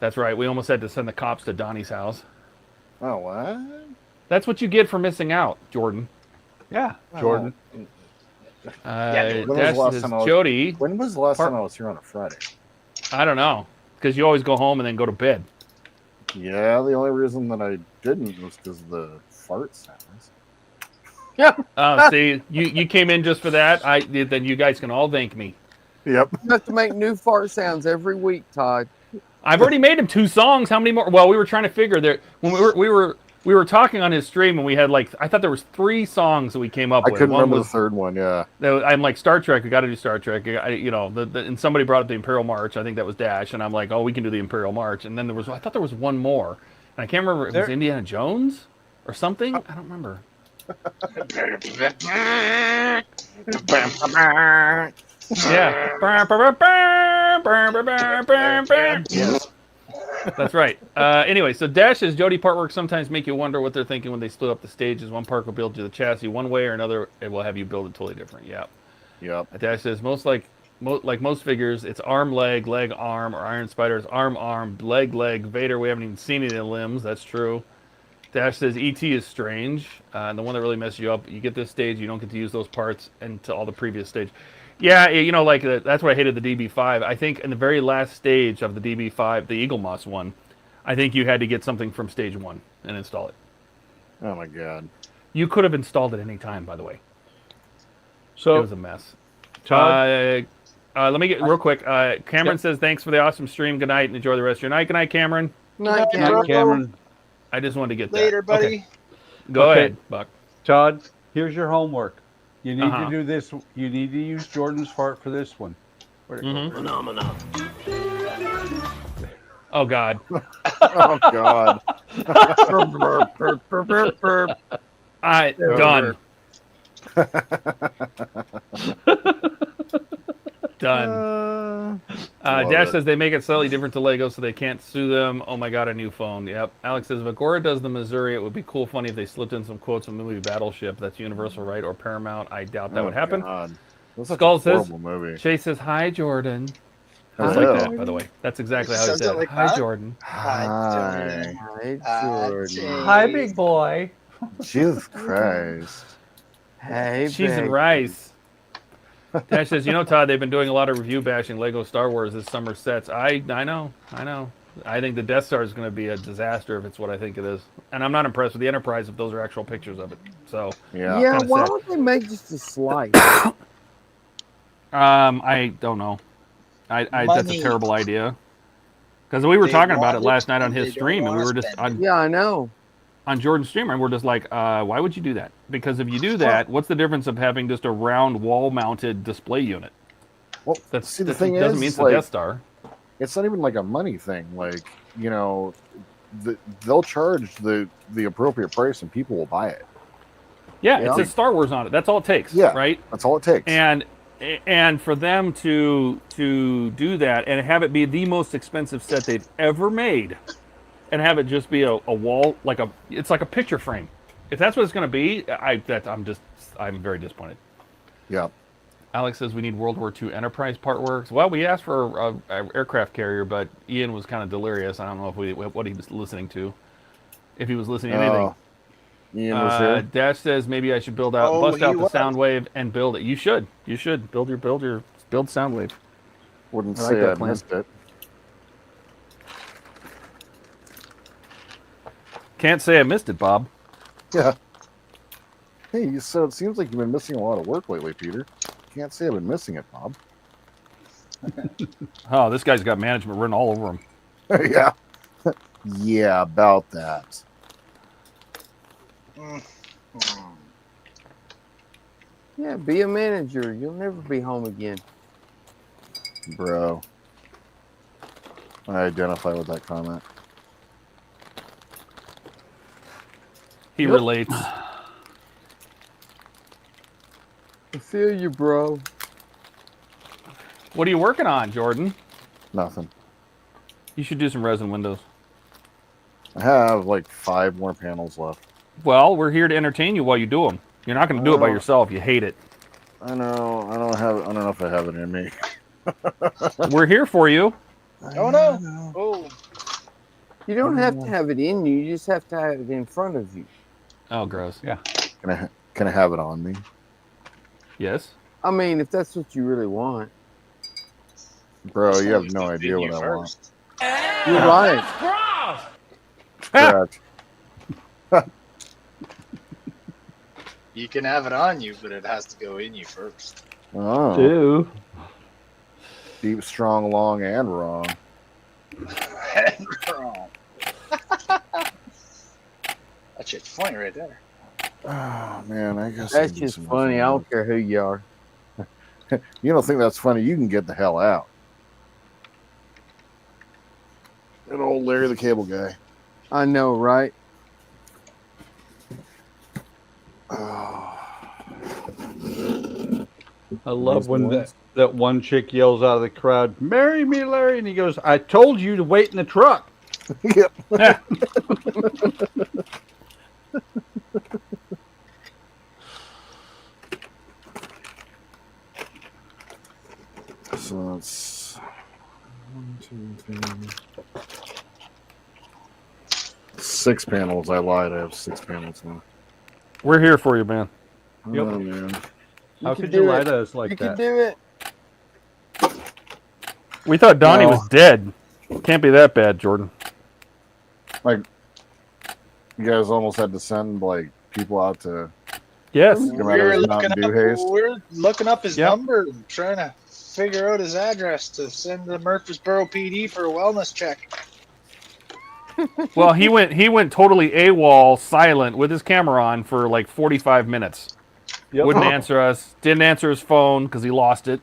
That's right. We almost had to send the cops to Donnie's house. Oh what? That's what you get for missing out, Jordan. Yeah, Jordan. When was the last time Jody. When was the last time I was here on a Friday? I don't know, because you always go home and then go to bed. Yeah, the only reason that I didn't was because of the fart sounds. Yeah. Oh, see, you came in just for that. Then you guys can all thank me. Yep. You have to make new fart sounds every week, Todd. I've already made him 2 songs. How many more? Well, we were trying to figure there when we were talking on his stream, and we had I thought there was 3 songs that we came up with. I couldn't One remember was, the third one. Yeah. I'm like, Star Trek. We got to do Star Trek. And somebody brought up the Imperial March. I think that was Dash, and I'm like, oh, we can do the Imperial March. And then I thought there was one more, and I can't remember. It was Indiana Jones or something. I don't remember. Yeah. Yes. That's right. Anyway, so Dash says Jody part work sometimes make you wonder what they're thinking when they split up the stages. One part will build you the chassis one way, or another it will have you build it totally different. Yep. Dash says like most figures, it's arm, leg, arm, or Iron Spider's arm, leg, Vader. We haven't even seen any of the limbs. That's true. Dash says ET is strange, and the one that really messes you up. You get this stage, you don't get to use those parts until all the previous stage. Yeah, that's why I hated the DB5. I think in the very last stage of the DB5, the Eagle Moss one, I think you had to get something from stage 1 and install it. Oh my god. You could have installed it any time, by the way. So it was a mess. Todd? Let me get real quick. Cameron says, thanks for the awesome stream. Good night and enjoy the rest of your night. Good night, Cameron. Night, Cameron. I just wanted to get Later, that. buddy. Okay. Go ahead, Buck. Todd, here's your homework. You need Uh-huh. to do this. You need to use Jordan's fart for this one. Phenomena. Oh, God. Oh god. Done. Done. Dash says they make it slightly different to Lego, so they can't sue them. Oh my god, a new phone. Yep. Alex says if Agora does the Missouri, it would be cool, funny if they slipped in some quotes from the movie Battleship. That's Universal, right? Or Paramount. I doubt that would happen. Skull says. Movie. Chase says hi, Jordan. Hello. Just like that, by the way. That's exactly how he said. Like hi, that? Jordan. Hi. Jordan. Hi, big boy. Jesus Christ. Hey, Cheese and rice. Dash says, Todd, they've been doing a lot of review bashing Lego Star Wars this summer sets. I know. I think the Death Star is going to be a disaster if it's what I think it is. And I'm not impressed with the Enterprise if those are actual pictures of it. So yeah. Why would they make just a slice? I don't know. That's a terrible idea. Because we were talking about it last night on his stream, and we were just yeah, I know. On Jordan's stream, and we're just like, why would you do that? Because if you do that, what's the difference of having just a round wall-mounted display unit? Well, the thing doesn't is, mean it's a Death Star. It's not even like a money thing. They'll charge the appropriate price, and people will buy it. Yeah, it says Star Wars on it. That's all it takes. Yeah, right. That's all it takes. And for them to do that and have it be the most expensive set they've ever made, and have it just be a wall it's like a picture frame. If that's what it's going to be, I'm very disappointed. Yeah. Alex says we need World War II Enterprise part works. Well, we asked for an aircraft carrier, but Ian was kind of delirious. I don't know what he was listening to. If he was listening to anything. Ian was here. Dash says maybe I should bust out the sound wave and build it. You should build your Build Soundwave. Wouldn't I like say that I plan. missed it. Can't say I missed it, Bob. Yeah. Hey, so it seems like you've been missing a lot of work lately, Peter. Can't say I've been missing it, Bob. Oh, this guy's got management written all over him. Yeah. Yeah, about that. Yeah, be a manager. You'll never be home again. Bro. I identify with that comment. He relates. I feel you, bro. What are you working on, Jordan? Nothing. You should do some resin windows. I have like 5 more panels left. Well, we're here to entertain you while you do them. You're not going to do it by yourself. You hate it. I know. I don't know if I have it in me. We're here for you. Oh no! Oh. You don't have to have it in you. You just have to have it in front of you. Oh, gross. Yeah. Can I have it on me? Yes. I mean, if that's what you really want. Bro, you have no idea what I want. You're right. Correct. You can have it on you, but it has to go in you first. Oh. Two. Deep, strong, long, and wrong. And wrong. That shit's funny right there. Oh, man, I guess That's just funny. I don't care who you are. You don't think that's funny? You can get the hell out. Good old Larry the Cable Guy. I know, right? I love when that one chick yells out of the crowd, "Marry me, Larry," and he goes, "I told you to wait in the truck." Yep. So it's 1, 2, 3, 6 panels. I lied. I have 6 panels now. We're here for you, man. Yep. Oh, man. How could you lie to us like You that? can do it. We thought Donnie was dead. Can't be that bad, Jordan. Like, you guys almost had to send like people out to. Yes. We're looking up his Yep. number and trying to figure out his address to send the Murfreesboro PD for a wellness check. Well, he went totally AWOL silent with his camera on for like 45 minutes. Yep. Wouldn't answer us. Didn't answer his phone because he lost it.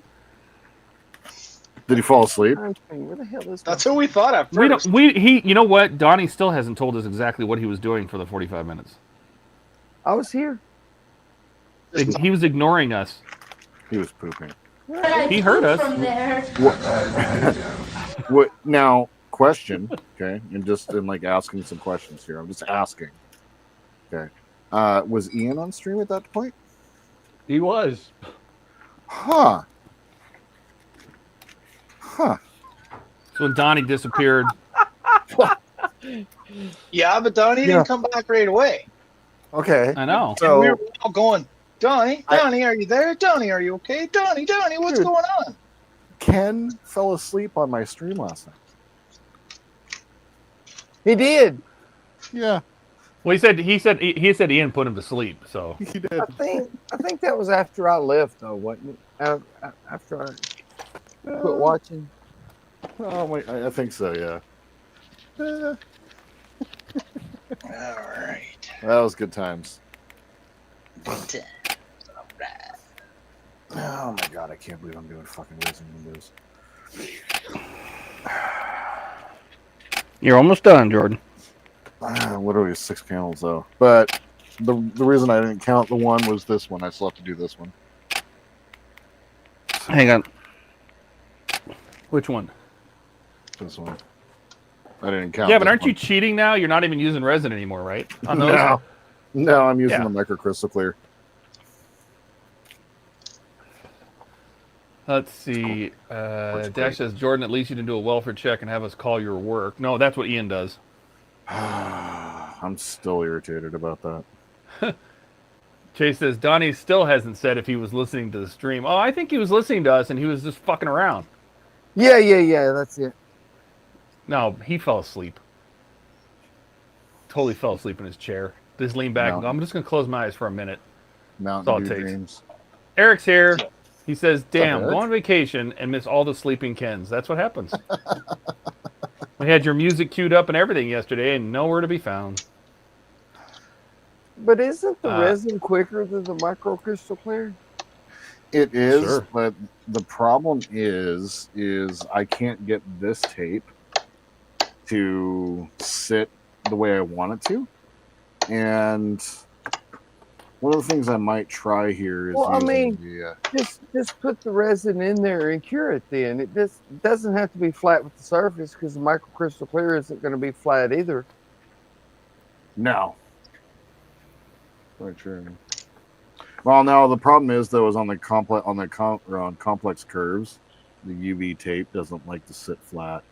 Did he fall asleep? Where the hell is That's who we thought at We first. don't. You know what? Donnie still hasn't told us exactly what he was doing for the 45 minutes. I was here. He was ignoring us. He was pooping. He heard us. What now? Question, okay, and just in like asking some questions here. I'm just asking. Okay, was Ian on stream at that point? He was. Huh. Huh. So when Donnie disappeared. Yeah, but Donnie didn't come back right away. Okay. I know. And So we were all going, Donnie, are you there? Donnie, are you okay? Donnie, what's going on? Ken fell asleep on my stream last night. He did. Yeah. Well, he said Ian put him to sleep. So he did. I think that was after I left, though, wasn't it? After I quit watching. Oh wait, I think so. Yeah. All right. That was good times. All right. Oh my god, I can't believe I'm doing fucking resin windows. you're almost done, Jordan. Literally 6 panels though. But the reason I didn't count the one was this one. I still have to do this one. Hang on. Which one? This one. I didn't count. Yeah, but this aren't you one. cheating now? You're not even using resin anymore, right? On those? No. No, I'm using Yeah. the microcrystal clear. Let's see. Dash says, Jordan, at least you didn't do a welfare check and have us call your work. No, that's what Ian does. I'm still irritated about that. Chase says, Donnie still hasn't said if he was listening to the stream. Oh, I think he was listening to us and he was just fucking around. Yeah, that's it. No, he fell asleep. Totally fell asleep in his chair. Just lean back and go, I'm just going to close my eyes for a minute. That's all it takes. Dreams. Eric's here. He says, damn, Eric? go on vacation and miss all the sleeping Kens. That's what happens. We had your music queued up and everything yesterday and nowhere to be found. But isn't the resin quicker than the microcrystal clear? It is, Sure. but the problem is I can't get this tape to sit the way I want it to. And one of the things I might try here is just put the resin in there and cure it then. It just doesn't have to be flat with the surface because the microcrystal clear isn't going to be flat either. No. Quite true. Well, no, the problem is though is on the complex curves, the UV tape doesn't like to sit flat.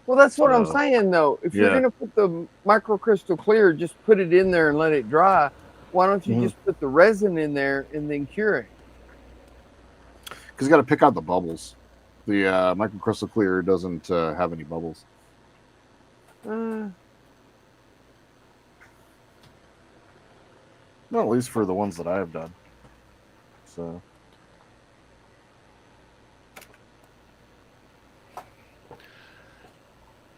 Well, that's what I'm saying though. If you're Yeah. going to put the microcrystal clear, just put it in there and let it dry. Why don't you just put the resin in there and then cure it? Because you got to pick out the bubbles. The microcrystal clear doesn't have any bubbles. Well, at least for the ones that I have done. So.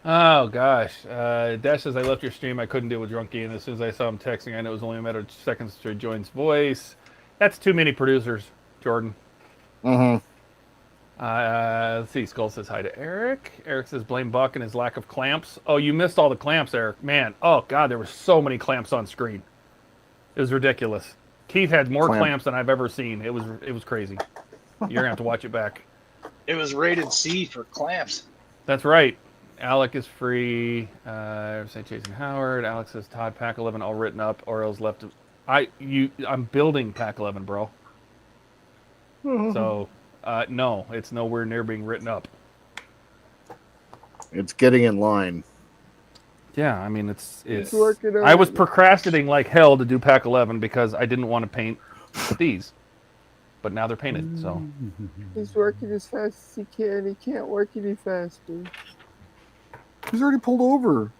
Oh, gosh. Dash says, I left your stream. I couldn't deal with Drunky, and as soon as I saw him texting, I know it was only a matter of seconds to Join's voice. That's too many producers, Jordan. Mm-hmm. Let's see. Skull says hi to Eric. Eric says, blame Buck and his lack of clamps. Oh, you missed all the clamps, Eric. Man, oh, God, there were so many clamps on screen. It was ridiculous. Keith had more clamps than I've ever seen. It was crazy. You're going to have to watch it back. It was rated C for clamps. That's right. Alec is free. Say Jason Howard. Alex says Todd Pack 11 all written up. Orioles left. I'm building Pack 11, bro. So no, it's nowhere near being written up. It's getting in line. Yeah, I mean it's. I was procrastinating like hell to do Pack 11 because I didn't want to paint these, but now they're painted. So he's working as fast as he can. He can't work any faster. He's already pulled over.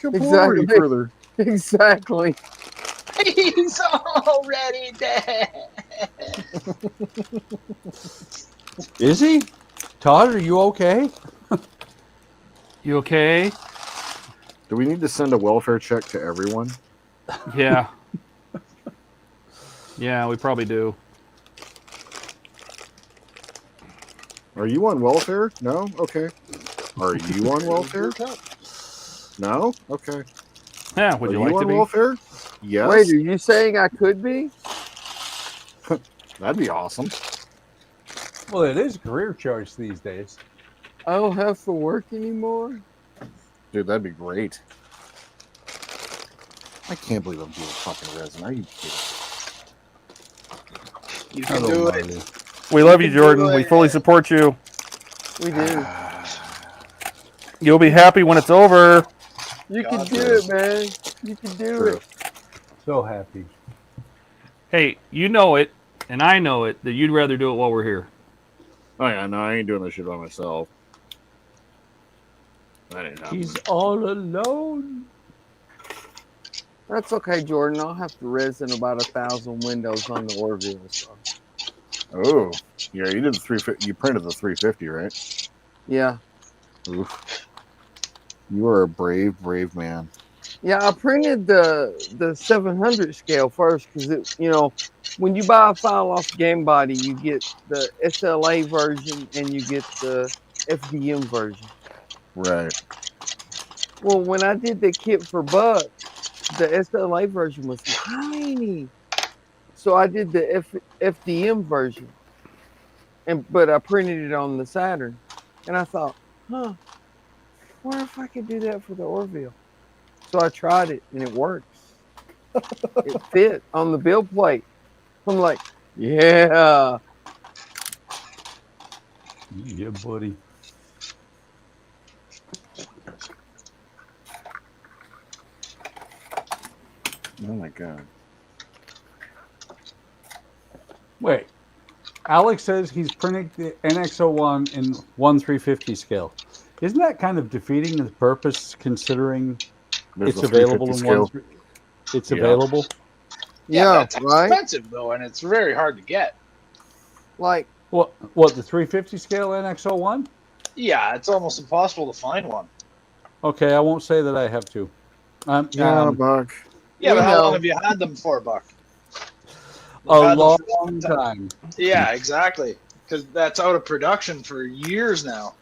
Can't pull over any further. Exactly. He's already dead. Is he? Todd, are you okay? You okay? Do we need to send a welfare check to everyone? Yeah. Yeah, we probably do. Are you on welfare? No? Okay. Are you on welfare? No? Okay. Yeah, would you like to on be? welfare? Yes. Wait, are you saying I could be? That'd be awesome. Well, it is a career choice these days. I don't have to work anymore. Dude, that'd be great. I can't believe I'm doing fucking resin. Are you kidding? You can do it. We love you, Jordan. We fully support you. We do. You'll be happy when it's over. You can do it, man. You can do it. So happy. Hey, you know it, and I know it, that you'd rather do it while we're here. Oh yeah, no, I ain't doing this shit by myself. That ain't happening. He's all alone. That's okay, Jordan. I'll have to resin about 1,000 windows on the Orville. So. Oh, yeah, you did the 350. You printed the 350, right? Yeah. Oof. You are a brave, brave man. Yeah, I printed the 700 scale first because when you buy a file off Game Body, you get the SLA version and you get the FDM version. Right. Well, when I did the kit for Buck, the SLA version was tiny, so I did the FDM version, but I printed it on the Saturn, and I thought, wonder if I could do that for the Orville. So I tried it, and it works. It fit on the build plate. I'm like, yeah. Yeah, buddy. Oh my god. Wait. Alex says he's printing the NX01 in 1/350 scale. Isn't that kind of defeating the purpose, considering There's it's the available 350 in scale. It's Yeah. available. Yeah, That's right. expensive though, and it's very hard to get. Like What the 350 scale NX01? Yeah, it's almost impossible to find one. Okay, I won't say that I have to. Yeah, Buck. Yeah, We but how long know. have you had them for, Buck? A You've had them for long time. Yeah, exactly. Because that's out of production for years now.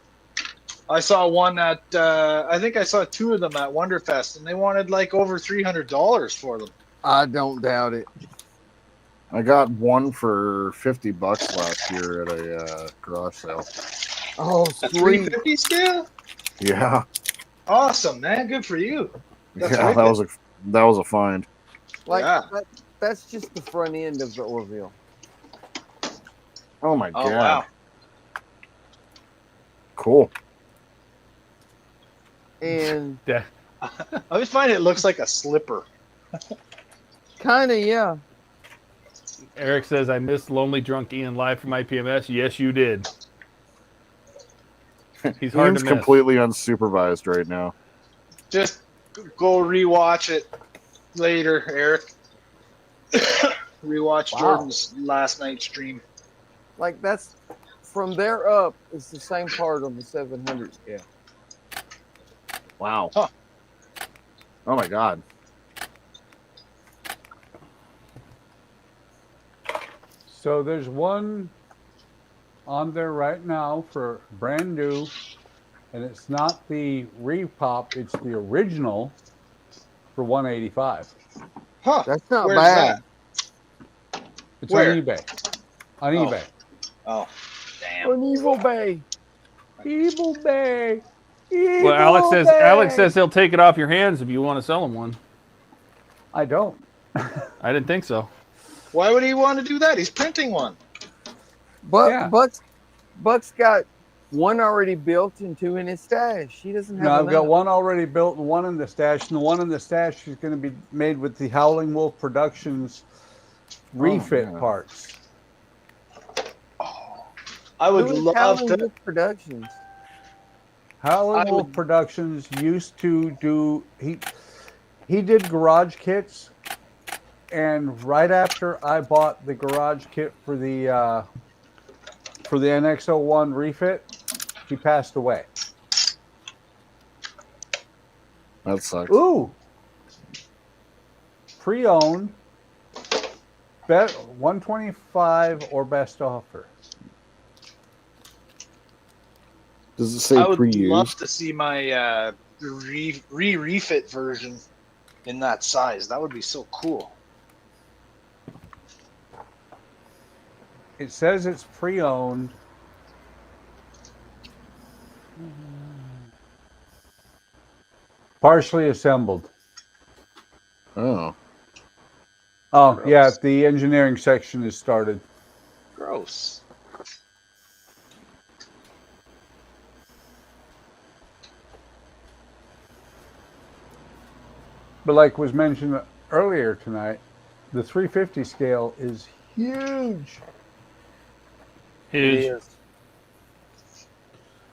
I saw one at, I think I saw two of them at Wonderfest, and they wanted like over $300 for them. I don't doubt it. I got one for $50 last year at a garage sale. Oh, A sweet. 350 scale? Yeah, Awesome, man. Good for you. That's yeah, wicked. that was a find. Like Yeah. that's just the front end of the Orville. Oh my Oh, god, wow. cool. And Yeah. I always find it looks like a slipper. kind of, yeah. Eric says, I missed Lonely Drunk Ian live from my PMS. Yes, you did. He's hard Ian's to miss. completely unsupervised right now. Just go rewatch it later, Eric. Rewatch Jordan's last night's stream. Like that's from there up. It's the same part of the 700 scale. Wow. Huh. Oh my god. So there's one on there right now for brand new, and it's not the repop, it's the original for 185. Huh. That's not Where's bad. that? It's Where? on eBay. On eBay. Oh, damn. On Evil Bay. Evil Bay. Well, Alex says he'll take it off your hands if you want to sell him one. I don't. I didn't think so. Why would he want to do that? He's printing one. But Yeah. Buck's got one already built and two in his stash. He doesn't have No, I've enough. got one already built and one in the stash, and the one in the stash is going to be made with the Howling Wolf Productions refit yeah. parts. I would Who is love Howling to. Wolf Productions? Howling I Wolf would- Productions used to do he did garage kits, and right after I bought the garage kit for the NX01 refit, he passed away. That sucks. Ooh, pre-owned, 125 or best offer. Does it say I would pre-used? love to see my refit version in that size. That would be so cool. It says it's pre-owned. Partially assembled. Oh. Oh, Gross. yeah, the engineering section is started. Gross. But like was mentioned earlier tonight, the 350 scale is huge. Huge.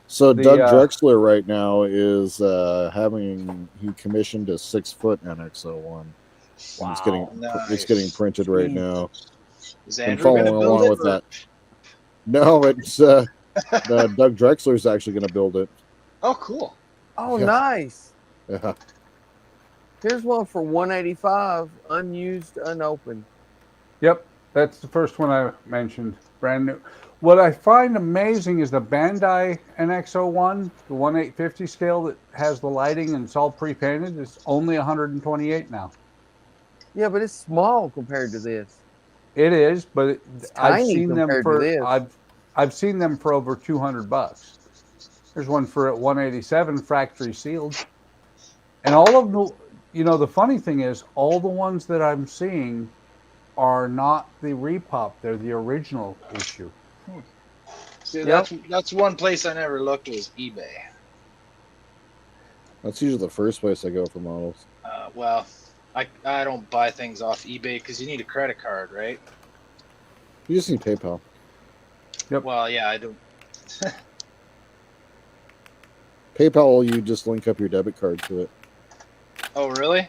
So The, Doug Drexler right now is he commissioned a 6-foot NX01. And it's getting Nice. printed right now. Is I'm Andrew following going to build along it? with that. No, it's Doug Drexler's actually going to build it. Oh, cool. Oh, Yeah. nice. Yeah. Here's one for 185, unused, unopened. Yep, that's the first one I mentioned, brand new. What I find amazing is the Bandai NX01, the 1/850 scale that has the lighting and it's all pre-painted. It's only 128 now. Yeah, but it's small compared to this. It is, but I've tiny seen them compared to for this. I've seen them for over $200. There's one for at 187 factory sealed, and all of the, the funny thing is, all the ones that I'm seeing are not the repop; they're the original issue. See, that's one place I never looked was eBay. That's usually the first place I go for models. Well, I don't buy things off eBay because you need a credit card, right? You just need PayPal. Yep. Well, yeah, I don't. PayPal, you just link up your debit card to it. Oh, really?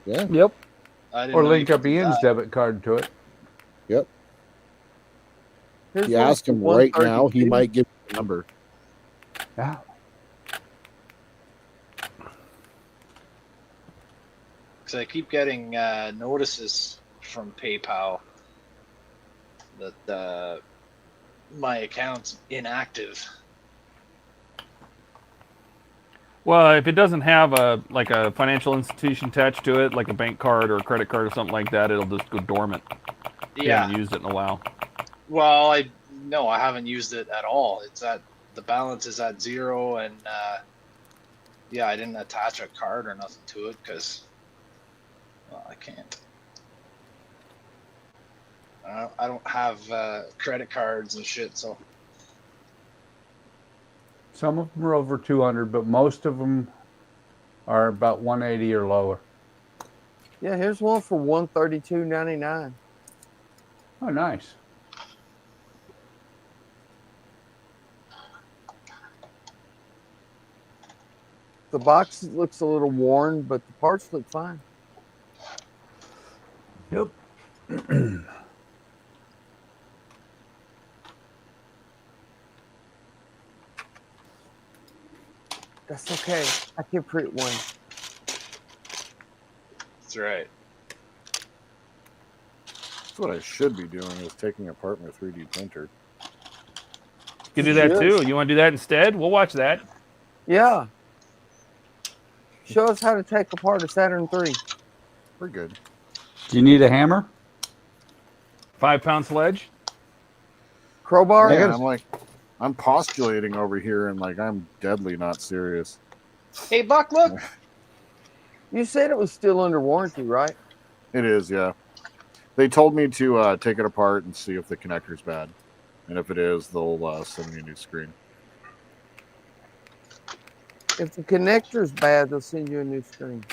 Yeah. Yep. I didn't Or know link you up could do Ian's that. debit card to it. Yep. Here's You one ask for him right now, he 132. might give you a number. Yeah. Because I keep getting notices from PayPal that my account's inactive. Well, if it doesn't have a financial institution attached to it, like a bank card or a credit card or something like that, it'll just go dormant. You Yeah. haven't used it in a while. Well, I haven't used it at all. It's at the balance is at 0, and yeah, I didn't attach a card or nothing to it because, well, I can't. I don't have credit cards and shit, so. Some of them are over 200, but most of them are about 180 or lower. Yeah, here's one for $132.99. Oh, nice. The box looks a little worn, but the parts look fine. Yep. That's okay. I can print one. That's right. That's what I should be doing, is taking apart my 3D printer. You can do that too. You want to do that instead? We'll watch that. Yeah. Show us how to take apart a Saturn 3. We're good. Do you need a hammer? 5-pound sledge? Crowbar? Yeah, I'm postulating over here, and I'm deadly not serious. Hey, Buck, look. You said it was still under warranty, right? It is, yeah. They told me to take it apart and see if the connector's bad. And if it is, they'll send me a new screen. If the connector's bad, they'll send you a new screen.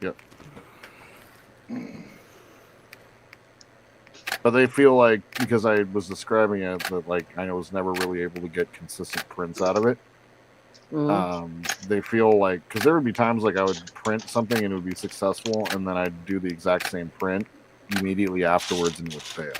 Yep. But they feel like, because I was describing it, that I was never really able to get consistent prints out of it. They feel like, because there would be times I would print something and it would be successful, and then I'd do the exact same print immediately afterwards and it would fail.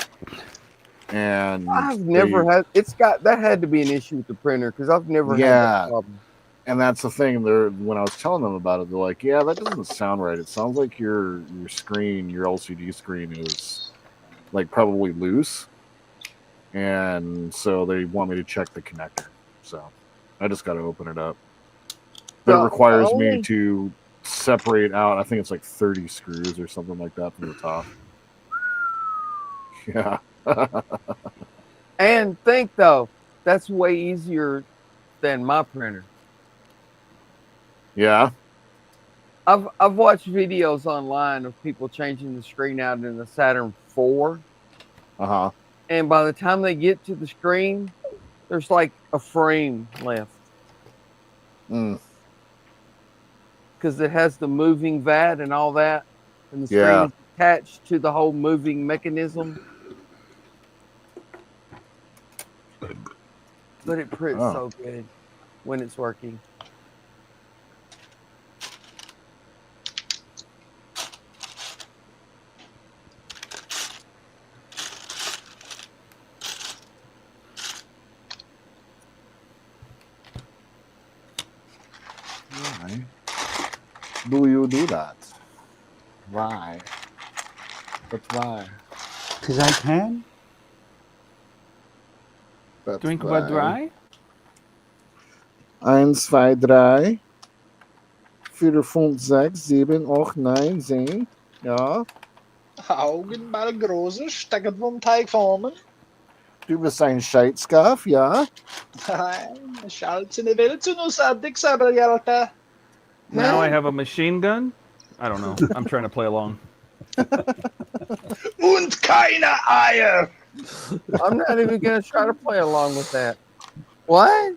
And I've never had, that had to be an issue with the printer, because I've never had that problem. And that's the thing. When I was telling them about it, they're like, "Yeah, that doesn't sound right. It sounds like your screen, your LCD screen, is probably loose." And so they want me to check the connector. So I just got to open it up. But it requires me to separate out. I think it's 30 screws or something like that from the top. Yeah. And think though, that's way easier than my printer. Yeah. I've watched videos online of people changing the screen out in the Saturn 4. Uh-huh. And by the time they get to the screen, there's a frame left. Because it has the moving VAT and all that. And the screen is attached to the whole moving mechanism. But it prints so good when it's working. Why do you do that? Why? But why? Because I can. But Drink why? about dry? 1, 2, 3, 4, 5, 6, 7, 8, 9, 10. Ja. Augen mal große, stecken vom Teig vormen. Du bist ein Scheitskaff, ja? Schalt's in die Welt zu nuss, dick Sabeljalta. Now I have a machine gun? I don't know. I'm trying to play along. Und keine Eier. I'm not even going to try to play along with that. What?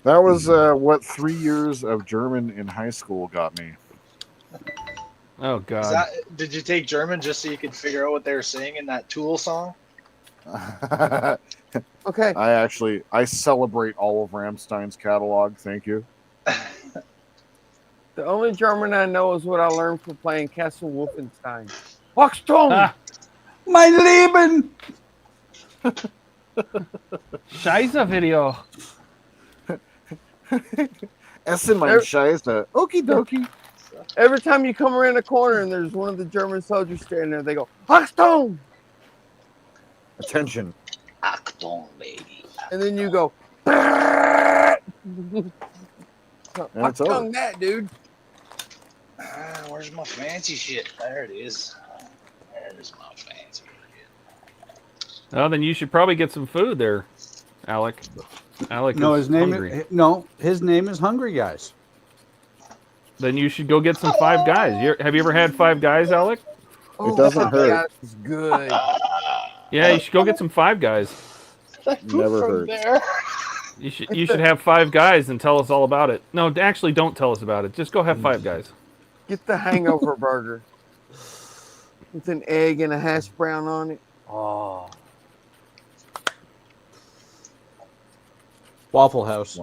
That was what 3 years of German in high school got me. Oh, God. Did you take German just so you could figure out what they were saying in that Tool song? Okay. I celebrate all of Rammstein's catalog. Thank you. The only German I know is what I learned from playing Castle Wolfenstein. Achtung! Mein Leben! Scheiße video. Essen mein Scheiße. Okie dokie. Every time you come around a corner and there's one of the German soldiers standing there, they go, Achtung! Attention. Achtung, baby. And then you go, And it's over. Achtung that, dude. Where's my fancy shit? There it is. There's my fancy shit. Well, then you should probably get some food there, Alec. Alec No, is his name hungry. his name is Hungry Guys. Then you should go get some Five Guys. Have you ever had Five Guys, Alec? It doesn't hurt. It's good. Yeah, you should go get some Five Guys. Never hurt. There. You should have Five Guys and tell us all about it. No, actually, don't tell us about it. Just go have Five Guys. Get the hangover burger with an egg and a hash brown on it. Oh. Waffle House.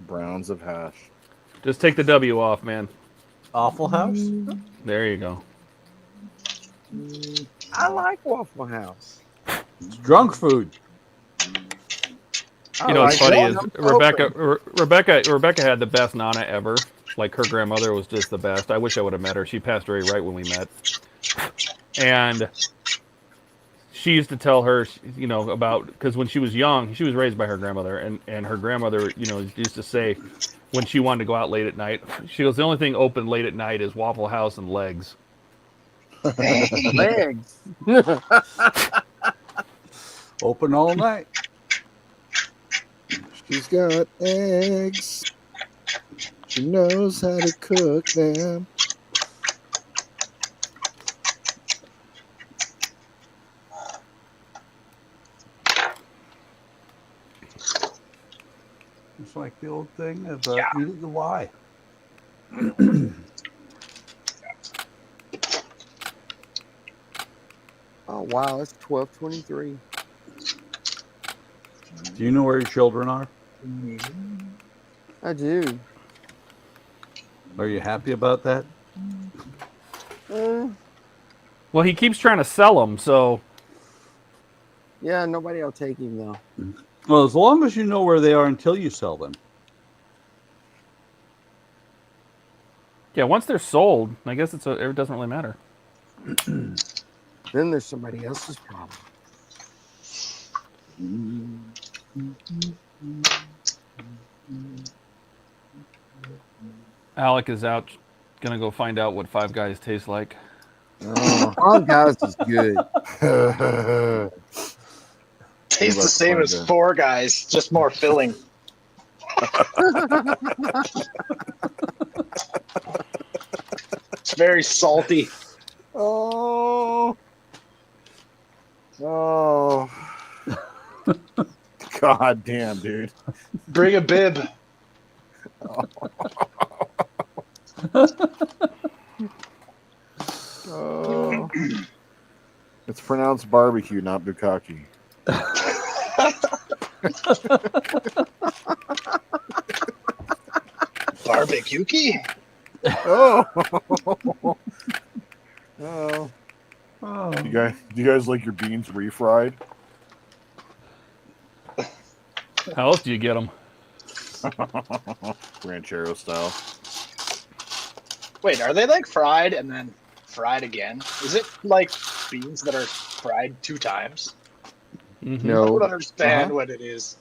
Browns of hash. Just take the W off, man. Waffle House? There you go. I like Waffle House. It's drunk food. You know what's funny is Rebecca had the best Nana ever. Like her grandmother was just the best. I wish I would have met her. She passed away right when we met. And she used to tell her, you know, about, because when she was young, she was raised by her grandmother, and her grandmother, you know, used to say when she wanted to go out late at night, she goes, the only thing open late at night is Waffle House and Legs. Legs. Open all night. She's got eggs. She knows how to cook them. It's like the old thing of eating the Y. Oh wow, it's 12:23. Do you know where your children are? I do. Are you happy about that? Well, he keeps trying to sell them, so Yeah, nobody will take him though. Well, as long as you know where they are until you sell them. yeah, once they're sold, I guess it doesn't really matter. Then there's somebody else's problem. Alec is out, gonna go find out what Five Guys taste like. Oh, Five Guys is good. Tastes the same as Four Guys, just more filling. It's very salty. Oh. God damn, dude. Bring a bib. Oh. It's pronounced barbecue, not bukkake. Barbecue? Oh. Oh. Do you guys like your beans refried? How else do you get them? Ranchero style. Wait, are they like fried and then fried again? Is it like beans that are fried 2 times? Mm-hmm. No. I don't understand what it is.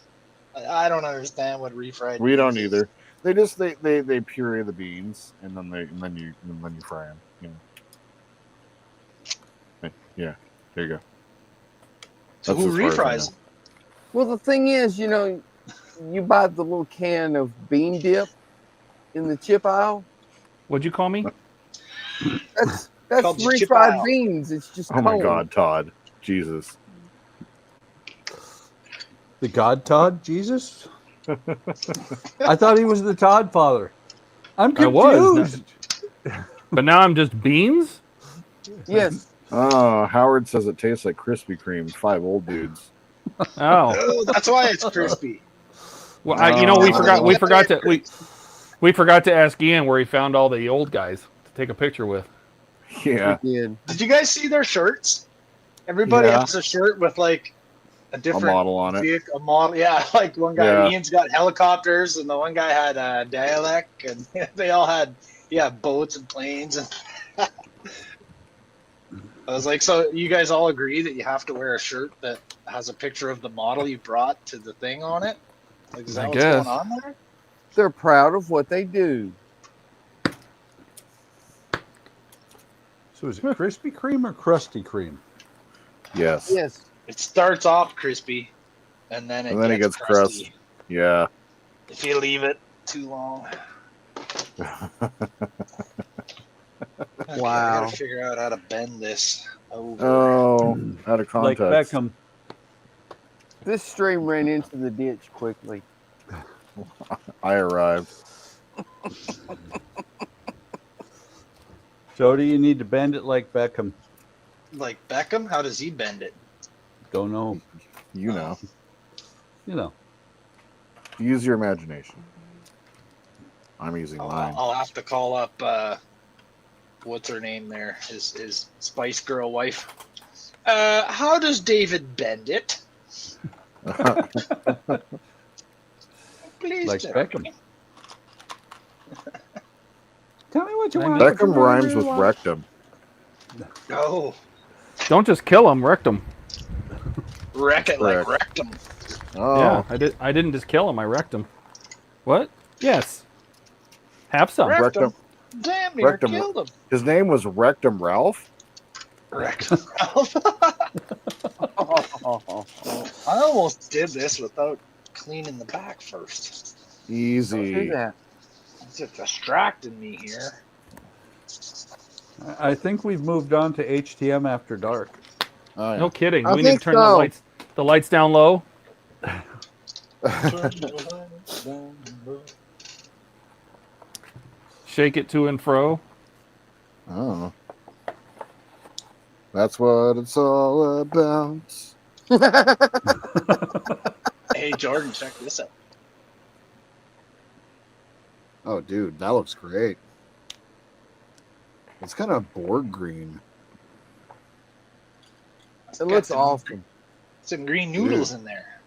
I don't understand what refried. We don't either. They just they puree the beans and then you fry them. You know. Yeah, there you go. So That's who as far as I refries? know. Well, the thing is, you know, you buy the little can of bean dip in the chip aisle. What'd you call me? That's Called the chip refried aisle. beans. It's just Oh my cold. God, Todd. Jesus. The God Todd, Jesus? I thought he was the Todd father. I'm I was. confused. But now I'm just beans? Yes. Oh, Howard says it tastes like Krispy Kreme. 5 old dudes. Oh, Oh, that's why it's crispy. well, you know, we forgot to ask Ian where he found all the old guys to take a picture with. Yeah. Did you guys see their shirts? Everybody Yeah. has a shirt with like a different model on it. vehicle, a model. Yeah, like one guy, Yeah. Ian's got helicopters, and the one guy had a dialect, and they all had boats and planes. And I was like, so you guys all agree that you have to wear a shirt that has a picture of the model you brought to the thing on it? Like, is that what's going on there? They're proud of what they do. So is it Krispy Kreme or Krusty Kreme? Yes. Yes. It starts off crispy, and then it gets crusty. Yeah. If you leave it too long. Okay, I gotta figure out how to bend this over. Oh, out of context. Like Beckham. This stream ran into the ditch quickly. I arrived. Jody, you need to bend it like Beckham. Like Beckham? How does he bend it? Don't know. You know. You know. Use your imagination. I'm using mine. I'll have to call up what's her name there? His Spice Girl wife. How does David bend it? Please Like tell Beckham. me. Tell me what you want. Beckham rhymes with rectum. No. Don't just kill him, wrecked him. Wreck it like Correct. rectum. Oh. Yeah, I didn't just kill him, I wrecked him. What? Yes. Have some. Wrecked him. Rectum. Damn near Rectum. killed him. His name was Rectum Ralph? Rectum Ralph. I almost did this without cleaning the back first. Easy. Do that. It's just distracting me here. I think we've moved on to HTM after dark. Oh, yeah. No kidding. I We need to think turn so. the lights down low. Shake it to and fro. Oh. That's what it's all about. Hey, Jordan, check this out. Oh, dude, that looks great. It's kind of board green. It looks awesome. Some green noodles in there.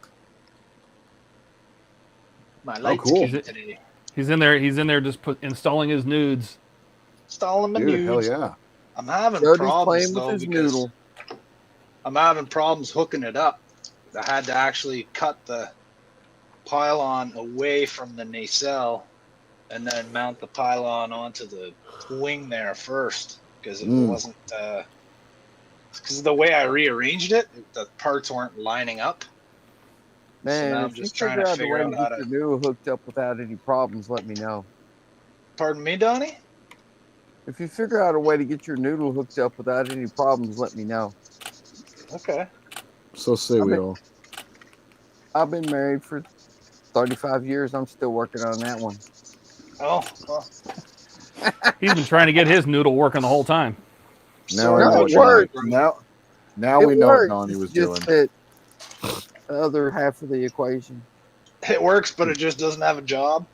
My lights cool. came today. He's in there just installing his nudes. Installing my Dude, nudes. hell yeah. I'm having Jody's problems playing with though his because noodle. I'm having problems hooking it up. I had to actually cut the pylon away from the nacelle and then mount the pylon onto the wing there first because it wasn't because the way I rearranged it, the parts weren't lining up. Man, so now I'm if you just trying figure to out the figure way out to how get to. your noodle hooked up without any problems, let me know. Pardon me, Donnie? If you figure out a way to get your noodle hooked up without any problems, let me know. Okay. So say we all. I've been married for 35 years. I'm still working on that one. Oh, well. He's been trying to get his noodle working the whole time. Now I know No, what it works. Now we know what Donnie was doing. The other half of the equation. It works, but it just doesn't have a job.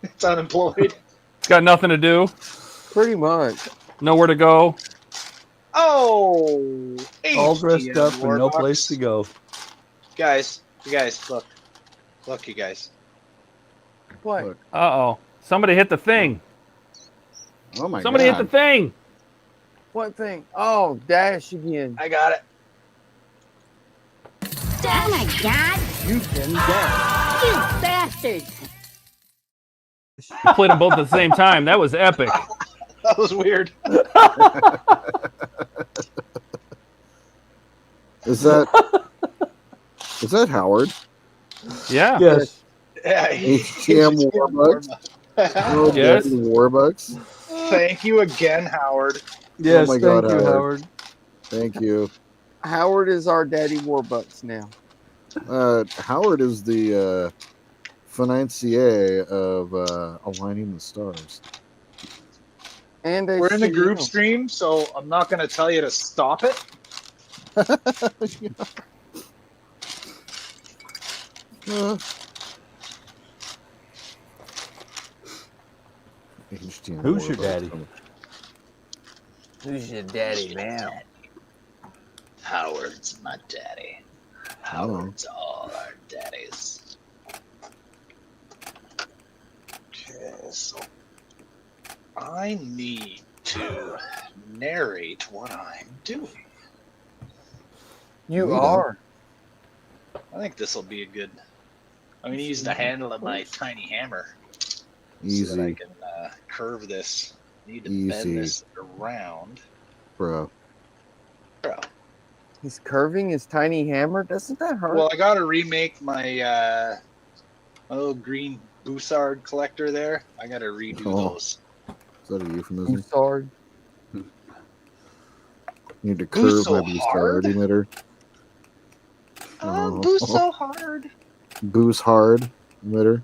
It's unemployed. It's got nothing to do. Pretty much. Nowhere to go. Oh, All dressed HTM up and no Warbucks. place to go. Guys, look, you guys. What? Uh-oh. Somebody hit the thing. Oh my Somebody hit the thing. What thing? Oh, Dash again. I got it. Oh my God! You've been dead. You bastard! You played them both at the same time. That was epic. That was weird. Is that Howard? Yeah. Yes. Yeah, HTM Warbucks. Oh, Yes. Daddy Warbucks. Thank you again, Howard. Yes, Oh my thank God, you, Howard. Howard. Thank you. Howard is our daddy Warbucks now. Howard is the financier of Aligning the Stars. And We're in the group HTM. stream, so I'm not going to tell you to stop it. HTM Who's your Warboat. daddy? Who's your daddy now? Howard's my daddy. Howard's all our daddies. Okay, so I need to narrate what I'm doing. You are. I think this will be a good. I'm going to use the handle of my tiny hammer. Easy. So that I can curve this. I need to bend this around. Bro. He's curving his tiny hammer. Doesn't that hurt? Well, I got to remake my my little green Bussard collector there. I got to redo those. Is that a euphemism? Bussard. You need to curve my Bussard emitter. Boost so hard. Boost hard emitter.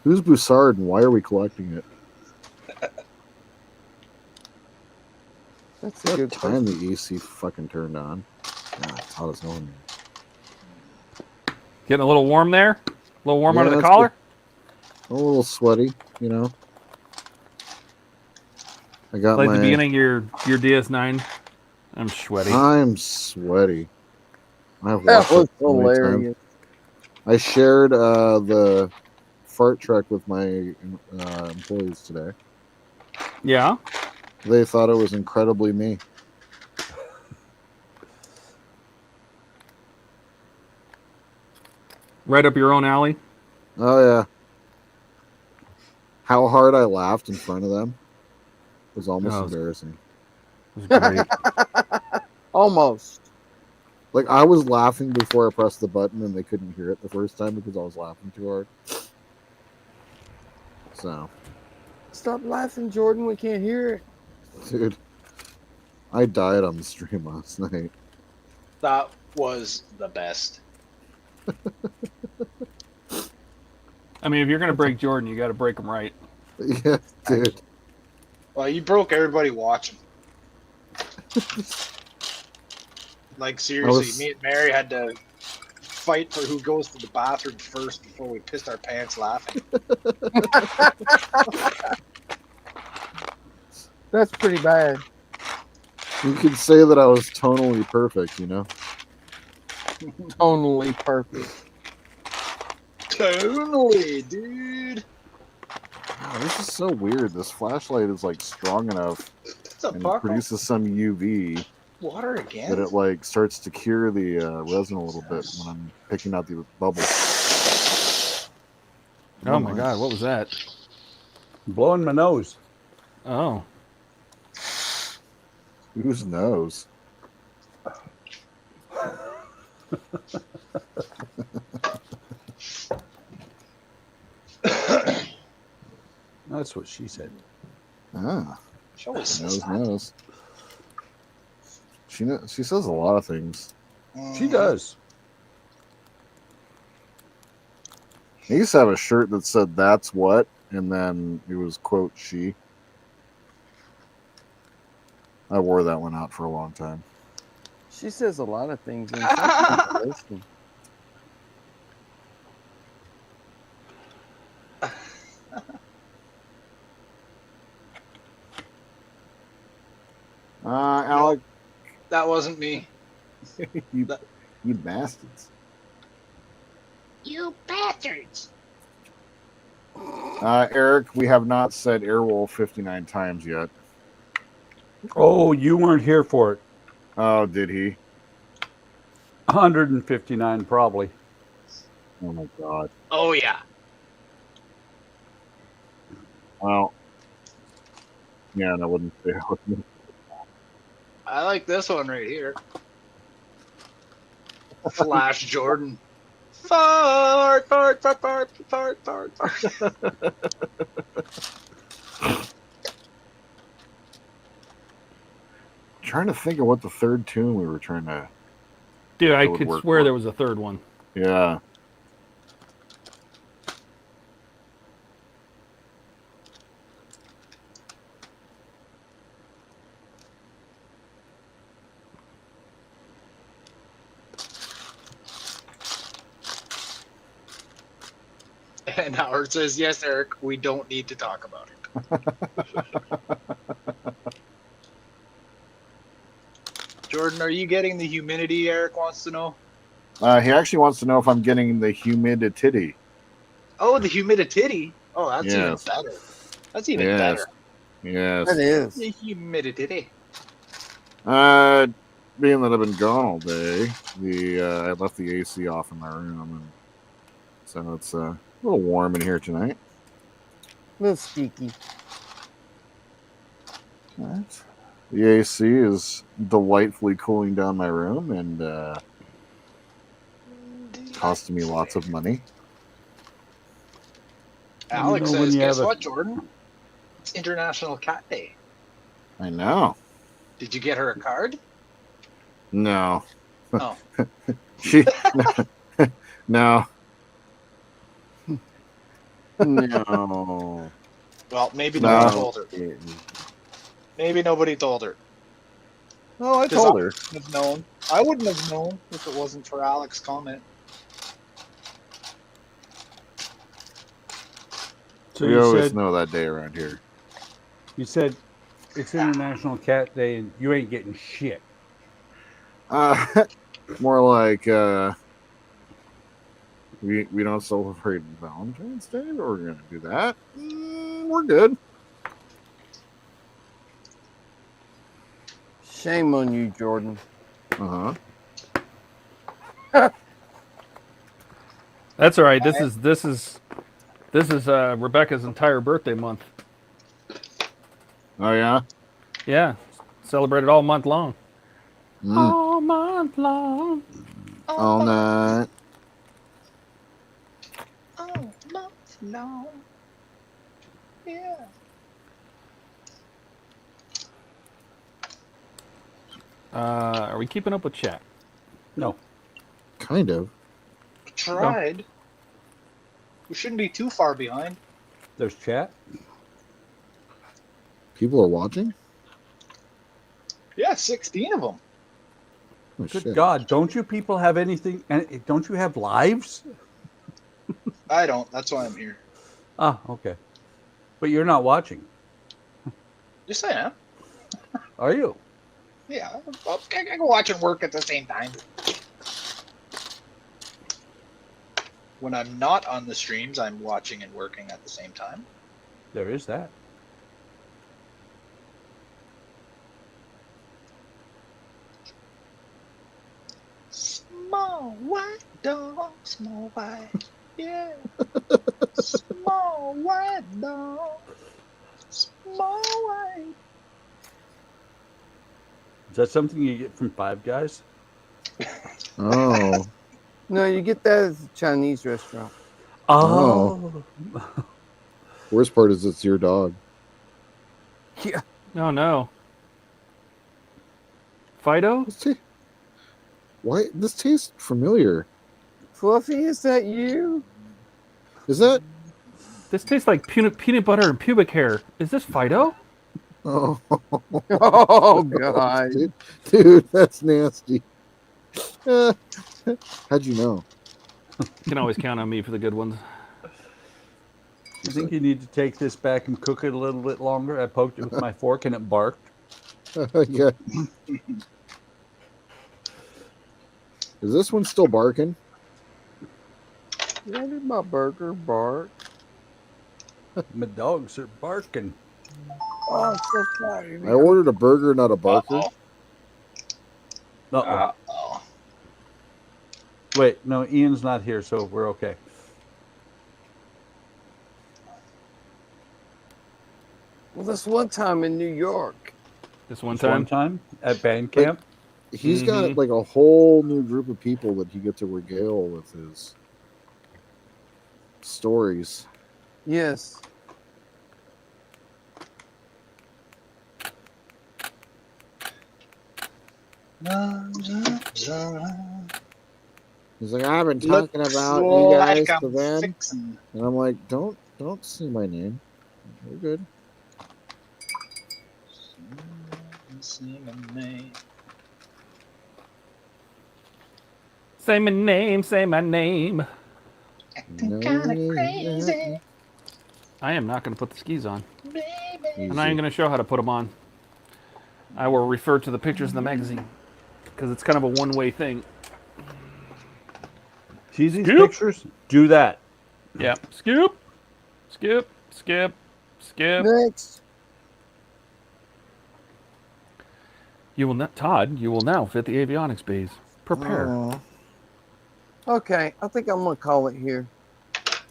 Who's Bussard and why are we collecting it? That's a good time the AC fucking turned on. God, it's hot as hell in here. Getting a little warm there? A little warm under the it's collar? A little sweaty, you know. I got Like my... the beginning of your DS9. I'm sweaty. I'm sweaty. I've That watched was it so many times. hilarious. I shared the fart truck with my employees today. Yeah? They thought it was incredibly me. Right up your own alley? Oh, yeah. How hard I laughed in front of them was almost embarrassing. It was great. Almost. Like, I was laughing before I pressed the button and they couldn't hear it the first time because I was laughing too hard. So. Stop laughing, Jordan. We can't hear it. Dude, I died on the stream last night. That was the best. I mean, if you're going to break Jordan, you got to break him right. Yeah, dude. Well, you broke everybody watching. Like, seriously, me and Mary had to fight for who goes to the bathroom first before we pissed our pants laughing. That's pretty bad. You could say that I was tonally perfect, you know? Tonally perfect. Totally, dude. Wow, this is so weird. This flashlight is like strong enough and it produces some UV Water again? that it like starts to cure the resin a little bit when I'm picking out the bubbles. Oh my god, what was that? Blowing my nose. Oh. Whose nose? That's what she said. Ah. She always says that. Knows. She says a lot of things. She does. I used to have a shirt that said "That's what," and then it was quote "she." I wore that one out for a long time. She says a lot of things. And some people listen. Alec. That wasn't me. you bastards. You bastards. Eric, we have not said Airwolf 59 times yet. Oh, you weren't here for it. Oh, did he? 159 probably. Oh my god. Oh, yeah. Well, yeah, and I wouldn't say I wouldn't. I like this one right here. Flash Jordan. Fart, fart, fart, fart, fart, fart, fart. Trying to think of what the third tune we were trying to. Dude, I could swear there was a third one. Yeah. And Howard says, yes, Eric, we don't need to talk about it. Jordan, are you getting the humidity? Eric wants to know. He actually wants to know if I'm getting the humidity. Oh, the humidity. Oh, that's even Yes. better. That's even Yes. better. Yes. That is. The humidity. Being that I've been gone all day, I left the AC off in my room, and so it's a little warm in here tonight. A little sticky. All right. The AC is delightfully cooling down my room and costing me lots of money. Alex You know when says, you guess have a- what, Jordan? It's International Cat Day. I know. Did you get her a card? No. Oh. She no. No. Well, maybe No. nobody told her. Maybe nobody told her. Oh, I 'Cause told her. wouldn't have known. I wouldn't have known if it wasn't for Alex's comment. So We you always said know that day around here. you said it's International Cat Day and you ain't getting shit. More like we don't celebrate Valentine's Day, but we're gonna do that. We're good. Shame on you, Jordan. That's all right. This is Rebecca's entire birthday month. Oh yeah. Yeah, celebrated all month long. All month long. All night. Oh, no. Yeah. Are we keeping up with chat? No. Kind of. Tried. We shouldn't be too far behind. There's chat. People are watching. Yeah, 16 of them. Oh, Good shit. God, don't you people have anything? And don't you have lives? I don't. That's why I'm here. Ah, okay. But you're not watching, Yes, I am. are you? Yeah, well, I can watch and work at the same time. When I'm not on the streams, I'm watching and working at the same time. There is that. Small white dog, small white, yeah. Small white dog, small white. Is that something you get from Five Guys? Oh. No, you get that at a Chinese restaurant. Oh. Worst part is it's your dog. Yeah. Oh no. Fido? Why? This tastes familiar. Fluffy, is that you? Is that? This tastes like peanut butter and pubic hair. Is this Fido? Oh, Oh, God. Dude, that's nasty. How'd you know? You can always count on me for the good ones. I think you need to take this back and cook it a little bit longer. I poked it with my fork and it barked. Yeah. Is this one still barking? Why did my burger bark? My dogs are barking. Oh, I'm so sorry. I ordered a burger, not a barker. Uh-oh. Wait, no, Ian's not here, so we're okay. Well, this one time in New York. This one Just time? one time at band camp. He's got like a whole new group of people that he gets to regale with his stories. Yes. He's like, I've been Looks talking about you guys like to I'm them, fixing. and I'm like, don't say my name. We're good. Say my name. Say my name, say my name. I am not going to put the skis on. Easy. And I ain't going to show how to put them on. I will refer to the pictures in the magazine because it's kind of a one-way thing. See these pictures? Do that. Yeah. Skip. Skip. Skip. Skip. Next. You will not, Todd. You will now fit the avionics bays. Prepare. Okay, I think I'm gonna call it here.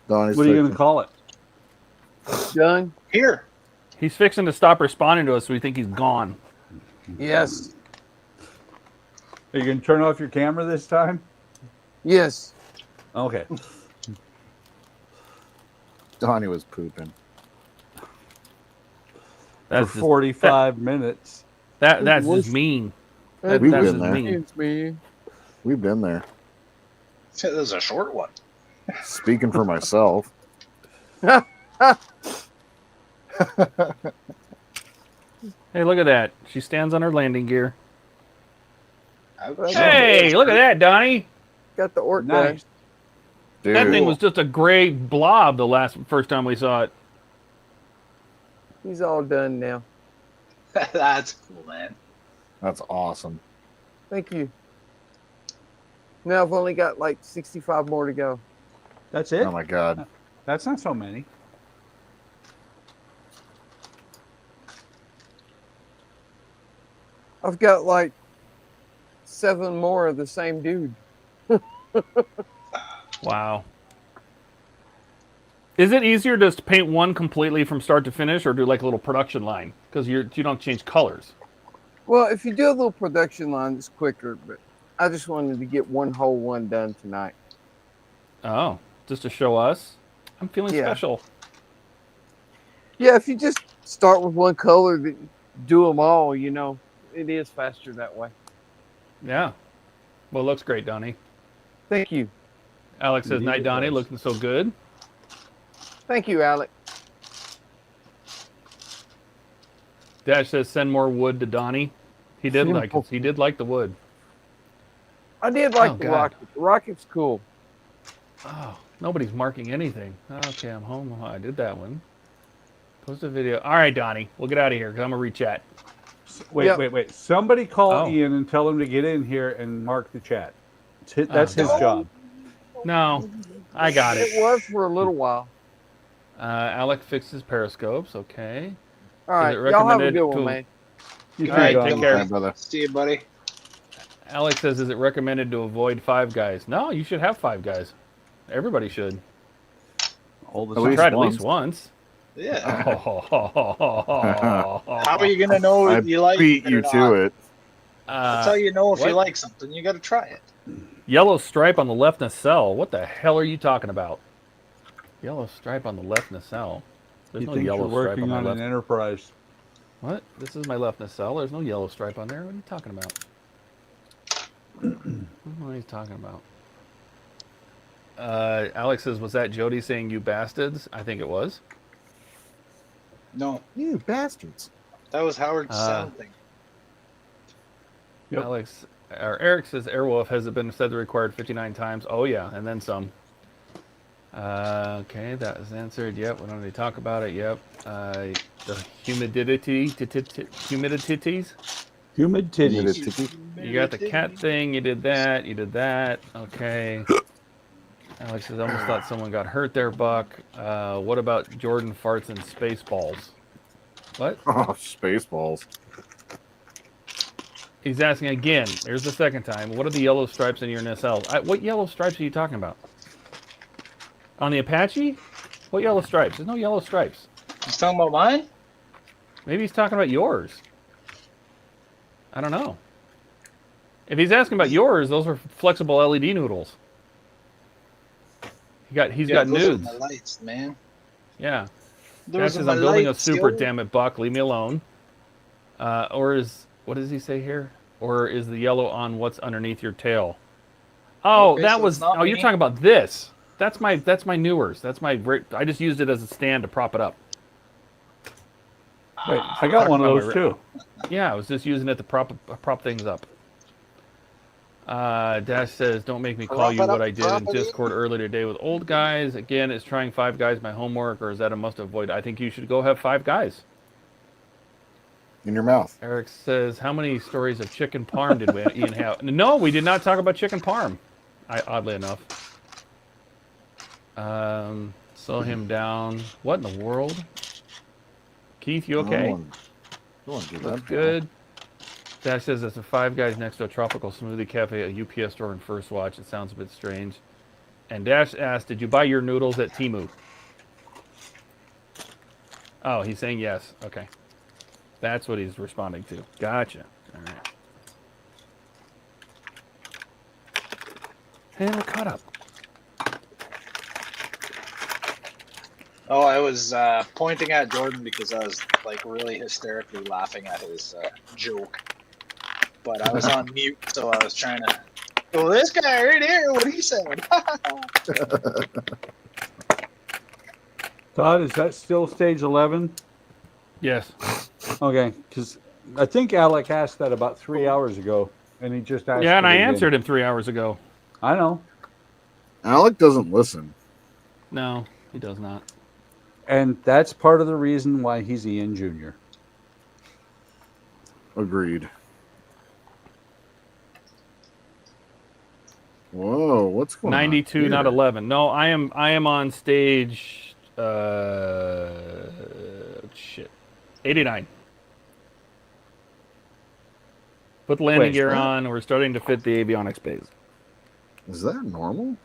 What are you gonna call it? Done. Here. He's fixing to stop responding to us, so we think he's gone. Yes. Are you gonna turn off your camera this time? Yes. Okay. Donnie was pooping. For 45 minutes. That's just mean. We've That's been just there. mean. We've been there. This is a short one. Speaking for myself. Hey, look at that. She stands on her landing gear. Hey, look at that, Donnie. Got the orc Nice. guy. Dude. That thing was just a gray blob the first time we saw it. He's all done now. That's cool, man. That's awesome. Thank you. Now I've only got like 65 more to go. That's it? Oh my god. That's not so many. I've got like 7 more of the same dude. Wow. Is it easier to just paint one completely from start to finish, or do like a little production line? Because you don't change colors. Well, if you do a little production line, it's quicker, but I just wanted to get one whole one done tonight. Oh, just to show us? I'm feeling special. Yeah, if you just start with one color, then do them all, you know, it is faster that way. Yeah. Well, it looks great, Donnie. Thank you. Alex says, Indeed night, it Donnie. does. Looking so good. Thank you, Alec. Dash says, send more wood to Donnie. He did like it. He did like the wood. I did like the God. rocket. The rocket's cool. Oh, nobody's marking anything. Okay, I'm home. I did that one. Post a video. All right, Donnie. We'll get out of here because I'm going to re-chat. Wait. Somebody call Oh. Ian and tell him to get in here and mark the chat. That's his job. No, I got it. It was for a little while. Alec fixes periscopes. Okay. All right, Is it y'all have a recommended good one, to- man. You All right, too, take Donnie. care. Bye, brother. See you, buddy. Alex says, is it recommended to avoid Five Guys? No, you should have Five Guys. Everybody should. All the At least Tried at once. least once. Yeah. How How are you gonna know I if you like beat it you or to not? it. That's how you know if you what? like something. You gotta try it. Yellow stripe on the left nacelle. What the hell are you talking about? Yellow stripe on the left nacelle. There's You no think yellow you're stripe working on my on left. an enterprise. What? This is my left nacelle. There's no yellow stripe on there. What are you talking about? I don't know what he's talking about. Alex says, was that Jody saying you bastards? I think it was. No, You bastards. that was Howard's sound thing. Yep. Alex or Eric says Airwolf has it been said the required 59 times. Oh yeah, and then some. Okay, that is answered. Yep, we don't need to talk about it. Yep. The humidity, humidities. Humid titties. You got the cat thing. You did that. You did that. Okay. Alex says, I almost thought someone got hurt there, Buck. What about Jordan farts and Spaceballs? What? Oh, Spaceballs. He's asking again. Here's the second time. What are the yellow stripes in your nacelles? What yellow stripes are you talking about? On the Apache? What yellow stripes? There's no yellow stripes. He's talking about mine? Maybe he's talking about yours. I don't know. If he's asking about yours, those are flexible LED noodles. He's got those nudes. Are my lights, man. Yeah. Those That are says, my I'm building a lights, super, yo. damn it, Buck. Leave me alone. Or is, what does he say here? Or is the yellow on what's underneath your tail? Oh, Okay, that so was, it's not oh, you're me. talking about this. That's my newers. That's my, I just used it as a stand to prop it up. Wait, I got one of those too. Yeah, I was just using it to prop things up. Dash says, don't make me call you what I did in Discord earlier today with old guys. Again, is trying Five Guys my homework, or is that a must avoid? I think you should go have Five Guys. In your mouth. Eric says, how many stories of chicken parm did Ian have? No, we did not talk about chicken parm, oddly enough. Slow him down. What in the world? Keith, you okay? Looks good. Dash says there's a Five Guys next to a tropical smoothie cafe, a UPS store in First Watch. It sounds a bit strange. And Dash asked, did you buy your noodles at Temu? Oh, he's saying yes. Okay. That's what he's responding to. Gotcha. All right. Hey, we're caught up. Oh, I was pointing at Jordan because I was like really hysterically laughing at his joke. But I was on mute, so I was trying to. Oh, this guy right here, what he said. Todd, is that still stage 11? Yes. Okay, because I think Alec asked that about 3 hours ago, and he just asked. Yeah, and I answered him 3 hours ago. I know. Alec doesn't listen. No, he does not. And that's part of the reason why he's Ian Jr. Agreed. Whoa, what's going 92, on? 92, not 11. No, I am on stage shit. 89. Put the landing gear on, we're starting to fit the avionics base. Is that normal?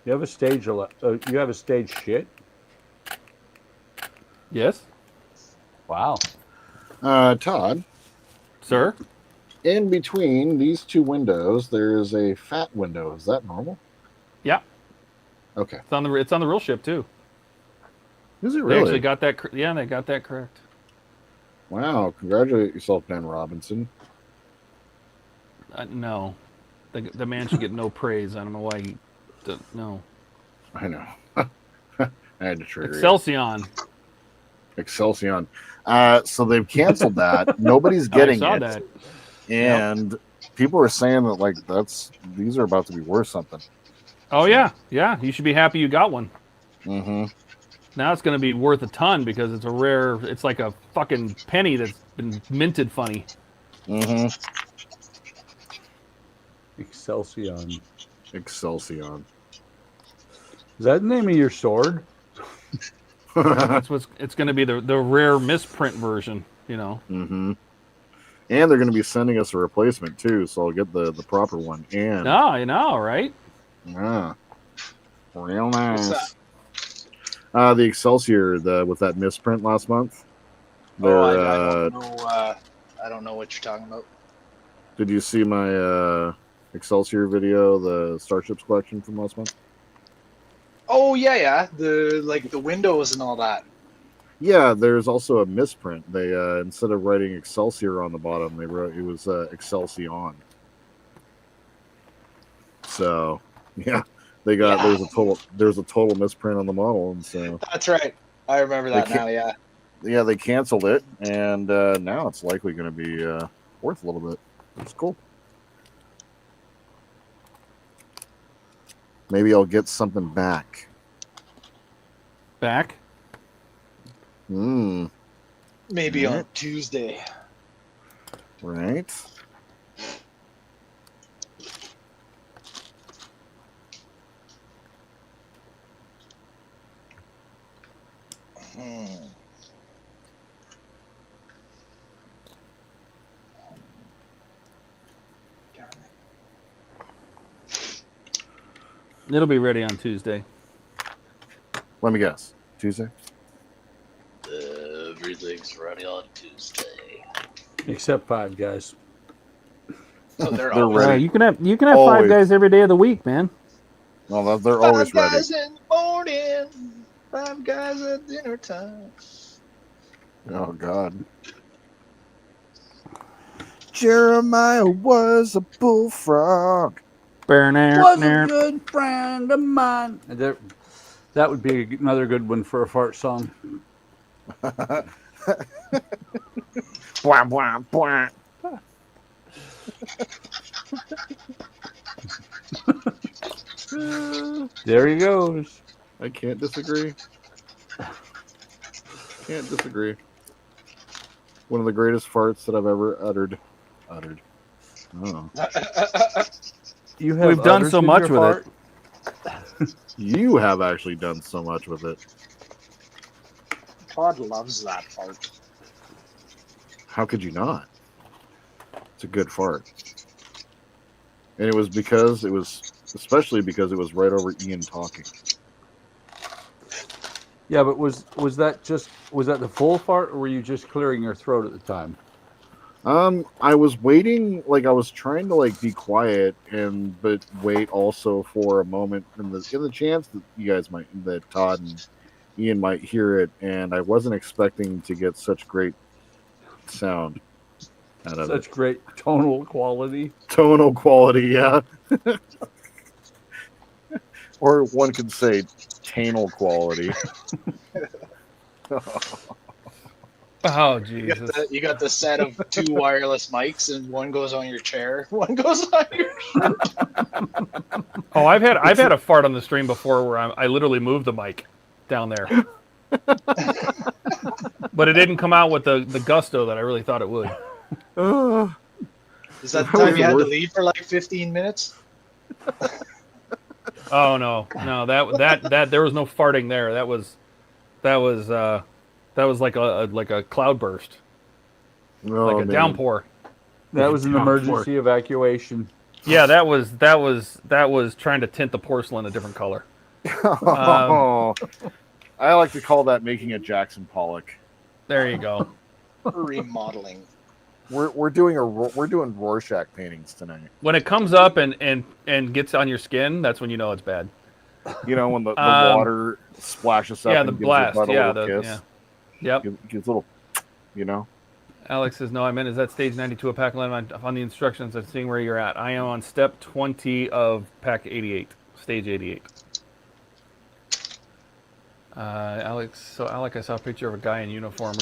You have a stage you have a stage shit? Yes. Wow. Todd. Sir? In between these two windows, there is a fat window. Is that normal? Yeah. Okay. It's on the real ship too. Is it They really? actually got that. Yeah, they got that correct. Wow! Congratulate yourself, Ben Robinson. No, the man should get no praise. I don't know why he. No. I know. I had to trigger Excelsior. Excelsior. So they've canceled that. Nobody's getting I saw it. that. And people are saying that like these are about to be worth something. Oh yeah, yeah. You should be happy you got one. Mm-hmm. Now it's going to be worth a ton because it's a rare. It's like a fucking penny that's been minted funny. Mm-hmm. Excelsior. Excelsior. Is that the name of your sword? That's what's. It's going to be the rare misprint version. You know. Mm-hmm. And they're going to be sending us a replacement too, so I'll get the proper one. And no, you know, right? Yeah, real nice. The Excelsior, with that misprint last month. I don't know what you're talking about. Did you see my Excelsior video, the Starships collection from last month? Oh yeah, the windows and all that. Yeah, there's also a misprint. They instead of writing Excelsior on the bottom, they wrote it was Excelsion. So yeah, they got there's a total misprint on the model, and so that's right. I remember that now. Yeah. Yeah, they canceled it, and now it's likely going to be worth a little bit. It's cool. Maybe I'll get something back. Back? Maybe on Tuesday. Right. It'll be ready on Tuesday. Let me guess. Tuesday? Everything's ready on Tuesday. Except Five Guys. So they're ready. You can have Five Guys every day of the week, man. Well, they're always ready. 5 guys in the morning, 5 guys at dinner time. Oh God. Jeremiah was a bullfrog. Was a good friend of mine. That would be another good one for a fart song. Bwah, bwah, bwah. There he goes. I can't disagree. Can't disagree. One of the greatest farts that I've ever uttered. Oh. You have We've done so uttered much your with fart? it. You have actually done so much with it. Todd loves that fart. How could you not? It's a good fart. And it was especially because it was right over Ian talking. Yeah, but was that the full fart, or were you just clearing your throat at the time? I was waiting, I was trying to be quiet but wait also for a moment in the chance that that Todd and Ian might hear it, and I wasn't expecting to get such great sound out of Such great tonal quality. Tonal quality, yeah. Or one could say tanal quality. Oh, Jesus. You got the set of 2 wireless mics, and one goes on your chair, one goes on your shirt. Oh, I've had a fart on the stream before where I literally moved the mic down there. But it didn't come out with the gusto that I really thought it would. Is that the time you had to leave for 15 minutes? Oh no, that there was no farting there. That was like a cloud burst, like a downpour. That was an emergency evacuation. Yeah, that was trying to tint the porcelain a different color. I like to call that making a Jackson Pollock. There you go. Remodeling. We're doing Rorschach paintings tonight. When it comes up and gets on your skin, that's when you know it's bad. You know, when the water splashes up. Yeah, and the gives blast. your butt a Yeah, little kiss. Yep. Gives a little, you know. Alex says, no, I meant is that stage 92 of pack 11 on the instructions and seeing where you're at. I am on step 20 of pack 88, stage 88. Alex, I saw a picture of a guy in uniform.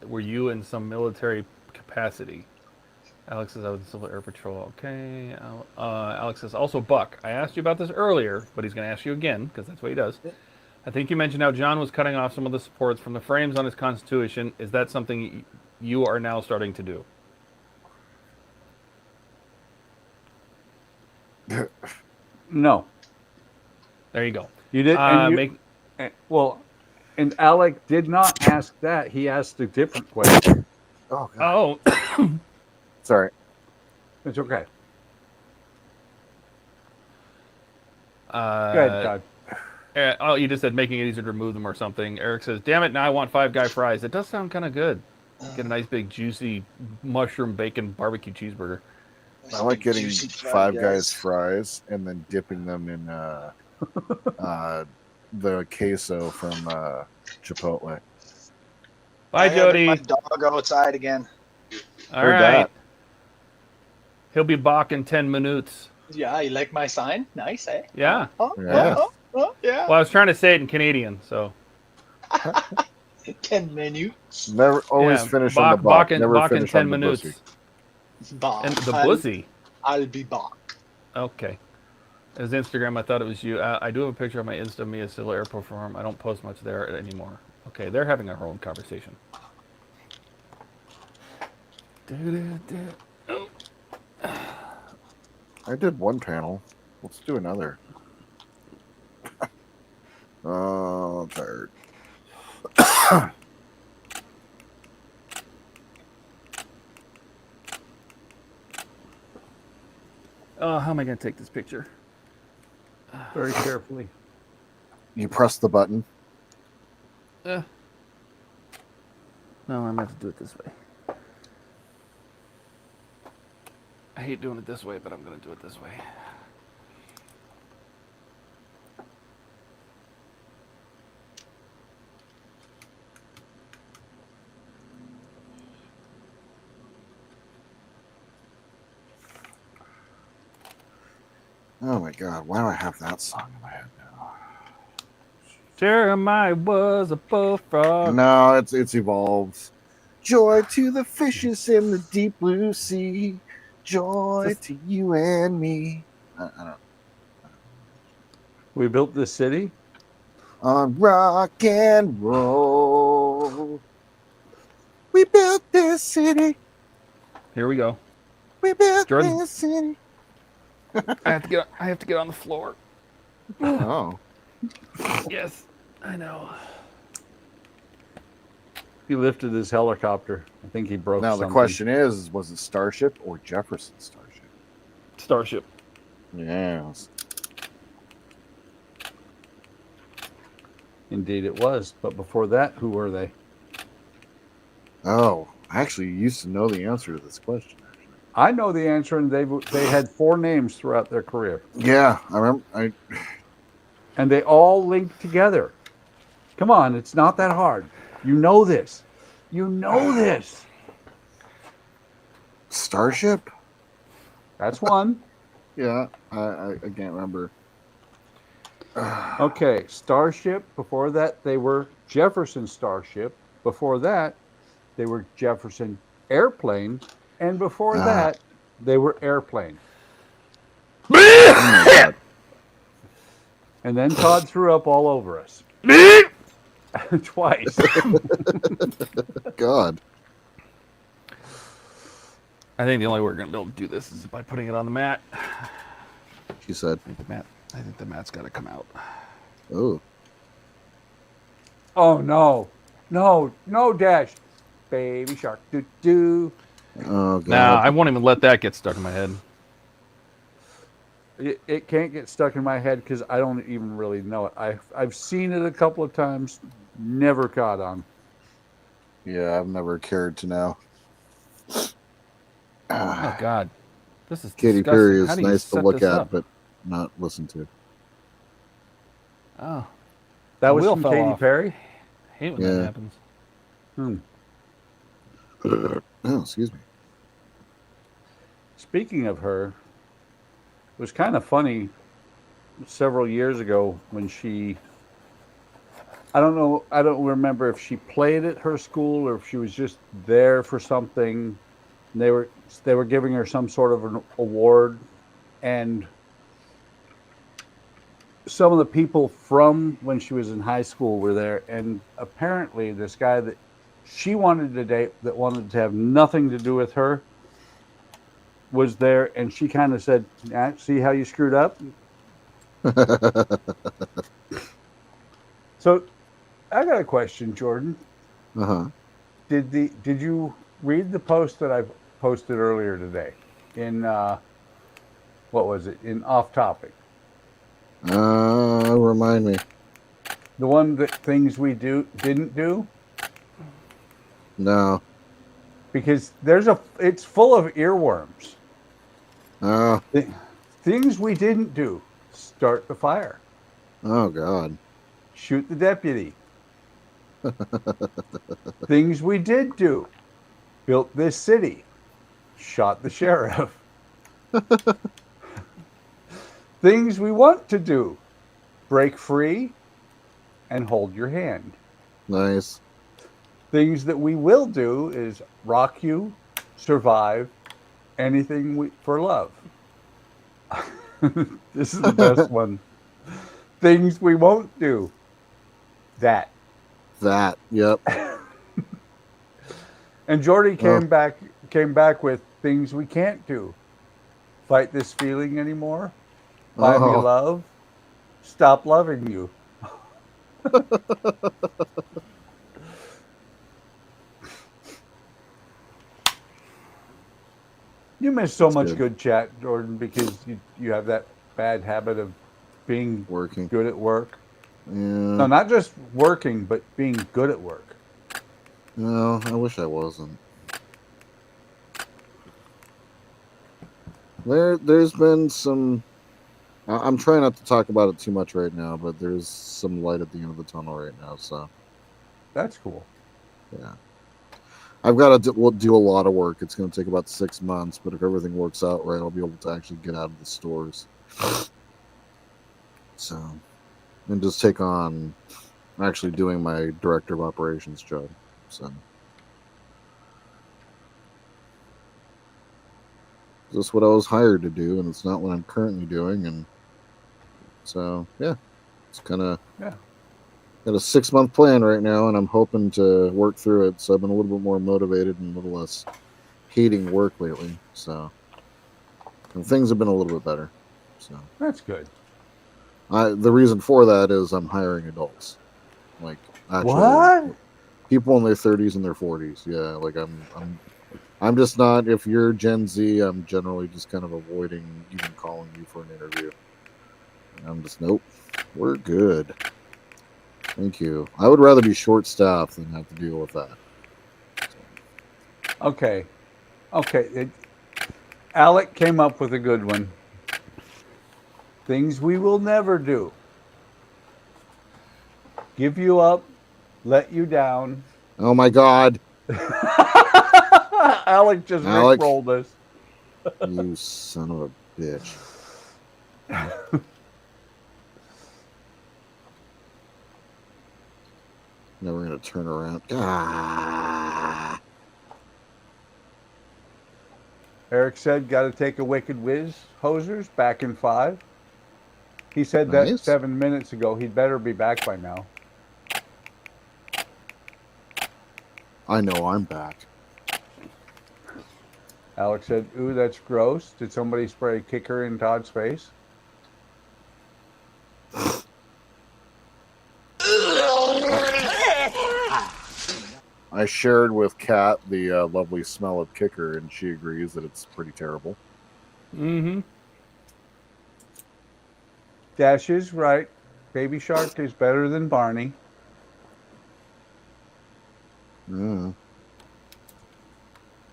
Were you in some military capacity? Alex says, I was in Civil Air Patrol. Okay. Alex says, also Buck, I asked you about this earlier, but he's going to ask you again, because that's what he does. I think you mentioned how John was cutting off some of the supports from the frames on his Constitution. Is that something you are now starting to do? No. There you go. You did. And Alec did not ask that. He asked a different question. Oh, God. Oh. Sorry. It's okay. Go ahead, Todd. Oh, you just said making it easier to remove them or something. Eric says, damn it, now I want Five Guy fries. It does sound kind of good. Get a nice big juicy mushroom bacon barbecue cheeseburger. I like getting Five Guys fries and then dipping them in the queso from Chipotle. Bye, Jody. My dog outside again. All right. He'll be back in 10 minutes. Yeah, you like my sign? Nice, eh? Yeah. Yeah. Well, I was trying to say it in Canadian, so. 10 minutes. Never always finish on the Bach. Never finish in 10 on the minutes. Bach. And the bussy. I'll be Bach. Okay. As Instagram, I thought it was you. I do have a picture of my Insta me as Civil Air Perform. I don't post much there anymore. Okay, they're having their own conversation. I did one panel. Let's do another. Oh, I'm tired. How am I going to take this picture? Very carefully. You press the button. No, I'm going to have to do it this way. I hate doing it this way, but I'm going to do it this way. Oh my God, why do I have that song in my head now? Jeremiah was a bullfrog. No, it's evolved. Joy to the fishes in the deep blue sea. Joy to you and me. I don't know. We built this city on rock and roll. We built this city. Here we go. We built Jordan. this city. I have to get on the floor. Oh. Yes, I know. He lifted his helicopter. I think he broke Now something. the question is, was it Starship or Jefferson Starship? Starship. Yes. Indeed it was. But before that, who were they? Oh, I actually used to know the answer to this question. I know the answer, and they had 4 names throughout their career. Yeah, I remember. And they all linked together. Come on, it's not that hard. You know this. You know this. Starship? That's one. Yeah, I can't remember. Okay, Starship. Before that, they were Jefferson Starship. Before that, they were Jefferson Airplane. And before that, they were Airplane. Oh and then Todd threw up all over us. Twice. God. I think the only way we're going to be able to do this is by putting it on the mat. She said. I think the mat's got to come out. Oh. Oh, no. No, no, Dash. Baby shark. Do. Oh, God. Nah, I won't even let that get stuck in my head. It can't get stuck in my head because I don't even really know it. I've seen it a couple of times, never caught on. Yeah, I've never cared to know. Oh, God. This is Katy disgusting. Perry How is do you nice to set look this at, up? but not listen to. Oh. That The was wheel from fell Katy off. Perry? I hate when Yeah. that happens. Oh, excuse me. Speaking of her, it was kind of funny several years ago when she, I don't remember if she played at her school or if she was just there for something. They were giving her some sort of an award, and some of the people from when she was in high school were there, and apparently this guy that she wanted to date that wanted to have nothing to do with her was there, and she kind of said, see how you screwed up? So I got a question, Jordan. Uh-huh. Did you read the post that I posted earlier today in what was it, in Off Topic? Remind me. The one that things we didn't do? No. Because it's full of earworms. Oh. Things we didn't do. Start the fire. Oh, God. Shoot the deputy. Things we did do. Built this city. Shot the sheriff. Things we want to do. Break free and hold your hand. Nice. Things that we will do is rock you, survive, anything for love. This is the best one. Things we won't do. That. Yep. And Jordy came back with things we can't do. Fight this feeling anymore. Buy me love. Stop loving you. You miss so much good chat, Jordan, because you have that bad habit of being good at work. Yeah. No, not just working, but being good at work. No, I wish I wasn't. There's been some. I'm trying not to talk about it too much right now, but there's some light at the end of the tunnel right now. So that's cool. Yeah, I've got to do a lot of work. It's going to take about 6 months, but if everything works out right, I'll be able to actually get out of the stores. So, and just take on actually doing my director of operations job. So. This is what I was hired to do, and it's not what I'm currently doing, and So yeah, it's kind of Yeah. got a 6-month plan right now, and I'm hoping to work through it. So I've been a little bit more motivated and a little less hating work lately. So and things have been a little bit better. So That's good. the reason for that is I'm hiring adults, like actual What? people in their 30s and their 40s. Yeah, like I'm just not. If you're Gen Z, I'm generally just kind of avoiding even calling you for an interview. I'm just nope. We're good. Thank you. I would rather be short staffed than have to deal with that. Okay. Okay. Alec came up with a good one. Things we will never do. Give you up, let you down. Oh my God. Alec just Alec, rickrolled us. You son of a bitch. Never gonna turn around. Ah. Eric said, got to take a Wicked Whiz, hosers, back in 5. He said that Nice. 7 minutes ago. He'd better be back by now. I know I'm back. Alex said, ooh, that's gross. Did somebody spray a kicker in Todd's face? I shared with Kat the lovely smell of kicker, and she agrees that it's pretty terrible. Mm-hmm. Dash is right. Baby Shark is better than Barney. I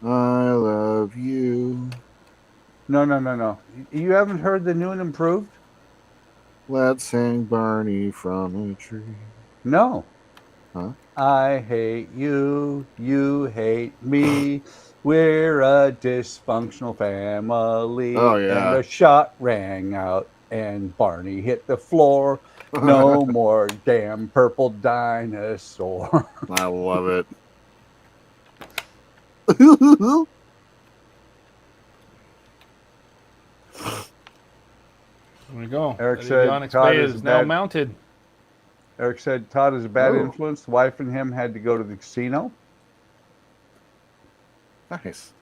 love you. No. You haven't heard the new and improved? Let's hang Barney from a tree. No. Huh? I hate you. You hate me. We're a dysfunctional family. Oh, yeah. And a shot rang out and Barney hit the floor. No more damn purple dinosaur. I love it. There we go. Eric The said Avionics Todd Bay is is now bad. mounted. Eric said Todd is a bad Oh. influence. The wife and him had to go to the casino. Nice.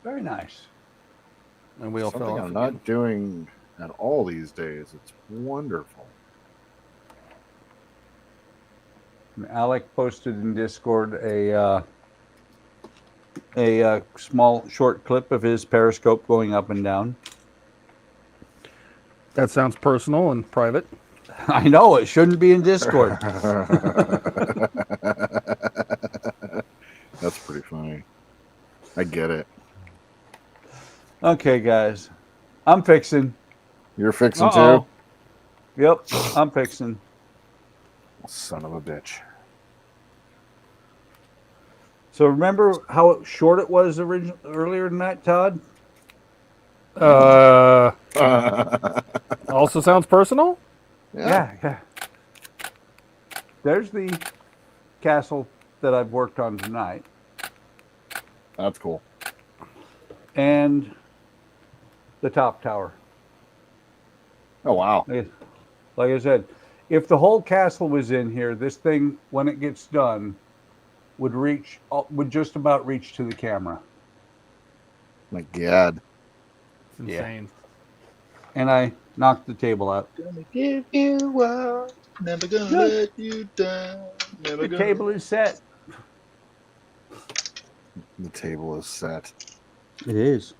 Very nice. And we all fell Something off I'm again. not doing at all these days. It's wonderful. And Alec posted in Discord a small short clip of his periscope going up and down. That sounds personal and private. I know, it shouldn't be in Discord. That's pretty funny. I get it. Okay, guys. I'm fixing. You're fixing Uh-oh. too? Yep, I'm fixing. Son of a bitch. So remember how short it was earlier than that, Todd? Also sounds personal? Yeah. There's the castle that I've worked on tonight. That's cool. And the top tower. Oh, wow. Like I said, if the whole castle was in here, this thing, when it gets done, would just about reach to the camera. My God. It's insane. And I knocked the table out. Gonna give you up, never gonna let you down. Never The gonna... table is set. The table is set. It is.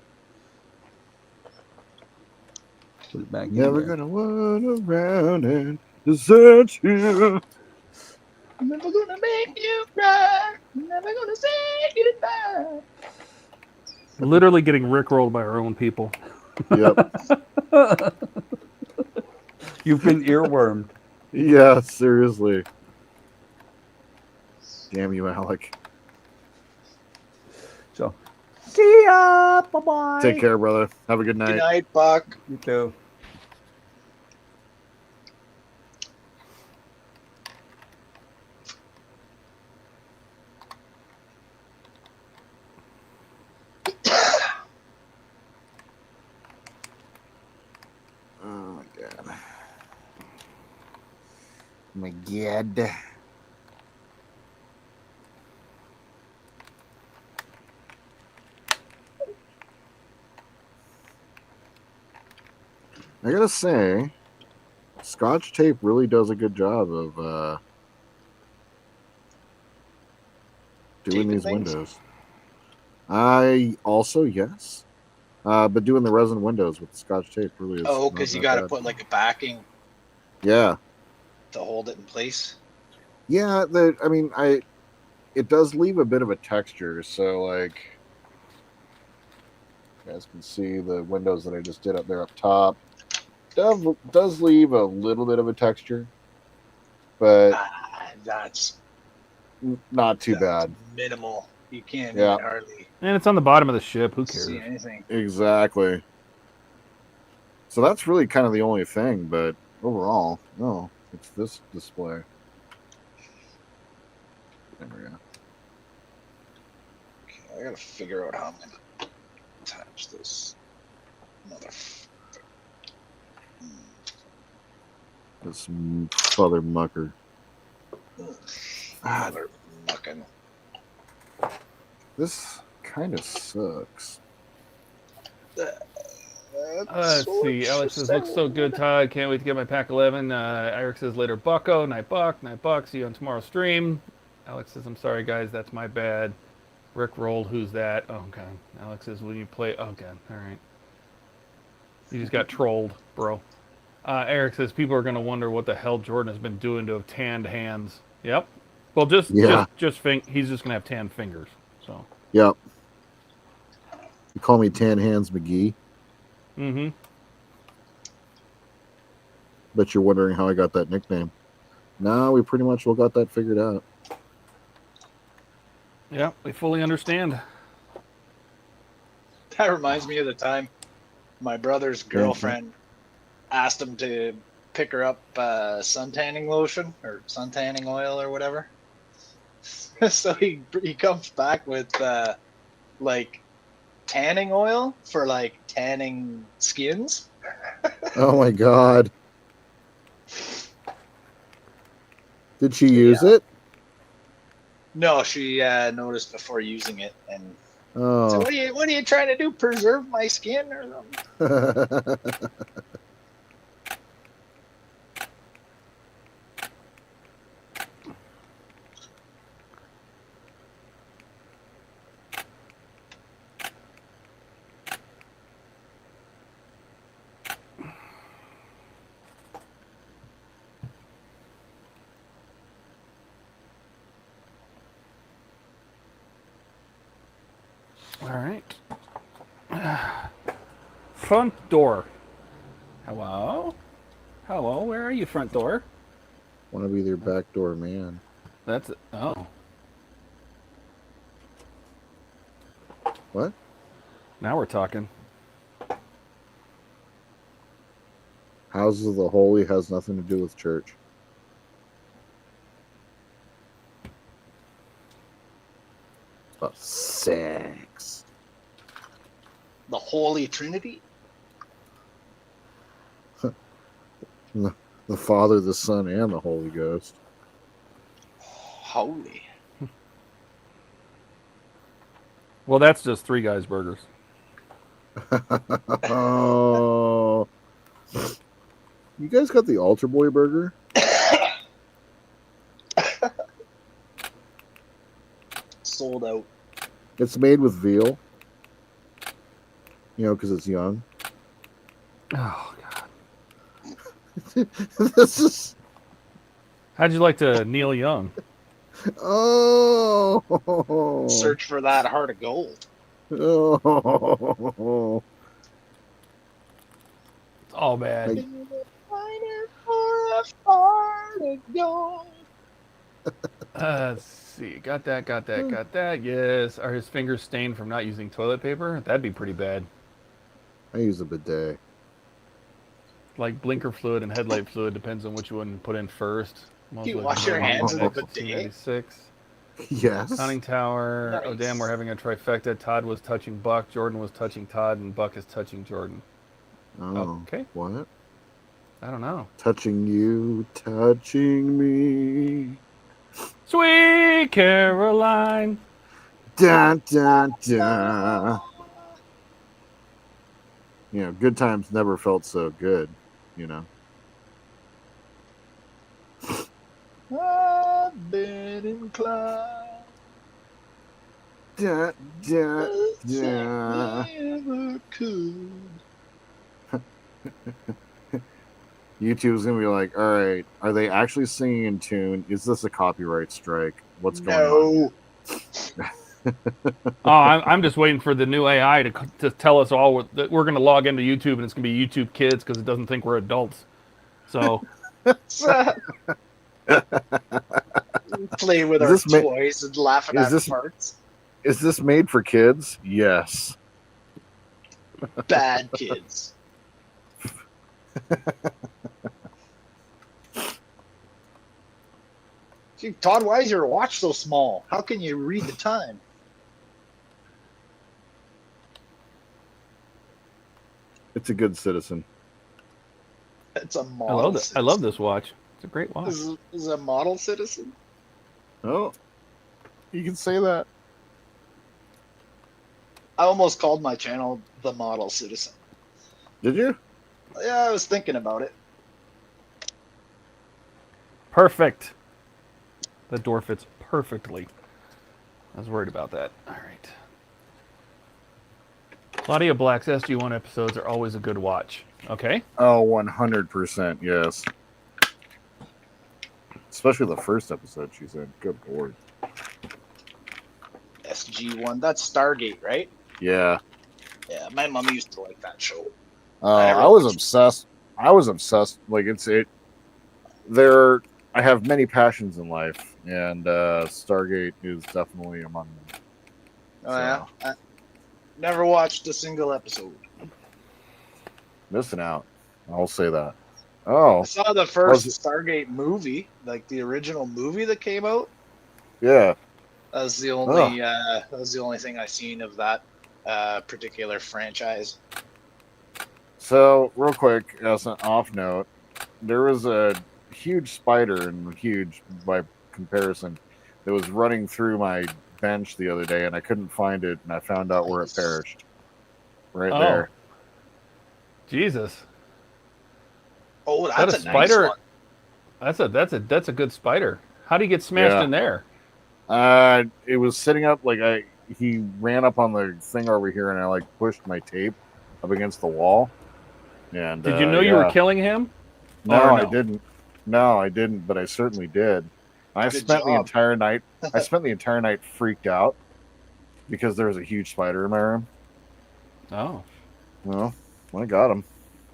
Put it back Never in there. gonna run around and desert you. Never gonna make you cry. Never gonna say goodbye. Literally getting rickrolled by our own people. Yep. You've been earwormed. Yeah, seriously. Damn you, Alec. So, see ya. Bye-bye. Take care, brother. Have a good night. Good night, Buck. You too. My God. I gotta say, Scotch tape really does a good job of doing Taping these things? windows. I also, yes. But doing the resin windows with the Scotch tape really is Oh, not because you that got to bad. put like a backing Yeah. to hold it in place. Yeah, it does leave a bit of a texture, so like you guys can see the windows that I just did up there up top. Does leave a little bit of a texture, but That's not too bad. minimal. You can't Yeah. even hardly And it's on the bottom of the ship. Who see cares? anything. Exactly. So that's really kind of the only thing, but overall, no, it's this display. There we go. Okay, I gotta figure out how I'm gonna attach this motherfucker. This father mucker. Mother mucking. This kind of sucks. Let's see. Alex says, looks so good, Todd. Can't wait to get my pack 11. Eric says, later, Bucko. Night, Buck. Night, Buck. See you on tomorrow's stream. Alex says, I'm sorry, guys. That's my bad. Rick rolled. Who's that? Oh, God. Alex says, will you play? Oh, God. All right. You just got trolled, bro. Eric says, people are going to wonder what the hell Jordan has been doing to have tanned hands. Yep. Well, he's just going to have tanned fingers. So. Yep. You call me Tan Hands McGee. Mm-hmm. Bet you're wondering how I got that nickname. No, we pretty much all got that figured out. Yeah, we fully understand. That reminds me of the time my brother's girlfriend asked him to pick her up suntanning lotion or suntanning oil or whatever. So he comes back with like tanning oil for like tanning skins. Oh my God. Did she use it? No, she noticed before using it and Oh. said, what are you trying to do? Preserve my skin or something? All right. Front door. Hello? Hello, where are you, front door? Want to be their backdoor man. That's it. Oh. What? Now we're talking. Houses of the Holy has nothing to do with church. About sex. The Holy Trinity? The Father, the Son, and the Holy Ghost. Holy. Well, that's just Three Guys Burgers. Oh. You guys got the Altar Boy burger? Sold out. It's made with veal. You know, because it's young. Oh, God. This is... How'd you like to Neil Young? Oh. Search for that heart of gold. Oh. It's all bad. Let's see. Got that. Yes. Are his fingers stained from not using toilet paper? That'd be pretty bad. I use a bidet. Like blinker fluid and headlight fluid, depends on which one put in first. You wash your hands in a bidet? Yes. Conning Tower. Nice. Oh, damn, we're having a trifecta. Todd was touching Buck. Jordan was touching Todd. And Buck is touching Jordan. Oh. Okay. What? I don't know. Touching you, touching me. Sweet Caroline. Dun, dun, dun. You know, good times never felt so good, you know. I've been inclined. Dun, dun, dun. Never could. YouTube's gonna be like, all right, are they actually singing in tune? Is this a copyright strike? What's going on? Oh, I'm just waiting for the new AI to tell us all that we're going to log into YouTube and it's going to be YouTube Kids because it doesn't think we're adults. So play with our toys and laughing at this, farts. Is this made for kids? Yes. Bad kids. See, Todd, why is your watch so small? How can you read the time? It's a good citizen. It's a model. I love this watch. It's a great watch. This is a model citizen. Oh, you can say that. I almost called my channel The Model Citizen. Did you? Yeah, I was thinking about it. Perfect. The door fits perfectly. I was worried about that. All right. Claudia Black's SG1 episodes are always a good watch. Okay. Oh, 100%, yes. Especially the first episode she said. Good lord. SG1. That's Stargate, right? Yeah. Yeah, my mom used to like that show. I was obsessed. Like I have many passions in life, and Stargate is definitely among them. Oh, yeah? I never watched a single episode. Missing out. I'll say that. Oh. I saw the first Stargate movie, like the original movie that came out. Yeah. That was the only thing I seen of that particular franchise. So, real quick, as an off note, there was a huge spider, and huge by comparison, that was running through my bench the other day, and I couldn't find it, and I found out where it perished. Right there. Jesus. Oh, that's a spider. Nice one. That's a good spider. How do you get smashed in there? It was sitting up he ran up on the thing over here, and I like pushed my tape up against the wall. And did you know you were killing him? No, I didn't. No, I didn't, but I certainly did. I spent the entire night. I spent the entire night freaked out because there was a huge spider in my room. Oh. Well, I got him.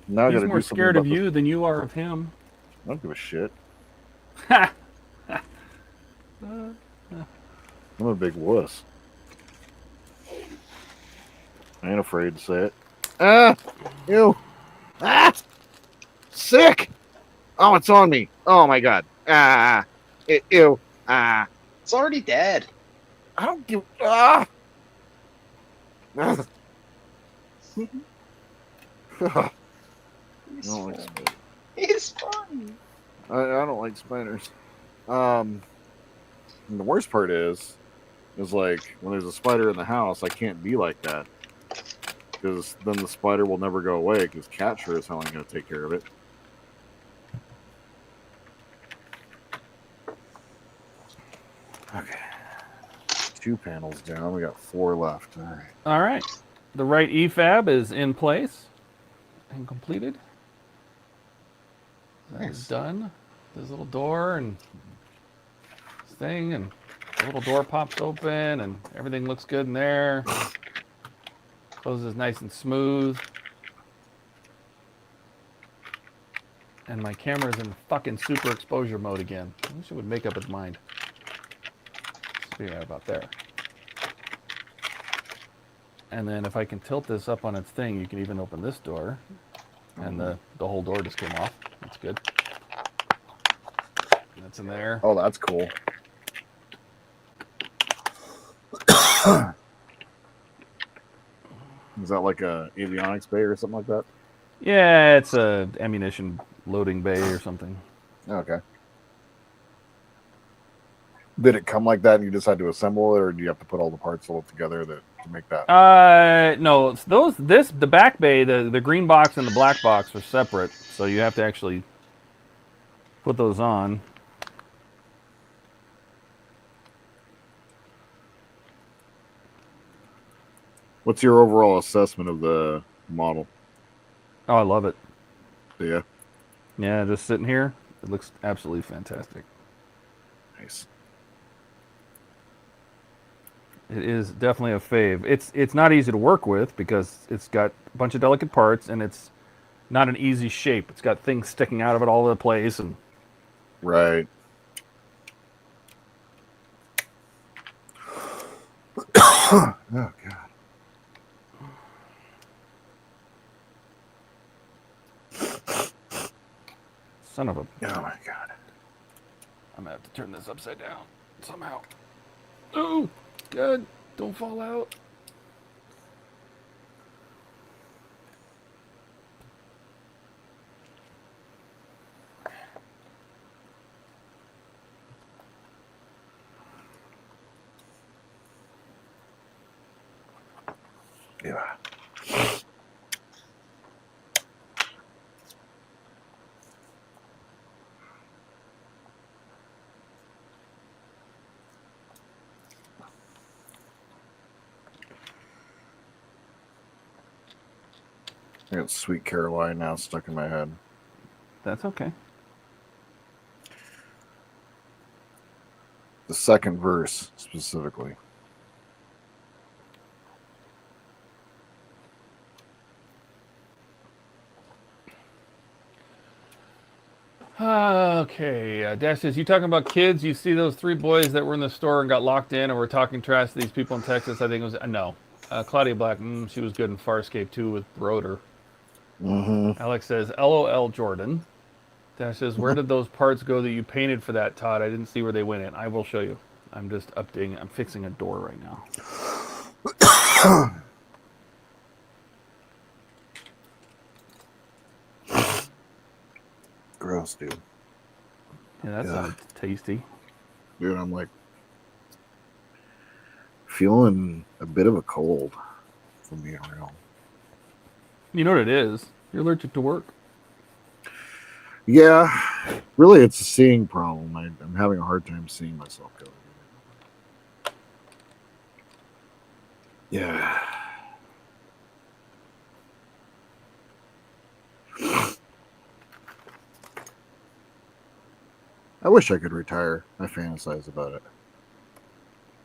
Now He's more scared of you than you are of him. I don't give a shit. I'm a big wuss. I ain't afraid to say it. Ah! Ew! Ah! Sick! Oh, it's on me. Oh my god. Ah! Ew! Ah! It's already dead. I don't give. Ah! I don't like spiders. He's fun. I don't like spiders. And the worst part is like when there's a spider in the house, I can't be like that because then the spider will never go away because Cat sure as hell ain't gonna take care of it. Okay, 2 panels down. We got 4 left. All right. All right. The right EFAB is in place and completed. That is done. This little door and this thing, and the little door pops open, and everything looks good in there. Closes nice and smooth. And my camera's in fucking super exposure mode again. I wish it would make up its mind. Let's be right about there. And then if I can tilt this up on its thing, you can even open this door. And the whole door just came off. That's good. That's in there. Oh, that's cool. Is that like a avionics bay or something like that? Yeah, it's a ammunition loading bay or something. Okay. Did it come like that and you just had to assemble it, or do you have to put all the parts all together to make that? No, it's the back bay, the green box and the black box are separate, so you have to actually put those on. What's your overall assessment of the model? Oh, I love it. Yeah. Yeah, just sitting here, it looks absolutely fantastic. Nice. It is definitely a fave. It's not easy to work with because it's got a bunch of delicate parts and it's not an easy shape. It's got things sticking out of it all over the place and right. Oh God. Son of a. Oh my God. I'm gonna have to turn this upside down somehow. Oh, good. Don't fall out. Yeah. I got Sweet Caroline now stuck in my head. That's okay. The second verse, specifically. Okay, Dash says, you talking about kids? You see those 3 boys that were in the store and got locked in and were talking trash to these people in Texas? I think it was, no. Claudia Black, she was good in Farscape too with Broder. Mm-hmm. Alex says, LOL Jordan. Dash says, where did those parts go that you painted for that, Todd? I didn't see where they went in. I will show you. I'm just updating. I'm fixing a door right now. Gross, dude. Yeah, that sounds tasty. Dude, I'm like feeling a bit of a cold, from being real. You know what it is? You're allergic to work. Yeah, really, it's a seeing problem. I'm having a hard time seeing myself go. Yeah. I wish I could retire. I fantasize about it.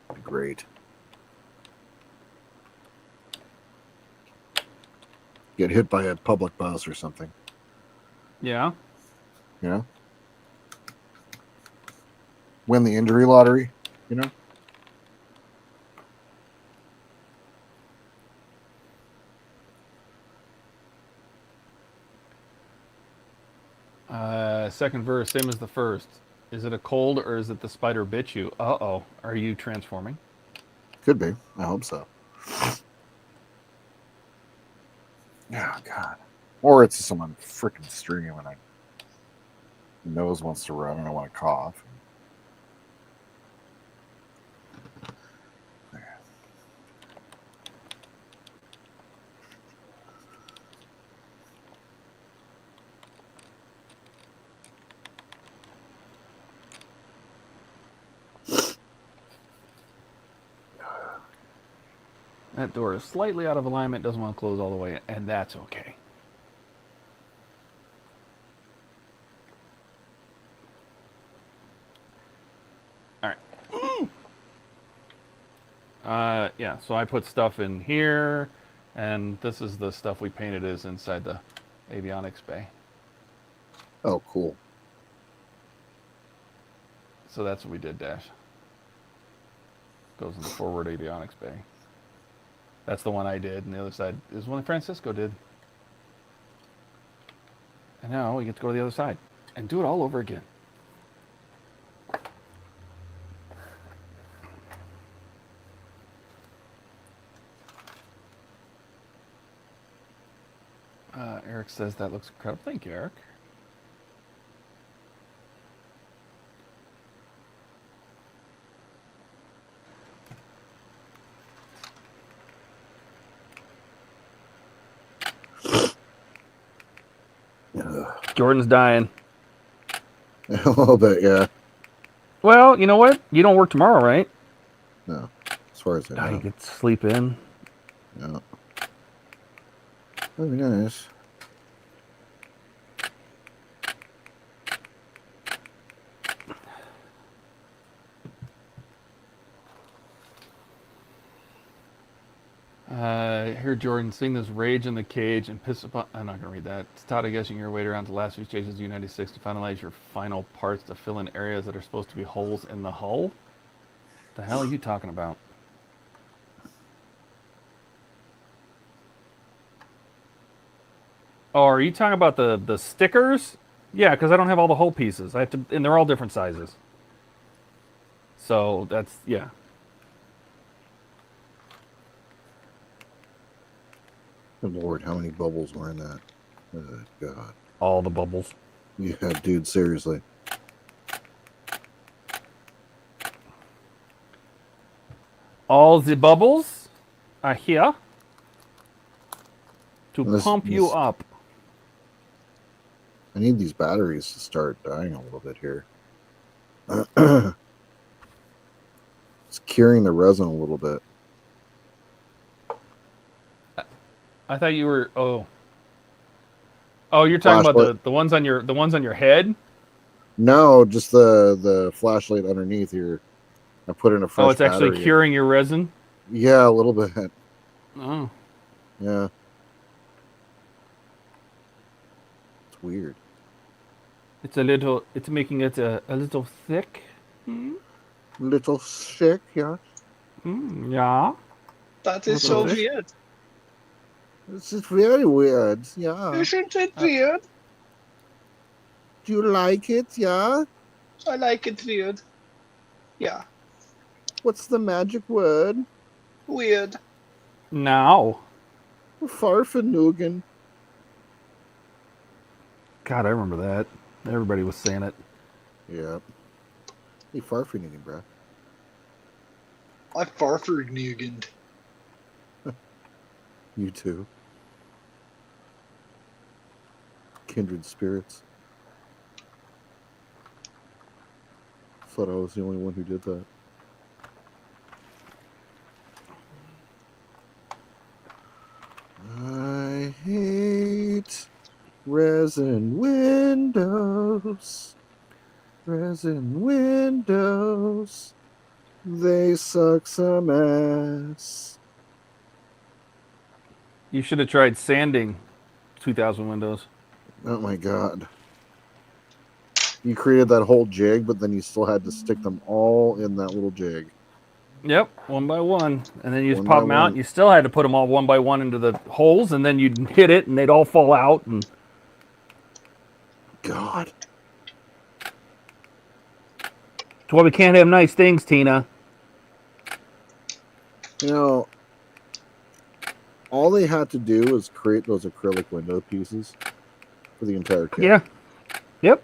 It'd be great. Get hit by a public bus or something. Yeah. You know? Win the injury lottery, you know? Second verse, same as the first. Is it a cold or is it the spider bit you? Uh-oh. Are you transforming? Could be. I hope so. Oh, God. Or it's someone freaking streaming and my nose wants to run and I want to cough. That door is slightly out of alignment, doesn't want to close all the way, and that's okay. All right. Yeah, so I put stuff in here, and this is the stuff we painted is inside the avionics bay. Oh, cool. So that's what we did, Dash. Goes in the forward avionics bay. That's the one I did, and the other side is one that Francisco did. And now we get to go to the other side and do it all over again. Eric says that looks incredible. Thank you, Eric. Jordan's dying. A little bit, yeah. Well, you know what? You don't work tomorrow, right? No, as far as I know. You get to sleep in. Yeah. That'd be nice. Here, Jordan, sing this Rage in the Cage and piss upon. I'm not going to read that. It's Todd, I guess you're your way around to the last few stages of U-96 to finalize your final parts to fill in areas that are supposed to be holes in the hull. The hell are you talking about? Oh, are you talking about the stickers? Yeah, because I don't have all the hull pieces. I have to, and they're all different sizes. So that's, yeah. Good Lord, how many bubbles were in that? Oh, God. All the bubbles. Yeah, dude, seriously. All the bubbles are here to pump you up. I need these batteries to start dying a little bit here. It's curing the resin a little bit. I thought you were oh, you're talking about the ones on your head? No, just the flashlight underneath here. I put in a fresh Oh, it's actually battery. curing your resin? Yeah, a little bit. Oh. Yeah. It's weird. It's making it a little thick. Little thick, yeah. Yeah. That is so weird. This is very weird, yeah. Isn't it weird? Do you like it, yeah? I like it weird. Yeah. What's the magic word? Weird. Now. Farfanugan. God, I remember that. Everybody was saying it. Yeah. Hey, Farfanugan, bro. I farfanuganed. You too. Kindred spirits. Thought I was the only one who did that. I hate resin windows. Resin windows. They suck some ass. You should have tried sanding 2000 windows. Oh my God. You created that whole jig, but then you still had to stick them all in that little jig. Yep, one by one. And then you just One pop by them out, one. and you still had to put them all one by one into the holes, and then you'd hit it, and they'd all fall out. And God. That's why we can't have nice things, Tina. You know, all they had to do was create those acrylic window pieces for the entire kit. Yeah. Yep.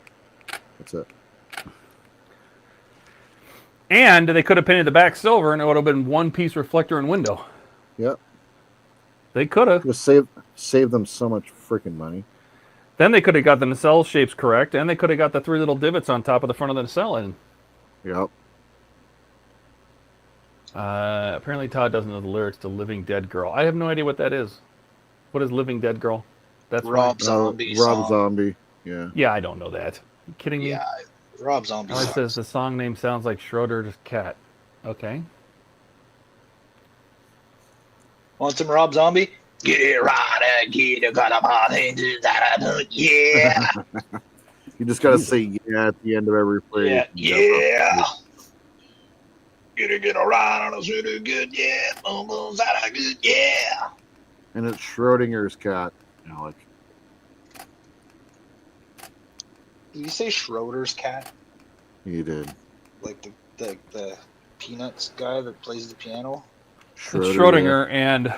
That's it. And they could have painted the back silver, and it would have been one piece reflector and window. Yep. They could have. Just save them so much freaking money. Then they could have got the nacelle shapes correct, and they could have got the 3 little divots on top of the front of the nacelle in. Yep. Apparently Todd doesn't know the lyrics to Living Dead Girl. I have no idea what that is. What is Living Dead Girl? That's Rob Zombie Rob song. Zombie. Yeah. Yeah, I don't know that. You kidding me? Yeah, Rob Zombie. Alex says the song name sounds like Schroeder's cat. Okay. Want some Rob Zombie? Get it right, get it, got a party, yeah. You just gotta say yeah at the end of every play. Yeah. Get it right on a super good, yeah. Almost out of good, yeah. And it's Schrodinger's cat, Alec. Did you say Schroeder's cat? You did. Like the Peanuts guy that plays the piano? It's Schrodinger, and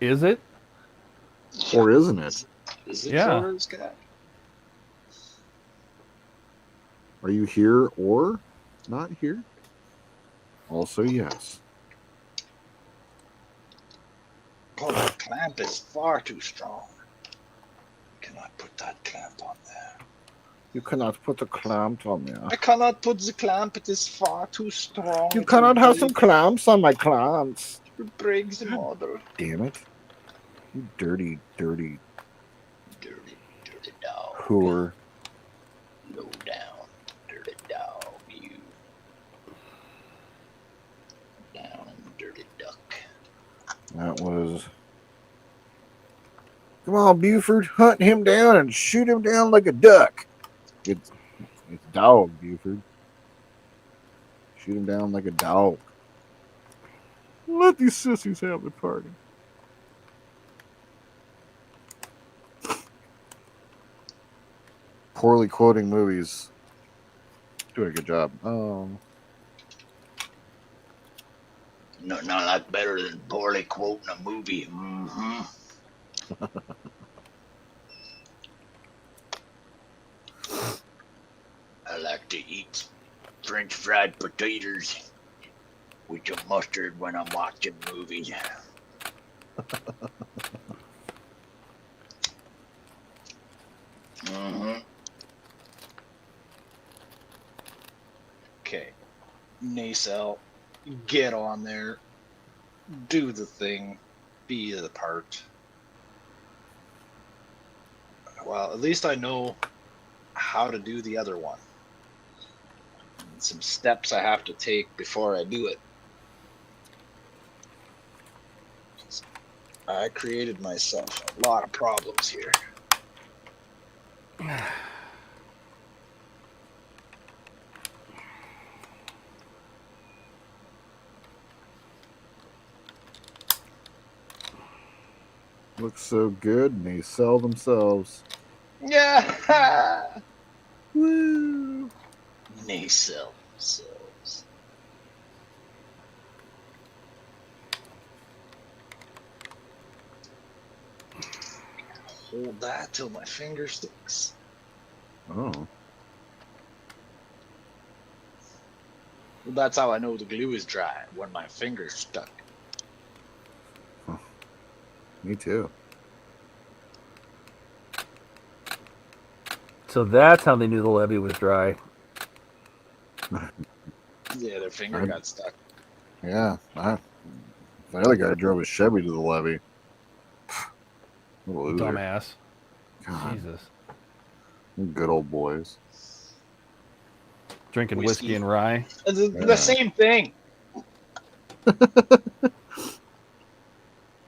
is it? Or isn't it? Is it Yeah. Schroeder's cat? Are you here or not here? Also, yes. Oh, the clamp is far too strong. Can cannot put that clamp on there. You cannot put a clamp on there. I cannot put the clamp. It is far too strong. You It cannot will have some break- clamps on my clamps. it will break the model. Damn it. You dirty, dirty Dirty, dirty dog. whore. Low down, dirty dog. You. Down and dirty duck. That was. Come on, Buford. Hunt him down and shoot him down like a duck. It's dog, Buford. Shoot him down like a dog. Let these sissies have the party. Poorly quoting movies. Doing a good job. Not like better than poorly quoting a movie. Mm-hmm. I like to eat French fried potatoes with some mustard when I'm watching movies. Mm-hmm. Okay. Nacelle, get on there. Do the thing. Be the part. Well, at least I know how to do the other one. And some steps I have to take before I do it. I created myself a lot of problems here. Looks so good, and they sell themselves. Yeah! Woo! Nacelle themselves. Hold that till my finger sticks. Oh. Well, that's how I know the glue is dry, when my finger's stuck. Me too. So that's how they knew the levee was dry. Yeah, their finger got stuck. Yeah. The other guy drove a Chevy to the levee. What a loser. Dumbass. God. Jesus. Good old boys. Drinking whiskey and rye. It's the same thing.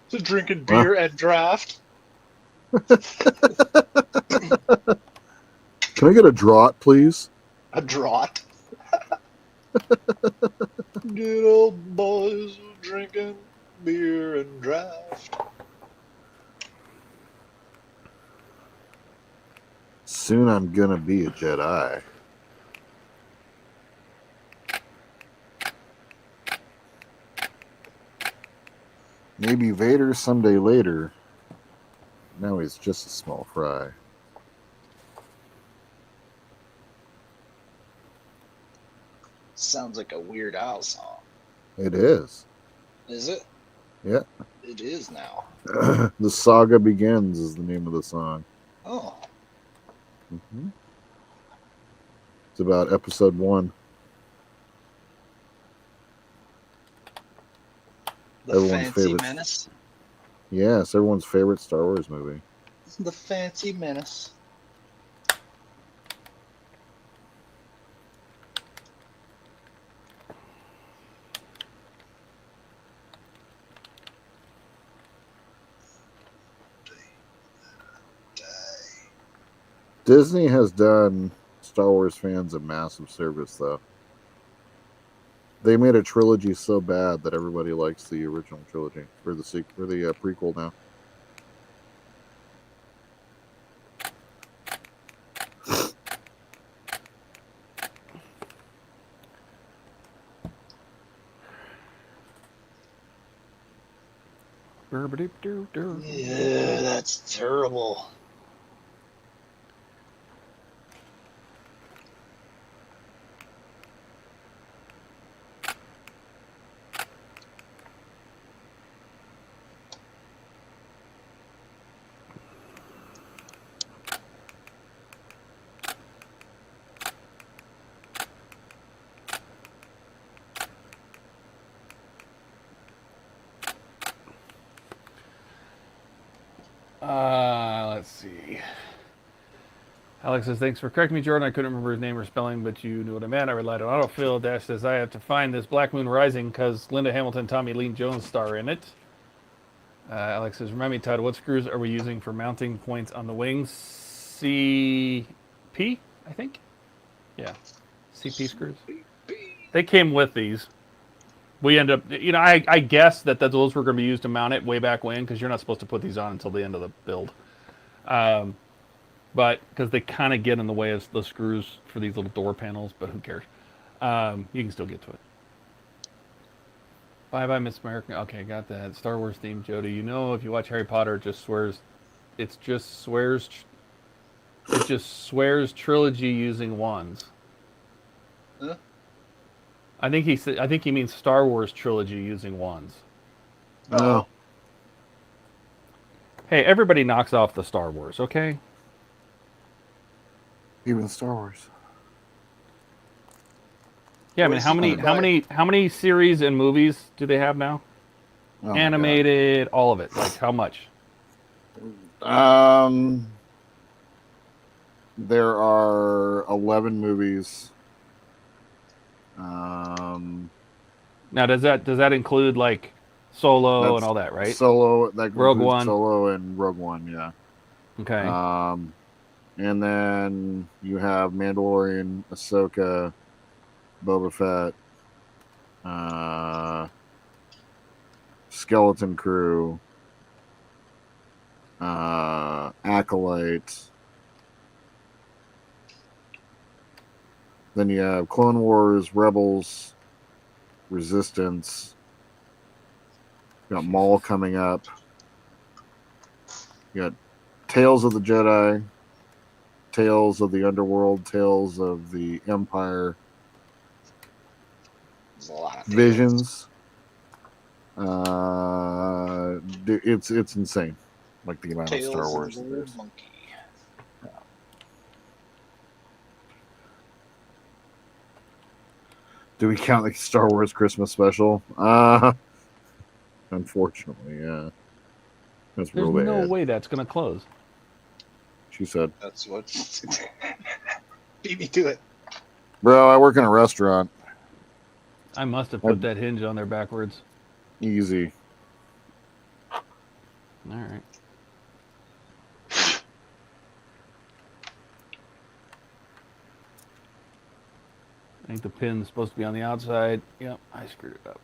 So drinking beer and draft. Can I get a draught, please? A draught. Good old boys drinking beer and draft. Soon I'm gonna be a Jedi. Maybe Vader someday later. Now he's just a small fry. Sounds like a Weird Al song. It is. Is it? Yeah. It is now. The Saga Begins is the name of the song. Oh. Mm-hmm. It's about episode 1. The Fancy Menace? Yes, everyone's favorite Star Wars movie. The Fancy Menace. Disney has done Star Wars fans a massive service, though. They made a trilogy so bad that everybody likes the original trilogy, or the prequel now. Yeah, that's terrible. Let's see. Alex says, thanks for correcting me, Jordan. I couldn't remember his name or spelling, but you knew what I meant. I relied on autofill. Dash says, I have to find this Black Moon Rising because Linda Hamilton, Tommy Lee Jones star in it. Alex says, remind me, Todd, what screws are we using for mounting points on the wings? CP, I think? Yeah. CP screws. They came with these. We end up, you know, I guess that those were going to be used to mount it way back when, because you're not supposed to put these on until the end of the build. But because they kind of get in the way of the screws for these little door panels, but who cares? You can still get to it. Bye-bye, Miss America. Okay, got that. Star Wars theme, Jody. You know, if you watch Harry Potter, it just swears trilogy using wands. Huh? I think he means Star Wars trilogy using wands. Oh. Hey, everybody knocks off the Star Wars, okay? Even Star Wars. Yeah, I mean, how many series and movies do they have now? Oh Animated, all of it. Like how much? There are 11 movies. Now, does that include like Solo and all that, right? Solo, that Rogue includes One. Solo and Rogue One, yeah. Okay. And then you have Mandalorian, Ahsoka, Boba Fett, Skeleton Crew, Acolyte. Then you have Clone Wars, Rebels, Resistance. You got Maul coming up. You got Tales of the Jedi, Tales of the Underworld, Tales of the Empire, Visions. It's insane, like the amount of Star Wars that there's. Do we count the Star Wars Christmas special? Unfortunately, yeah. That's There's real no bad. way that's going to close. She said. That's what beat me to it. Bro, I work in a restaurant. I must have put that hinge on there backwards. Easy. All right. I think the pin's supposed to be on the outside. Yep, I screwed it up.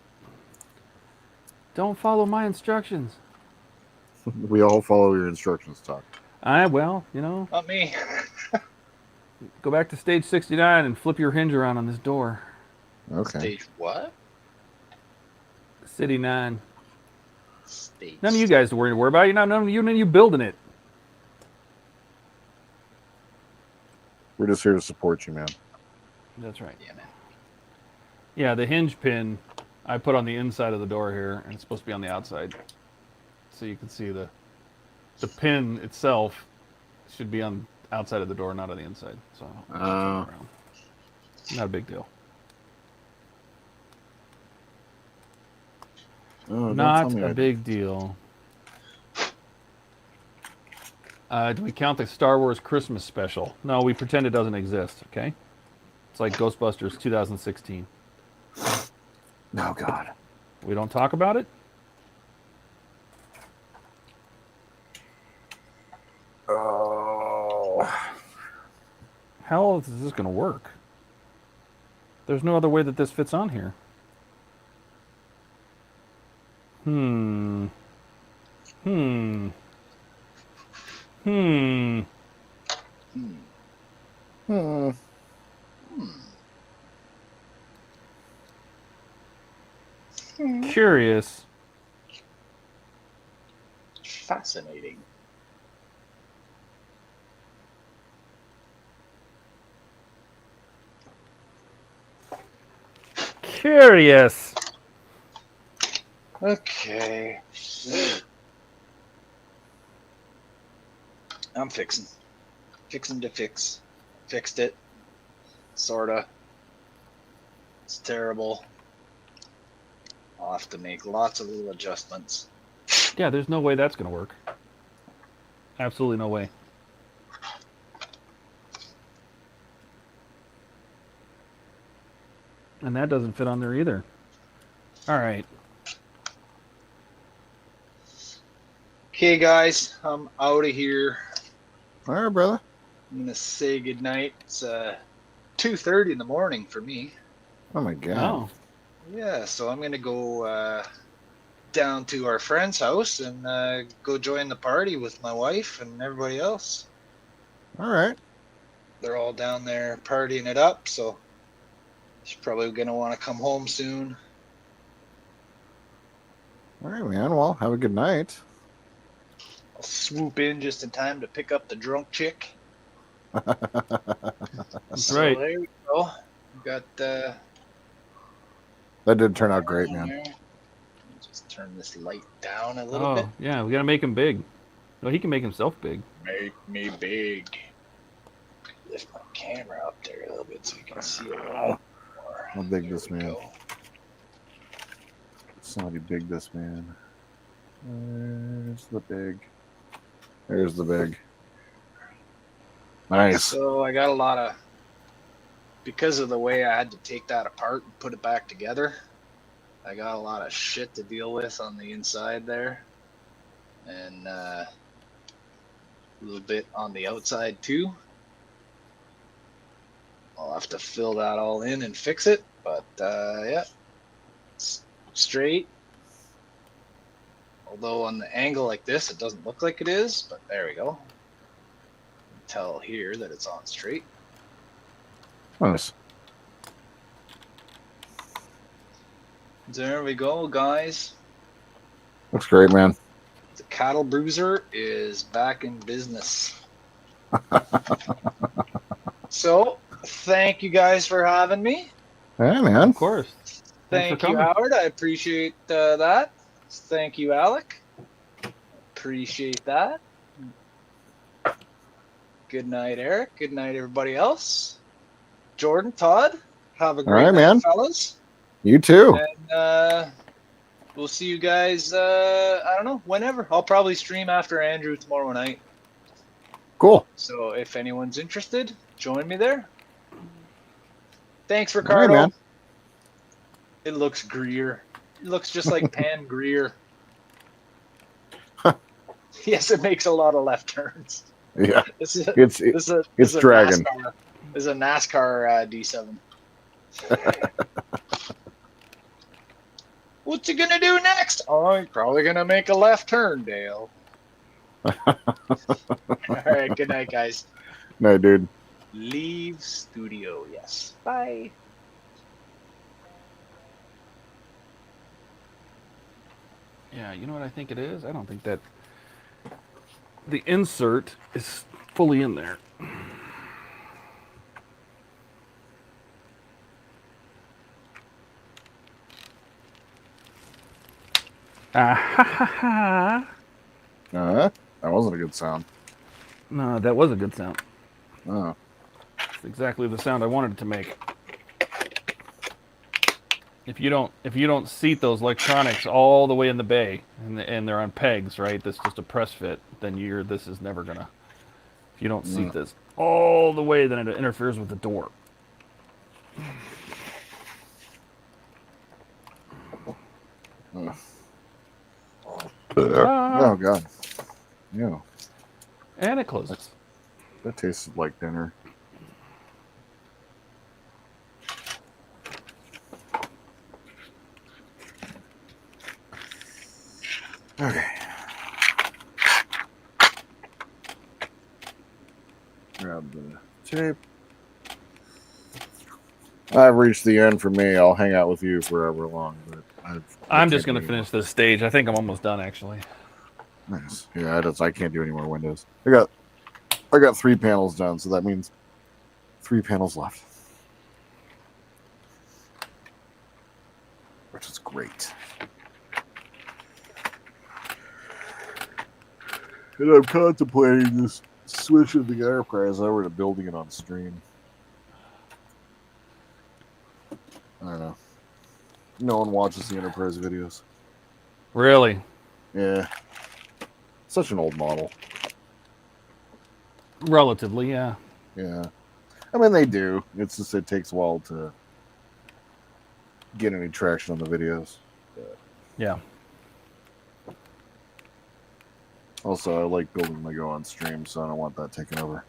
Don't follow my instructions. We all follow your instructions, Doc. Well, you know. Not me. Go back to stage 69 and flip your hinge around on this door. Okay. Stage what? City 9. Stage. None of you guys to worry about. You're not none of you building it. We're just here to support you, man. That's right. Yeah, man. Yeah, the hinge pin I put on the inside of the door here, and it's supposed to be on the outside. So you can see the pin itself should be on outside of the door, not on the inside. So not a big deal. Oh, not a big deal. Do we count the Star Wars Christmas special? No, we pretend it doesn't exist, okay? It's like Ghostbusters 2016. Oh, God. We don't talk about it? Oh. How is this going to work? There's no other way that this fits on here. Hmm. Curious. Fascinating. Curious. Okay. I'm fixing to fix. Fixed it. Sorta. It's terrible. I'll have to make lots of little adjustments. Yeah, there's no way that's going to work. Absolutely no way. And that doesn't fit on there either. All right. Okay, guys, I'm out of here. All right, brother. I'm gonna say goodnight. It's 2:30 in the morning for me. Oh my god. Oh. Yeah, so I'm gonna go down to our friend's house and go join the party with my wife and everybody else. All right. They're all down there partying it up, so she's probably gonna want to come home soon. All right, man. Well, have a good night. I'll swoop in just in time to pick up the drunk chick. That's So right. there we go. We got That did turn out great, man. just turn this light down a little Oh, bit. yeah, we got to make him big. No, he can make himself big. Make me big. Lift my camera up there a little bit so you can see a little more. How big this man? Somebody big this man. There's the big. There's the big. Nice. So I got a lot of, because of the way I had to take that apart and put it back together, I got a lot of shit to deal with on the inside there. And a little bit on the outside too. I'll have to fill that all in and fix it, but yeah, it's straight. Although on the angle like this, it doesn't look like it is, but there we go. Tell here that it's on straight. Nice. There we go, guys. Looks great, man. The cattle bruiser is back in business. So, thank you guys for having me. Hey, man. Of course. Thank you, Howard. I appreciate that. Thank you, Alec. Appreciate that. Good night, Eric. Good night, everybody else. Jordan, Todd, have a great right, night, man. fellas. You too. And we'll see you guys, I don't know, whenever. I'll probably stream after Andrew tomorrow night. Cool. So if anyone's interested, join me there. Thanks, All right, Ricardo. man. It looks Greer. It looks just like Pan Greer. Yes, it makes a lot of left turns. Yeah. It's dragging. This is a NASCAR D7. What's he gonna do next? Oh, he's probably gonna make a left turn, Dale. All right, good night, guys. No, dude. Leave studio, yes. Bye. Yeah, you know what I think it is? I don't think that the insert is fully in there. Ah, That wasn't a good sound. No, that was a good sound. Oh. It's exactly the sound I wanted it to make. If you don't seat those electronics all the way in the bay and they're on pegs, right? That's just a press fit. Then this is never gonna. If you don't seat this all the way, then it interferes with the door. Oh god. Yeah. And it closes. That tasted like dinner. Okay. Grab the tape. I've reached the end for me. I'll hang out with you forever long, but I'm just gonna finish this stage. I think I'm almost done, actually. Nice. Yeah, I can't do any more windows. I got 3 panels done, so that means 3 panels left, which is great. And I'm contemplating just switching the Enterprise over to building it on stream. I don't know. No one watches the Enterprise videos. Really? Yeah. Such an old model. Relatively, yeah. Yeah. I mean, they do. It's just it takes a while to get any traction on the videos. But Yeah. also, I like building Lego on stream, so I don't want that taken over.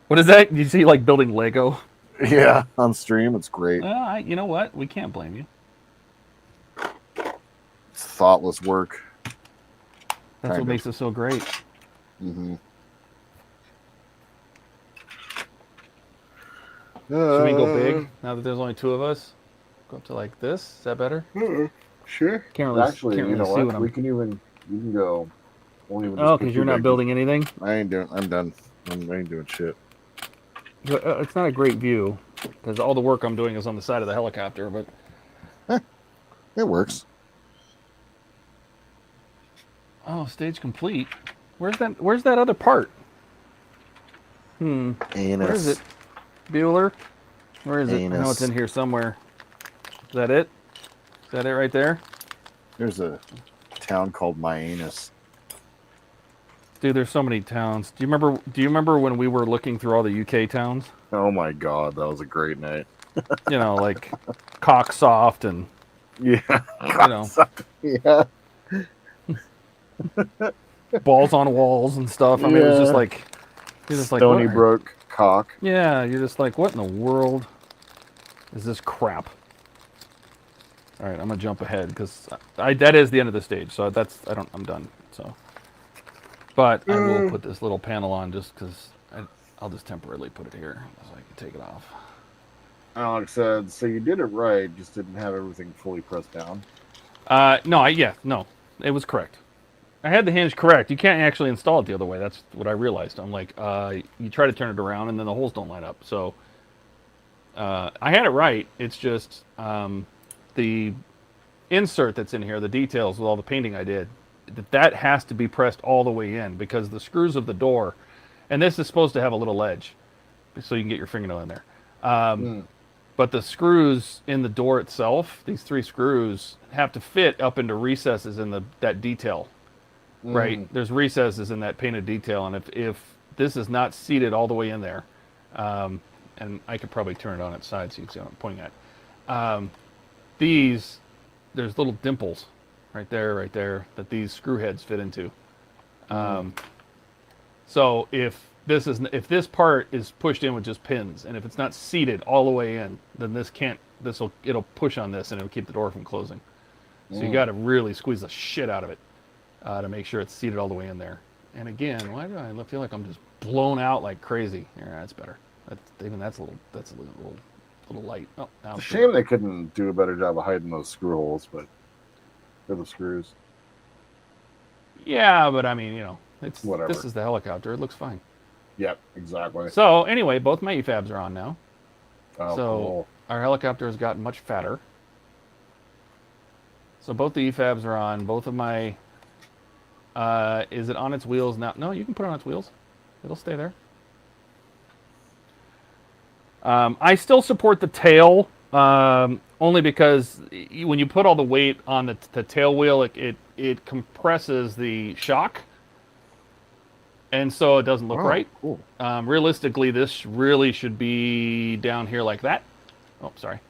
What is that? You see, like building Lego? Yeah, on stream, it's great. You know what? We can't blame you. It's thoughtless work. That's what makes it so great. Mm-hmm. Should we go big now that there's only 2 of us? Go up to like this. Is that better? Sure. Can't really, Actually, can't you really know see what? I'm... You can go. Won't even Oh, because you're not building anything? I'm done. I ain't doing shit. It's not a great view because all the work I'm doing is on the side of the helicopter, but it works. Oh, stage complete. Where's that other part? Anus. Where is it? Bueller? Where is it? I know it's in here somewhere. Is that it? Is that it right there? There's a town called My Anus. Dude, there's so many towns. Do you remember when we were looking through all the UK towns? Oh my god, that was a great night. You know, like Cocksoft and yeah, you know, yeah. balls on walls and stuff. I mean, it was just like you're just like Stony Brook cock. Yeah, you're just like, what in the world is this crap? All right, I'm gonna jump ahead because that is the end of the stage. So I'm done. So, but I will put this little panel on just because I'll just temporarily put it here so I can take it off. Alex said, so you did it right, just didn't have everything fully pressed down. No, it was correct. I had the hinge correct. You can't actually install it the other way. That's what I realized. I'm like, you try to turn it around and then the holes don't line up. So I had it right. It's just the insert that's in here, the details with all the painting I did, that has to be pressed all the way in because the screws of the door, and this is supposed to have a little ledge so you can get your fingernail in there. But the screws in the door itself, these 3 screws, have to fit up into recesses in that detail. Right? There's recesses in that painted detail, and if this is not seated all the way in there, and I could probably turn it on its side so you can see what I'm pointing at. There's little dimples right there that these screw heads fit into. So if this part is pushed in with just pins, and if it's not seated all the way in, then it'll push on this and it'll keep the door from closing. So you got to really squeeze the shit out of it to make sure it's seated all the way in there. And again, why do I feel like I'm just blown out like crazy? Yeah, that's better. That's a little light. Oh, now It's a shame they couldn't do a better job of hiding those screw holes, but they're the screws. Yeah, but I mean, you know, it's whatever. This is the helicopter. It looks fine. Yep, exactly. So anyway, both my EFABs are on now. Oh, so cool. Our helicopter has gotten much fatter. So both the EFABs are on. Both of my... is it on its wheels now? No, you can put it on its wheels. It'll stay there. I still support the tail, only because when you put all the weight on the tail wheel, it compresses the shock, and so it doesn't look right. Cool. Realistically, this really should be down here like that. Oh, sorry.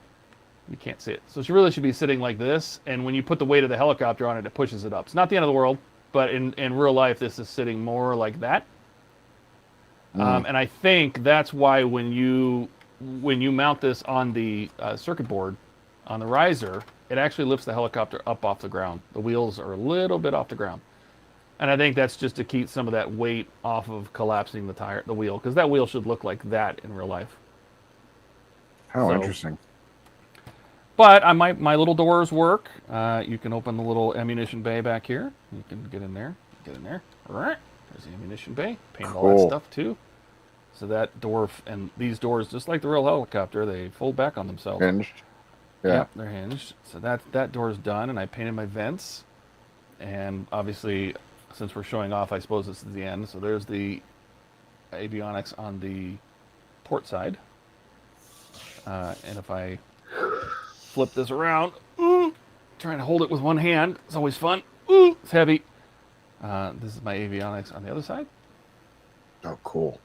You can't see it. So it really should be sitting like this, and when you put the weight of the helicopter on it, it pushes it up. It's not the end of the world, but in real life, this is sitting more like that. And I think that's why when you mount this on the circuit board, on the riser, it actually lifts the helicopter up off the ground. The wheels are a little bit off the ground. And I think that's just to keep some of that weight off of collapsing the wheel, because that wheel should look like that in real life. How interesting. But my little doors work. You can open the little ammunition bay back here. You can get in there. Get in there. All right. There's the ammunition bay. Paint all that stuff too. So that door and these doors, just like the real helicopter, they fold back on themselves. Hinged. Yeah. Yep, they're hinged. So that door's done, and I painted my vents. And obviously, since we're showing off, I suppose this is the end. So there's the avionics on the port side. And if I flip this around, trying to hold it with one hand, it's always fun. It's heavy. This is my avionics on the other side. Oh, cool.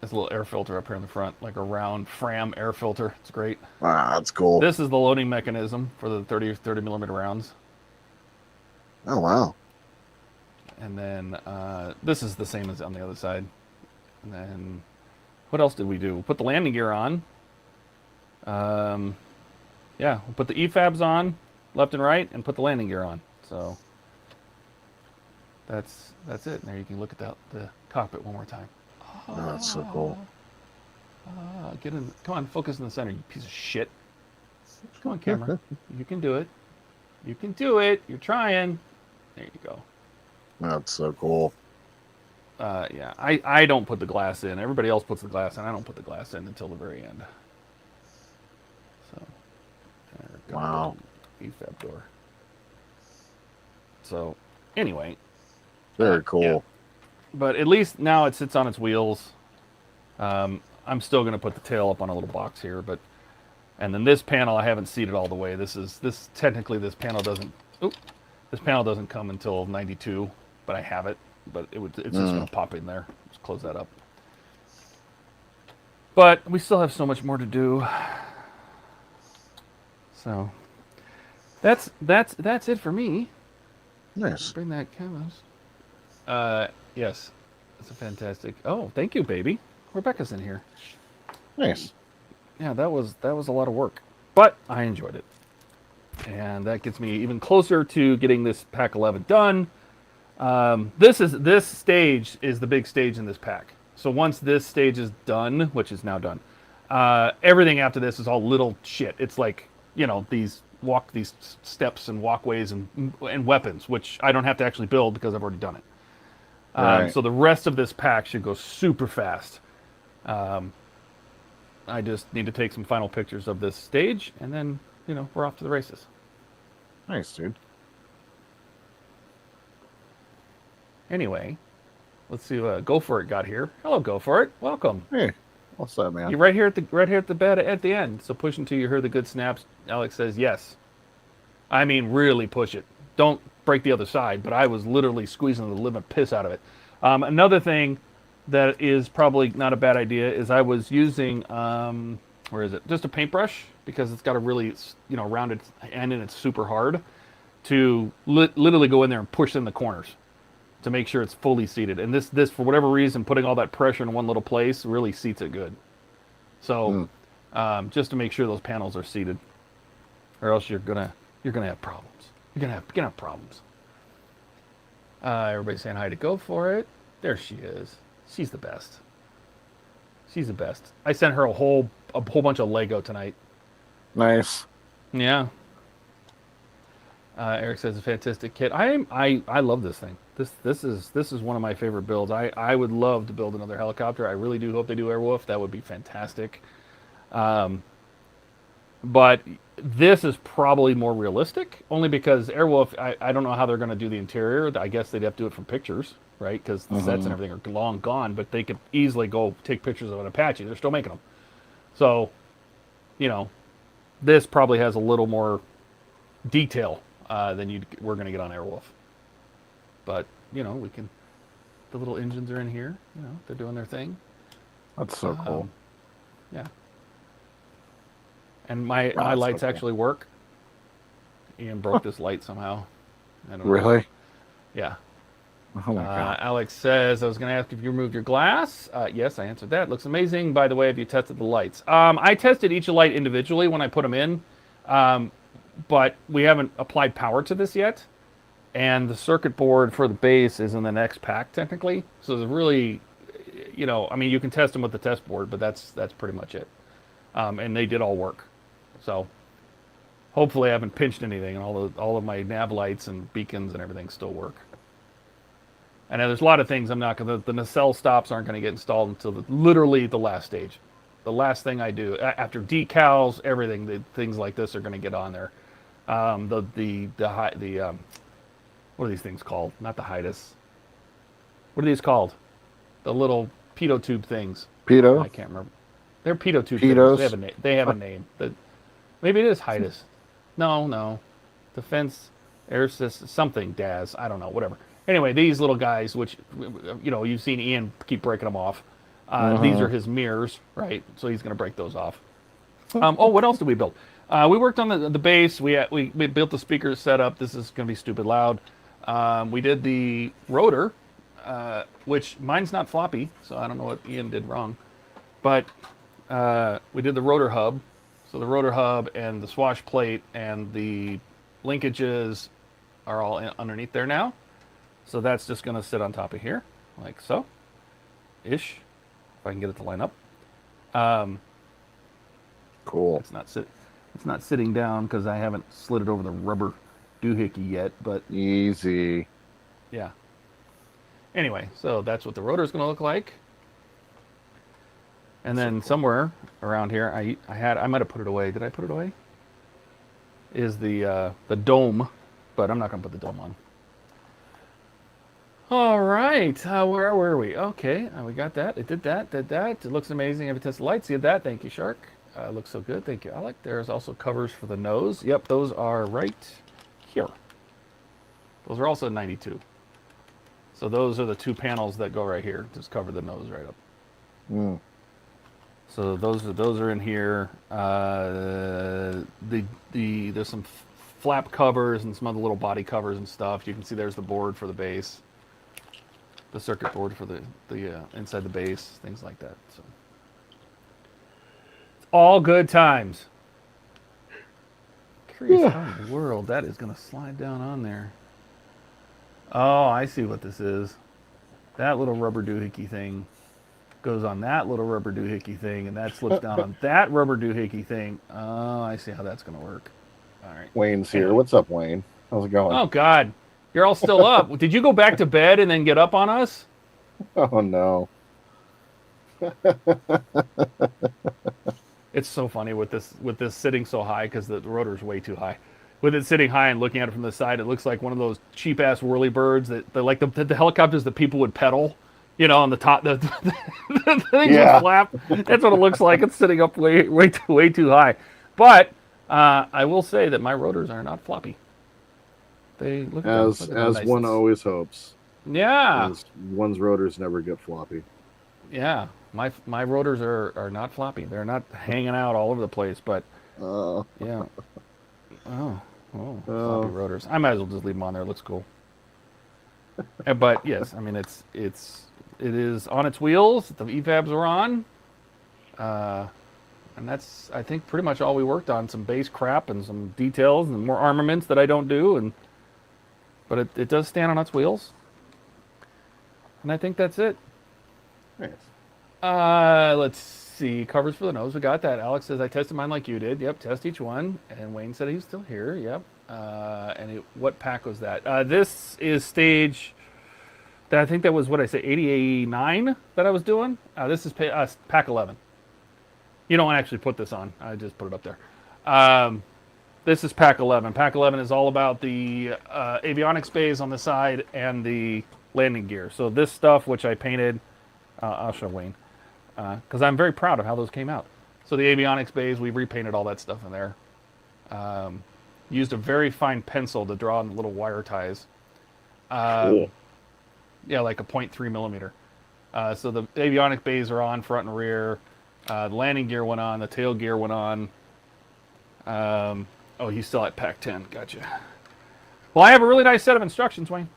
There's a little air filter up here in the front, like a round Fram air filter. It's great. Wow, that's cool. This is the loading mechanism for the 30 millimeter rounds. Oh, wow. And then this is the same as on the other side. And then what else did we do? We put the landing gear on. Yeah, we'll put the EFABs on left and right and put the landing gear on. So that's it. There you can look at the cockpit one more time. Oh, that's so cool. Get in. Come on, focus in the center, you piece of shit. Come on, camera. You can do it. You can do it. You're trying. There you go. That's so cool. Yeah, I don't put the glass in. Everybody else puts the glass in. I don't put the glass in until the very end. So, there we go. Wow. EFAB door. So, anyway. Very cool. Yeah. But at least now it sits on its wheels. I'm still going to put the tail up on a little box here, but and then this panel I haven't seated all the way. This technically this panel doesn't come until 92, but I have it. But it's just going to pop in there. Just close that up. But we still have so much more to do. So that's it for me. Nice. Bring that canvas. Yes, it's a fantastic. Oh, thank you, baby. Rebecca's in here. Nice. Yeah, that was a lot of work, but I enjoyed it, and that gets me even closer to getting this pack 11 done. This stage is the big stage in this pack. So once this stage is done, which is now done, everything after this is all little shit. It's like, you know, these steps and walkways and weapons, which I don't have to actually build because I've already done it. Right. So the rest of this pack should go super fast. I just need to take some final pictures of this stage, and then, you know, we're off to the races. Nice, dude. Anyway, let's see what Go For It got here. Hello, Go For It. Welcome. Hey, what's up, man? You're right here at the bed at the end. So push until you hear the good snaps. Alex says yes. I mean, really push it. Don't break the other side. But I was literally squeezing the living piss out of it. Another thing that is probably not a bad idea is I was using where is it? Just a paintbrush, because it's got a really, you know, rounded end and it's super hard to literally go in there and push in the corners to make sure it's fully seated. And this for whatever reason, putting all that pressure in one little place really seats it good. So just to make sure those panels are seated, or else you're gonna have problems. You're gonna have problems. Everybody's saying hi to Go For It. There she is. She's the best. She's the best. I sent her a whole bunch of Lego tonight. Nice. Yeah. Eric says a fantastic kit. I love this thing. This is one of my favorite builds. I would love to build another helicopter. I really do hope they do Airwolf. That would be fantastic. But this is probably more realistic, only because Airwolf, I don't know how they're going to do the interior. I guess they'd have to do it from pictures, right? Because the sets and everything are long gone, but they could easily go take pictures of an Apache. They're still making them. So, you know, this probably has a little more detail than we're going to get on Airwolf. But, you know, the little engines are in here. You know, they're doing their thing. That's so cool. Yeah. And my lights so cool. Actually work. Ian broke this light somehow. I don't really? Know. Yeah. Oh my God. Alex says, I was going to ask if you removed your glass. Yes, I answered that. Looks amazing. By the way, have you tested the lights? I tested each light individually when I put them in. But we haven't applied power to this yet. And the circuit board for the base is in the next pack, technically. So there's really, you know, I mean, you can test them with the test board, but that's pretty much it. And they did all work. So hopefully I haven't pinched anything, and all of my nav lights and beacons and everything still work. And there's a lot of things I'm not going to, the nacelle stops aren't going to get installed until literally the last stage. The last thing I do, after decals, everything, things like this are going to get on there. What are these things called? Not the HIDUS. What are these called? The little pitot tube things. Pitot? I can't remember. They're pitot tube Pitos? things. They have a name. Maybe it is HIDUS. No. Defense Air system, something, DAS, I don't know, whatever. Anyway, these little guys, which, you know, you've seen Ian keep breaking them off. These are his mirrors, right? So he's going to break those off. Oh, what else did we build? We worked on the bass. We built the speaker setup. This is going to be stupid loud. We did the rotor, which mine's not floppy, so I don't know what Ian did wrong. But we did the rotor hub. So the rotor hub and the swash plate and the linkages are all underneath there now. So that's just going to sit on top of here, like so, ish, if I can get it to line up. Cool. It's not sitting down because I haven't slid it over the rubber doohickey yet, but easy. Yeah. Anyway, so that's what the rotor is going to look like. And then somewhere around here, I might have put it away. Did I put it away? Is the dome, but I'm not going to put the dome on. All right, where were we? Okay, we got that. It did that. It looks amazing. Every test the lights. See that? Thank you, Shark. Looks so good. Thank you, Alec. There's also covers for the nose. Yep, those are right here. Those are also 92. So those are the two panels that go right here. Just cover the nose right up. Mm. So those are in here. There's some flap covers and some other little body covers and stuff. You can see there's the board for the bass, the circuit board for the inside the bass, things like that. So all good times. Curious how in the world that is going to slide down on there. Oh, I see what this is. That little rubber doohickey thing goes on that little rubber doohickey thing, and that slips down on that rubber doohickey thing. Oh, I see how that's going to work. All right. Wayne's here. What's up, Wayne? How's it going? Oh, God. You're all still up. Did you go back to bed and then get up on us? Oh, no. It's so funny with this sitting so high because the rotor's way too high. With it sitting high and looking at it from the side, it looks like one of those cheap-ass whirly-birds that like the helicopters that people would pedal. You know, on the top, the thing would flap. That's what it looks like. It's sitting up way too high. But I will say that my rotors are not floppy. They look as one always hopes. Yeah. As one's rotors never get floppy. Yeah, my rotors are not floppy. They're not hanging out all over the place. But yeah. Floppy rotors. I might as well just leave them on there. It looks cool. But yes, I mean it is on its wheels. The EFABs are on, and that's I think pretty much all we worked on. Some base crap and some details and more armaments that I don't do, but it does stand on its wheels, and I think that's it. Nice. Let's see, covers for the nose. We got that. Alex says I tested mine like you did. Yep, test each one. And Wayne said he's still here. Yep. What pack was that? This is stage. I think that was what I say, 89 that I was doing. This is pack 11. You don't actually put this on. I just put it up there. This is pack 11. Pack 11 is all about the avionics bays on the side and the landing gear. So this stuff, which I painted, I'll show Wayne, because I'm very proud of how those came out. So the avionics bays, we repainted all that stuff in there. Used a very fine pencil to draw on the little wire ties. Cool. Yeah, like a 0.3 millimeter. So the avionic bays are on front and rear. The landing gear went on. The tail gear went on. Oh, he's still at pack 10. Gotcha. Well, I have a really nice set of instructions, Wayne.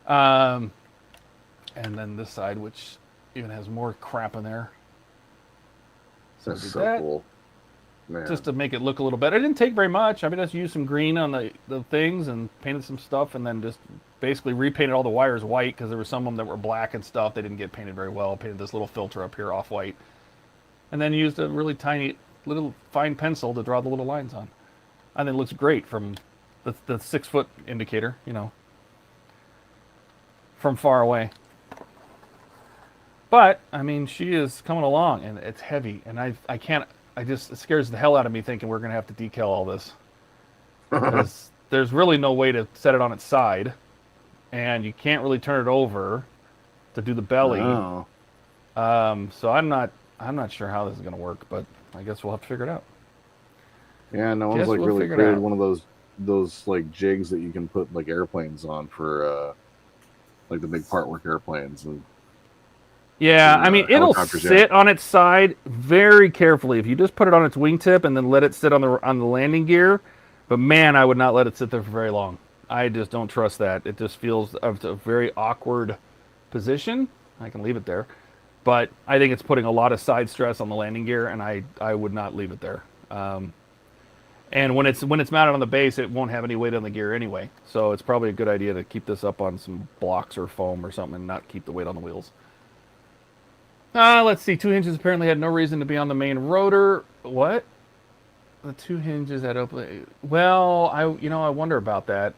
And then this side, which even has more crap in there. So that's so cool. Man. Just to make it look a little better. It didn't take very much. I mean, I just used some green on the things and painted some stuff and then just basically repainted all the wires white because there were some of them that were black and stuff. They didn't get painted very well. Painted this little filter up here off white. And then used a really tiny little fine pencil to draw the little lines on. I think it looks great from the 6-foot indicator, you know, from far away. But, I mean, she is coming along and it's heavy and it scares the hell out of me thinking we're going to have to decal all this. Because there's really no way to set it on its side. And you can't really turn it over to do the belly. Oh. So I'm not sure how this is going to work, but I guess we'll have to figure it out. Yeah, no one's like really created one of those those like jigs that you can put like airplanes on for like the big part work airplanes and. Yeah, I mean, it'll helicopters, sit on its side very carefully. If you just put it on its wingtip and then let it sit on the landing gear, but man, I would not let it sit there for very long. I just don't trust that. It just feels a very awkward position. I can leave it there, but I think it's putting a lot of side stress on the landing gear, and I would not leave it there. And when it's mounted on the base, it won't have any weight on the gear anyway. So it's probably a good idea to keep this up on some blocks or foam or something and not keep the weight on the wheels. Let's see. 2 hinges apparently had no reason to be on the main rotor. What? The 2 hinges had open. Well, I wonder about that.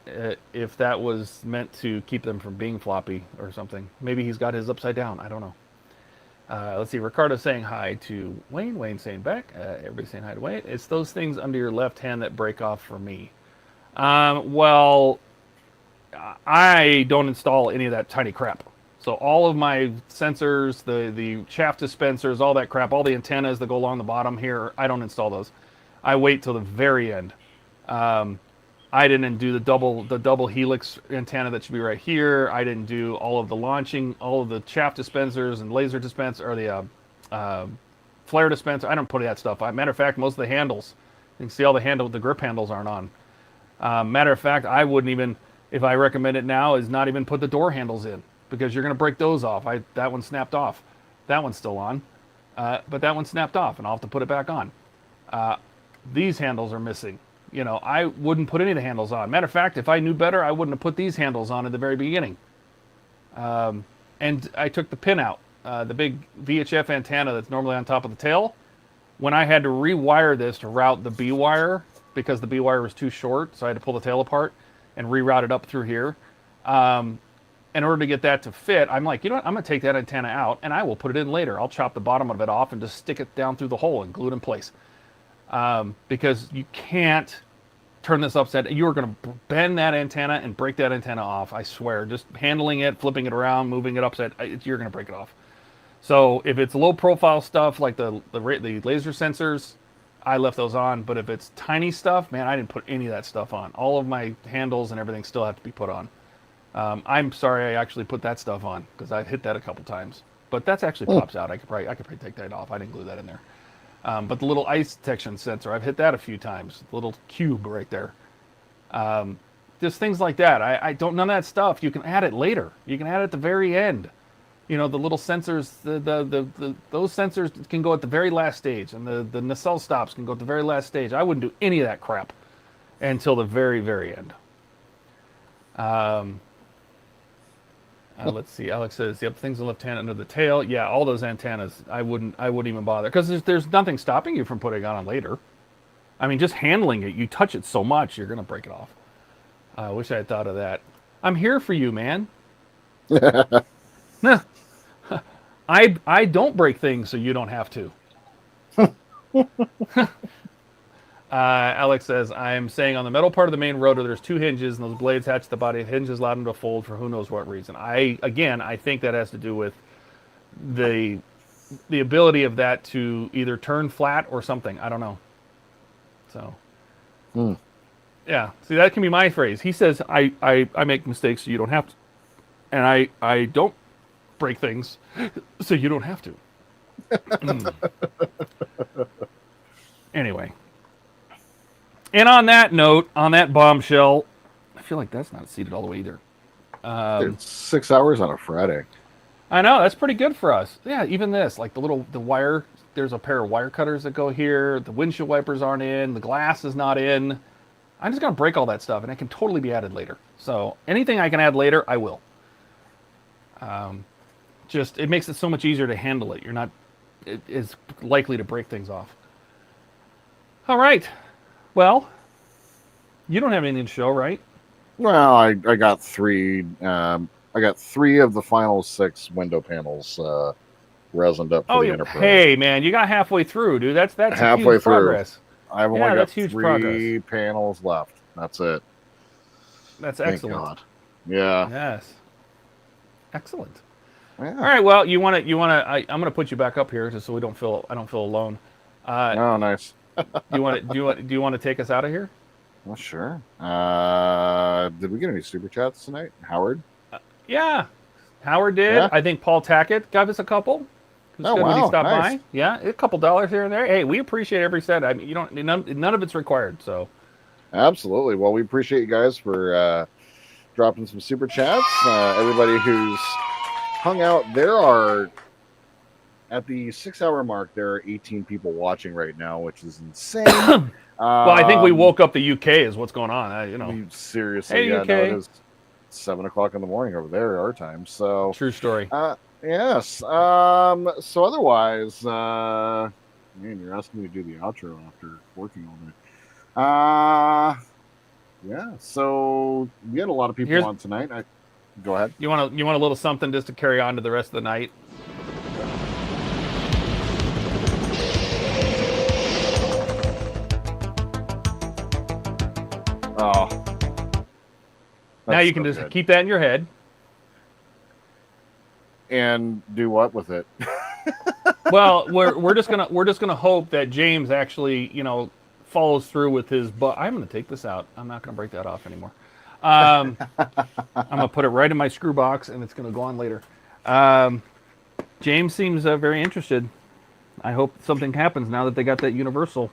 If that was meant to keep them from being floppy or something. Maybe he's got his upside down. I don't know. Let's see. Ricardo saying hi to Wayne. Wayne saying back. Everybody saying hi to Wayne. It's those things under your left hand that break off for me. Well, I don't install any of that tiny crap. So all of my sensors, the shaft dispensers, all that crap, all the antennas that go along the bottom here, I don't install those. I wait till the very end. I didn't do the double helix antenna that should be right here. I didn't do all of the launching, all of the shaft dispensers and laser dispenser, or the flare dispenser. I don't put that stuff on. Matter of fact, most of the handles, you can see all the grip handles aren't on. Matter of fact, I wouldn't even, if I recommend it now, is not even put the door handles in, because you're going to break those off. That one snapped off. That one's still on, but that one snapped off, and I'll have to put it back on. These handles are missing. You know, I wouldn't put any of the handles on. Matter of fact, if I knew better, I wouldn't have put these handles on at the very beginning. And I took the pin out, the big VHF antenna that's normally on top of the tail. When I had to rewire this to route the B wire, because the B wire was too short, so I had to pull the tail apart and reroute it up through here. In order to get that to fit, I'm like, you know what? I'm going to take that antenna out, and I will put it in later. I'll chop the bottom of it off and just stick it down through the hole and glue it in place. Because you can't turn this upside down. You're going to bend that antenna and break that antenna off, I swear. Just handling it, flipping it around, moving it upside, you're going to break it off. So if it's low-profile stuff like the laser sensors, I left those on. But if it's tiny stuff, man, I didn't put any of that stuff on. All of my handles and everything still have to be put on. I'm sorry I actually put that stuff on, because I've hit that a couple times. But that actually pops out. I could probably take that off. I didn't glue that in there. But the little ice detection sensor, I've hit that a few times. The little cube right there. Just things like that. I don't, none of that stuff. You can add it later. You can add it at the very end. You know, the little sensors, those sensors can go at the very last stage, and the nacelle stops can go at the very last stage. I wouldn't do any of that crap until the very, very end. Let's see. Alex says, "Yep, things on the left hand under the tail." Yeah, all those antennas. I wouldn't even bother, because there's nothing stopping you from putting it on later. I mean, just handling it. You touch it so much, you're gonna break it off. I wish I had thought of that. I'm here for you, man. I don't break things so you don't have to. Alex says, I'm saying on the metal part of the main rotor, there's 2 hinges, and those blades hatch the body. Hinges allowed them to fold for who knows what reason. I think that has to do with the ability of that to either turn flat or something. I don't know. So, yeah. See, that can be my phrase. He says, I make mistakes so you don't have to. And I don't break things so you don't have to. Anyway. And on that note, on that bombshell, I feel like that's not seated all the way either. It's 6 hours on a Friday. I know, that's pretty good for us. Yeah, even this, like the wire, there's a pair of wire cutters that go here. The windshield wipers aren't in. The glass is not in. I'm just going to break all that stuff, and it can totally be added later. So anything I can add later, I will. It makes it so much easier to handle it. You're not as likely to break things off. All right. Well, you don't have anything to show, right? Well, I got 3. I got 3 of the final 6 window panels resined up for the Enterprise. Hey, man, you got halfway through, dude. That's halfway huge progress. I've only got 3 panels left. That's it. That's excellent. Thank God. Yeah. Yes. Excellent. Yeah. All right. Well, you want to. I'm going to put you back up here just so I don't feel alone. Oh, nice. Do you want to take us out of here? Well, sure. Did we get any super chats tonight, Howard? Yeah, Howard did. Yeah? I think Paul Tackett gave us a couple. It was Oh, good when he wow, stopped nice. by. Yeah, a couple dollars here and there. Hey, we appreciate every cent. I mean, you don't none of it's required. So Absolutely. Well, we appreciate you guys for dropping some super chats. Everybody who's hung out. There are, at the 6-hour mark, there are 18 people watching right now, which is insane. well, I think we woke up the UK is what's going on. You know, Seriously, hey, yeah, UK. no, it is 7 o'clock in the morning over there, our time. So true story. Yes. So otherwise, man, you're asking me to do the outro after working all day. Yeah. So we had a lot of people on tonight. Go ahead. You want a little something just to carry on to the rest of the night? Oh. Now you can just keep that in your head. And do what with it? Well, we're just gonna hope that James actually, you know, follows through with his. But I'm gonna take this out. I'm not gonna break that off anymore. I'm gonna put it right in my screw box, and it's gonna go on later. James seems very interested. I hope something happens now that they got that Universal.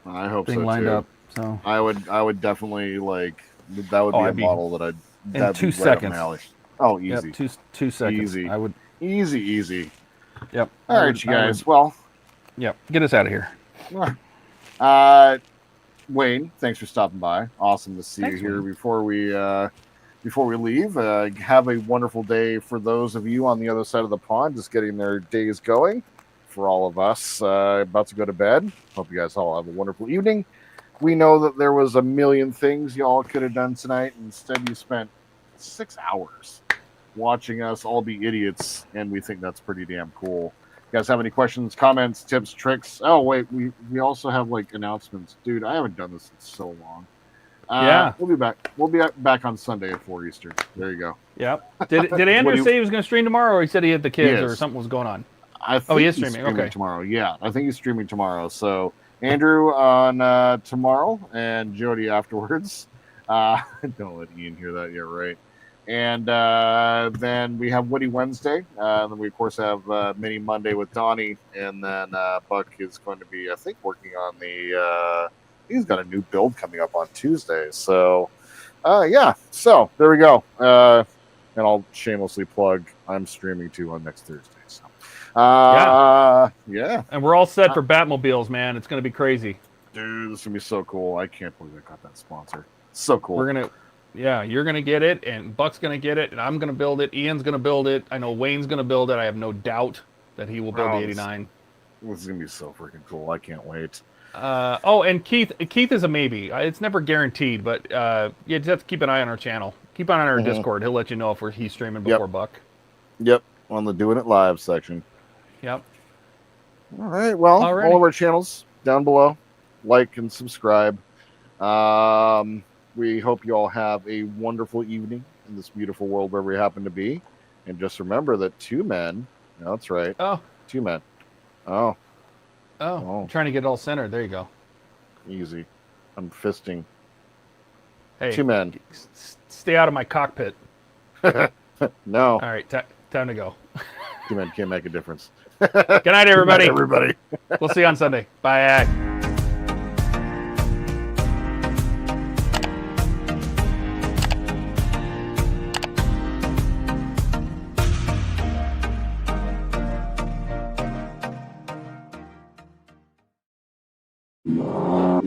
I hope thing so lined too. up. So I would definitely like that would be a model that I'd in that'd 2 be right up my seconds. alley. Oh, easy. Yep, two seconds. Easy. I would. Easy. Yep. All right, you guys. Well, yep. Get us out of here. Wayne, thanks for stopping by. Awesome to see Thanks, you here. Wayne. Before we leave, have a wonderful day for those of you on the other side of the pond, just getting their days going. For all of us about to go to bed, hope you guys all have a wonderful evening. We know that there was a million things y'all could have done tonight. Instead, you spent 6 hours watching us all be idiots, and we think that's pretty damn cool. You guys have any questions, comments, tips, tricks? Oh wait, we also have like announcements, dude. I haven't done this in so long. Yeah, we'll be back. We'll be back on Sunday at 4 Eastern. There you go. Yep. Did Andrew say he was going to stream tomorrow, or he said he had the kids, or Yes. something was going on? I think he is he's streaming. Okay. tomorrow. Yeah, I think he's streaming tomorrow. So Andrew on tomorrow and Jody afterwards. Don't let Ian hear that yet, right? And then we have Woody Wednesday. Then we, of course, have Mini Monday with Donnie. And then Buck is going to be, I think, working on the... he's got a new build coming up on Tuesday. So, yeah. So, there we go. And I'll shamelessly plug, I'm streaming too on next Thursday. So, yeah. And we're all set for Batmobiles, man. It's going to be crazy. Dude, this is going to be so cool. I can't believe I got that sponsor. So cool. Yeah, you're going to get it, and Buck's going to get it, and I'm going to build it. Ian's going to build it. I know Wayne's going to build it. I have no doubt that he will build the 89. This is going to be so freaking cool. I can't wait. And Keith is a maybe. It's never guaranteed, but you just have to keep an eye on our channel. Keep an eye on our Discord. He'll let you know if he's streaming before Buck. Yep, on the Doing It Live section. Yep. All right, well, Alrighty. all of our channels down below. Like and subscribe. We hope you all have a wonderful evening in this beautiful world where we happen to be. And just remember that 2 men, that's right. Oh. 2 men. Oh. I'm trying to get it all centered. There you go. Easy. I'm fisting. Hey, 2 men. Stay out of my cockpit. No. All right, time to go. 2 men can't make a difference. Good night, everybody. Good night, everybody. We'll see you on Sunday. Bye. You